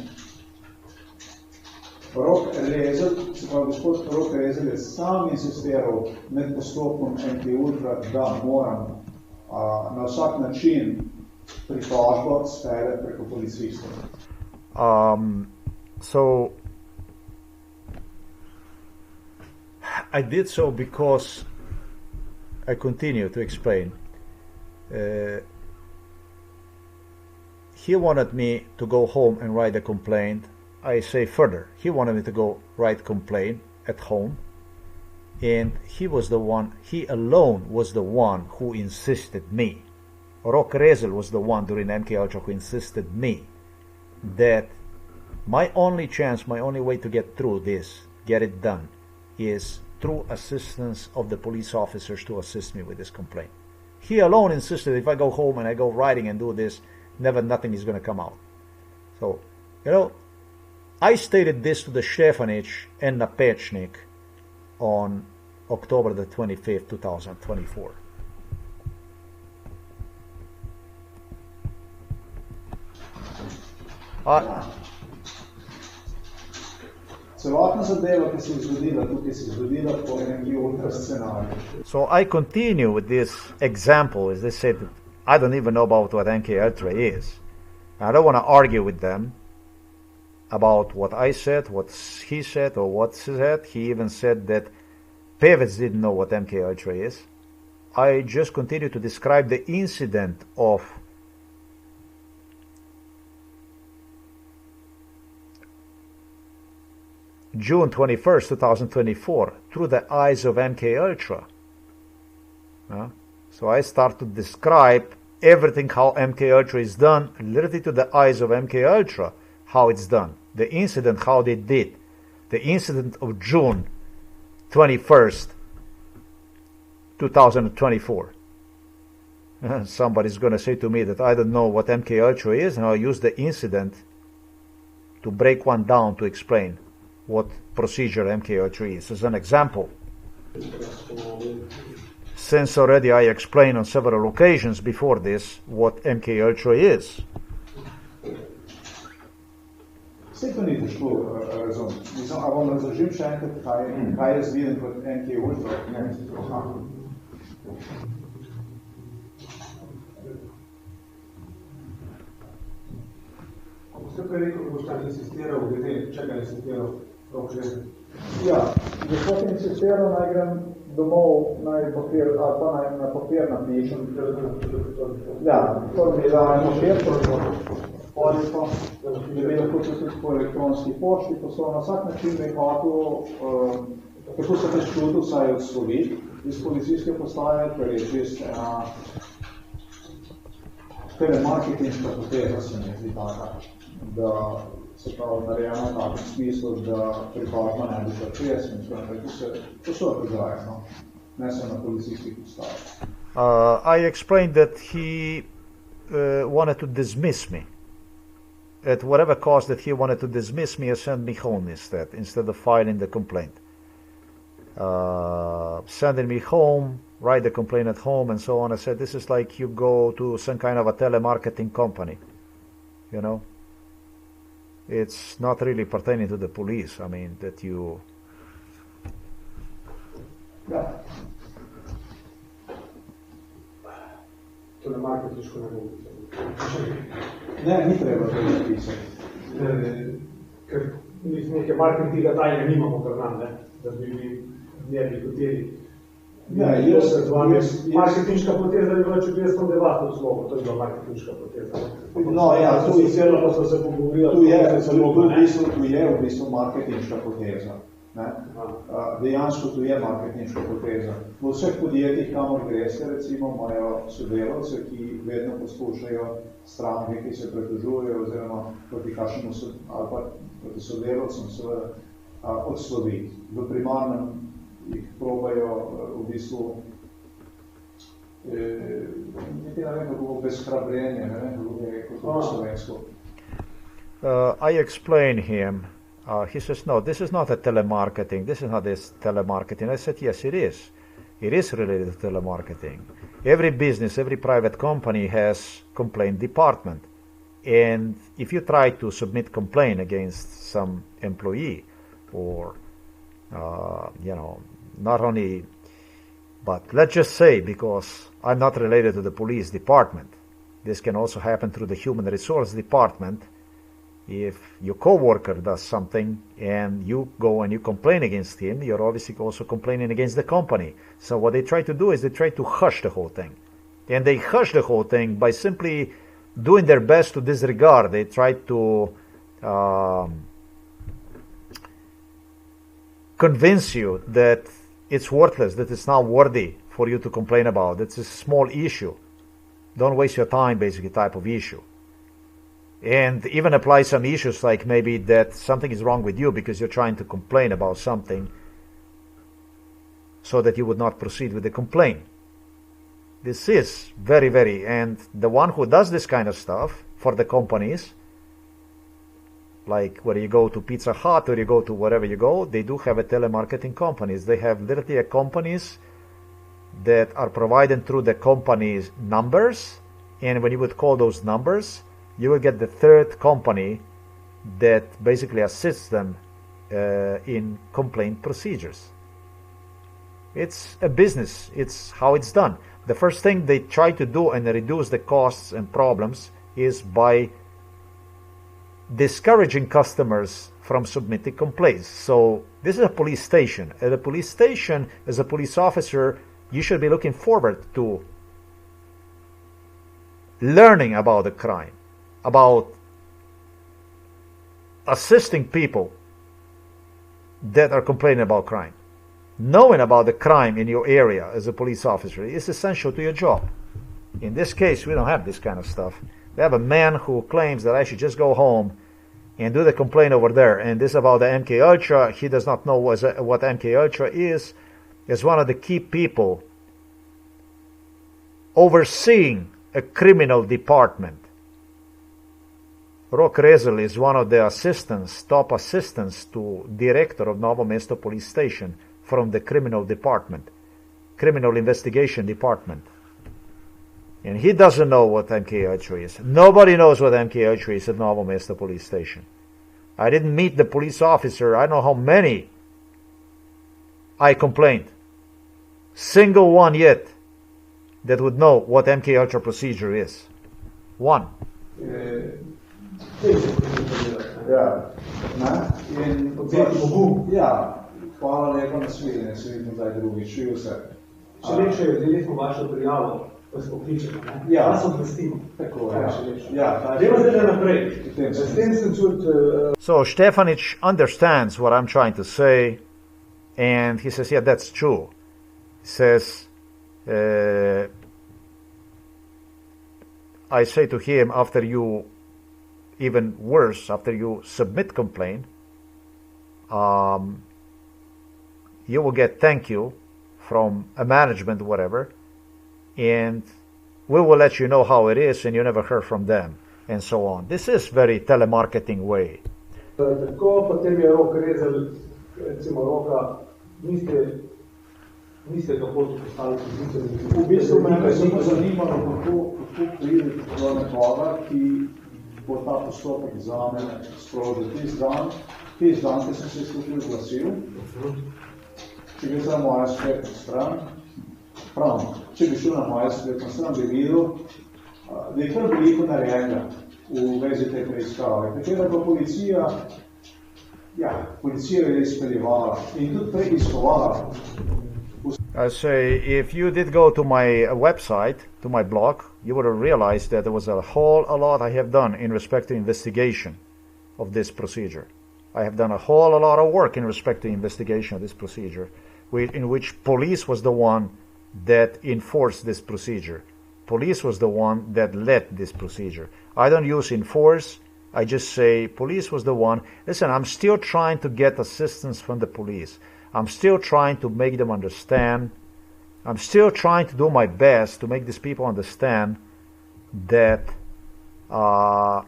Rokrezel, se pravi gospod Rokrezel je sam insistiral med postopkom NPU, da moram na vsak način pritožbo speljati preko policistov. So I did so because I continue to explain. He wanted me to go home and write a complaint. I say further, he wanted me to go write complaint at home, and he alone was the one who insisted me. Rokrezel was the one during MK Ultra who insisted me that my only chance, my only way to get through this, get it done, is through assistance of the police officers to assist me with this complaint. He alone insisted if I go home and I go writing and do this, nothing is going to come out. So, I stated this to the Stefanić and Napecnik on October the 25th, 2024. So I continue with this example, as they said, I don't even know about what MK Ultra is. I don't want to argue with them about what I said, what he said, or what he said. He even said that Pevec didn't know what MK Ultra is. I just continue to describe the incident of June 21st, 2024, through the eyes of MK Ultra. So I start to describe everything how MK Ultra is done, literally to the eyes of MK Ultra, how it's done. The incident, how they did. The incident of June 21st, 2024. Somebody's going to say to me that I don't know what MK Ultra is, and I'll use the incident to break one down to explain what procedure MK Ultra is. As an example, since already I explained on several occasions before this what MK Ultra is. Vse to ni težko razumeti. Mislim, a vam razložim še enkrat, kaj jaz vidim kot MK Ultra? Ste prej rekel, da boste insistiral, glede čega insistiral Rokrezel? Ja, gospod insistiral, naj grem domov, naj papir, ali pa naj na papir napišem. Ja, to mi je dal eno papir, polico, da bi lahko tudi po elektronski pošti, poslovno na vsak način me je hotel, kako se te čutil, vsaj odsloviti iz policijske postaje, ker je čist ena telemarketinška poteza, se mi zdi taka, da se pravi narejeno v takem smislu, da pritožba ne bi šla čez, to so dogaja, no? Ne samo na policijskih postajah. I explained that he wanted to dismiss me. At whatever cost that he wanted to dismiss me and send me home instead of filing the complaint. Sending me home, write the complaint at home and so on. I said, this is like you go to some kind of a telemarketing company, It's not really pertaining to the police, I mean, that you... Yeah. Telemarketinško ne bo. Ne, ni treba to napisati. Ker neke marketinga tajne nimamo kar nam, da bi ne bi hoteli Marketinška poteza je bila, če bi jaz tam devat slovo, to je bila marketinška poteza. No, ja, tu je v bistvu marketinška poteza. Dejansko tu je marketinška poteza. V vseh podjetjih, kamor greste, recimo, imajo sodelavce, ki vedno poskušajo stranke, ki se pritožujejo, oziroma proti kakšnemu ali pa proti sodelavcem seveda odsloviti. V primarnem jih probajo v bistvu niti ne vem, kako bezhrabrenje, ne vem, kako je kot slovensko. I explained him. He says, no, this is not a telemarketing. This is not this telemarketing. I said, yes, it is. It is related to telemarketing. Every business, every private company has complaint department. And if you try to submit complaint against some employee or, not only, but let's just say, because I'm not related to the police department, this can also happen through the human resource department. If your coworker does something and you go and you complain against him, you're obviously also complaining against the company. So what they try to do is they try to hush the whole thing. And they hush the whole thing by simply doing their best to disregard. They try to convince you that it's worthless, that it's not worthy for you to complain about. It's a small issue. Don't waste your time, basically, type of issue. And even apply some issues like maybe that something is wrong with you because you're trying to complain about something so that you would not proceed with the complaint. This is very, very, and the one who does this kind of stuff for the companies, like whether you go to Pizza Hut or you go to wherever you go, they do have a telemarketing companies. They have literally a companies that are provided through the company's numbers, and when you would call those numbers, you will get the third company that basically assists them in complaint procedures. It's a business. It's how it's done. The first thing they try to do and reduce the costs and problems is by discouraging customers from submitting complaints. So this is a police station. At a police station, as a police officer, you should be looking forward to learning about the crime, about assisting people that are complaining about crime. Knowing about the crime in your area as a police officer is essential to your job. In this case, we don't have this kind of stuff. We have a man who claims that I should just go home and do the complaint over there. And this about the MK Ultra, he does not know what MK Ultra is. Is one of the key people overseeing a criminal department. Rok Rezel is one of the assistants, top assistants to director of Novo Mesto Police Station from the criminal department, criminal investigation department. And he doesn't know what MK Ultra is. Nobody knows what MK Ultra is at Novo Mesto Police Station. I didn't meet the police officer. I don't know how many I complained. Single one yet that would know what MK Ultra procedure is. One. Hvala lepa na svidenje, se vidimo zdaj drugič, čujo se. Če lepše je delitmo vašo prijavo, pa se pokličemo, ne? Ja. Vas obvestimo. Tako, ja. Ja, dajmo zdaj naprej. S tem sem čut... So Stefanić understands what I'm trying to say, and he says, yeah, that's true. He says, I say to him, after you, even worse, after you submit complaint, you will get thank you from a management, whatever, and we will let you know how it is, and you never heard from them, and so on. This is very telemarketing way. Tako, potem je Rok Rezel, recimo Roka, niste ga hotel postaviti pozicijo. V bistvu me samo zanimalo, kako pride do nekoga, ki bo ta postopek zame sprožil. Tisti dan, ki sem se izkušnjo glasil, če bi šel na mojo spletno stran, če bi šel na mojo spletno stran, bi videl, da je kar veliko narejenega v vezi te preiskave. Katera pa policija je izpeljevala in tudi preiskovala I say, if you did go to my website, to my blog, you would have realized that there was a lot I have done in respect to investigation of this procedure. I have done a lot of work in respect to investigation of this procedure, in which police was the one that enforced this procedure. Police was the one that led this procedure. I don't use enforce. I just say police was the one. Listen, I'm still trying to get assistance from the police. I'm still trying to make them understand. I'm still trying to do my best to make these people understand that I'm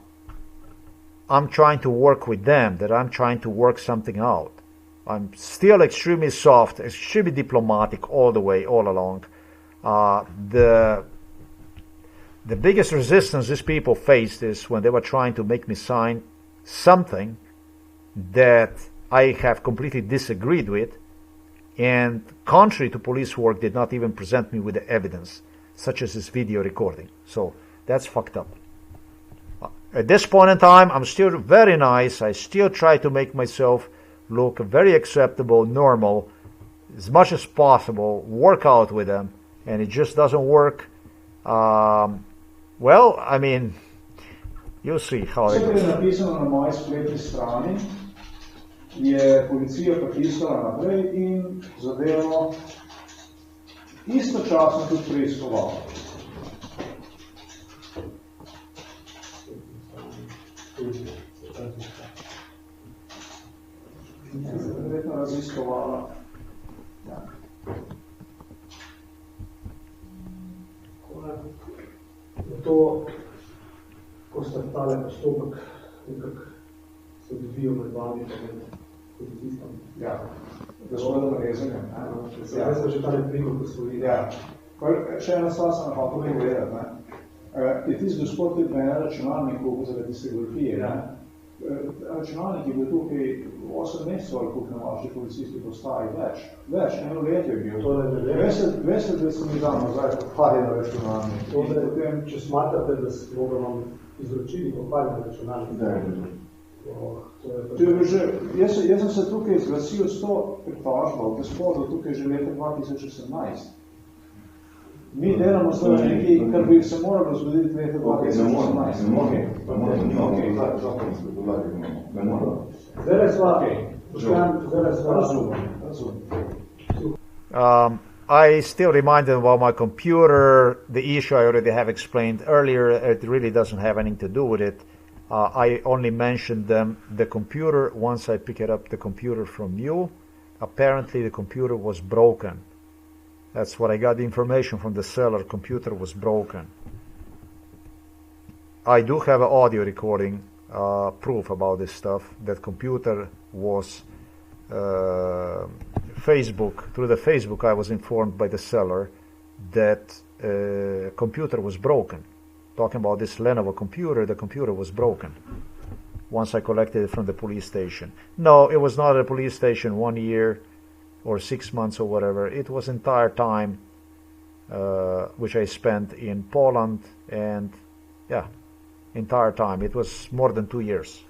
trying to work with them, that I'm trying to work something out. I'm still extremely soft, extremely diplomatic all the way, all along. The biggest resistance these people faced is when they were trying to make me sign something that I have completely disagreed with, and contrary to police work, did not even present me with the evidence, such as this video recording. So that's fucked up. At this point in time, I'm still very nice. I still try to make myself look very acceptable, normal, as much as possible, work out with them, and it just doesn't work. Well, I mean, you'll see how it goes. Je policija pritisnila naprej in zadevo istočasno tudi preiskovala. Verjetno raziskovala. Zato, ko sta tale postopek nekako se odvijo med vami, pa med policistom. Ja, gospodom rezanjem. Zdaj smo že tale primo posvojili. Ja. Še ena stvar sem hotel povedati. Je tisti gospod tudi na računalniku zaradi stegolfije. Računalnik je bil tukaj 8 mesecev, ali koliko na vaši policisti postaji več, eno leto je bil. Veste, da sem mi dal nazaj pokvarjen računalnik. Če smatrate, da se bodo vam izročili pokvarjen računalnik. Jaz sem se tukaj zglasil s to pritožbo, gospodu tukaj že leta 2018. Mi delamo s nekaj, kar bi se moralo zgoditi leta 2018. I still remind them about my computer. The issue I already have explained earlier. It really doesn't have anything to do with it. I only mentioned them the computer. Once I pick it up, the computer from you, apparently the computer was broken. That's what I got the information from the seller. Computer was broken. I do have an audio recording proof about this stuff. That computer was Facebook. Through the Facebook, I was informed by the seller that computer was broken. Talking about this Lenovo computer, the computer was broken once I collected it from the police station. No, it was not at a police station 1 year or 6 months or whatever. It was entire time which I spent in Poland, and yeah, entire time. It was more than 2 years.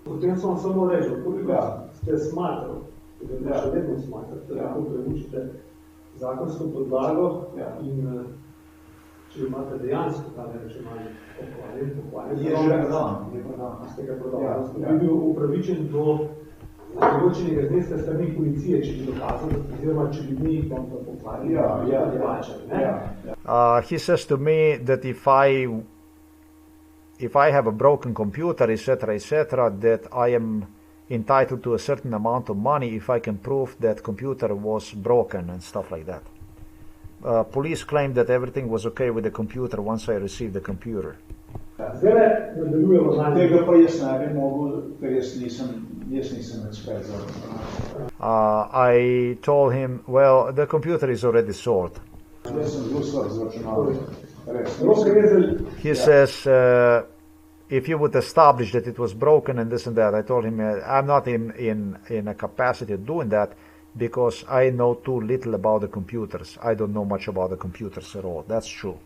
Potem sem samo rekel, koliko ste smatrali, da še vedno smatrate, da lahko preučite zakonsko podlago in če imate dejansko ta računalnik pokvarjen, je že prodan. Ste ga prodali. Ste bi bil upravičen do določenega zneska strani policije, če bi dokazal, oziroma če bi mi tam to pokvarili. He says to me that if I have a broken computer, etc., that I am entitled to a certain amount of money if I can prove that computer was broken and stuff like that. Police claimed that everything was okay with the computer once I received the computer. Tega pa jaz ne bi mogel, ker jaz nisem ekspert za to. I told him, well, the computer is already sold. He says, if you would establish that it was broken and this and that, I told him, I'm not in a capacity of doing that because I know too little about the computers. I don't know much about the computers at all. That's true.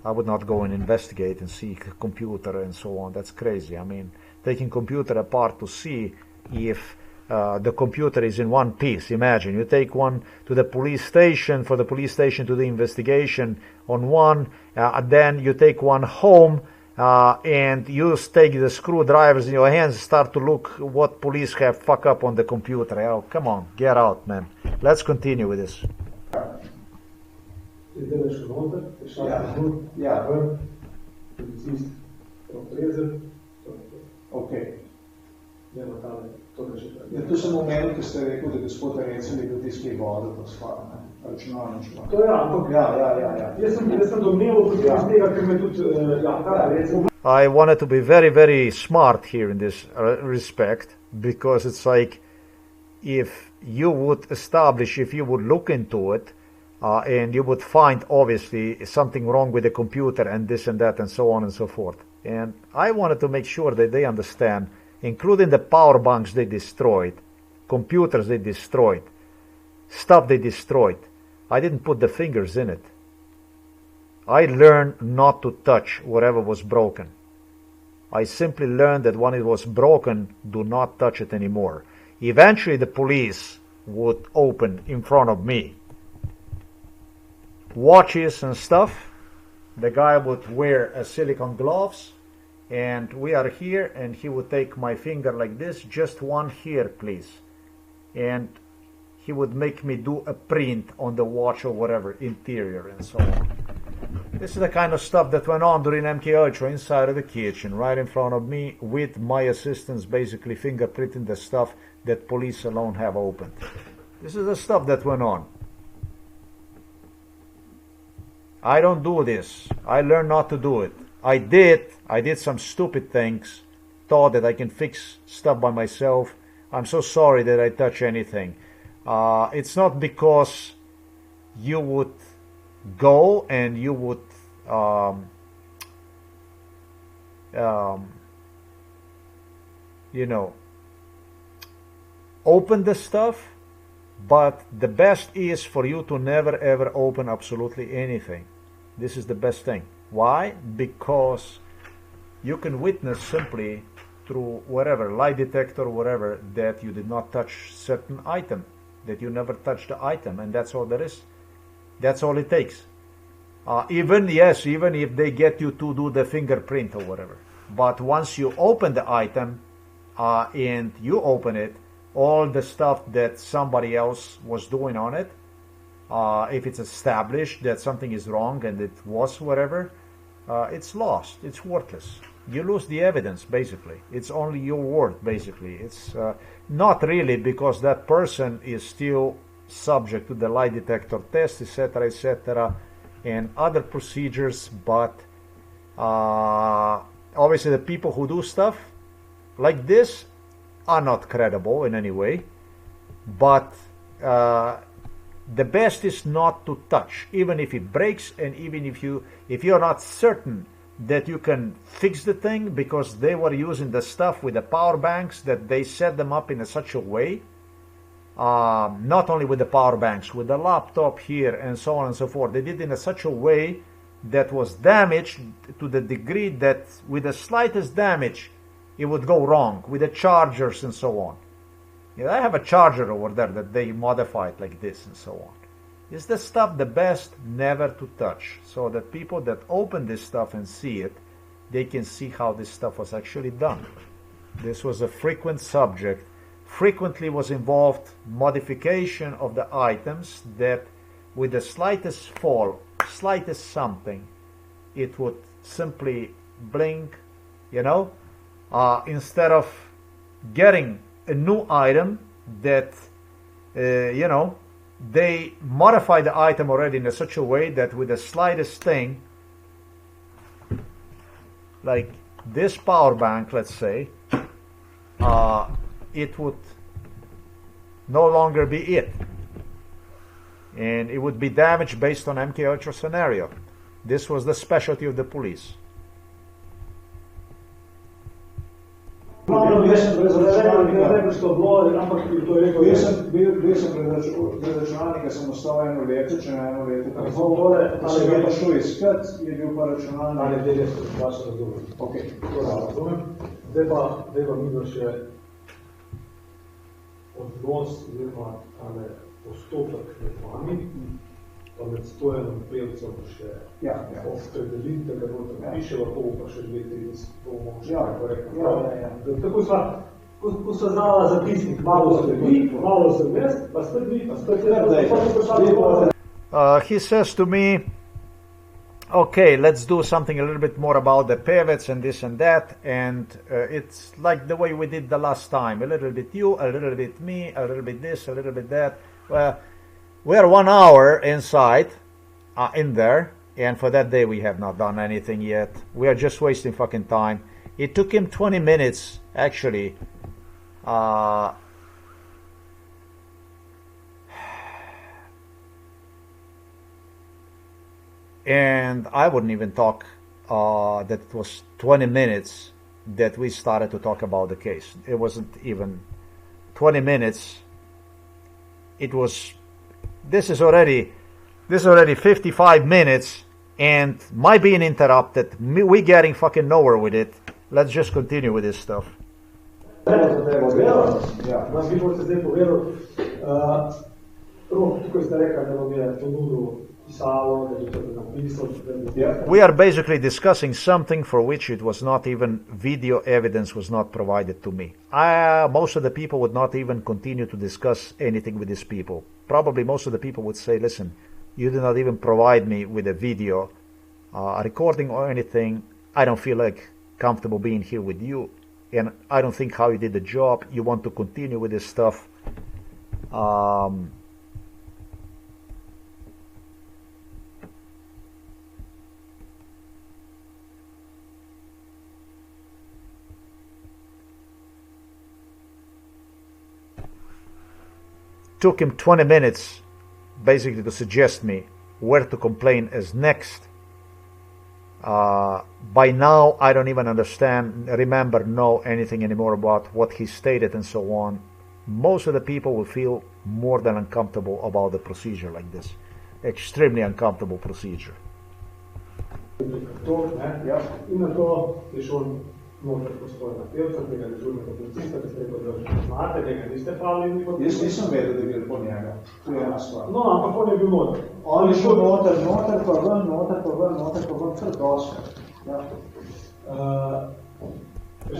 I would not go and investigate and see a computer and so on. That's crazy. I mean, taking computer apart to see if the computer is in one piece. Imagine you take one to the police station, for the police station to the investigation on one, then you take one home, and you take the screwdrivers in your hands and start to look what police have fuck up on the computer. Oh, come on, get out, man. Let's continue with this. Okay. Tu sem omenil, ki ste rekel, da gospod Recel je bil tisti, ki je vodil to stvar, računalništvo. To je, ampak jaz sem domneval tudi iz tega, ker me tudi Recel. I wanted to be very, very smart here in this respect, because it's like, if you would establish, if you would look into it, and you would find obviously something wrong with the computer and this and that and so on and so forth. And I wanted to make sure that they understand, including the power banks they destroyed, computers they destroyed, stuff they destroyed. I didn't put the fingers in it. I learned not to touch whatever was broken. I simply learned that when it was broken, do not touch it anymore. Eventually the police would open in front of me watches and stuff. The guy would wear a silicone gloves, and we are here, and he would take my finger like this, just one here please, and he would make me do a print on the watch or whatever, interior and so on. This is the kind of stuff that went on during MK Ultra inside of the kitchen, right in front of me, with my assistants basically fingerprinting the stuff that police alone have opened. This is the stuff that went on. I don't do this. I learned not to do it. I did some stupid things, thought that I can fix stuff by myself. I'm so sorry that I touch anything. It's not because you would go and you would you know, open the stuff, but the best is for you to never ever open absolutely anything. This is the best thing. Why? Because you can witness simply through whatever, lie detector or whatever, that you did not touch certain item, that you never touched the item, and that's all there is. That's all it takes. Even if they get you to do the fingerprint or whatever. But once you open the item and you open it, all the stuff that somebody else was doing on it, if it's established that something is wrong and it was whatever, it's lost. It's worthless. You lose the evidence, basically. It's only your word, basically. It's not really, because that person is still subject to the lie detector test, etc., and other procedures, but obviously the people who do stuff like this are not credible in any way, but the best is not to touch, even if it breaks, and even if you're not certain that you can fix the thing, because they were using the stuff with the power banks, that they set them up in such a way, not only with the power banks, with the laptop here and so on and so forth. They did it in such a way that was damaged to the degree that with the slightest damage it would go wrong, with the chargers and so on. Yeah, I have a charger over there that they modified like this and so on. Is the stuff the best never to touch, so that people that open this stuff and see it, they can see how this stuff was actually done. This was a frequent subject. Frequently was involved modification of the items that with the slightest fall, slightest something, it would simply blink, you know, instead of getting a new item that, you know, they modify the item already in such a way that with the slightest thing, like this power bank, let's say, it would no longer be it, and it would be damaged based on MK Ultra scenario. This was the specialty of the police. Bil sem pred računalnika, sem ostal eno leto, če ne eno leto. Ko sem ga pa šel iskat, je bil pa računalnik. Ali te res vas razumem. Ok. To razumem. Zdaj pa mi še odnos oziroma postopek med vami, pa med Stojanom Pevcem še opredelite, da bo tako piše, lahko bo pa še 2-3 bomo še rekel. Tako sva, ko sva znala zapisnik, malo sem vi, malo sem jaz, pa spet vi, pa spet jaz. He says to me, okay, let's do something a little bit more about the Pevets and this and that, and it's like the way we did the last time, a little bit you, a little bit me, a little bit this, a little bit that. Well, we are 1 hour inside, in there, and for that day we have not done anything yet. We are just wasting fucking time. It took him 20 minutes, actually, and I wouldn't even talk that it was 20 minutes that we started to talk about the case. It wasn't even 20 minutes. It was, this is already 55 minutes, and my being interrupted, we getting fucking nowhere with it. Let's just continue with this stuff. We are basically discussing something for which it was not even video evidence was not provided to me. Most of the people would not even continue to discuss anything with these people. Probably most of the people would say, listen, you did not even provide me with a video, a recording or anything. I don't feel like comfortable being here with you, and I don't think how you did the job. You want to continue with this stuff. Took him 20 minutes basically to suggest me where to complain as next. By now I don't even know anything anymore about what he stated and so on. Most of the people will feel more than uncomfortable about the procedure like this. Extremely uncomfortable procedure. Noter Postojna Pevca, tega dežurnega policista, ki ste rekel, da znate, tega niste pravili ni pot. Jaz nisem vedel, da gre po njega. To je ena stvar. No, ampak on je bil noter. On je šel noter pa ven, kar dosti.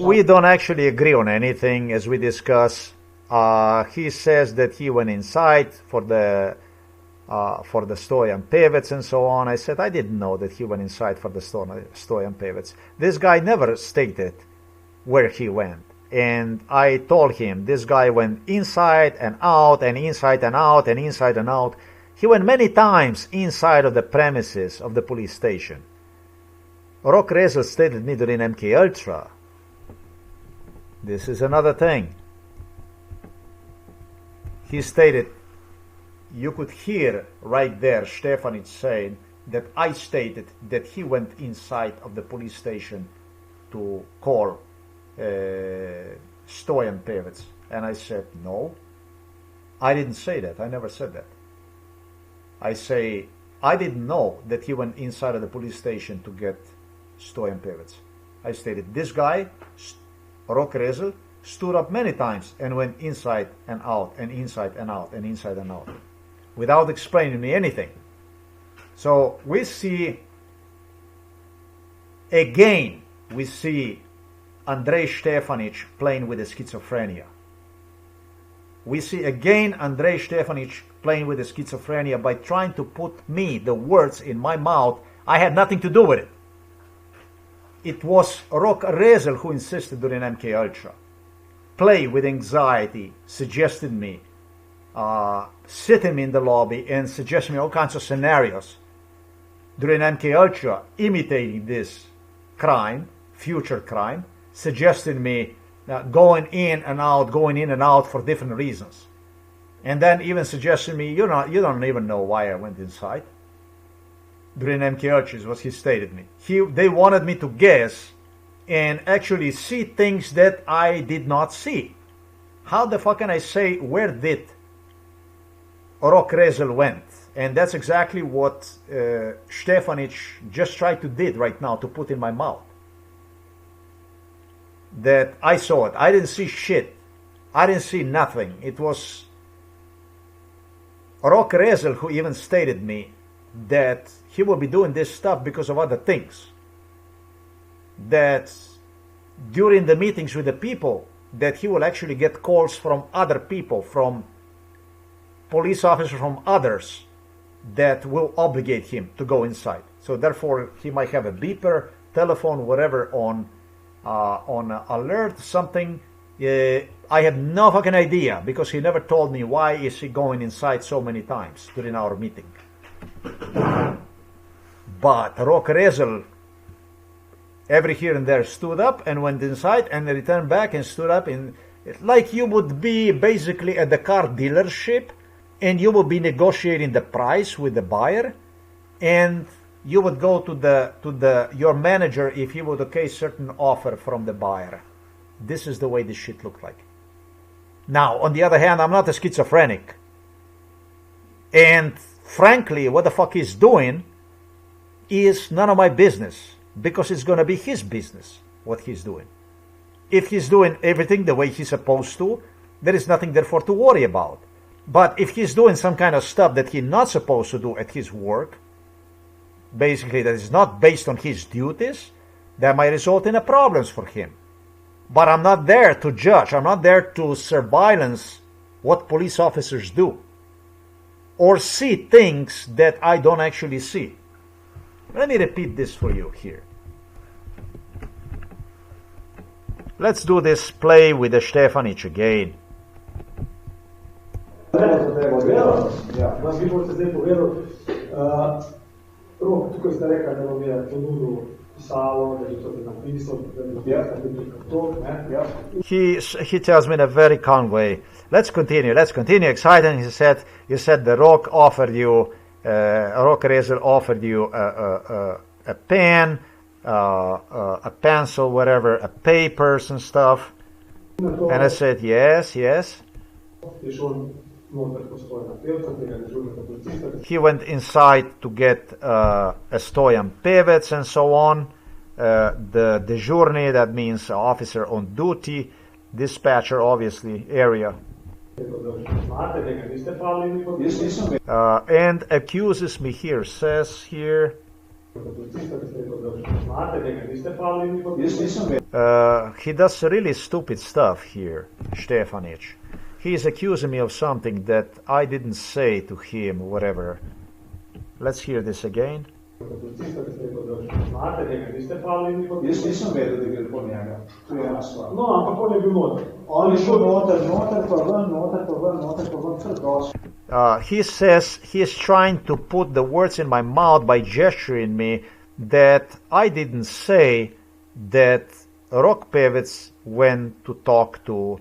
We don't actually agree on anything as we discuss. He says that he went inside for the Stojan Pevec and so on. I said I didn't know that he went inside for the Stojan Pevec. This guy never stated where he went. And I told him this guy went inside and out and inside and out and inside and out. He went many times inside of the premises of the police station. Rok Rezel stated me during MK Ultra. This is another thing. He stated, you could hear right there Stefanić saying that I stated that he went inside of the police station to call Stojan Pevec. And I said, no, I didn't say that. I never said that. I say, I didn't know that he went inside of the police station to get Stojan Pevec. I stated, this guy, Rok Rezel, stood up many times and went inside and out and inside and out and inside and out, without explaining me anything. So we see again, ANDREJ Stefanić playing with the schizophrenia. We see again ANDREJ Stefanić playing with the schizophrenia by trying to put me, the words in my mouth. I had nothing to do with it. It was Rok Rezel who insisted during MK Ultra. Play with anxiety, suggested me, sitting me in the lobby and suggesting me all kinds of scenarios during MK Ultra, imitating this crime, future crime, suggesting me going in and out for different reasons. And then even suggesting me, you don't even know why I went inside. During MK Ultra is what he stated me. They wanted me to guess and actually see things that I did not see. How the fuck can I say where did Rok Rezel went? And that's exactly what Stefanić just tried to did right now, to put in my mouth. That I saw it. I didn't see shit. I didn't see nothing. It was Rok Rezel who even stated me that he will be doing this stuff because of other things. That during the meetings with the people, that he will actually get calls from other people, from police officers, from others, that will obligate him to go inside. So therefore, he might have a beeper, telephone, whatever, on alert, something. I have no fucking idea, because he never told me why is he going inside so many times during our meeting. But Rok Rezel, every here and there, stood up and went inside and returned back and stood up, in like you would be basically at the car dealership and you would be negotiating the price with the buyer, and you would go to your manager if he would okay certain offer from the buyer. This is the way this shit looked like. Now, on the other hand, I'm not a schizophrenic. And frankly, what the fuck he's doing is none of my business, because it's going to be his business what he's doing. If he's doing everything the way he's supposed to, there is nothing therefore to worry about. But if he's doing some kind of stuff that he's not supposed to do at his work, basically that is not based on his duties, that might result in a problems for him. But I'm not there to judge. I'm not there to surveillance what police officers do or see things that I don't actually see. Let me repeat this for you here. Let's do this play with the Stefanić again. Rok, tukaj ste rekli, da vam je ponudil pisalo, da je to napisal, da je to, He tells me in a very calm way. Let's continue. Excited. He said the Rok offered you, Rok Rezel offered you a pen, a pencil, whatever, a papers and stuff. And I said, yes. He went inside to get a Stojan Pevec and so on. The dežurni, that means officer on duty, dispatcher, obviously, area. And accuses me here, says here. He does really stupid stuff here, Stefanić. He is accusing me of something that I didn't say to him, whatever. Let's hear this again. He says he is trying to put the words in my mouth by gesturing me that I didn't say that Rok Pevec went to talk to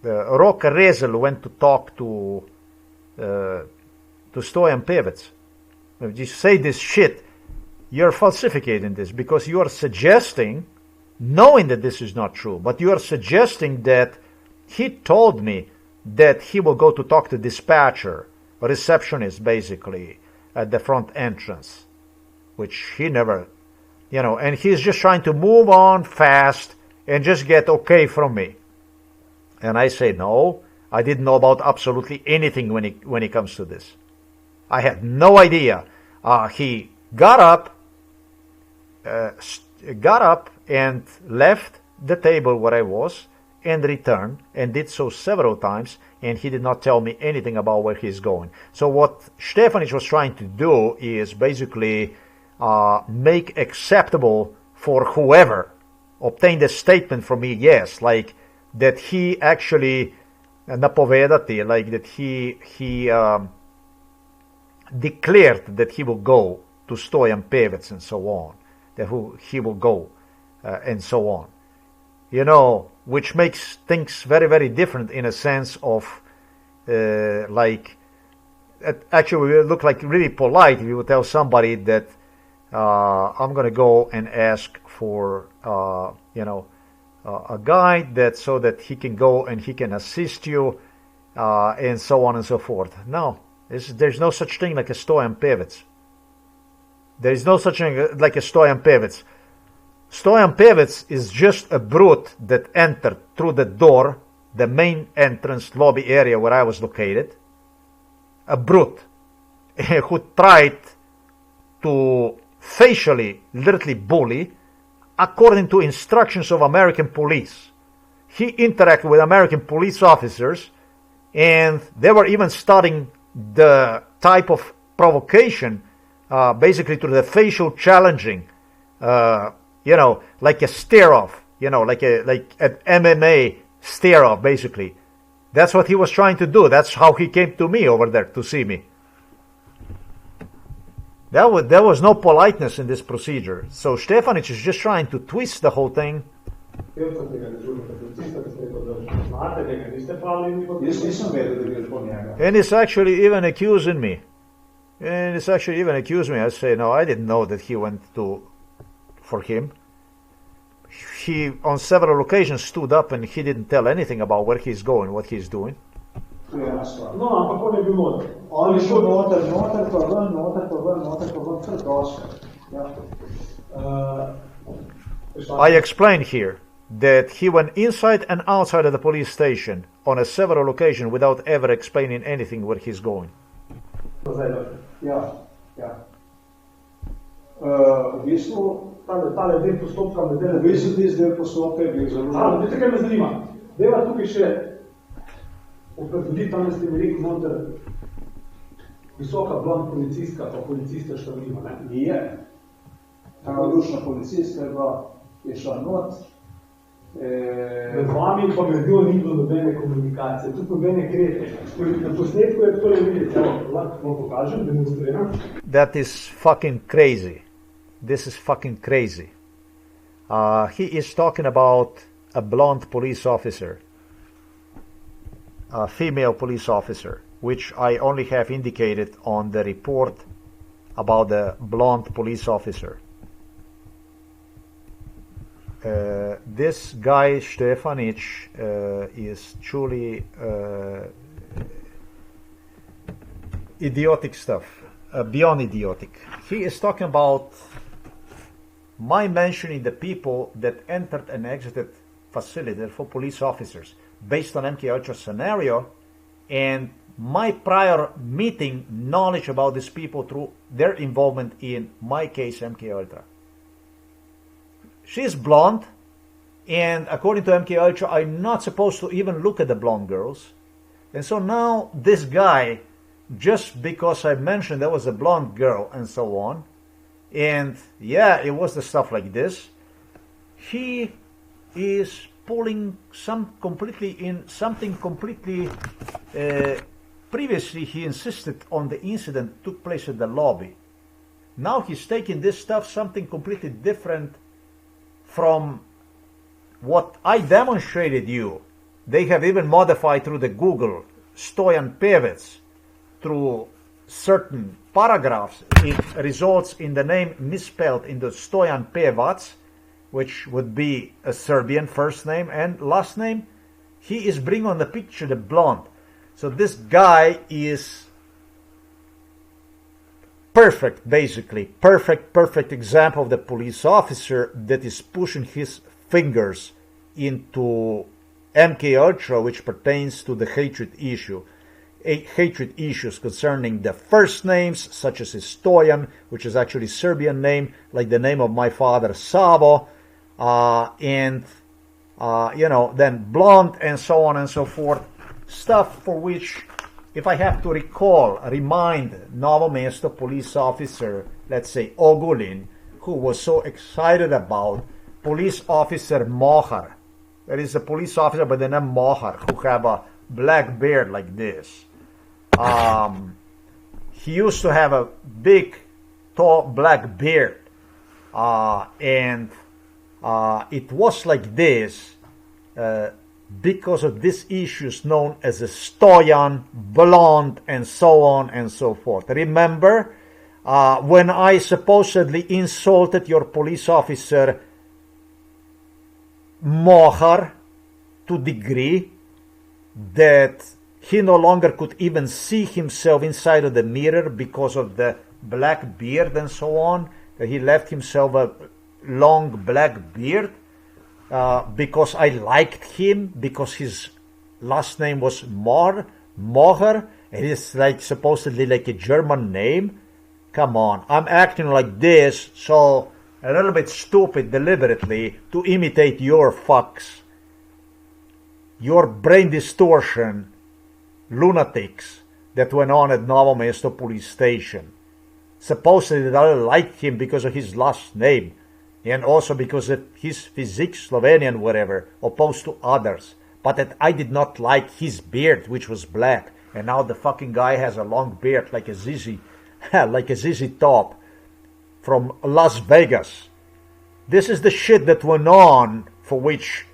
Rok Rezel went to talk to Stojan Pevec. If you say this shit, you're falsificating this, because you are suggesting, knowing that this is not true, but you are suggesting that he told me that he will go to talk to dispatcher, a receptionist basically, at the front entrance, which he never, and he's just trying to move on fast and just get okay from me. And I say, no, I didn't know about absolutely anything when it comes to this. I had no idea. He got up and left the table where I was and returned, and did so several times, and he did not tell me anything about where he's going. So what Stefanić was trying to do is basically make acceptable for whoever obtained a statement from me, yes, like that he actually napovedati, like that he declared that he will go to Stojan Pevec and so on, that he will go and so on. Which makes things very, very different in a sense of like, actually it look like really polite if you would tell somebody that I'm going to go and ask for a guide that so that he can go and he can assist you and so on and so forth. No, there's no such thing like a Stojan Pevec. There is no such thing like a Stojan Pevec. Stoyan Pevec is just a brute that entered through the door, the main entrance lobby area where I was located. A brute who tried to facially, literally bully, according to instructions of American police. He interacted with American police officers, and they were even studying the type of provocation, basically to the facial challenging, like a stare-off, like an MMA stare-off, basically. That's what he was trying to do. That's how he came to me over there to see me. There was no politeness in this procedure. So Stefanić is just trying to twist the whole thing. And he's actually even accusing me. I say, no, I didn't know that he went for him. He, on several occasions, stood up and he didn't tell anything about where he's going, what he's doing. No, ampak on je bil noter. On je šel noter pa ven, kar dosti. I explained here that he went inside and outside of the police station on a several occasions without ever explaining anything where he's going. Ja. V bistvu, tale del postopka me dela. v bistvu ti zdaj postopek je bil zelo... Veste, kaj me zanima? Deva tukaj še opredeli, tam ste mi rekel noter visoka blond policistka, pa policista šta nima, ne? Je. Ta lušna policistka je šla not. Med vami pa med njo ni bilo nobene komunikacije, tudi nobene krete. Na posnetku je to videti, lahko pokažem, demonstriram. That is fucking crazy. This is fucking crazy. He is talking about a blonde police officer, a female police officer, which I only have indicated on the report about the blonde police officer. This guy, Stefanić, is truly idiotic stuff, beyond idiotic. He is talking about my mentioning the people that entered and exited facility for police officers based on MK Ultra scenario, and my prior meeting knowledge about these people through their involvement in my case, MK Ultra. She's blonde, and according to MK Ultra, I'm not supposed to even look at the blonde girls. And so now this guy, just because I mentioned there was a blonde girl and so on, and yeah, it was the stuff like this, he is pulling something completely. Previously, he insisted on the incident that took place at the lobby. Now he's taking this stuff, something completely different from what I demonstrated you. They have even modified through the Google Stoyan Pevec through certain paragraphs. It results in the name misspelled into Stoyan Pevec, which would be a Serbian first name and last name. He is bringing on the picture the blonde. So this guy is perfect, basically. Perfect example of the police officer that is pushing his fingers into MK Ultra, which pertains to the hatred issue. Hatred issues concerning the first names, such as Stoyan, which is actually Serbian name, like the name of my father, Savo, and then blonde, and so on and so forth. Stuff for which, if I have to remind Novo Mesto police officer, let's say Ogulin, who was so excited about police officer Mohar. There is a police officer by the name Mohar who have a black beard like this. He used to have a big, tall black beard, and it was like this because of these issues known as a Stoyan, blonde, and so on and so forth. Remember when I supposedly insulted your police officer Mohar to degree that he no longer could even see himself inside of the mirror because of the black beard and so on, that he left himself long black beard because I liked him, because his last name was Moher, and it's like supposedly like a German name. Come on, I'm acting like this, so a little bit stupid deliberately to imitate your fucks, your brain distortion lunatics that went on at Novo Mesto police station. Supposedly that I liked him because of his last name, and also because of his physique, Slovenian, whatever, opposed to others. But that I did not like his beard, which was black. And now the fucking guy has a long beard like a ZZ, like a ZZ Top from Las Vegas. This is the shit that went on, for which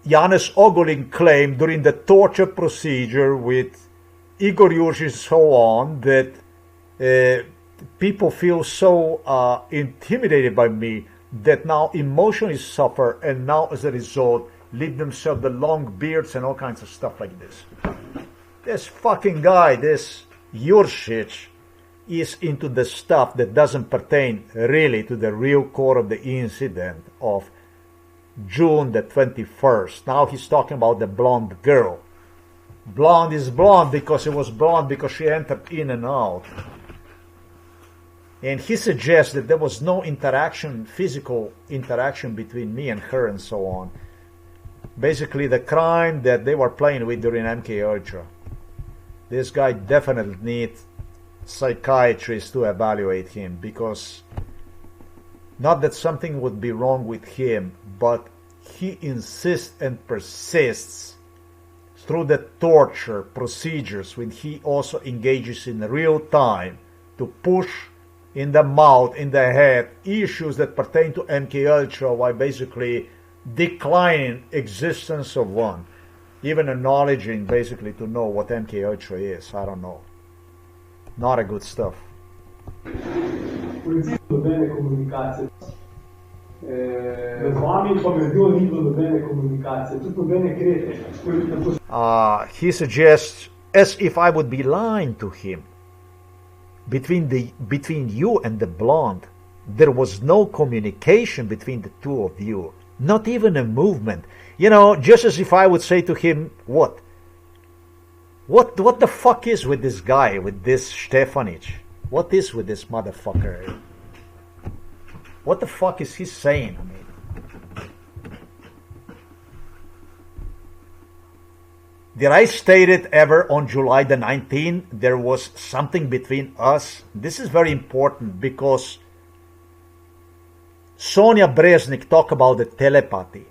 Janez Ogulin claimed during the torture procedure with Igor Juržić and so on, that people feel so intimidated by me that now emotionally suffer, and now as a result leave themselves the long beards and all kinds of stuff like this. This fucking guy, this Juržić, is into the stuff that doesn't pertain really to the real core of the incident of June the 21st. Now he's talking about the blonde girl. Blonde is blonde because it was blonde because she entered in and out. And he suggests that there was no interaction, physical interaction between me and her and so on. Basically the crime that they were playing with during MK Ultra. This guy definitely needs psychiatrists to evaluate him, because not that something would be wrong with him, but he insists and persists through the torture procedures when he also engages in real time to push in the mouth, in the head, issues that pertain to MK Ultra, while basically declining existence of one, even acknowledging basically to know what MK Ultra is. I don't know. Not a good stuff. Policija nobene komunikacije. Med vami pa med njo ni bilo nobene komunikacije, tudi nobene krete. He suggests, as if I would be lying to him, between you and the blonde, there was no communication between the two of you, not even a movement. You know, just as if I would say to him, what the fuck is with this guy, with this Stefanić? What is with this motherfucker? What the fuck is he saying? I mean, did I state it ever on July the 19th? There was something between us. This is very important because SONJA BREZNIK talked about the telepathy.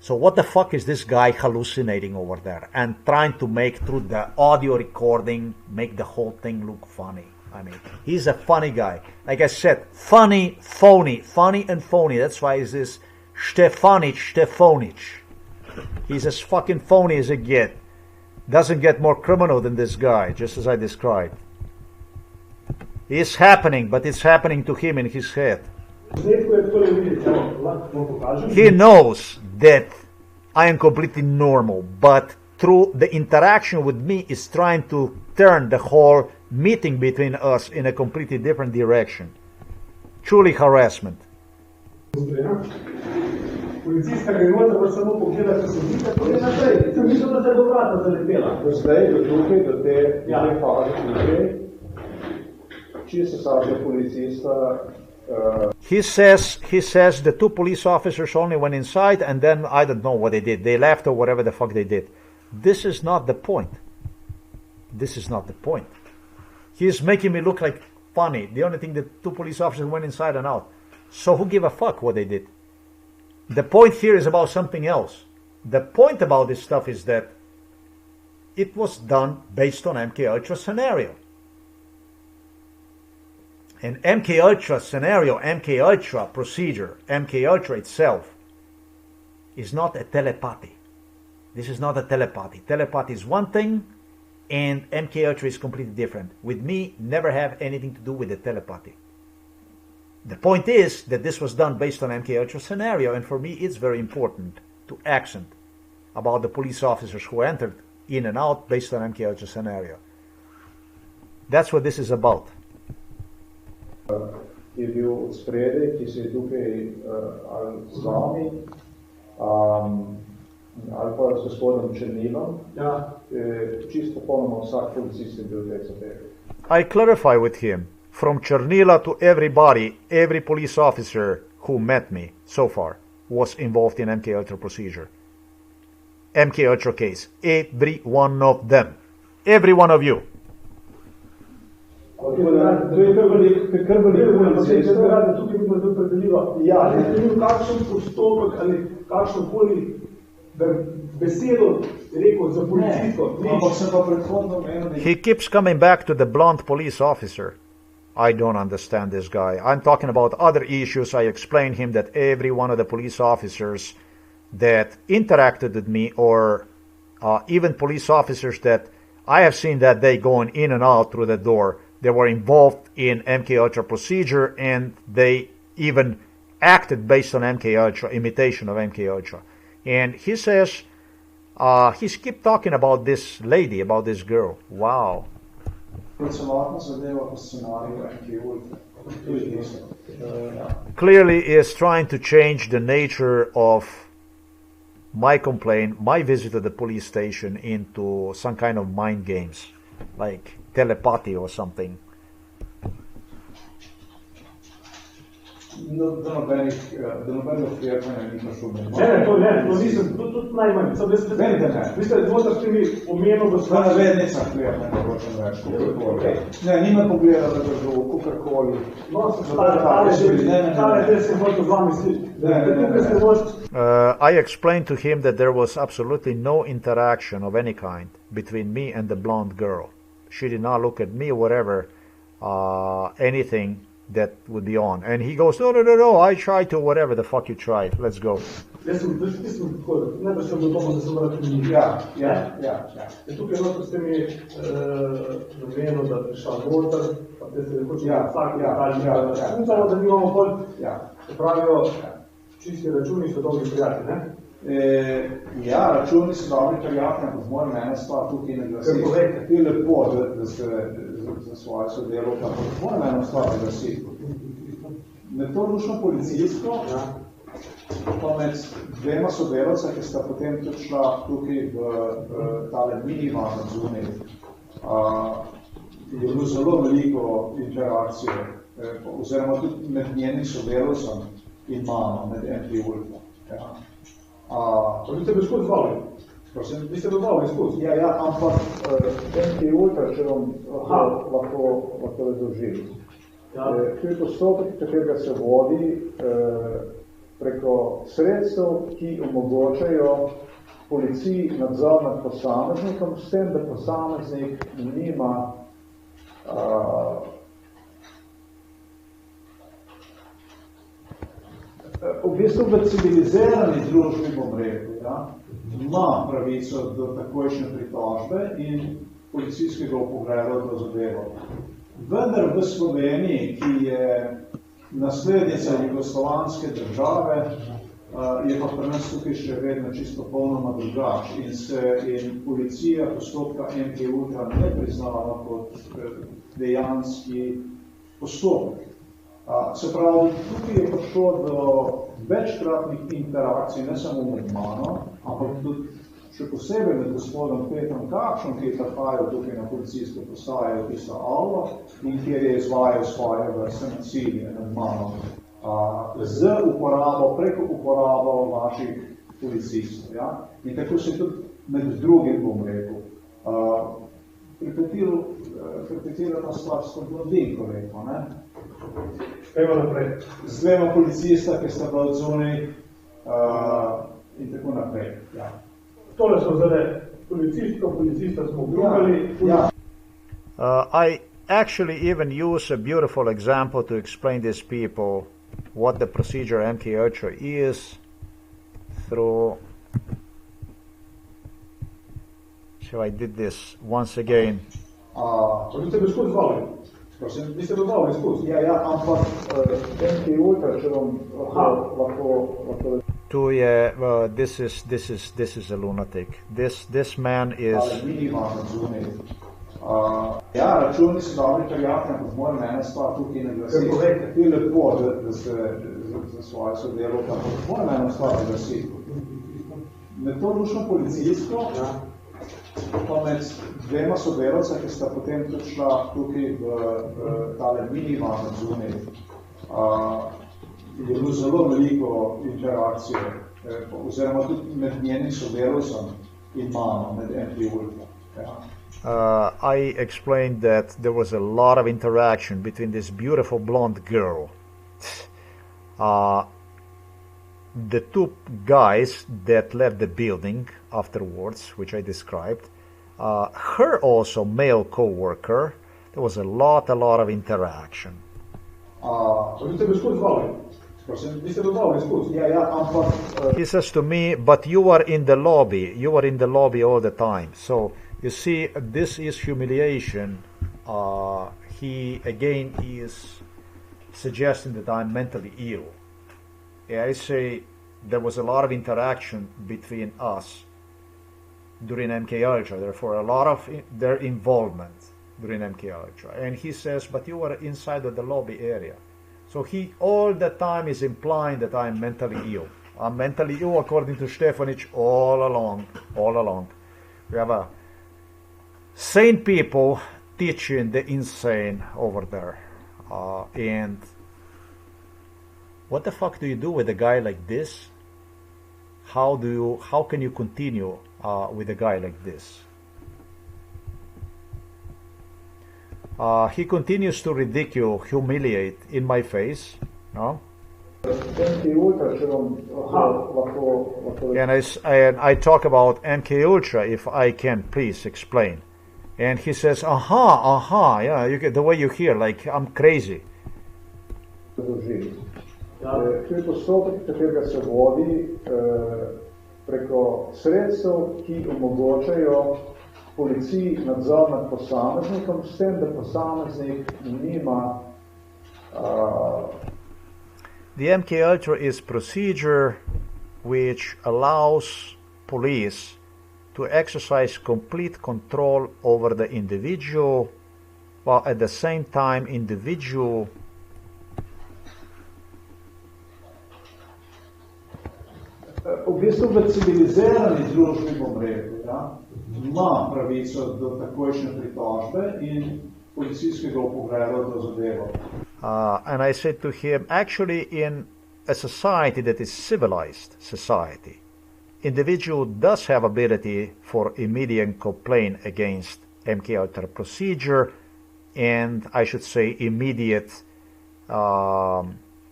So what the fuck is this guy hallucinating over there and trying to make through the audio recording, make the whole thing look funny? I mean, he's a funny guy. Like I said, funny, phony, funny and phony. That's why he's this Stefanić. He's as fucking phony as it gets. Doesn't get more criminal than this guy, just as I described. It's happening, but it's happening to him in his head. He knows that I am completely normal, but through the interaction with me is trying to turn the whole meeting between us in a completely different direction. Truly harassment. Policijska grenota pa samo pogleda, če se vidi, tako je naprej. Sem mislil, da se bo vrata zaletela. Do zdaj, do tukaj, do te faze tukaj, čisto sažne policista. He says the two police officers only went inside and then I don't know what they did. They left or whatever the fuck they did. This is not the point. This is not the point. He's making me look like funny. The only thing that two police officers went inside and out. So who give a fuck what they did? The point here is about something else. The point about this stuff is that it was done based on MK Ultra scenario. An MK Ultra scenario, MK Ultra procedure, MK Ultra itself is not a telepathy. This is not a telepathy. Telepathy is one thing and MK Ultra is completely different. With me, never have anything to do with the telepathy. The point is that this was done based on MK Ultra scenario, and for me it's very important to accent about the police officers who entered in and out based on MK Ultra scenario. That's what this is about. je bil od spredaj, ki se je tukaj ali z vami, ali pa s gospodom Černilom, čisto popolnoma vsak policist je bil v tej zadevi. I clarify with him, from Černila to everybody, every police officer who met me so far was involved in MK Ultra procedure. MK Ultra case. Every one of them. Every one of you. To je kar veliko, da se je rada tukaj bi bilo predeljivo. Ja, ne vem, kakšen postopek ali kakšnokoli besedo rekel za policistko. He keeps coming back to the blonde police officer. I don't understand this guy. I'm talking about other issues. I explained him that every one of the police officers that interacted with me, or even police officers that I have seen that they going in and out through the door, they were involved in MK Ultra procedure, and they even acted based on MK Ultra, imitation of MK Ultra. And he says, he's keep talking about this lady, about this girl. Wow. Clearly is trying to change the nature of my complaint, my visit to the police station, into some kind of mind games, like telepathy or something. Do nobenih vpletanja ni prišlo. To nisem, tudi najmanj. Vi ste dvota s temi omenil, da smo... Na vednica vpletanja, hočem reči. Ne, nima pogleda, da bi bilo kakorkoli. No, stane, se hoče z vami slišati. I explained to him that there was absolutely no interaction of any kind between me and the blonde girl. She did not look at me or whatever, anything that would be on. And he goes, no, I tried to, whatever the fuck you tried. Let's go. Jaz sem tako, najbolj sem do doma, da sem vrati njih. Ja. Tukaj noto ste mi namenil, da prišla noter, pa te se hoče vsak detalj, da nimamo bolj, se pravijo, čisti računi so dobri prijatelji, ne? Ja, računi so dobri prijatelji, ampak moram ena stvar tukaj naglasiti. Ti je lepo, da ste za svoje sodelovke, ampak moram ena stvar naglasiti. Med to ručno policijsko, pa med dvema sodelovca, ki sta potem tudi šla tukaj v tale minivan od zunaj, je bilo zelo veliko interakcije, oziroma tudi med njenim sodelovcem in mano, med MK Ultra. Vi ste bil skozi zvali? Vi ste bil zvali skozi? Ja, ampak MK Ultra, če vam lahko razložim. To je postopek, katerega se vodi preko sredstev, ki omogočajo policiji nadzor nad posameznikom, s tem, da posameznik nima v bistvu v civilizirani družbi, bom rekel, ima pravico do takojšnje pritožbe in policijskega vpogleda do zadevo. Vendar v Sloveniji, ki je naslednica jugoslovanske države, je pa pri nas tukaj še vedno čisto popolnoma drugače in policija postopka MK Ultra ne priznava kot dejanski postopek. Se pravi, tukaj je prišlo do večkratnih interakcij, ne samo med mano, ampak tudi še posebej med gospodom Petrom Kakšom, ki je prihajal tukaj na policijsko postajo v tisto avlo in kjer je izvajal svoje vrste nasilje nad mano z uporabo, preko uporabo vaših policistov. In tako se tudi med drugim, bom rekel, pripetirana stvar s to blondinko, rekel, ne? Evo naprej. Z dvema policista, ki sta bila odzunaj in tako naprej. Tole so zdaj policista smo obljubili. I actually even use a beautiful example to explain these people what the procedure MK Ultra is through. So I did this once again. Vi ste bil skozi zvali? Vi ste bil zvali skozi? Ja, ampak MK Ultra, če vam lahko... This is a lunatic. This man is Ja, računi so dobri prijatelji, ampak moram ena stvar tukaj naglasiti. Ti je lepo, da ste za svoje sodelovke, ampak moram ena stvar naglasiti. Med to dušno policijsko, pa med dvema sodelovca, ki sta potem tudi šla tukaj v tale minivan zunaj, je bilo zelo veliko interakcije, oziroma tudi med njenim sodelovcem in mano, med MPU-lko. I explained that there was a lot of interaction between this beautiful blonde girl. The two guys that left the building afterwards, which I described, her also male co-worker, there was a lot of interaction. He says to me, but you were in the lobby all the time. So you see, this is humiliation. He again is suggesting that I'm mentally ill. I say there was a lot of interaction between us during MK Ultra, therefore a lot of their involvement during MK Ultra. And he says, but you were inside of the lobby area. So he all the time is implying that I'm mentally ill. I'm mentally ill according to Stefanić all along. We have sane people teaching the insane over there. And what the fuck do you do with a guy like this? How can you continue with a guy like this? He continues to ridicule, humiliate in my face, no? And I talk about MK Ultra, if I can please explain. And he says, yeah, you get the way you hear, like I'm crazy. To je postopek, katerega se vodi preko sredstev, ki omogočajo policiji nadzor nad posameznikom, s tem, da posameznik nima. The MK Ultra is procedure which allows police to exercise complete control over the individual, while at the same time individual v bistvu v civilizirani družbi, bom rekel, ima pravico do takojšnje pritožbe in policijskega vpogleda do zadevo. And I said to him, actually in a society that is civilized society, individual does have ability for immediate complaint against MK Ultra procedure and I should say immediate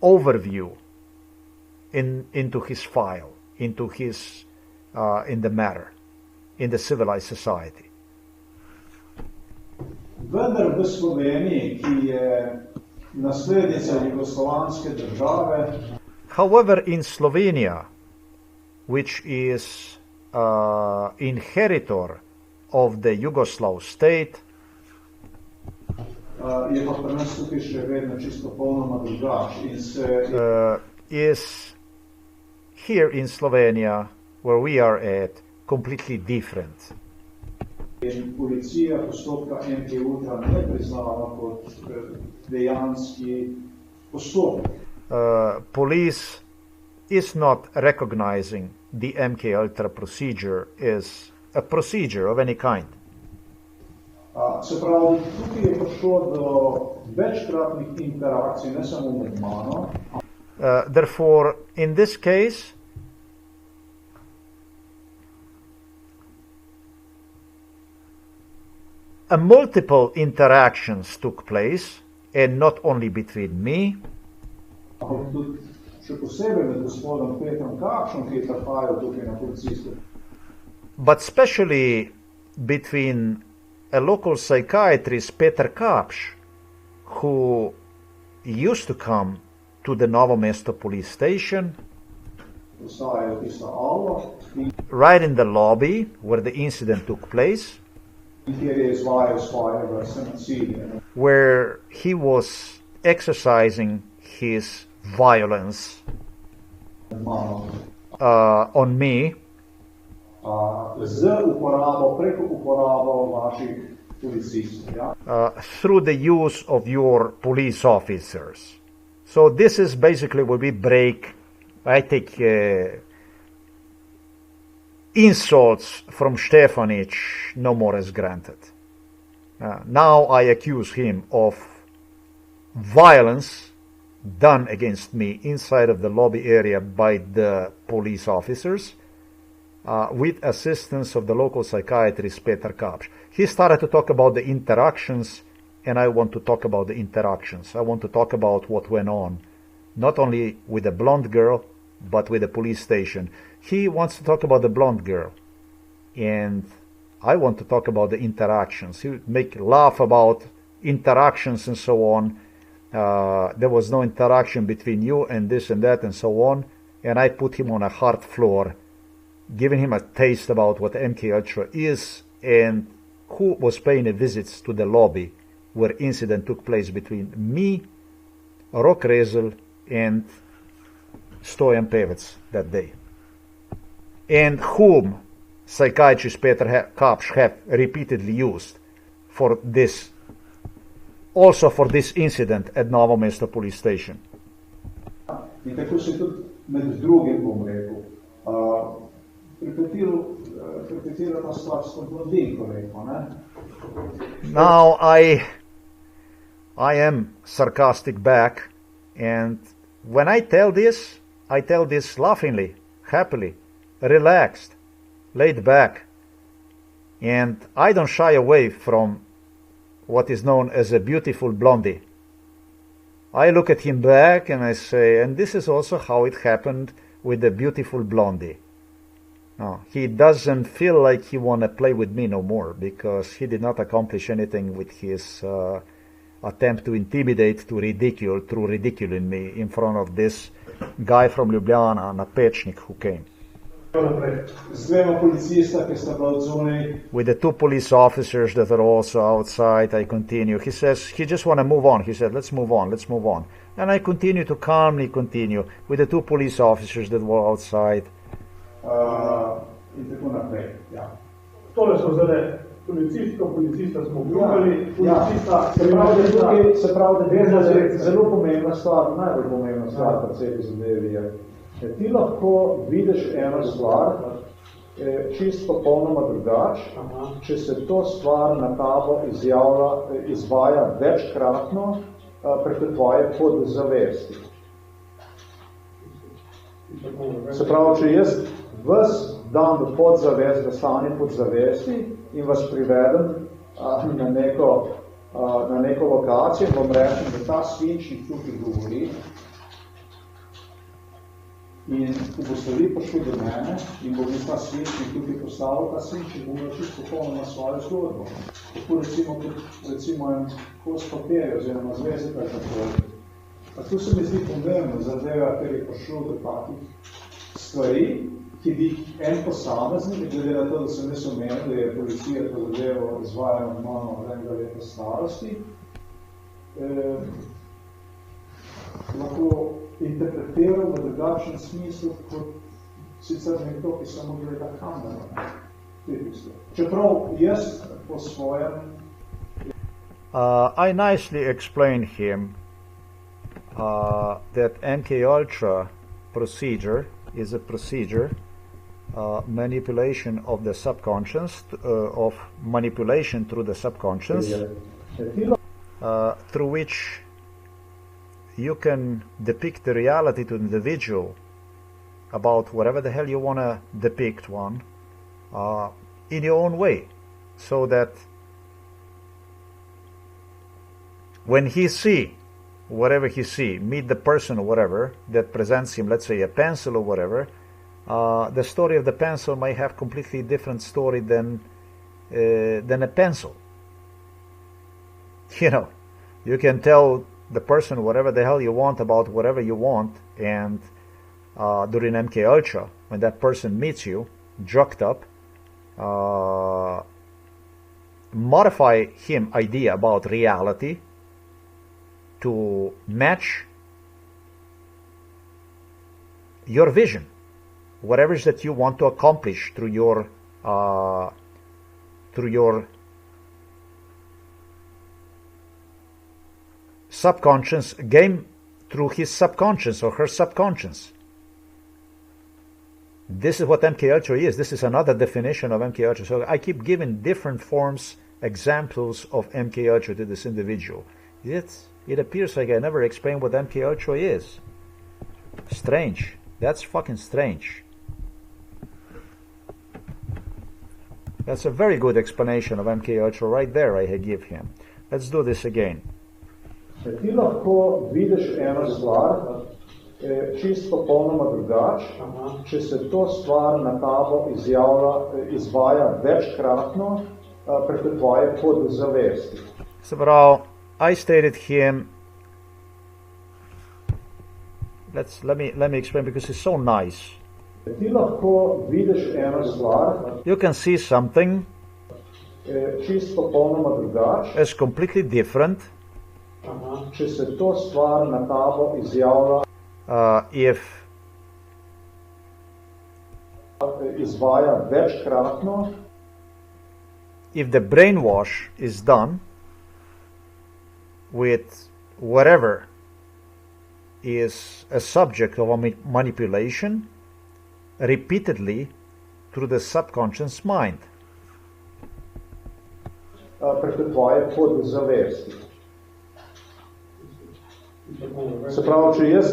overview into his file, into his in the matter, in the civilized society. Vendar v Sloveniji, ki je naslednica jugoslovanske države. However, in Slovenia, which is inheritor of the Yugoslav state, je pa pri nas tukaj še vedno čisto popolnoma drugače. Is here in Slovenia, where we are at, completely different. In policija postopka MK Ultra ne priznava kot dejanski postopek. Police is not recognizing the MK Ultra procedure as a procedure of any kind. Se pravi, tukaj je prišlo do večkratnih interakcij, ne samo med mano. Therefore, in this case, multiple interactions took place, and not only between me, but especially between a local psychiatrist, Peter Kapsch, who used to come to the Novo Mesto police station, right in the lobby where the incident took place, where he was exercising his violence on me, through the use of your police officers. So this is basically where we break. I take insults from Stefanić no more as granted. Now I accuse him of violence done against me inside of the lobby area by the police officers with assistance of the local psychiatrist Petar Kapš. He started to talk about the interactions, and I want to talk about the interactions. I want to talk about what went on, not only with the blonde girl, but with the police station. He wants to talk about the blonde girl, and I want to talk about the interactions. He would make laugh about interactions and so on. There was no interaction between you and this and that and so on. And I put him on a hard floor, giving him a taste about what MK Ultra is and who was paying a visits to the lobby where incident took place between me, Rok Rezel, and Stojan Pevec that day. And whom psychiatrist Petar Kapš have repeatedly used for this, also for this incident at Novo Mesto police station. In tako se tudi med drugim, bom rekel, pripetila ta stvar s blondinko, rekel, ne? Now I am sarcastic back, and when I tell this laughingly, happily, relaxed, laid back, and I don't shy away from what is known as a beautiful blondie. I look at him back and I say, and this is also how it happened with the beautiful blondie. No, he doesn't feel like he want to play with me no more, because he did not accomplish anything with his attempt to intimidate, to ridicule, through ridiculing me in front of this guy from Ljubljana, Napečnik, who came. With the two police officers that are also outside, I continue. He says, he just want to move on. He said, let's move on. And I continue to calmly continue with the two police officers that were outside. In tako naprej, ja. Tole so zdaj policista smo obljubili, policista, se pravi, da je zelo pomembna stvar, najbolj pomembna stvar pri cepi zadevi je. Ti lahko vidiš eno stvar, čisto popolnoma drugač, če se to stvar na tabo izvaja večkratno preko tvoje podzavesti. Se pravi, če jaz vas dam v podzavest, v stanje podzavesti in vas privedem na neko lokacijo in vam rečem, da ta svinčnik tukaj govori, in ko boste vi prišli do mene in bo ta svinčnik tukaj postavil, ta svinčnik bo čisto popolnoma svojo zgodbo. Tako recimo en kos papirja oziroma zvezek ali tako. A tu se mi zdi pomembno, zadeva, ker je prišlo do takih stvari, ki bi en posameznik, glede na to, da sem jaz omenil, da je policija to zadevo izvajala normalno od enega leta starosti, lahko interpretiral v drugačnem smislu, kot sicer nekdo, ki samo gleda kamera. Čeprav jaz po svojem... I nicely explained him that MK Ultra procedure is a procedure manipulation of the subconscious, of manipulation through the subconscious, through which you can depict the reality to the individual about whatever the hell you want to depict one in your own way, so that when he see whatever he see, meet the person or whatever that presents him, let's say a pencil or whatever, the story of the pencil may have completely different story than a pencil. You know, you can tell the person whatever the hell you want about whatever you want, and during MK Ultra, when that person meets you, drugged up, modify him idea about reality to match your vision, whatever it is that you want to accomplish through your subconscious game through his subconscious or her subconscious. This is what MK Ultra is. This is another definition of MK Ultra. So I keep giving different forms, examples of MK Ultra to this individual. It appears like I never explained what MK Ultra is. Strange. That's fucking strange. That's a very good explanation of MK Ultra right there I give him. Let's do this again. Ti lahko vidiš eno stvar čisto popolnoma drugače, če se to stvar na tabo izvaja večkratno preko tvoje podzavesti. So, but I stated him. Let me explain because it's so nice. Ti lahko vidiš eno stvar. You can see something čisto popolnoma drugače. As completely different. Če se to stvar na tabo izjavlja. Izvaja večkratno. If the brainwash is done with whatever is a subject of a manipulation repeatedly through the subconscious mind. Preko tvoje podzavesti. Se pravi, če jaz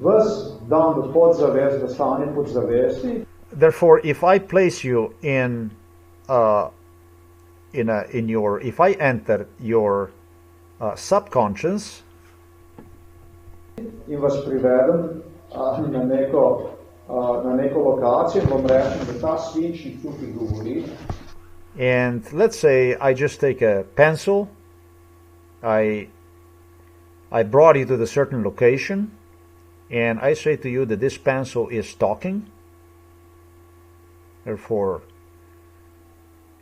ves dam v podzavest, v stanje podzavesti. Therefore, if I place you if I enter your subconscious, in vas privedem na neko lokacijo, bom rekel, da ta svinčnik tukaj govori. And let's say I just take a pencil, I brought you to the certain location, and I say to you that this pencil is talking. Therefore,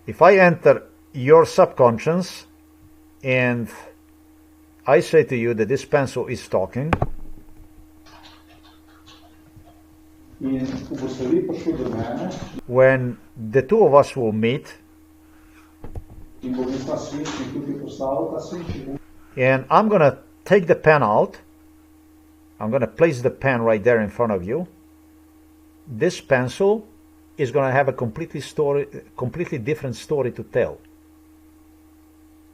if I enter your subconscious and I say to you that this pencil is talking, when the two of us will meet, and I'm going to take the pen out, I'm going to place the pen right there in front of you, this pencil is going to have a completely different story to tell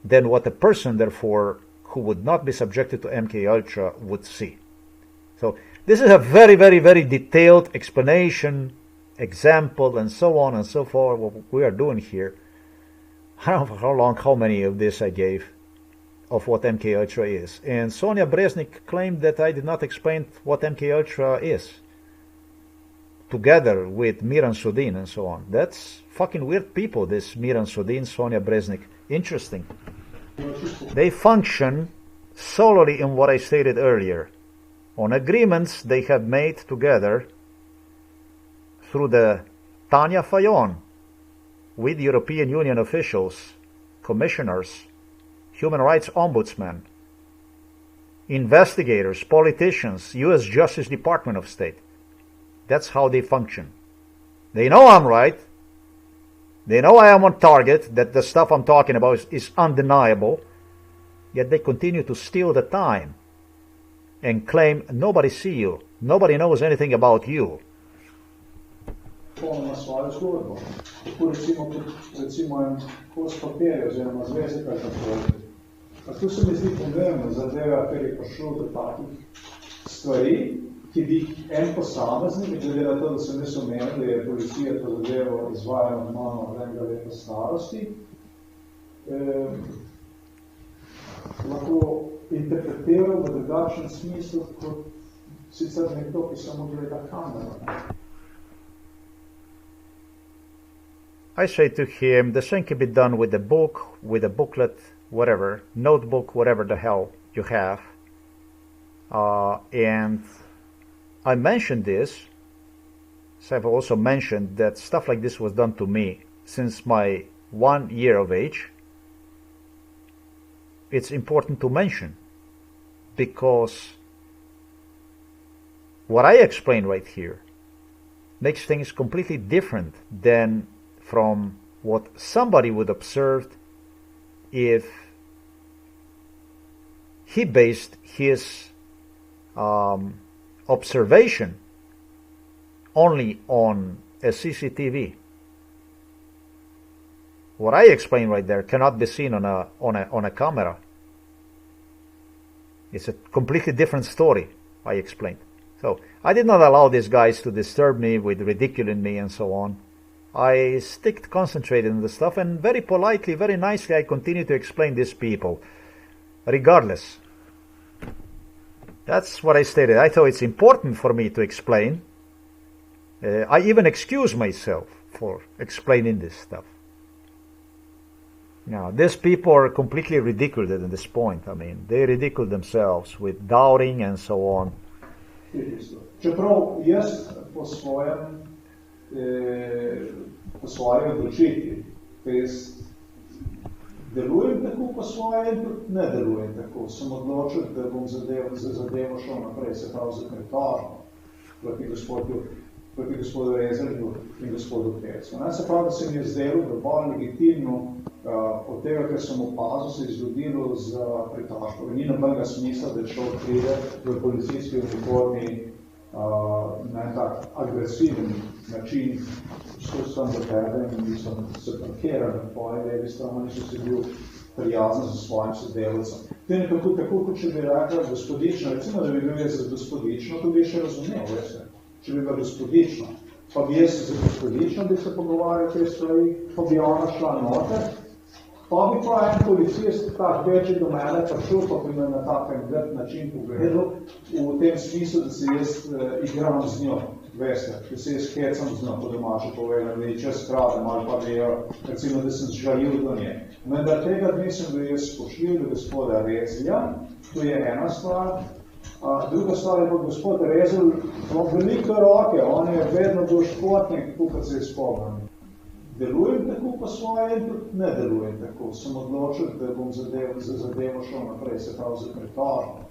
than what a person, therefore, who would not be subjected to MK Ultra would see. So this is a very, very, very detailed explanation, example, and so on and so forth, what we are doing here. I don't know how many of this I gave of what MK Ultra is. And SONJA BREZNIK claimed that I did not explain what MK Ultra is, together with MILAN SODIN and so on. That's fucking weird people, this MILAN SODIN, SONJA BREZNIK. Interesting. They function solely in what I stated earlier, on agreements they have made together through the TANJA FAJON with European Union officials, commissioners, human rights ombudsmen, investigators, politicians, US Justice Department of State. That's how they function. They know I'm right. They know I am on target, that the stuff I'm talking about is undeniable, yet they continue to steal the time and claim nobody see you, nobody knows anything about you. Polnoma svojo zgodbo. Tako recimo en kos papirja oziroma zvezek ali tako. A tu se mi zdi pomembno zadeva, ker je prišlo do takih stvari, ki bi en posameznik, glede na to, da sem jaz omenil, da je policija to zadevo izvajala normalno od enega leta starosti, lahko interpretiral v drugačnem smislu, kot sicer nekdo, ki samo gleda kamero. I say to him, the same can be done with a book, with a booklet, whatever, notebook, whatever the hell you have. And I mentioned this, so I've also mentioned that stuff like this was done to me since my 1 year of age. It's important to mention because what I explain right here makes things completely different than from what somebody would observe if he based his observation only on a CCTV. What I explained right there cannot be seen on a camera. It's a completely different story, I explained. So I did not allow these guys to disturb me with ridiculing me and so on. I concentrated on the stuff, and very politely, very nicely, I continued to explain these people, regardless. That's what I stated. I thought it's important for me to explain. I even excuse myself for explaining this stuff. Now, these people are completely ridiculed at this point. I mean, they ridicule themselves with doubting and so on. Čeprav jaz po svoje odločitvi, delujem tako po svoje in tudi ne delujem tako. Sem odločil, da bom zadevo šel naprej, se pravi za pritožbo proti gospodu Rezerju in gospodu Pecu. Se pravi, da se mi je zdelo dovolj legitimno od tega, ker sem opazil, se je zgodilo z pritožbo. Ni nobenega smisla, da človek pride v policijski uniformi na en tak agresiven način, skozi sem za tebe in sem se parkiral na tvoje levi strani, so si bil prijazen za svojim sodelavcem. To je nekako tako, kot če bi rekla gospodično, recimo, da bi bil jaz za gospodično, to bi še razumel, veste. Če bi bila gospodično, pa bi jaz za gospodično bi se pogovarjal te stvari, pa bi ona šla noter, pa bi pa en policist tak večji do mene prišel, pa bi me na takem grd način pogledal, v tem smislu, da se jaz igram z njo, veste, da se jaz hecam z njo, po domače povedam, da je čas kradem, ali pa da je, recimo, da sem žalil do nje. Vendar tega dne sem bil jaz spoštljiv do gospoda Rezlja, to je ena stvar. Druga stvar je pa gospod Rezel, velike roke, on je vedno bil športnik, kot se je spomnil. Delujem tako po svoje in tudi ne delujem tako. Sem odločil, da bom za zadevo šel naprej, se pravi za pritožbo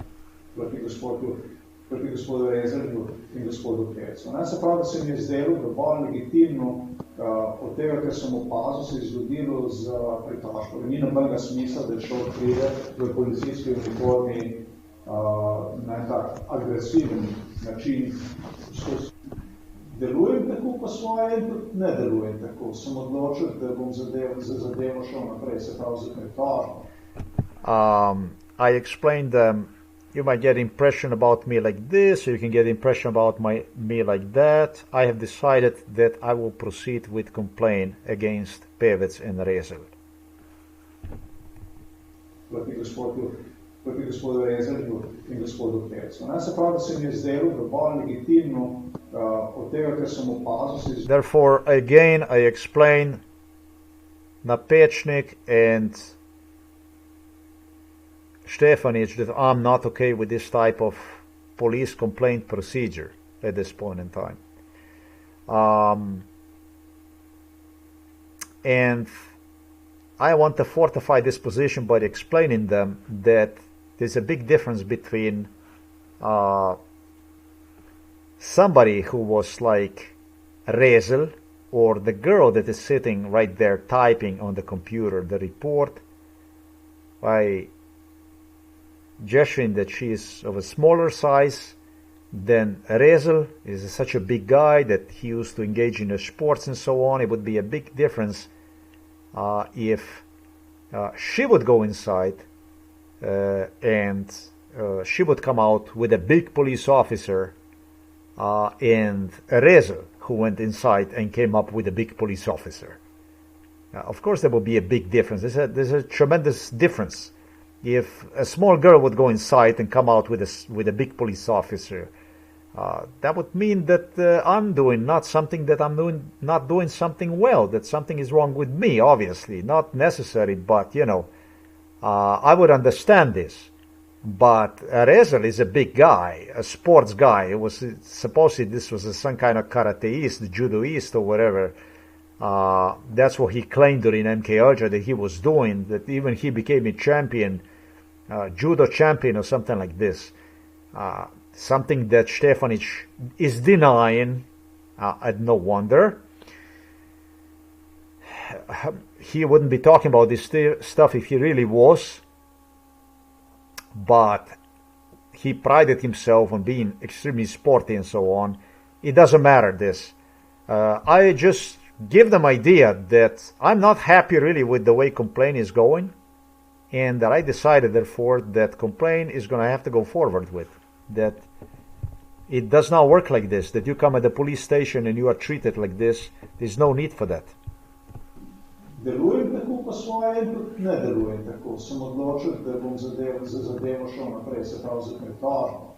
proti gospodu Rezerju in gospodu Pecu. Se pravi, da se mi je zdelo dovolj legitimno od tega, ker sem opazil, se je zgodilo z pritožbo. Ni nobenega smisla, da človek pride v policijski uniformi na en tak agresiven način. Delujem tako po svoje in tudi ne delujem tako. Sem odločil, da bom za zadevo šel naprej, se pravi za pritožbo. I explained you might get impression about me like this, or you can get impression about me like that. I have decided that I will proceed with complaint against Pevec and Rezel. Proti gospodu Rezerju in gospodu Pecu. Se pravi, da se mi je zdelo dovolj legitimno od tega, ker sem opazil. Therefore, again, I explain Napečnik and Stefanić that I'm not okay with this type of police complaint procedure at this point in time. And I want to fortify this position by explaining them that there's a big difference between somebody who was like Rezel or the girl that is sitting right there typing on the computer the report by gesturing that she is of a smaller size than Rezel is such a big guy that he used to engage in the sports and so on. It would be a big difference if she would go inside and she would come out with a big police officer and Rezel who went inside and came up with a big police officer. Of course there would be a big difference. There's a tremendous difference. If a small girl would go inside and come out with a big police officer, that would mean that I'm doing not something that I'm doing, not doing something well, that something is wrong with me, obviously. Not necessary, but, you know, I would understand this. But Rezel is a big guy, a sports guy. It was supposedly this was some kind of karateist, judoist or whatever. That's what he claimed during MKUltra that he was doing, that even he became a champion, judo champion or something like this. Something that Stefanić is denying, and no wonder. He wouldn't be talking about this stuff if he really was. but he prided himself on being extremely sporty and so on. It doesn't matter this. I just give them idea that I'm not happy really with the way complaint is going, and that I decided therefore that complaint is going to have to go forward with. That it does not work like this, that you come at the police station and you are treated like this. There's no need for that. Delujem tako po svoje in tudi ne delujem tako. Sem odločil, da bom za zadevo šel naprej, se pravi za pritožbo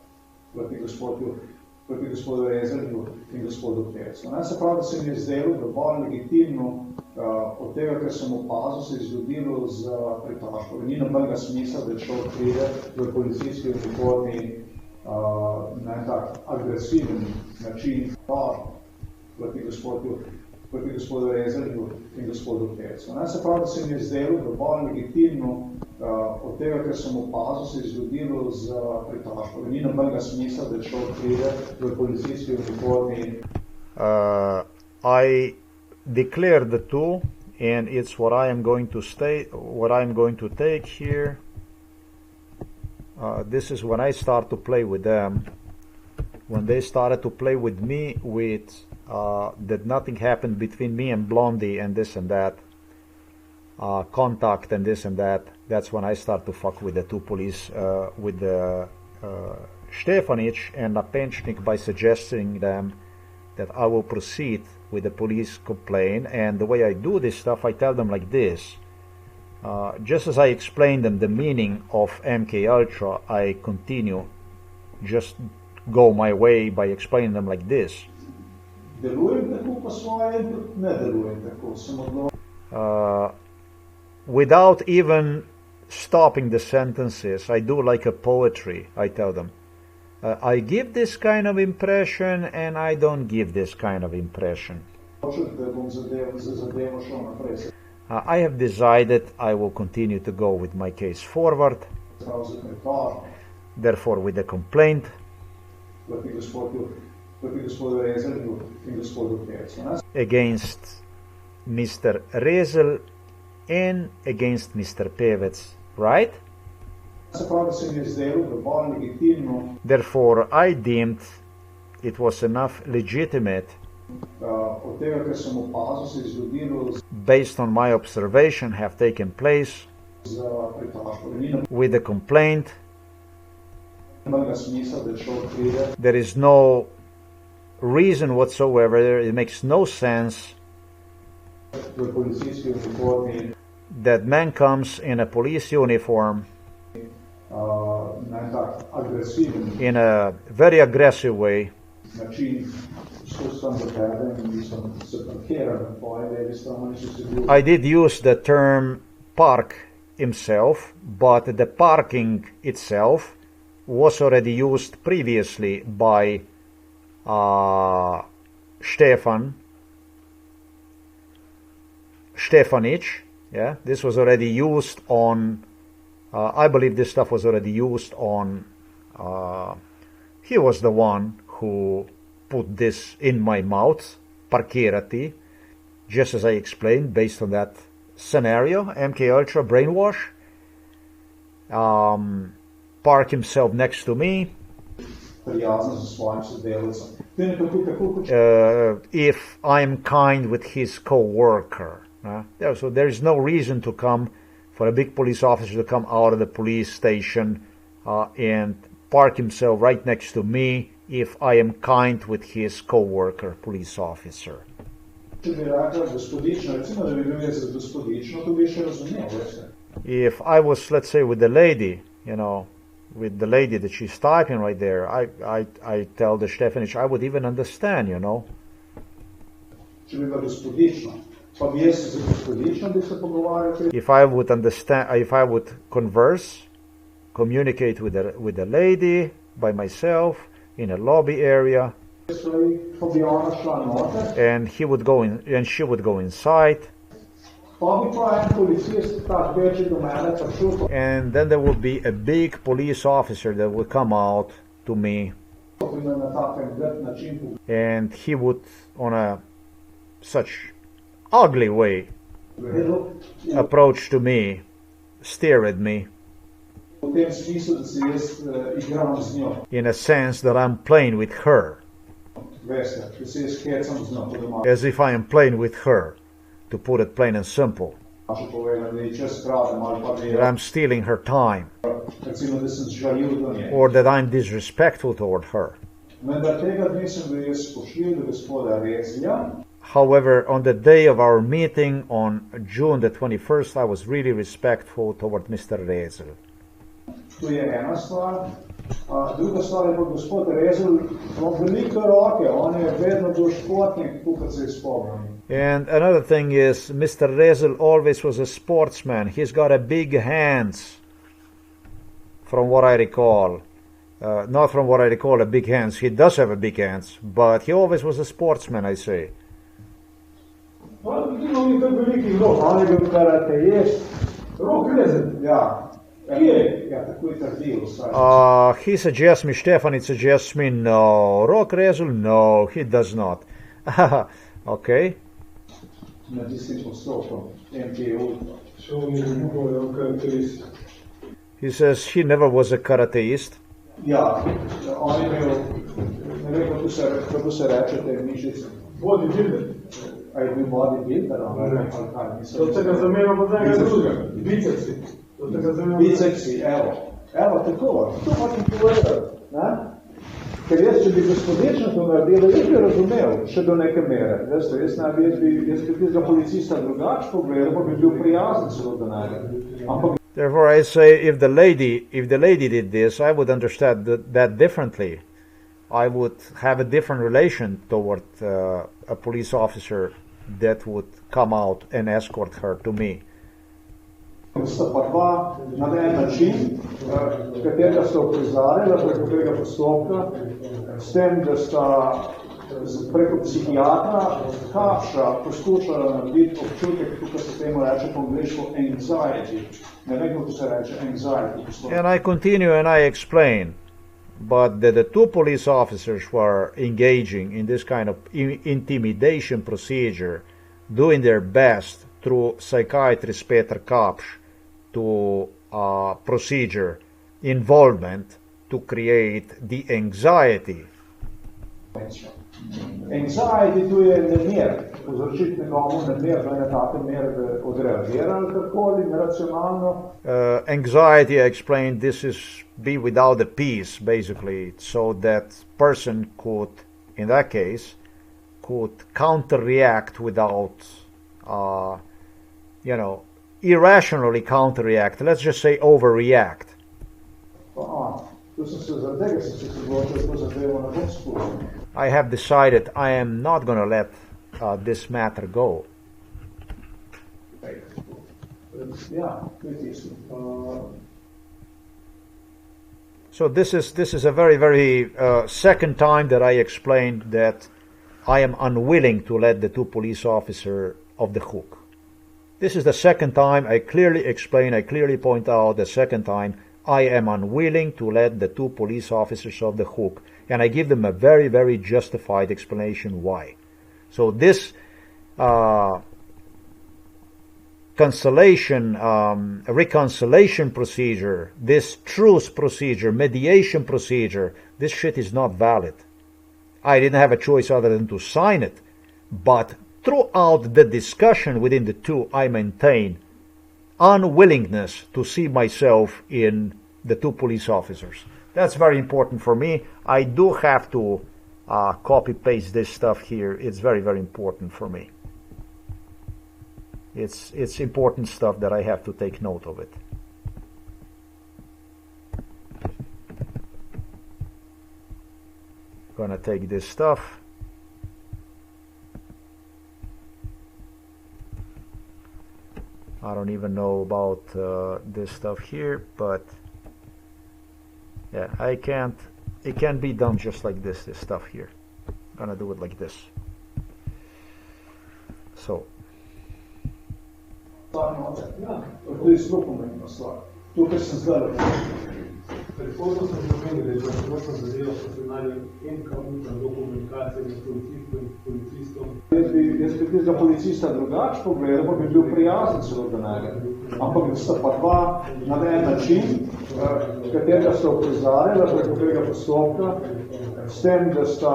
proti gospodu Rezerju in gospodu Pevcu. Se pravi, da se mi je zdelo dovolj legitimno od tega, ker sem opazil, se je zgodilo z pritožbo. Ni nobenega smisla, da človek pride v policijski uniformi na en tak agresiven način proti gospodu Rezerju in gospodu Pevcu. Se pravi, da se mi je zdelo dovolj legitimno od tega, ker sem opazil, se je zgodilo z pritožbo. Ni nobenega smisla, da človek pride v policijski uniformi. I declared the two, and it's what I am going to state, what I'm going to take here. This is when I start to play with them. When they started to play with me with that nothing happened between me and Blondie and this and that, contact and this and that, that's when I start to fuck with the two police, with the Stefanić and Napečnik, by suggesting them that I will proceed with the police complaint. And the way I do this stuff, I tell them like this. Just as I explained them the meaning of MK Ultra, I continue, just go my way by explaining them like this. Without even stopping the sentences, I do like a poetry. I tell them, I give this kind of impression and I don't give this kind of impression. I have decided I will continue to go with my case forward. Therefore, with the complaint against Mr. Rezel and against Mr. Pevec, right? Therefore, I deemed it was enough legitimate, based on my observation have taken place with the complaint. There is no reason whatsoever, it makes no sense that man comes in a police uniform in a very aggressive way. I did use the term park himself, but the parking itself was already used previously by Stefanić. Yeah, this was already used on, I believe this stuff was already used on, he was the one who put this in my mouth, parkerati, just as I explained, based on that scenario, MK Ultra brainwash. Park himself next to me. If I'm kind with his co-worker. So there is no reason to come, for a big police officer to come out of the police station and park himself right next to me if I am kind with his co-worker, police officer. If I was, let's say, with the lady, you know, with the lady that she's typing right there, I tell the Stefanić, I would even understand, you know. If I would understand, if I would converse, communicate with the lady by myself in a lobby area, and he would go in, and she would go inside, and then there would be a big police officer that would come out to me, and he would, on a such ugly way, approach to me, stare at me, In a sense that I'm playing with her. As if I am playing with her, to put it plain and simple. That I'm stealing her time. Or that I'm disrespectful toward her. However, on the day of our meeting on June the 21st, I was really respectful toward Mr. Rezel. Druga stvar je pa gospod Rezel, ima velike roke, on je vedno bil športnik, kot se izpomnim. And another thing is, Mr. Rezel always was a sportsman. He's got a big hands, from what I recall. Not from what I recall, a big hands. He does have a big hands, but he always was a sportsman, I say. On je bil karatejist. Rok Rezel. Ja. He suggests me, Stefanić suggests me, no. Rok Rezel, no, he does not. Okay. He says he never was a karateist. Ja, on je bil, ne vem, kako se reče te mišice. Bodybuilder. A je bil bodybuilder, ali kaj? To se ga zamenja pod nekaj drugega. Bicepsi. Bicepsi, evo, tako, to hočem povedati, ne? Ker jaz, če bi gospodično to naredil, jaz bi razumel, še do neke mere, veste, jaz bi tistega policista drugač pogledal, pa bi bil prijazen celo do njega. Therefore I say, if the lady did this, I would understand that differently. I would have a different relation toward a police officer that would come out and escort her to me. Sta pa dva na en način, katerega sta uprizarjala preko tega postopka, s tem, da sta preko psihiatra Kapša poskušala narediti občutek, tukaj se temu reče po angliško anxiety. Ne vem, kako se reče anxiety. And I continue and I explain, but the two police officers were engaging in this kind of intimidation procedure, doing their best through psychiatrist Peter Kapš to procedure involvement to create the anxiety. Anxiety tu je nemir, povzročiti nekomu nemir, da je na take mere, da odreagira ali kakoli, neracionalno. Anxiety, I explained, this is be without a peace, basically, so that person could, in that case, could counter-react without, irrationally counter-react. Let's just say overreact. I have decided I am not going to let this matter go. So this is a very, very second time that I explained that I am unwilling to let the two police officers off the hook. This is the second time I clearly explain, I clearly point out the second time I am unwilling to let the two police officers off the hook. And I give them a very, very justified explanation why. So this reconciliation procedure, this truce procedure, mediation procedure, this shit is not valid. I didn't have a choice other than to sign it. But throughout the discussion within the two, I maintain unwillingness to see myself in the two police officers. That's very important for me. I do have to copy-paste this stuff here. It's very, very important for me. It's important stuff that I have to take note of it. Gonna take this stuff. I don't even know about this stuff here, but yeah, it can be done just like this stuff here. I'm gonna do it like this. So. To je zelo pomembna stvar. Tukaj sem zdaj lepo. Predhodno sem že omenil, da je bila celotna zadeva po scenariju en KUČAN do komunikacije med policistom in policistom. Jaz bi tistega policista drugače pogledal, pa bi bil prijazen celo do njega. Ampak sta pa dva na en način, katerega sta opozarjala preko tega postopka, s tem, da sta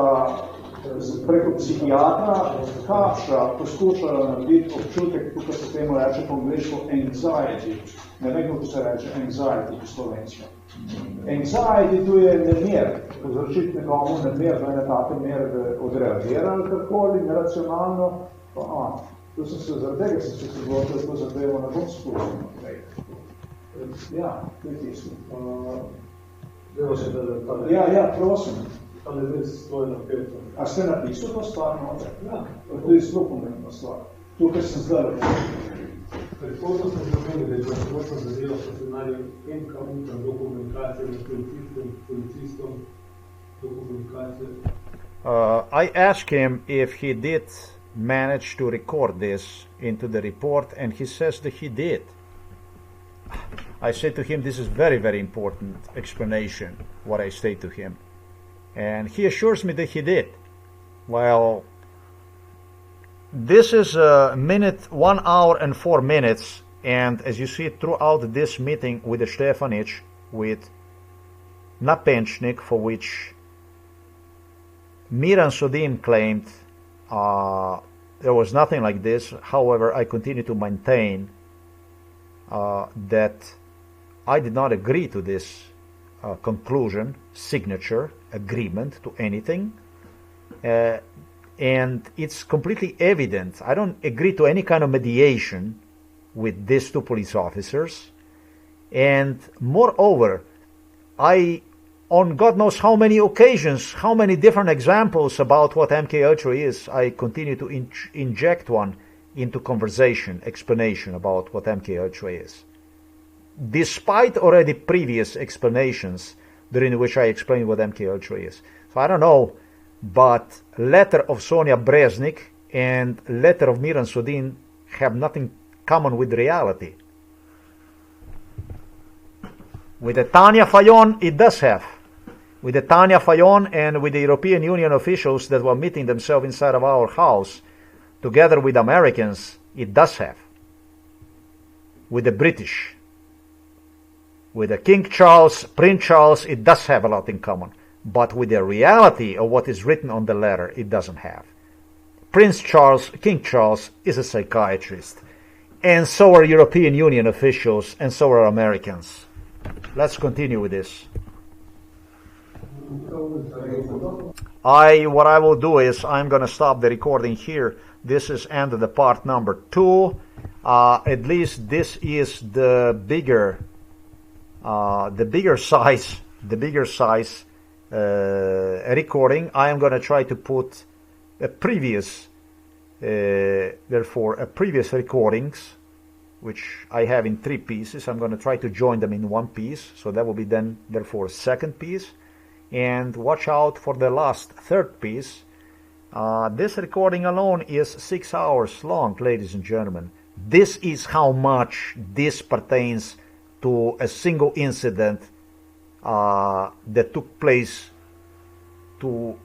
preko psihiatra Kapša poskušala narediti občutek, tukaj se temu reče po angliško anxiety. Ne vem, kako se reče anxiety po slovensko. Anxiety tu je nemir, povzročiti nekomu nemir, da je na take mere, da odreagira ali karkoli, neracionalno, pa tu sem se zaradi tega, sem se odločil, da to zadevo ne bom spustil naprej. Ja, to je tisto. Ja, prosim. Ali zdaj stoji napeto. A ste napisali to stvar noter? Ja. To je zelo pomembna stvar. Tukaj sem zdaj lepo. Predhodno sem že omenil, da je bila celotna zadeva po scenariju en KUČAN do komunikacije med policistom do komunikacije. I asked him if he did manage to record this into the report, and he says that he did. I said to him, this is very, very important explanation, what I say to him. And he assures me that he did. Well, this is a minute, 1 hour and 4 minutes, and as you see throughout this meeting with the Stefanić, with NAPEČNIK, for which Miran SODIN claimed there was nothing like this. However, I continue to maintain that I did not agree to this conclusion, signature, agreement to anything, and it's completely evident. I don't agree to any kind of mediation with these two police officers, and moreover, on God knows how many occasions, how many different examples about what MK Ultra is, I continue to inject one into conversation, explanation about what MK Ultra is. Despite already previous explanations during which I explained what MK Ultra is. So I don't know, but letter of SONJA BREZNIK and letter of Miran SODIN have nothing common with reality. With the TANJA FAJON, it does have. With the TANJA FAJON and with the European Union officials that were meeting themselves inside of our house, together with Americans, it does have. With the British, with the King Charles, Prince Charles, it does have a lot in common. But with the reality of what is written on the letter, it doesn't have. Prince Charles, King Charles, is a psychiatrist. And so are European Union officials, and so are Americans. Let's continue with this. What I will do is I'm going to stop the recording here. This is end of the part number 2. At least this is the bigger size recording. I am going to try to put a previous recordings, which I have in 3 pieces. I'm going to try to join them in 1 piece, so that will be then therefore a second piece. And watch out for the last third piece. This recording alone is 6 hours long, ladies and gentlemen. This is how much this pertains to a single incident that took place to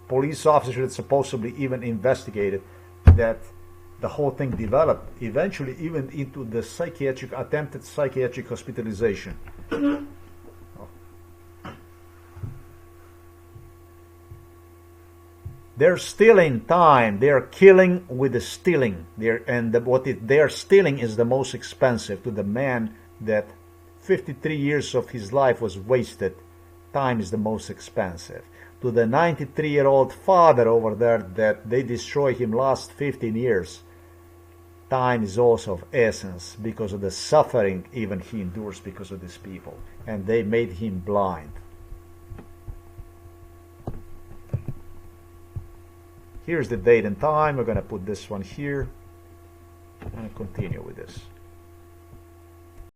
police officers that supposedly even investigated, that the whole thing developed eventually even into the attempted psychiatric hospitalization. They're stealing time. They're killing with the stealing. What they're stealing is the most expensive to the man that 53 years of his life was wasted. Time is the most expensive. To the 93-year-old father over there that they destroyed him last 15 years, time is also of essence because of the suffering even he endures because of these people. And they made him blind. Here's the date and time. We're going to put this one here and continue with this.